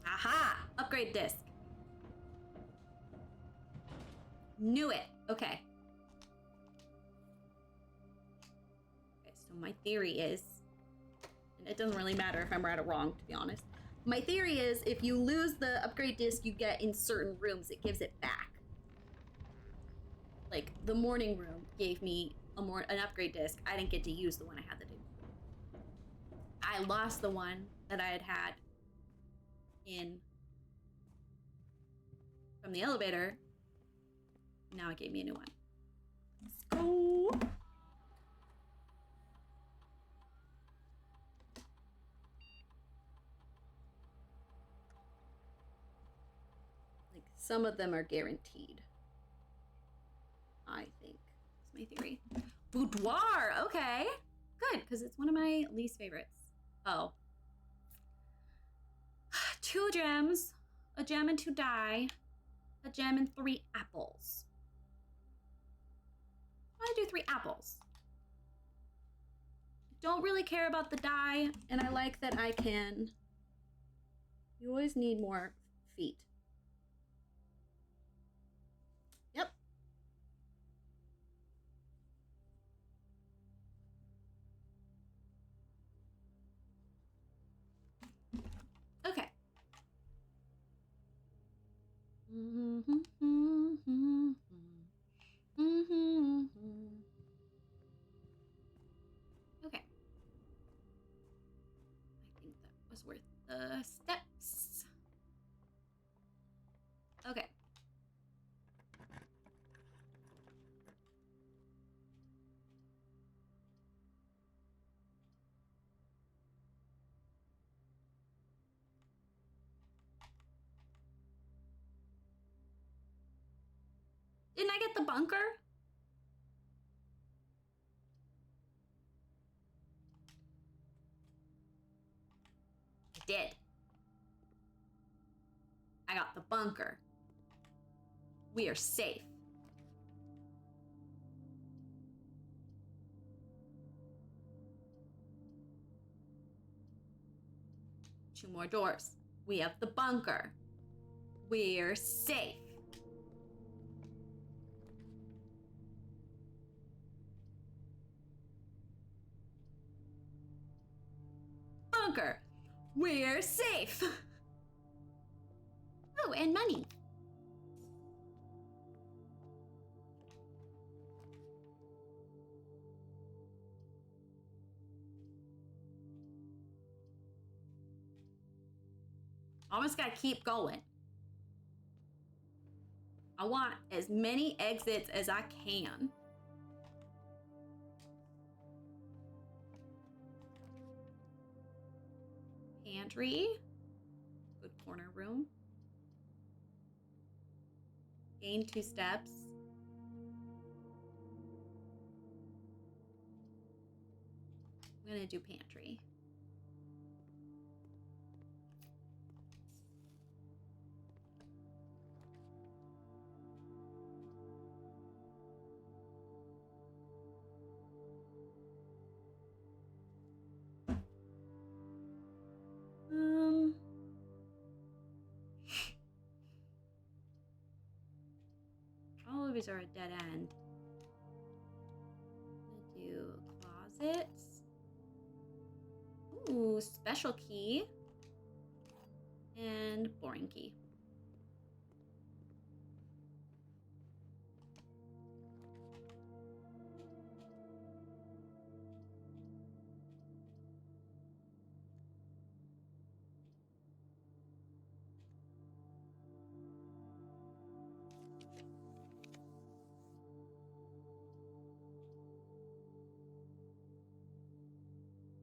aha! Upgrade disc. Knew it. Okay. So my theory is, and it doesn't really matter if I'm right or wrong, to be honest. My theory is if you lose the upgrade disc you get in certain rooms, it gives it back. Like the morning room gave me an upgrade disc. I didn't get to use the one I had to do. I lost the one that I had from the elevator. Now it gave me a new one. Let's go. Like some of them are guaranteed. I think that's my theory. Boudoir. Okay, good, because it's one of my least favorites. Oh. 2 gems, a gem and 2 dye, a gem and 3 apples. I'm gonna do 3 apples. don't really care about the die, and I like that I can... You always need more feet. Yep. Okay. Okay. I think that was worth the steps. Okay. Didn't I get the bunker? I did. I got the bunker. We are safe. Two more doors. We have the bunker. We're safe. Bunker. We're safe. Oh, and money. Almost gotta keep going. I want as many exits as I can. Pantry. Good corner room. Gain 2 steps. I'm gonna do pantry. All of these are a dead end. I'm gonna do closets. Ooh, special key. And boring key.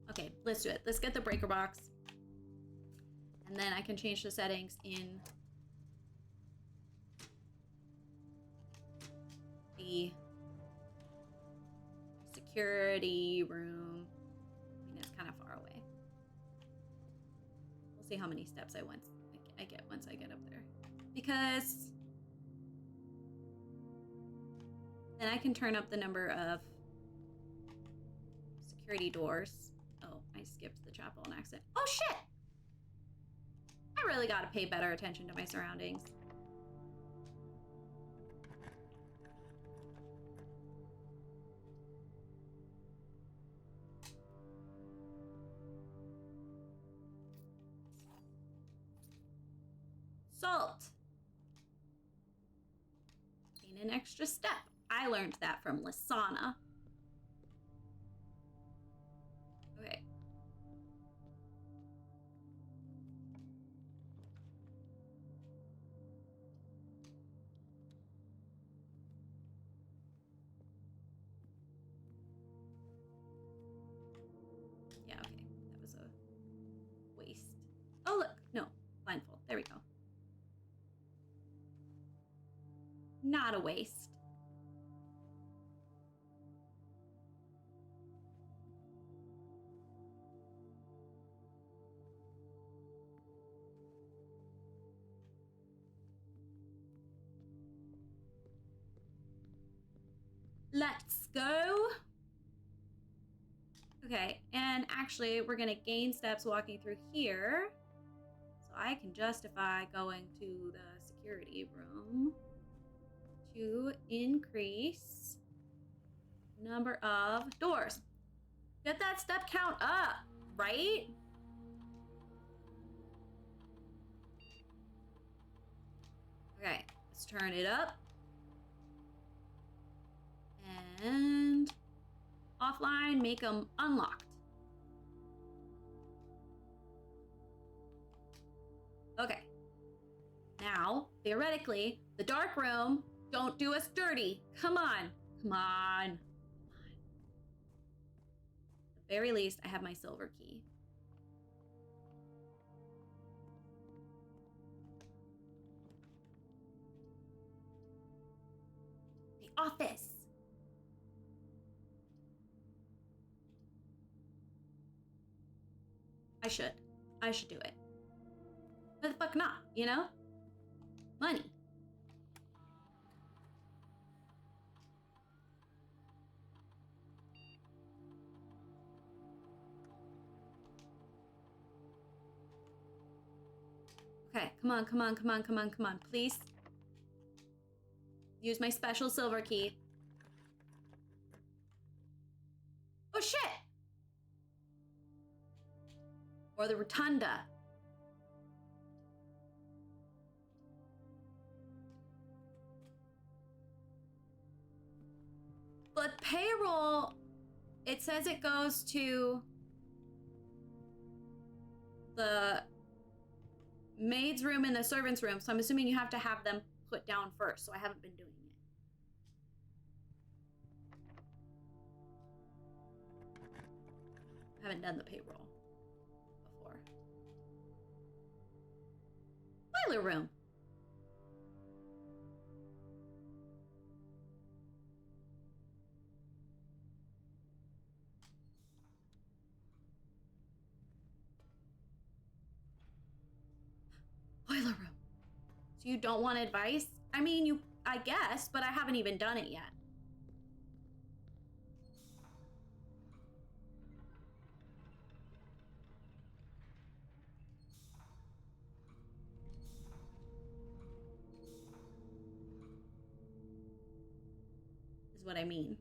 Okay, let's do it. Let's get the breaker box. And then I can change the settings in the security room. I mean, it's kind of far away. We'll see how many steps I get once I get up there. Because then I can turn up the number of security doors. Oh, I skipped the chapel on accident. Oh, shit! I really gotta pay better attention to my surroundings. Salt. Gain an extra step. I learned that from Lisana. Okay. Yeah, okay. That was a waste. Oh, look. No. Blindfold. There we go. Not a waste. Let's go. Okay, and actually, we're gonna gain steps walking through here. So I can justify going to the security room to increase number of doors. Get that step count up, right? Okay, let's turn it up. And offline, make them unlocked. Okay. Now, theoretically, the dark room, don't do us dirty. Come on. Come on. At the very least, I have my silver key. The office. I should do it. Why the fuck not, you know? Money. Okay, come on, come on, come on, come on, come on, please. Use my special silver key. Oh shit! Or the rotunda. But payroll, it says it goes to the maid's room and the servant's room, so I'm assuming you have to have them put down first, so I haven't been doing it. I haven't done the payroll before. Boiler room. Boiler room. So you don't want advice? I mean, I guess, but I haven't even done it yet. Is what I mean.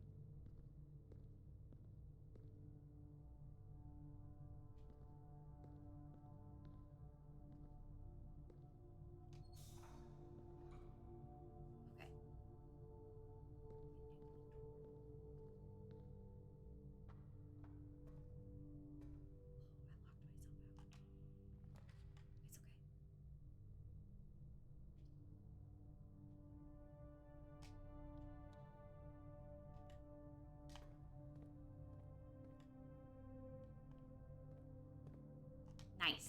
Nice.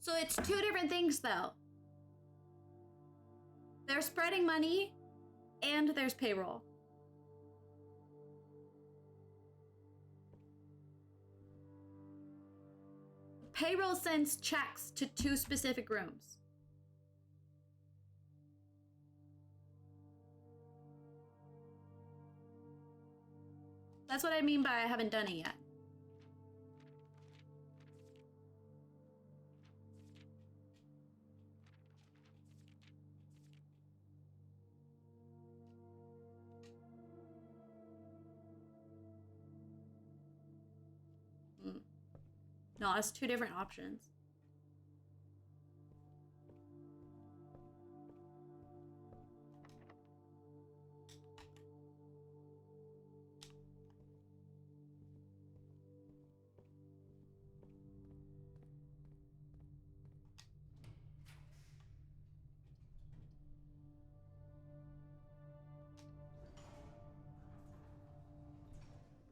So it's two different things though. They're spreading money and there's payroll. Payroll sends checks to two specific rooms. That's what I mean by I haven't done it yet. No, it's two different options.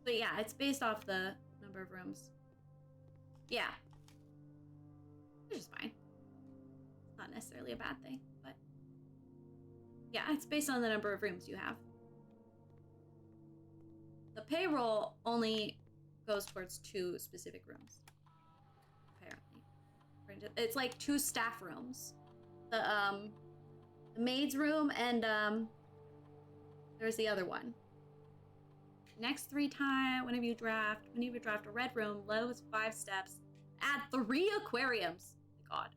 But yeah, it's based off the number of rooms. Yeah. Which is fine. It's not necessarily a bad thing, but yeah, it's based on the number of rooms you have. The payroll only goes towards 2 specific rooms. Apparently. It's like 2 staff rooms. The maid's room and there's the other one. Next 3 times, whenever you draft a red room, lowest 5 steps, add 3 aquariums. Oh my God.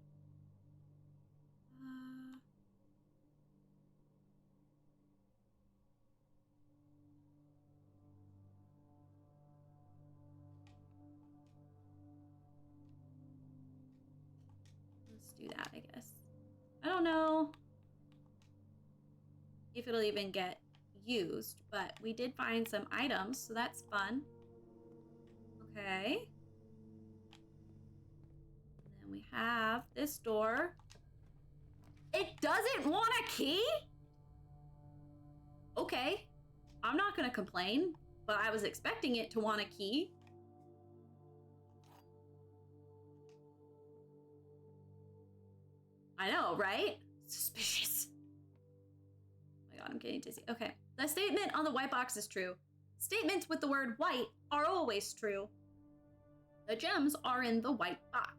Let's do that, I guess. I don't know if it'll even get used, but we did find some items, so that's fun. Okay. And then we have this door. It doesn't want a key? Okay. I'm not gonna complain, but I was expecting it to want a key. I know, right? Suspicious. Oh my God, I'm getting dizzy. Okay. The statement on the white box is true. Statements with the word white are always true. The gems are in the white box.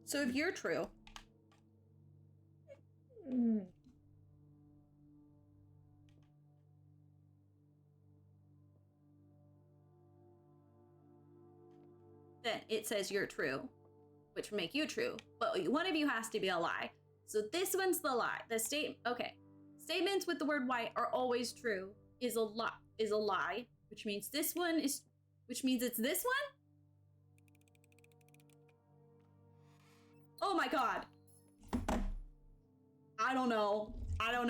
So if you're true, then it says you're true, which would make you true, but one of you has to be a lie. So this one's the lie. Okay. Statements with the word white are always true is a lie, which means it's this one? Oh my God. I don't know. I don't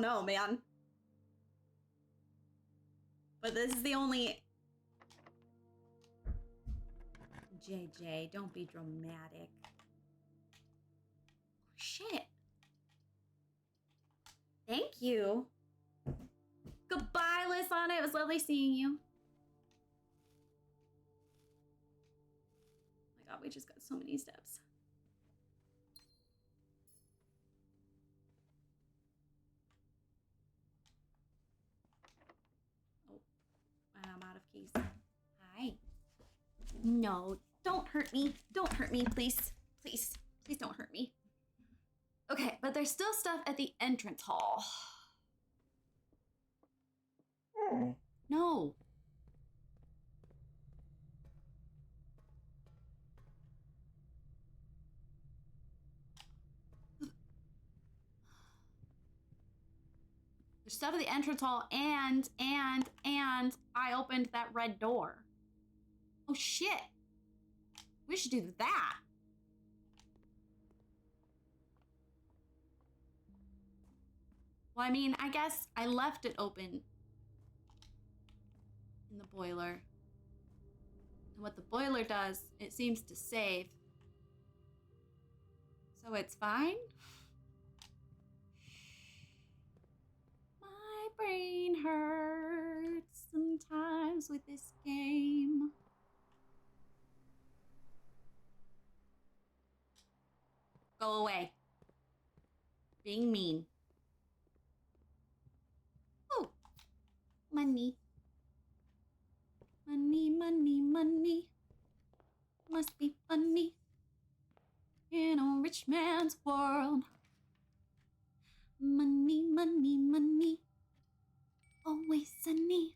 know, man. But this is the only... JJ, don't be dramatic. Oh, shit. Thank you. Goodbye, Lysana. It was lovely seeing you. Oh my God, we just got so many steps. Oh, I'm out of keys. Hi. No, don't hurt me. Don't hurt me, please. Please. Please don't hurt me. Okay, but there's still stuff at the entrance hall. No. There's stuff at the entrance hall and I opened that red door. Oh shit. We should do that. Well, I mean, I guess I left it open in the boiler. And what the boiler does, it seems to save. So it's fine. My brain hurts sometimes with this game. Go away. Being mean. Oh, money. Money, money, money. Must be funny in a rich man's world. Money, money, money. Always sunny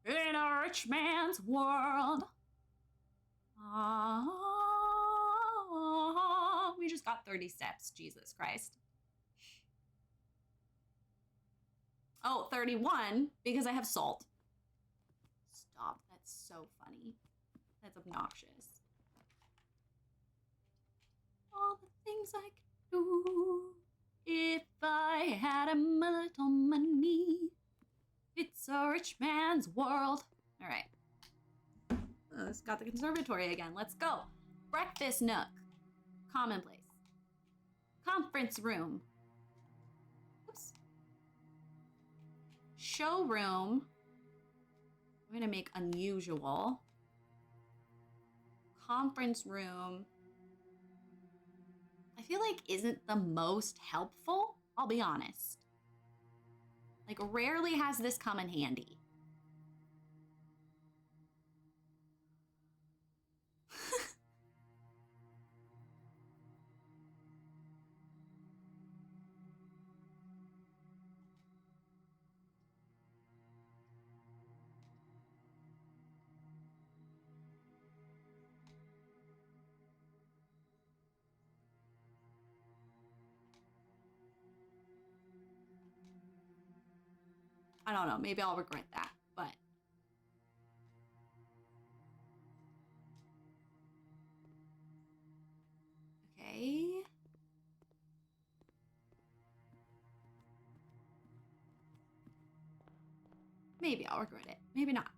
in a rich man's world. We just got 30 steps, Jesus Christ. Oh, 31, because I have salt. Stop, that's so funny. That's obnoxious. All the things I could do if I had a little money. It's a rich man's world. All right. It's got the conservatory again. Let's go. Breakfast nook. Commonplace. Conference room. Oops. Showroom. I'm gonna make unusual. Conference room. I feel like isn't the most helpful, I'll be honest. Like, rarely has this come in handy. I don't know, maybe I'll regret that, but okay. Maybe I'll regret it. Maybe not.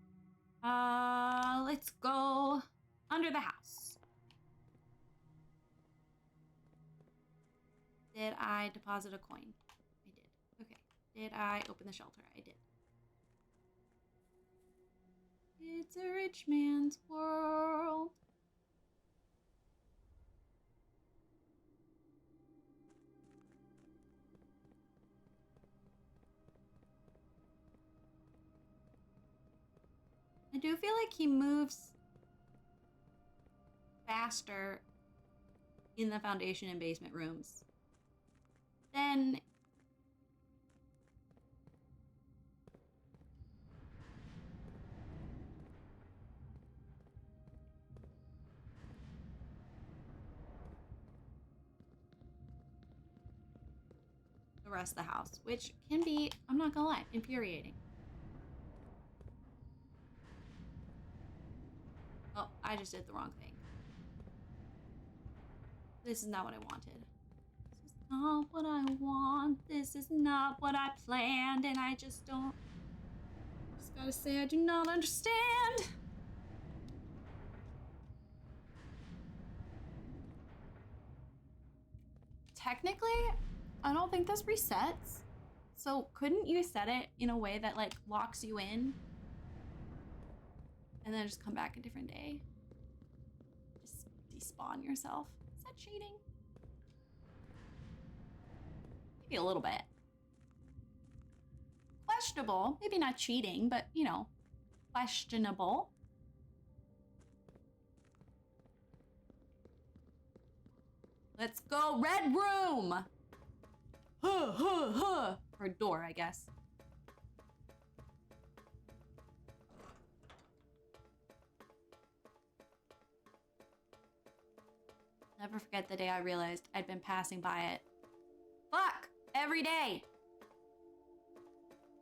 Let's go under the house. Did I deposit a coin? I did. Okay. Did I open the shelter? I did. It's a rich man's world. I do feel like he moves faster in the foundation and basement rooms than the rest of the house, which can be, I'm not gonna lie, infuriating. Oh, I just did the wrong thing. This is not what I wanted. This is not what I want. This is not what I planned, and I just don't. Just gotta say, I do not understand. Technically, I don't think this resets. So couldn't you set it in a way that like locks you in? And then just come back a different day? Just despawn yourself. Is that cheating? Maybe a little bit. Questionable. Maybe not cheating, but you know, questionable. Let's go, red room! Huh, huh, huh. Or door, I guess. Never forget the day I realized I'd been passing by it. Fuck! Every day!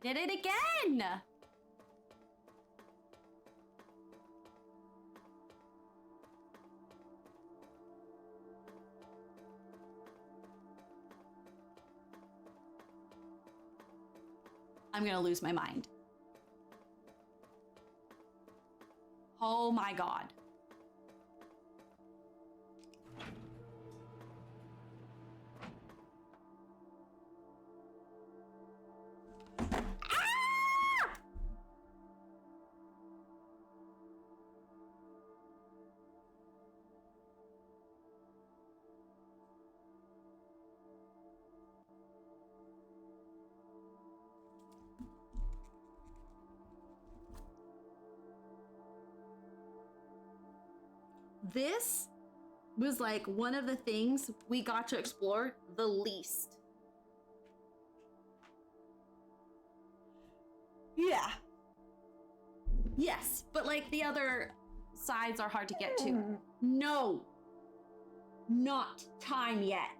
Did it again! I'm gonna lose my mind. Oh my god. This was like one of the things we got to explore the least. Yeah. Yes, but like the other sides are hard to get to. No. Not time yet.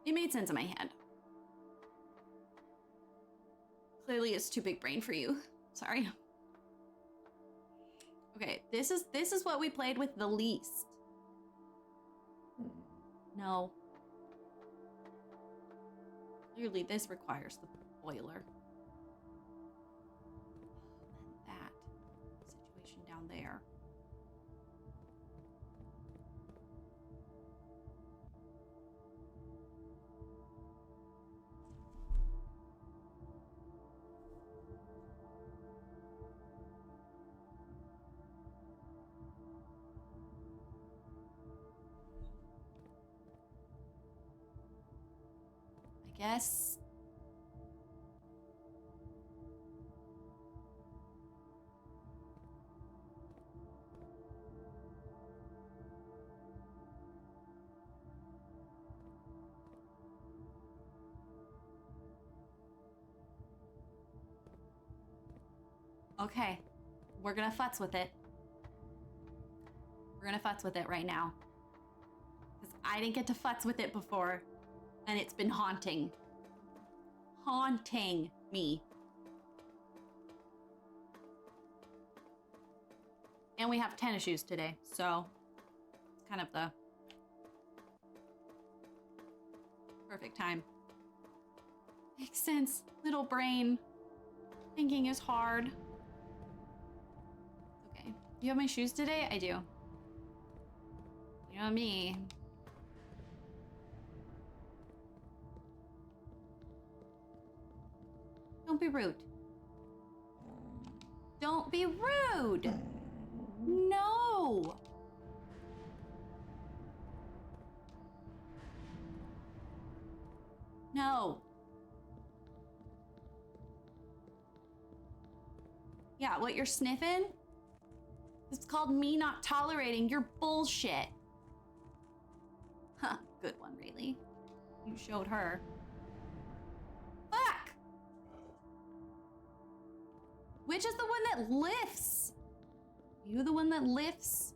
It made sense in my head. Clearly it's too big brain for you. Sorry. Okay, this is what we played with the least. No. Clearly this requires the boiler. That situation down there. guess. Okay, we're gonna futz with it. We're gonna futz with it right now. Because I didn't get to futz with it before, and it's been haunting me. And we have tennis shoes today, so it's kind of the perfect time. Makes sense, little brain. Thinking is hard. Okay, you have my shoes today? I do. You know me. Don't be rude. Don't be rude. No. No. Yeah, what you're sniffing? It's called me not tolerating your bullshit. Huh, good one, really. You showed her. Fuck! Which is the one that lifts? You the one that lifts?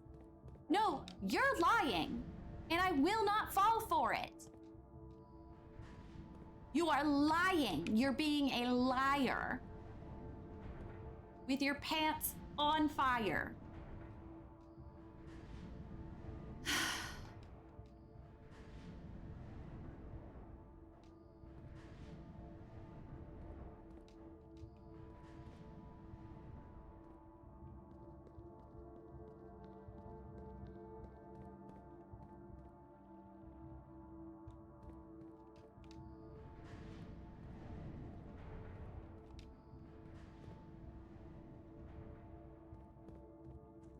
No, you're lying, and I will not fall for it. You are lying. You're being a liar. With your pants on fire.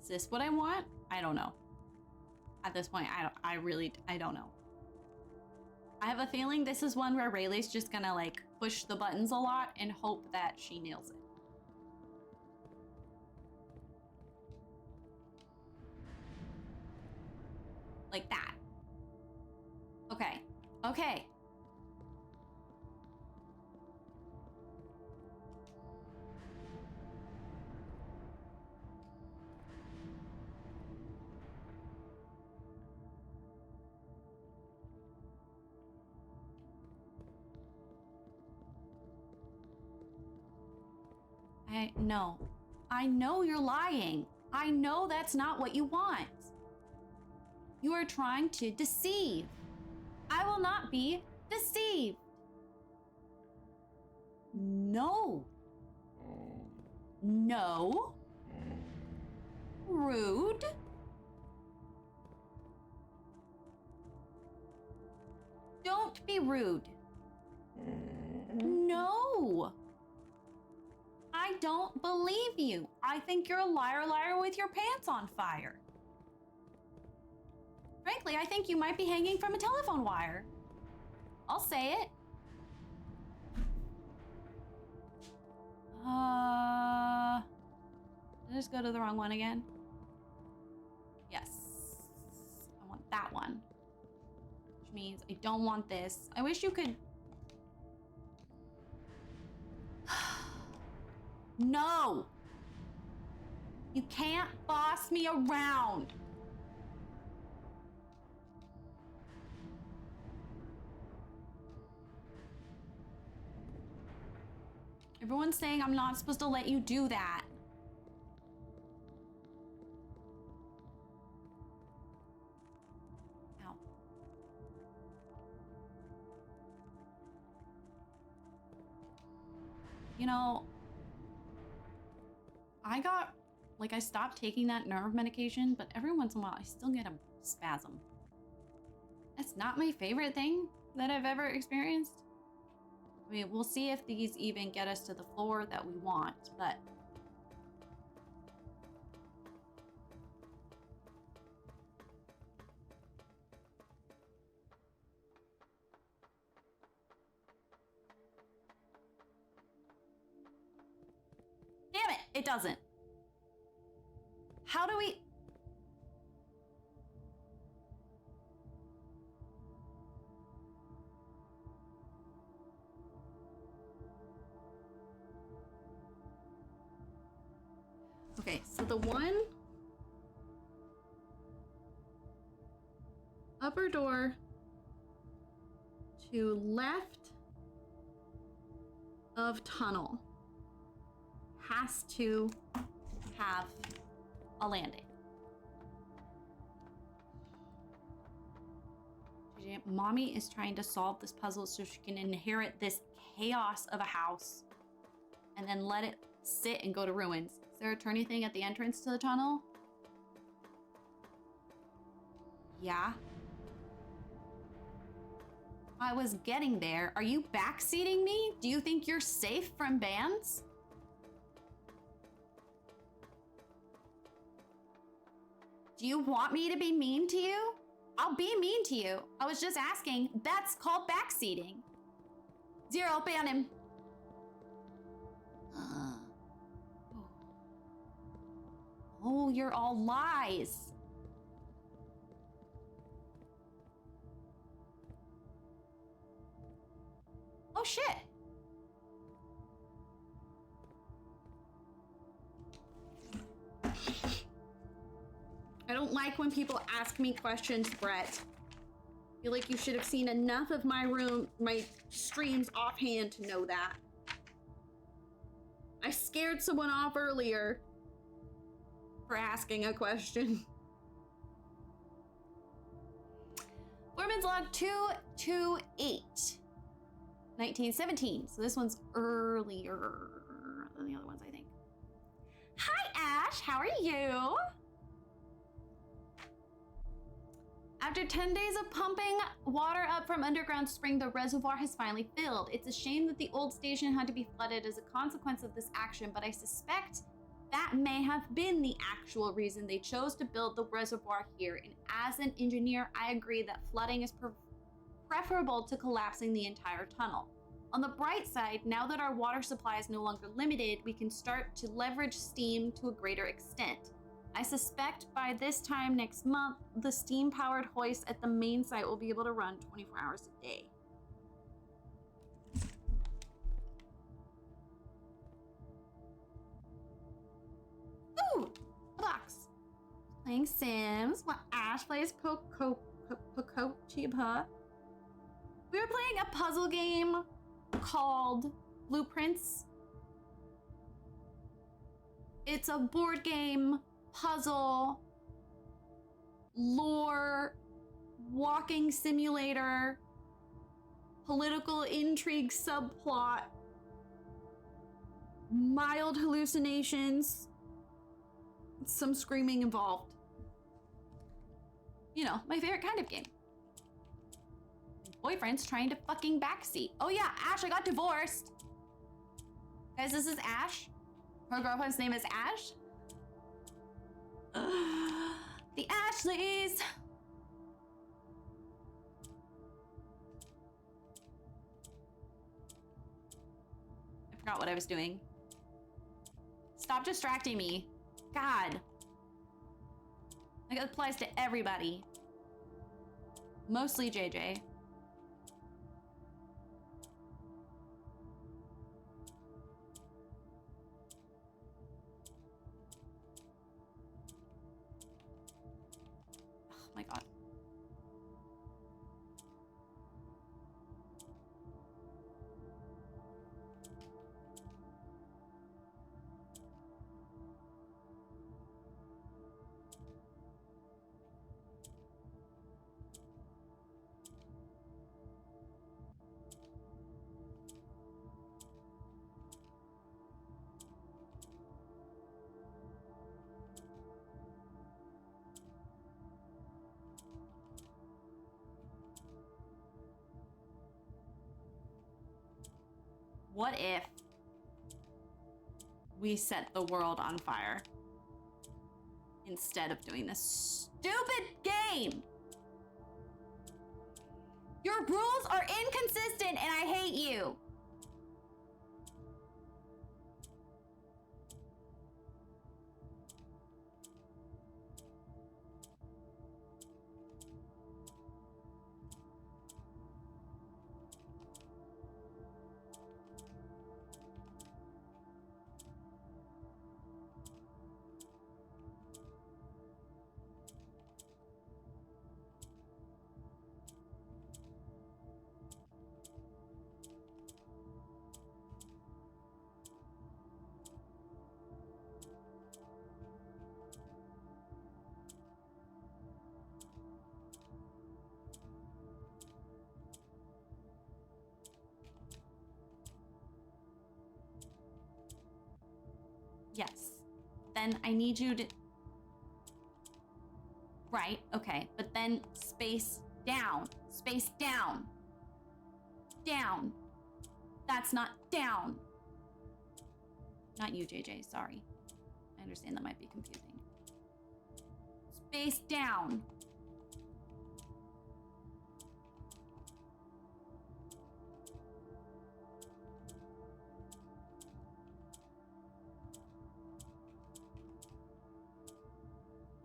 Is this what I want? I don't know. At this point, I don't know. I have a feeling this is one where Rayleigh's just gonna like push the buttons a lot and hope that she nails it. Like that. Okay. Okay. No. I know you're lying. I know that's not what you want. You are trying to deceive. I will not be deceived. No. No. Rude. Don't be rude. No. I don't believe you. I think you're a liar with your pants on fire. Frankly, I think you might be hanging from a telephone wire. I'll say it. Did I just go to the wrong one again? Yes. I want that one. Which means I don't want this. I wish you could... No! You can't boss me around. Everyone's saying I'm not supposed to let you do that. Ow. You know, I stopped taking that nerve medication, but every once in a while I still get a spasm. That's not my favorite thing that I've ever experienced. I mean, we'll see if these even get us to the floor that we want, but... it doesn't. How do we... Okay, so the one upper door to left of tunnel has to have a landing. Mommy is trying to solve this puzzle so she can inherit this chaos of a house and then let it sit and go to ruins. Is there a turny thing at the entrance to the tunnel? Yeah. I was getting there. Are you backseating me? Do you think you're safe from bans? Do you want me to be mean to you? I'll be mean to you. I was just asking. That's called backseating. Zero, ban him. Oh, you're all lies. Oh, shit. I don't like when people ask me questions, Brett. I feel like you should have seen enough of my streams offhand to know that. I scared someone off earlier for asking a question. Foreman's log 228. 1917. So this one's earlier than the other ones, I think. Hi, Ash. How are you? After 10 days of pumping water up from underground spring, the reservoir has finally filled. It's a shame that the old station had to be flooded as a consequence of this action, but I suspect that may have been the actual reason they chose to build the reservoir here. And as an engineer, I agree that flooding is preferable to collapsing the entire tunnel. On the bright side, now that our water supply is no longer limited, we can start to leverage steam to a greater extent. I suspect by this time next month, the steam-powered hoist at the main site will be able to run 24 hours a day. Ooh, a box. Playing Sims while Ash plays Pocochiba. We were playing a puzzle game called Blueprints. It's a board game, puzzle, lore, walking simulator, political intrigue subplot, mild hallucinations, some screaming involved. You know, my favorite kind of game. Boyfriend's trying to fucking backseat. Oh yeah, Ash, I got divorced. Guys, this is Ash. Her girlfriend's name is Ash. The Ashleys. I forgot what I was doing. Stop distracting me. God. Like, it applies to everybody. Mostly JJ. Oh my God. What if we set the world on fire instead of doing this stupid game? Your rules are inconsistent and I hate you. Yes. Then I need you to... Right, okay. But then space down. Space down. Down. That's not down. Not you, JJ, sorry. I understand that might be confusing. Space down.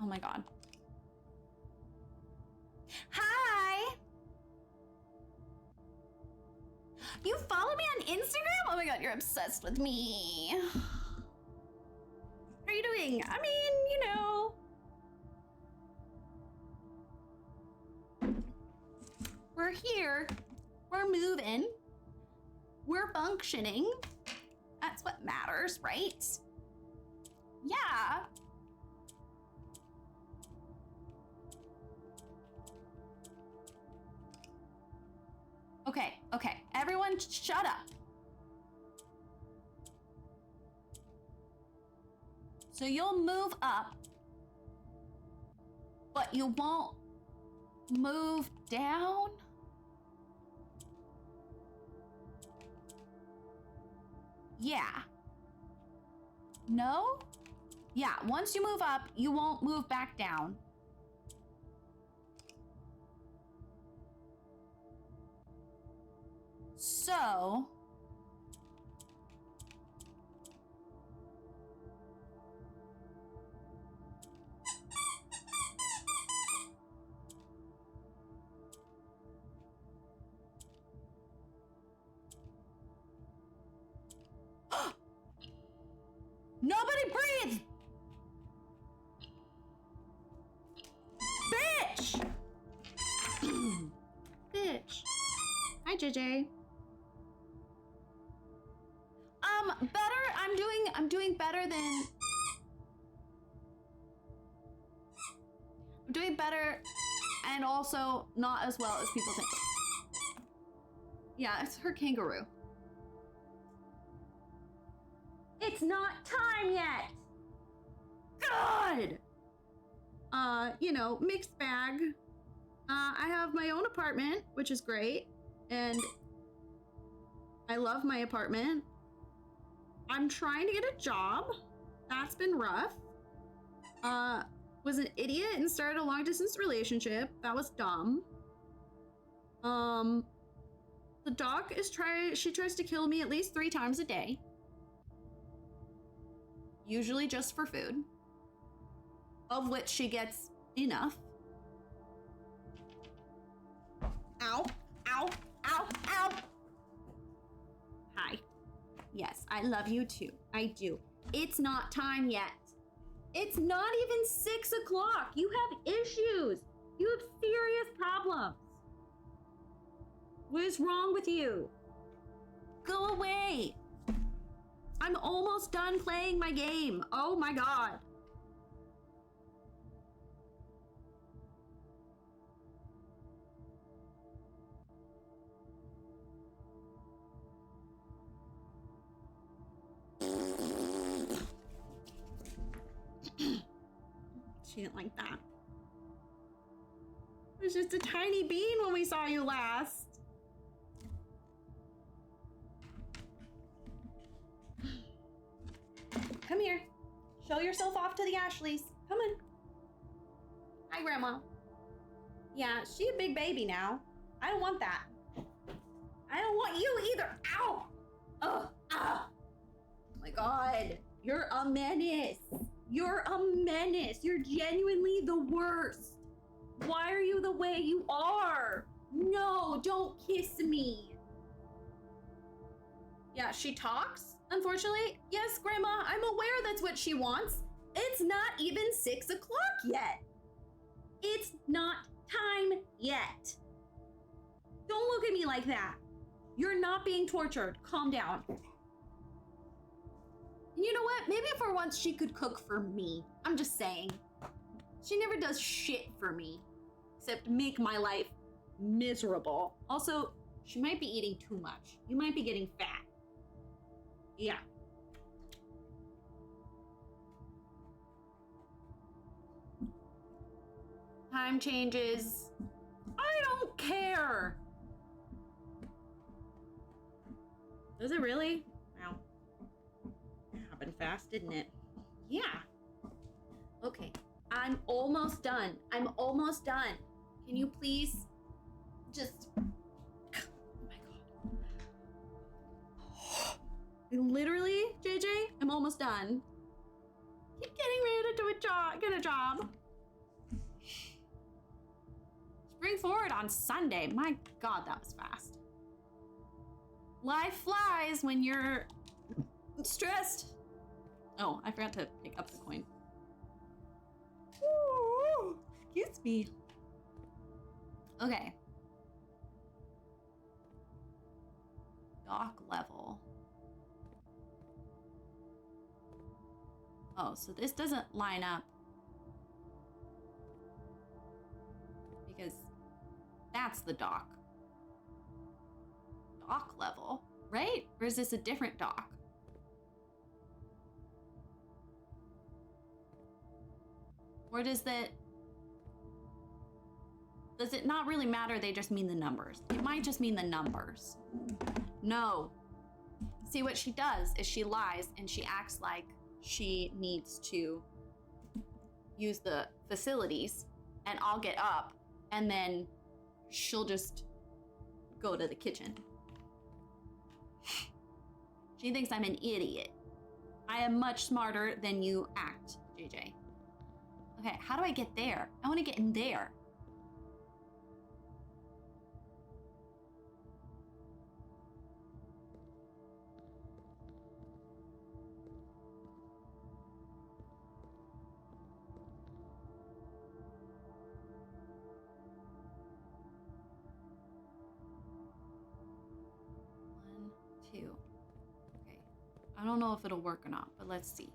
Oh my god. Hi! You follow me on Instagram? Oh my god, you're obsessed with me. How are you doing? I mean, you know. We're here. We're moving. We're functioning. That's what matters, right? Yeah. Okay, everyone shut up. So you'll move up, but you won't move down? Yeah. No? Yeah, once you move up, you won't move back down. So... Nobody breathe! Bitch! Bitch. Hi, JJ. Better. I'm doing better than... I'm doing better and also not as well as people think. Yeah, it's her kangaroo. It's not time yet! God! You know, mixed bag. I have my own apartment, which is great. And I love my apartment. I'm trying to get a job. That's been rough. Was an idiot and started a long distance relationship. That was dumb. The dog is she tries to kill me at least 3 times a day. Usually just for food. Of which she gets enough. Ow, ow, ow, ow. Hi. Yes, I love you too. I do. It's not time yet. It's not even 6 o'clock. You have issues. You have serious problems. What is wrong with you? Go away. I'm almost done playing my game. Oh my god. She didn't like that. It was just a tiny bean when we saw you last. Come here. Show yourself off to the Ashleys. Come on. Hi, Grandma. Yeah, she a big baby now. I don't want that. I don't want you either. Ow! Ugh! Ah! Oh my god. You're a menace. You're a menace. You're genuinely the worst. Why are you the way you are? No, don't kiss me. Yeah, she talks, unfortunately. Yes, Grandma, I'm aware that's what she wants. It's not even 6 o'clock yet. It's not time yet. Don't look at me like that. You're not being tortured. Calm down. You know what? Maybe for once she could cook for me. I'm just saying. She never does shit for me. Except make my life miserable. Also, she might be eating too much. You might be getting fat. Yeah. time changes. I don't care. Does it really? Wow. Happened fast, didn't it? Yeah. Okay. I'm almost done. I'm almost done. Can you please just... Oh my god. Literally, JJ, I'm almost done. Keep getting ready to do a job. Get a job. Spring forward on Sunday. My god, that was fast. Life flies when you're stressed. Oh, I forgot to pick up the coin. Ooh, excuse me. Okay. Dock level. Oh, so this doesn't line up. Because that's the dock. Dock level, right? Or is this a different dock? Or does it not really matter? They just mean the numbers. It might just mean the numbers. No. See, what she does is she lies and she acts like she needs to use the facilities, and I'll get up and then she'll just go to the kitchen. She thinks I'm an idiot. I am much smarter than you act, JJ. Okay, how do I get there? I want to get in there. One, two. Okay. I don't know if it'll work or not, but let's see.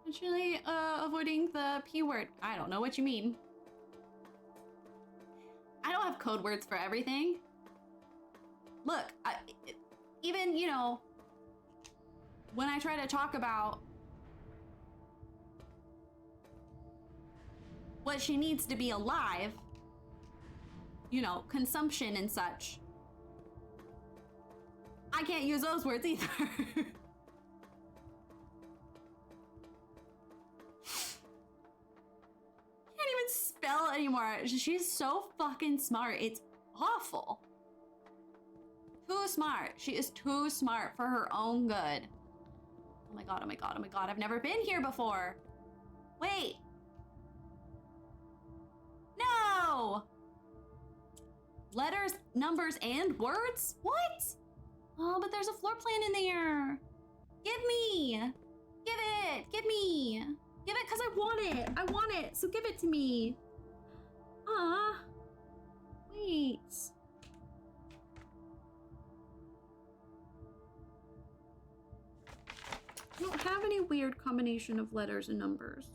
Actually, avoiding the P word. I don't know what you mean. I don't have code words for everything. Look, even, you know, when I try to talk about what she needs to be alive, you know, consumption and such, I can't use those words either. Spell anymore. She's so fucking smart. It's awful. Too smart. She is too smart for her own good. Oh my god, oh my god, oh my god. I've never been here before. Wait. No! Letters, numbers, and words? What? Oh, but there's a floor plan in there. Give me. Give it. Give me. Give it because I want it. I want it. So give it to me. Wait. I don't have any weird combination of letters and numbers.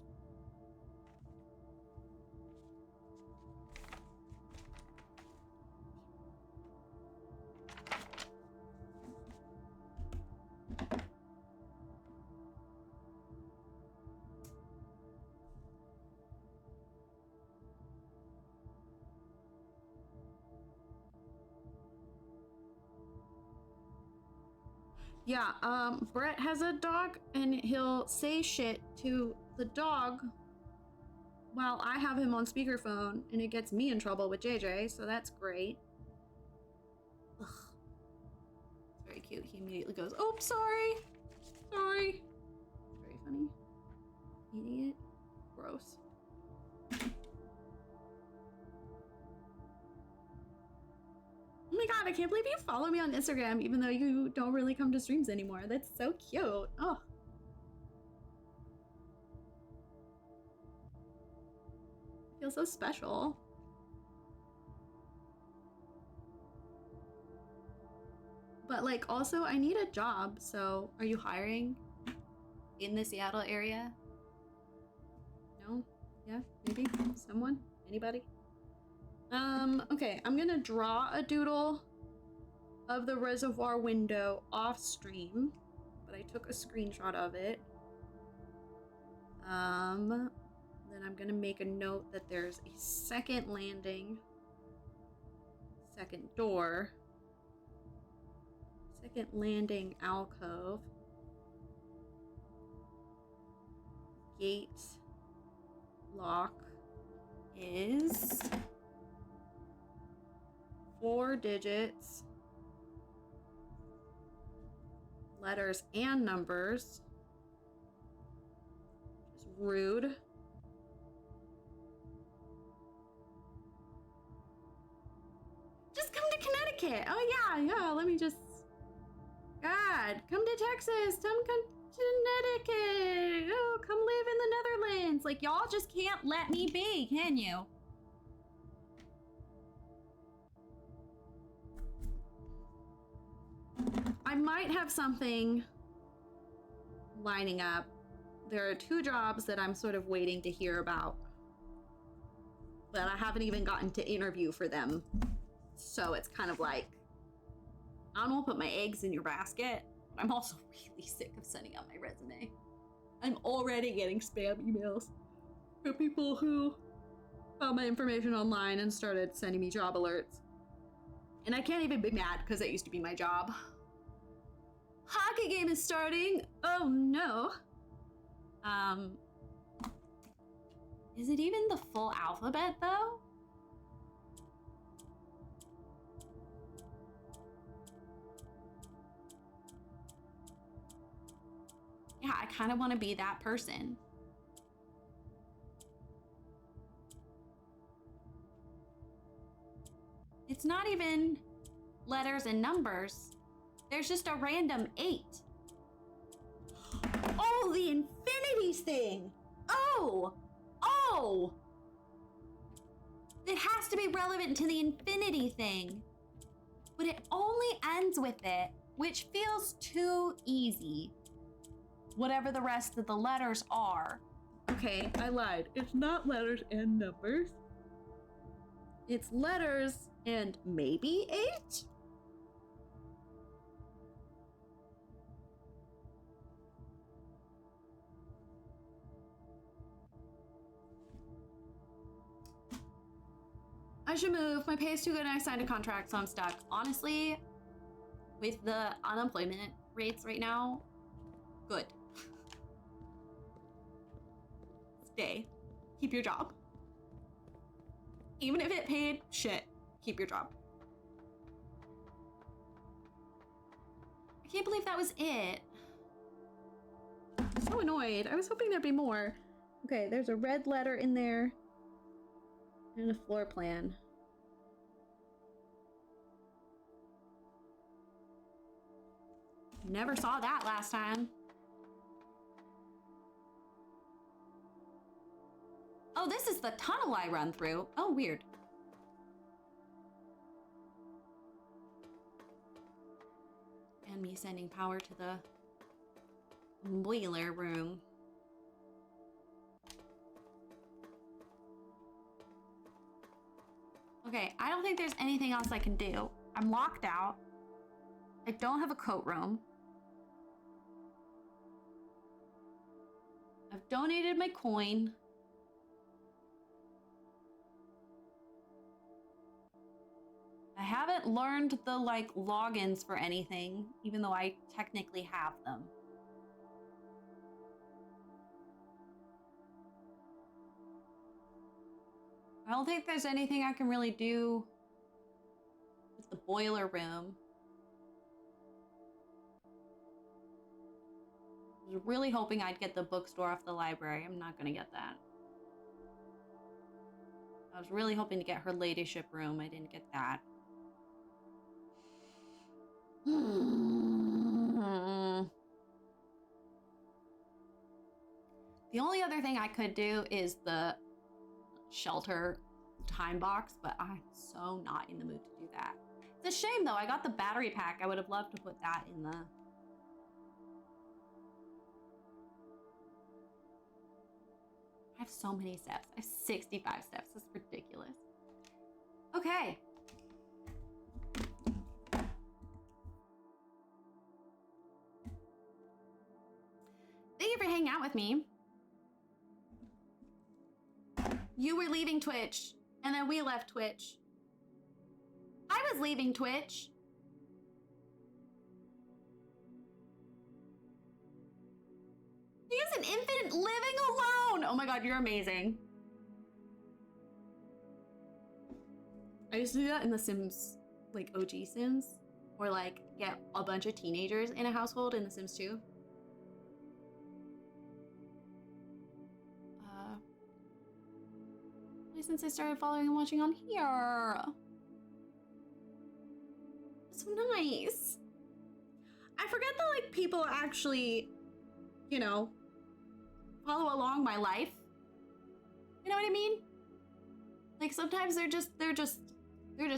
Yeah, Brett has a dog and he'll say shit to the dog while I have him on speakerphone, and it gets me in trouble with JJ, so that's great. Ugh. It's very cute. He immediately goes, "Oh, sorry. Sorry." Very funny. Idiot. Gross. Oh my god, I can't believe you follow me on Instagram even though you don't really come to streams anymore. That's so cute. Oh. I feel so special. But like also I need a job, so are you hiring in the Seattle area? No? Yeah? Maybe? Someone? Anybody? Okay, I'm gonna draw a doodle of the reservoir window off stream, but I took a screenshot of it. Then I'm gonna make a note that there's a second landing, second door, second landing alcove, gate lock is 4 digits, letters and numbers. Just rude. Just come to Connecticut. Oh yeah, let me just, God, come to Texas, come to Connecticut. Oh, come live in the Netherlands. Like, y'all just can't let me be, can you? I might have something lining up. There are 2 jobs that I'm sort of waiting to hear about, but I haven't even gotten to interview for them. So it's kind of like, I don't want to put my eggs in your basket, but I'm also really sick of sending out my resume. I'm already getting spam emails from people who found my information online and started sending me job alerts. And I can't even be mad because it used to be my job. Hockey game is starting. Oh no. Is it even the full alphabet though? Yeah, I kind of want to be that person. It's not even letters and numbers. There's just a random 8. Oh, the infinities thing. Oh. It has to be relevant to the infinity thing. But it only ends with it, which feels too easy. Whatever the rest of the letters are. Okay, I lied. It's not letters and numbers. It's letters and maybe 8? I should move. My pay is too good and I signed a contract, so I'm stuck. Honestly, with the unemployment rates right now, good. Stay. Keep your job. Even if it paid shit, keep your job. I can't believe that was it. I'm so annoyed. I was hoping there'd be more. Okay, there's a red letter in there and a floor plan. Never saw that last time. Oh, this is the tunnel I run through. Oh, weird. And me sending power to the boiler room. Okay, I don't think there's anything else I can do. I'm locked out. I don't have a coat room. I've donated my coin. I haven't learned the, like, logins for anything, even though I technically have them. I don't think there's anything I can really do with the boiler room. I was really hoping I'd get the bookstore off the library. I'm not gonna get that. I was really hoping to get her ladyship room. I didn't get that. The only other thing I could do is the shelter time box, but I'm so not in the mood to do that. It's a shame though, I got the battery pack. I would have loved to put that in the... I have so many steps. I have 65 steps. That's ridiculous. Okay. Thank you for hanging out with me. You were leaving Twitch, and then we left Twitch. I was leaving Twitch. He is an infant living alone. Oh my god, you're amazing. I used to do that in The Sims, like OG Sims, or like get a bunch of teenagers in a household in The Sims 2. Since I started following and watching on here. So nice. I forget that like people actually, you know, Follow along my life. You know what I mean? Like sometimes they're just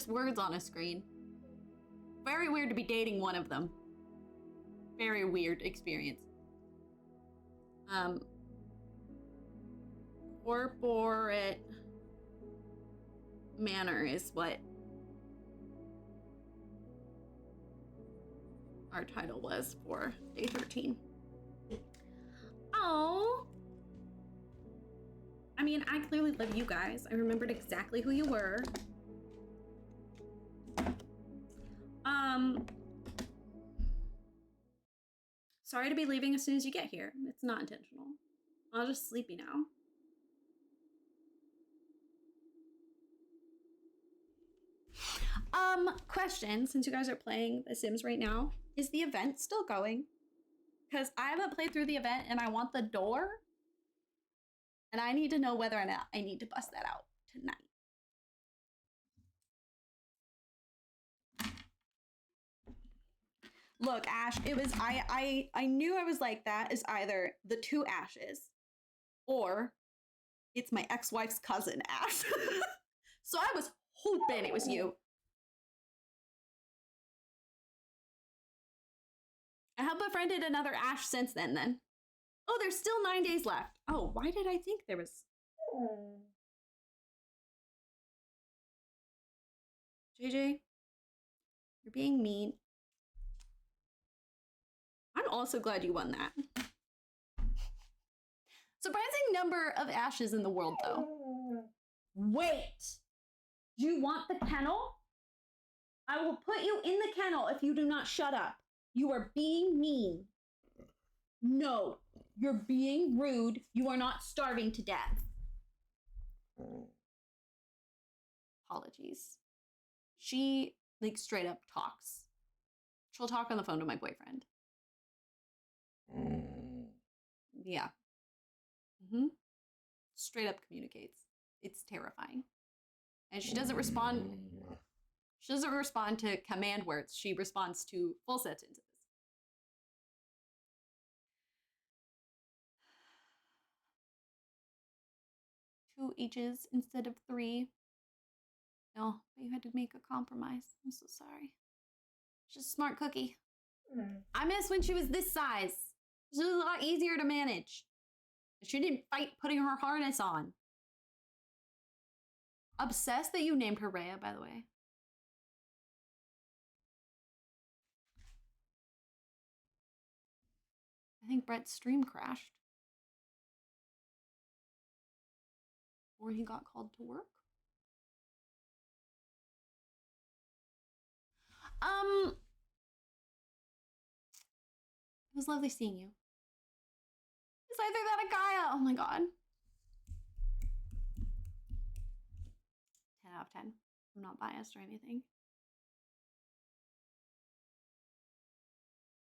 words on a screen. Very weird to be dating one of them. Very weird experience. Corporate manner is what our title was for day 13. oh. I mean, I clearly love you guys. I remembered exactly who you were. Sorry to be leaving as soon as you get here. It's not intentional. I'm just sleepy now. Question, since you guys are playing The Sims right now, is the event still going? Because I haven't played through the event and I want the door. And I need to know whether or not I need to bust that out tonight. Look, Ash, it was I knew I was like that is either the two Ashes or it's my ex-wife's cousin, Ash. So I was hoping it was you. I have befriended another Ash since then. Oh, there's still 9 days left. Oh, why did I think there was... JJ, you're being mean. I'm also glad you won that. Surprising number of Ashes in the world, though. Wait! Do you want the kennel? I will put you in the kennel if you do not shut up. You are being mean. No, you're being rude. You are not starving to death. Apologies. She, like, straight up talks. She'll talk on the phone to my boyfriend. Yeah. Straight up communicates. It's terrifying. And she doesn't respond. She doesn't respond to command words. She responds to full sentences. Two H's instead of 3. No, but you had to make a compromise. I'm so sorry. She's a smart cookie. I miss when she was this size. She was a lot easier to manage. She didn't fight putting her harness on. Obsessed that you named her Rhea, by the way. I think Brett's stream crashed. Or he got called to work. It was lovely seeing you. It's either that or Gaia. Oh my god. 10 out of 10. I'm not biased or anything.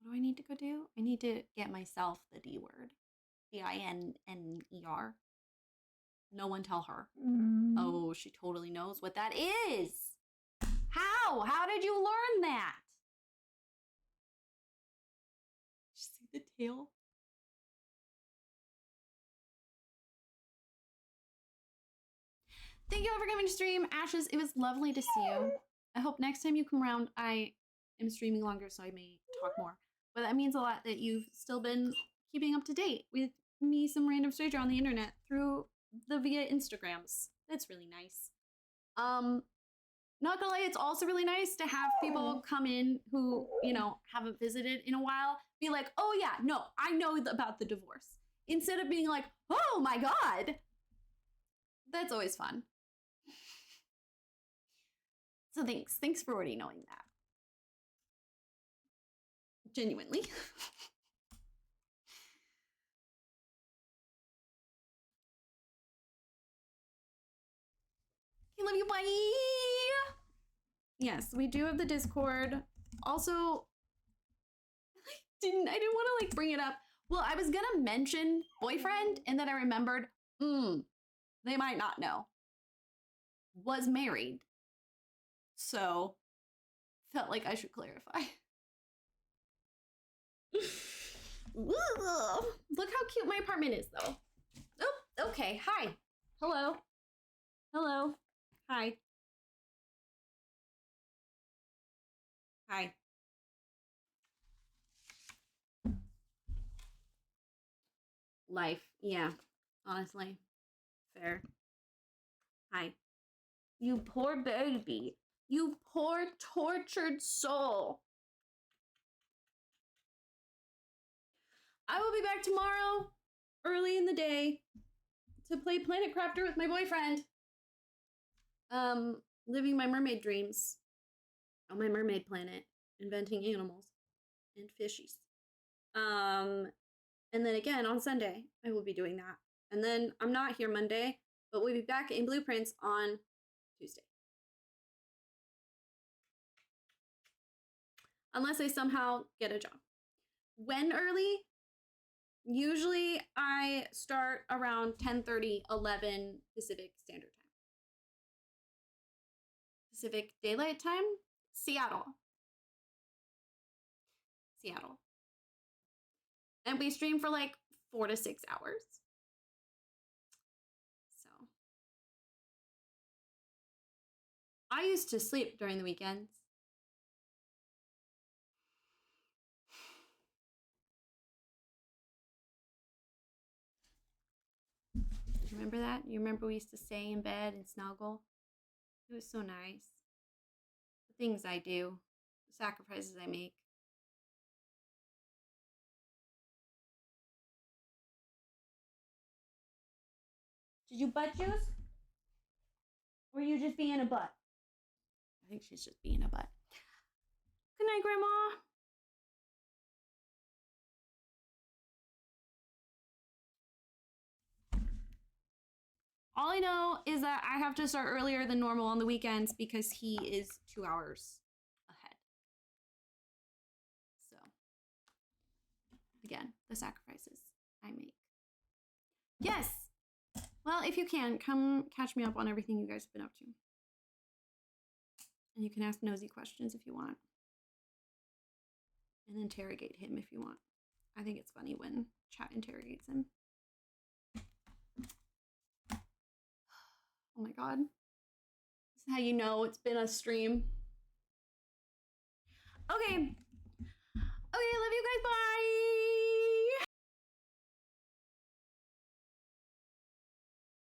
What do I need to go do? I need to get myself the D word. D-I-N-N-E-R. No one tell her. Oh, she totally knows what that is. How? How did you learn that? See the tail? Thank you all for coming to stream. Ashes, it was lovely to see you. I hope next time you come around, I am streaming longer so I may talk more. But that means a lot that you've still been keeping up to date with me, some random stranger on the internet, through the via Instagrams. That's really nice. Not gonna lie, it's also really nice to have people come in who, you know, haven't visited in a while, be like, oh yeah, no, I know about the divorce. Instead of being like, oh my god, That's always fun. So thanks for already knowing that. Genuinely. I love you, bye. Yes, we do have the Discord. Also, I didn't want to like bring it up. Well, I was gonna mention boyfriend, and then I remembered, they might not know. Was married. So felt like I should clarify. Look how cute my apartment is though. Oh, okay. Hi. Hello. Hello. Hi. Hi. Life. Yeah. Honestly. Fair. Hi. You poor baby. You poor tortured soul. I will be back tomorrow, early in the day, to play Planet Crafter with my boyfriend. Living my mermaid dreams on my mermaid planet, inventing animals and fishies. And then again on Sunday, I will be doing that. And then I'm not here Monday, but we'll be back in Blueprints on Tuesday. Unless I somehow get a job. When early? Usually I start around 10:30, 11 Pacific Standard Time. Pacific Daylight Time? Seattle. And we stream for like 4 to 6 hours. So. I used to sleep during the weekends. Remember that? You remember we used to stay in bed and snuggle? It was so nice. The things I do, the sacrifices I make. Did you butt juice? Or are you just being a butt? I think she's just being a butt. Good night, Grandma. All I know is that I have to start earlier than normal on the weekends because he is 2 hours ahead. So, again, the sacrifices I make. Yes! Well, if you can, come catch me up on everything you guys have been up to. And you can ask nosy questions if you want. And interrogate him if you want. I think it's funny when chat interrogates him. Oh my god. This is how you know it's been a stream. Okay. Okay, love you guys. Bye.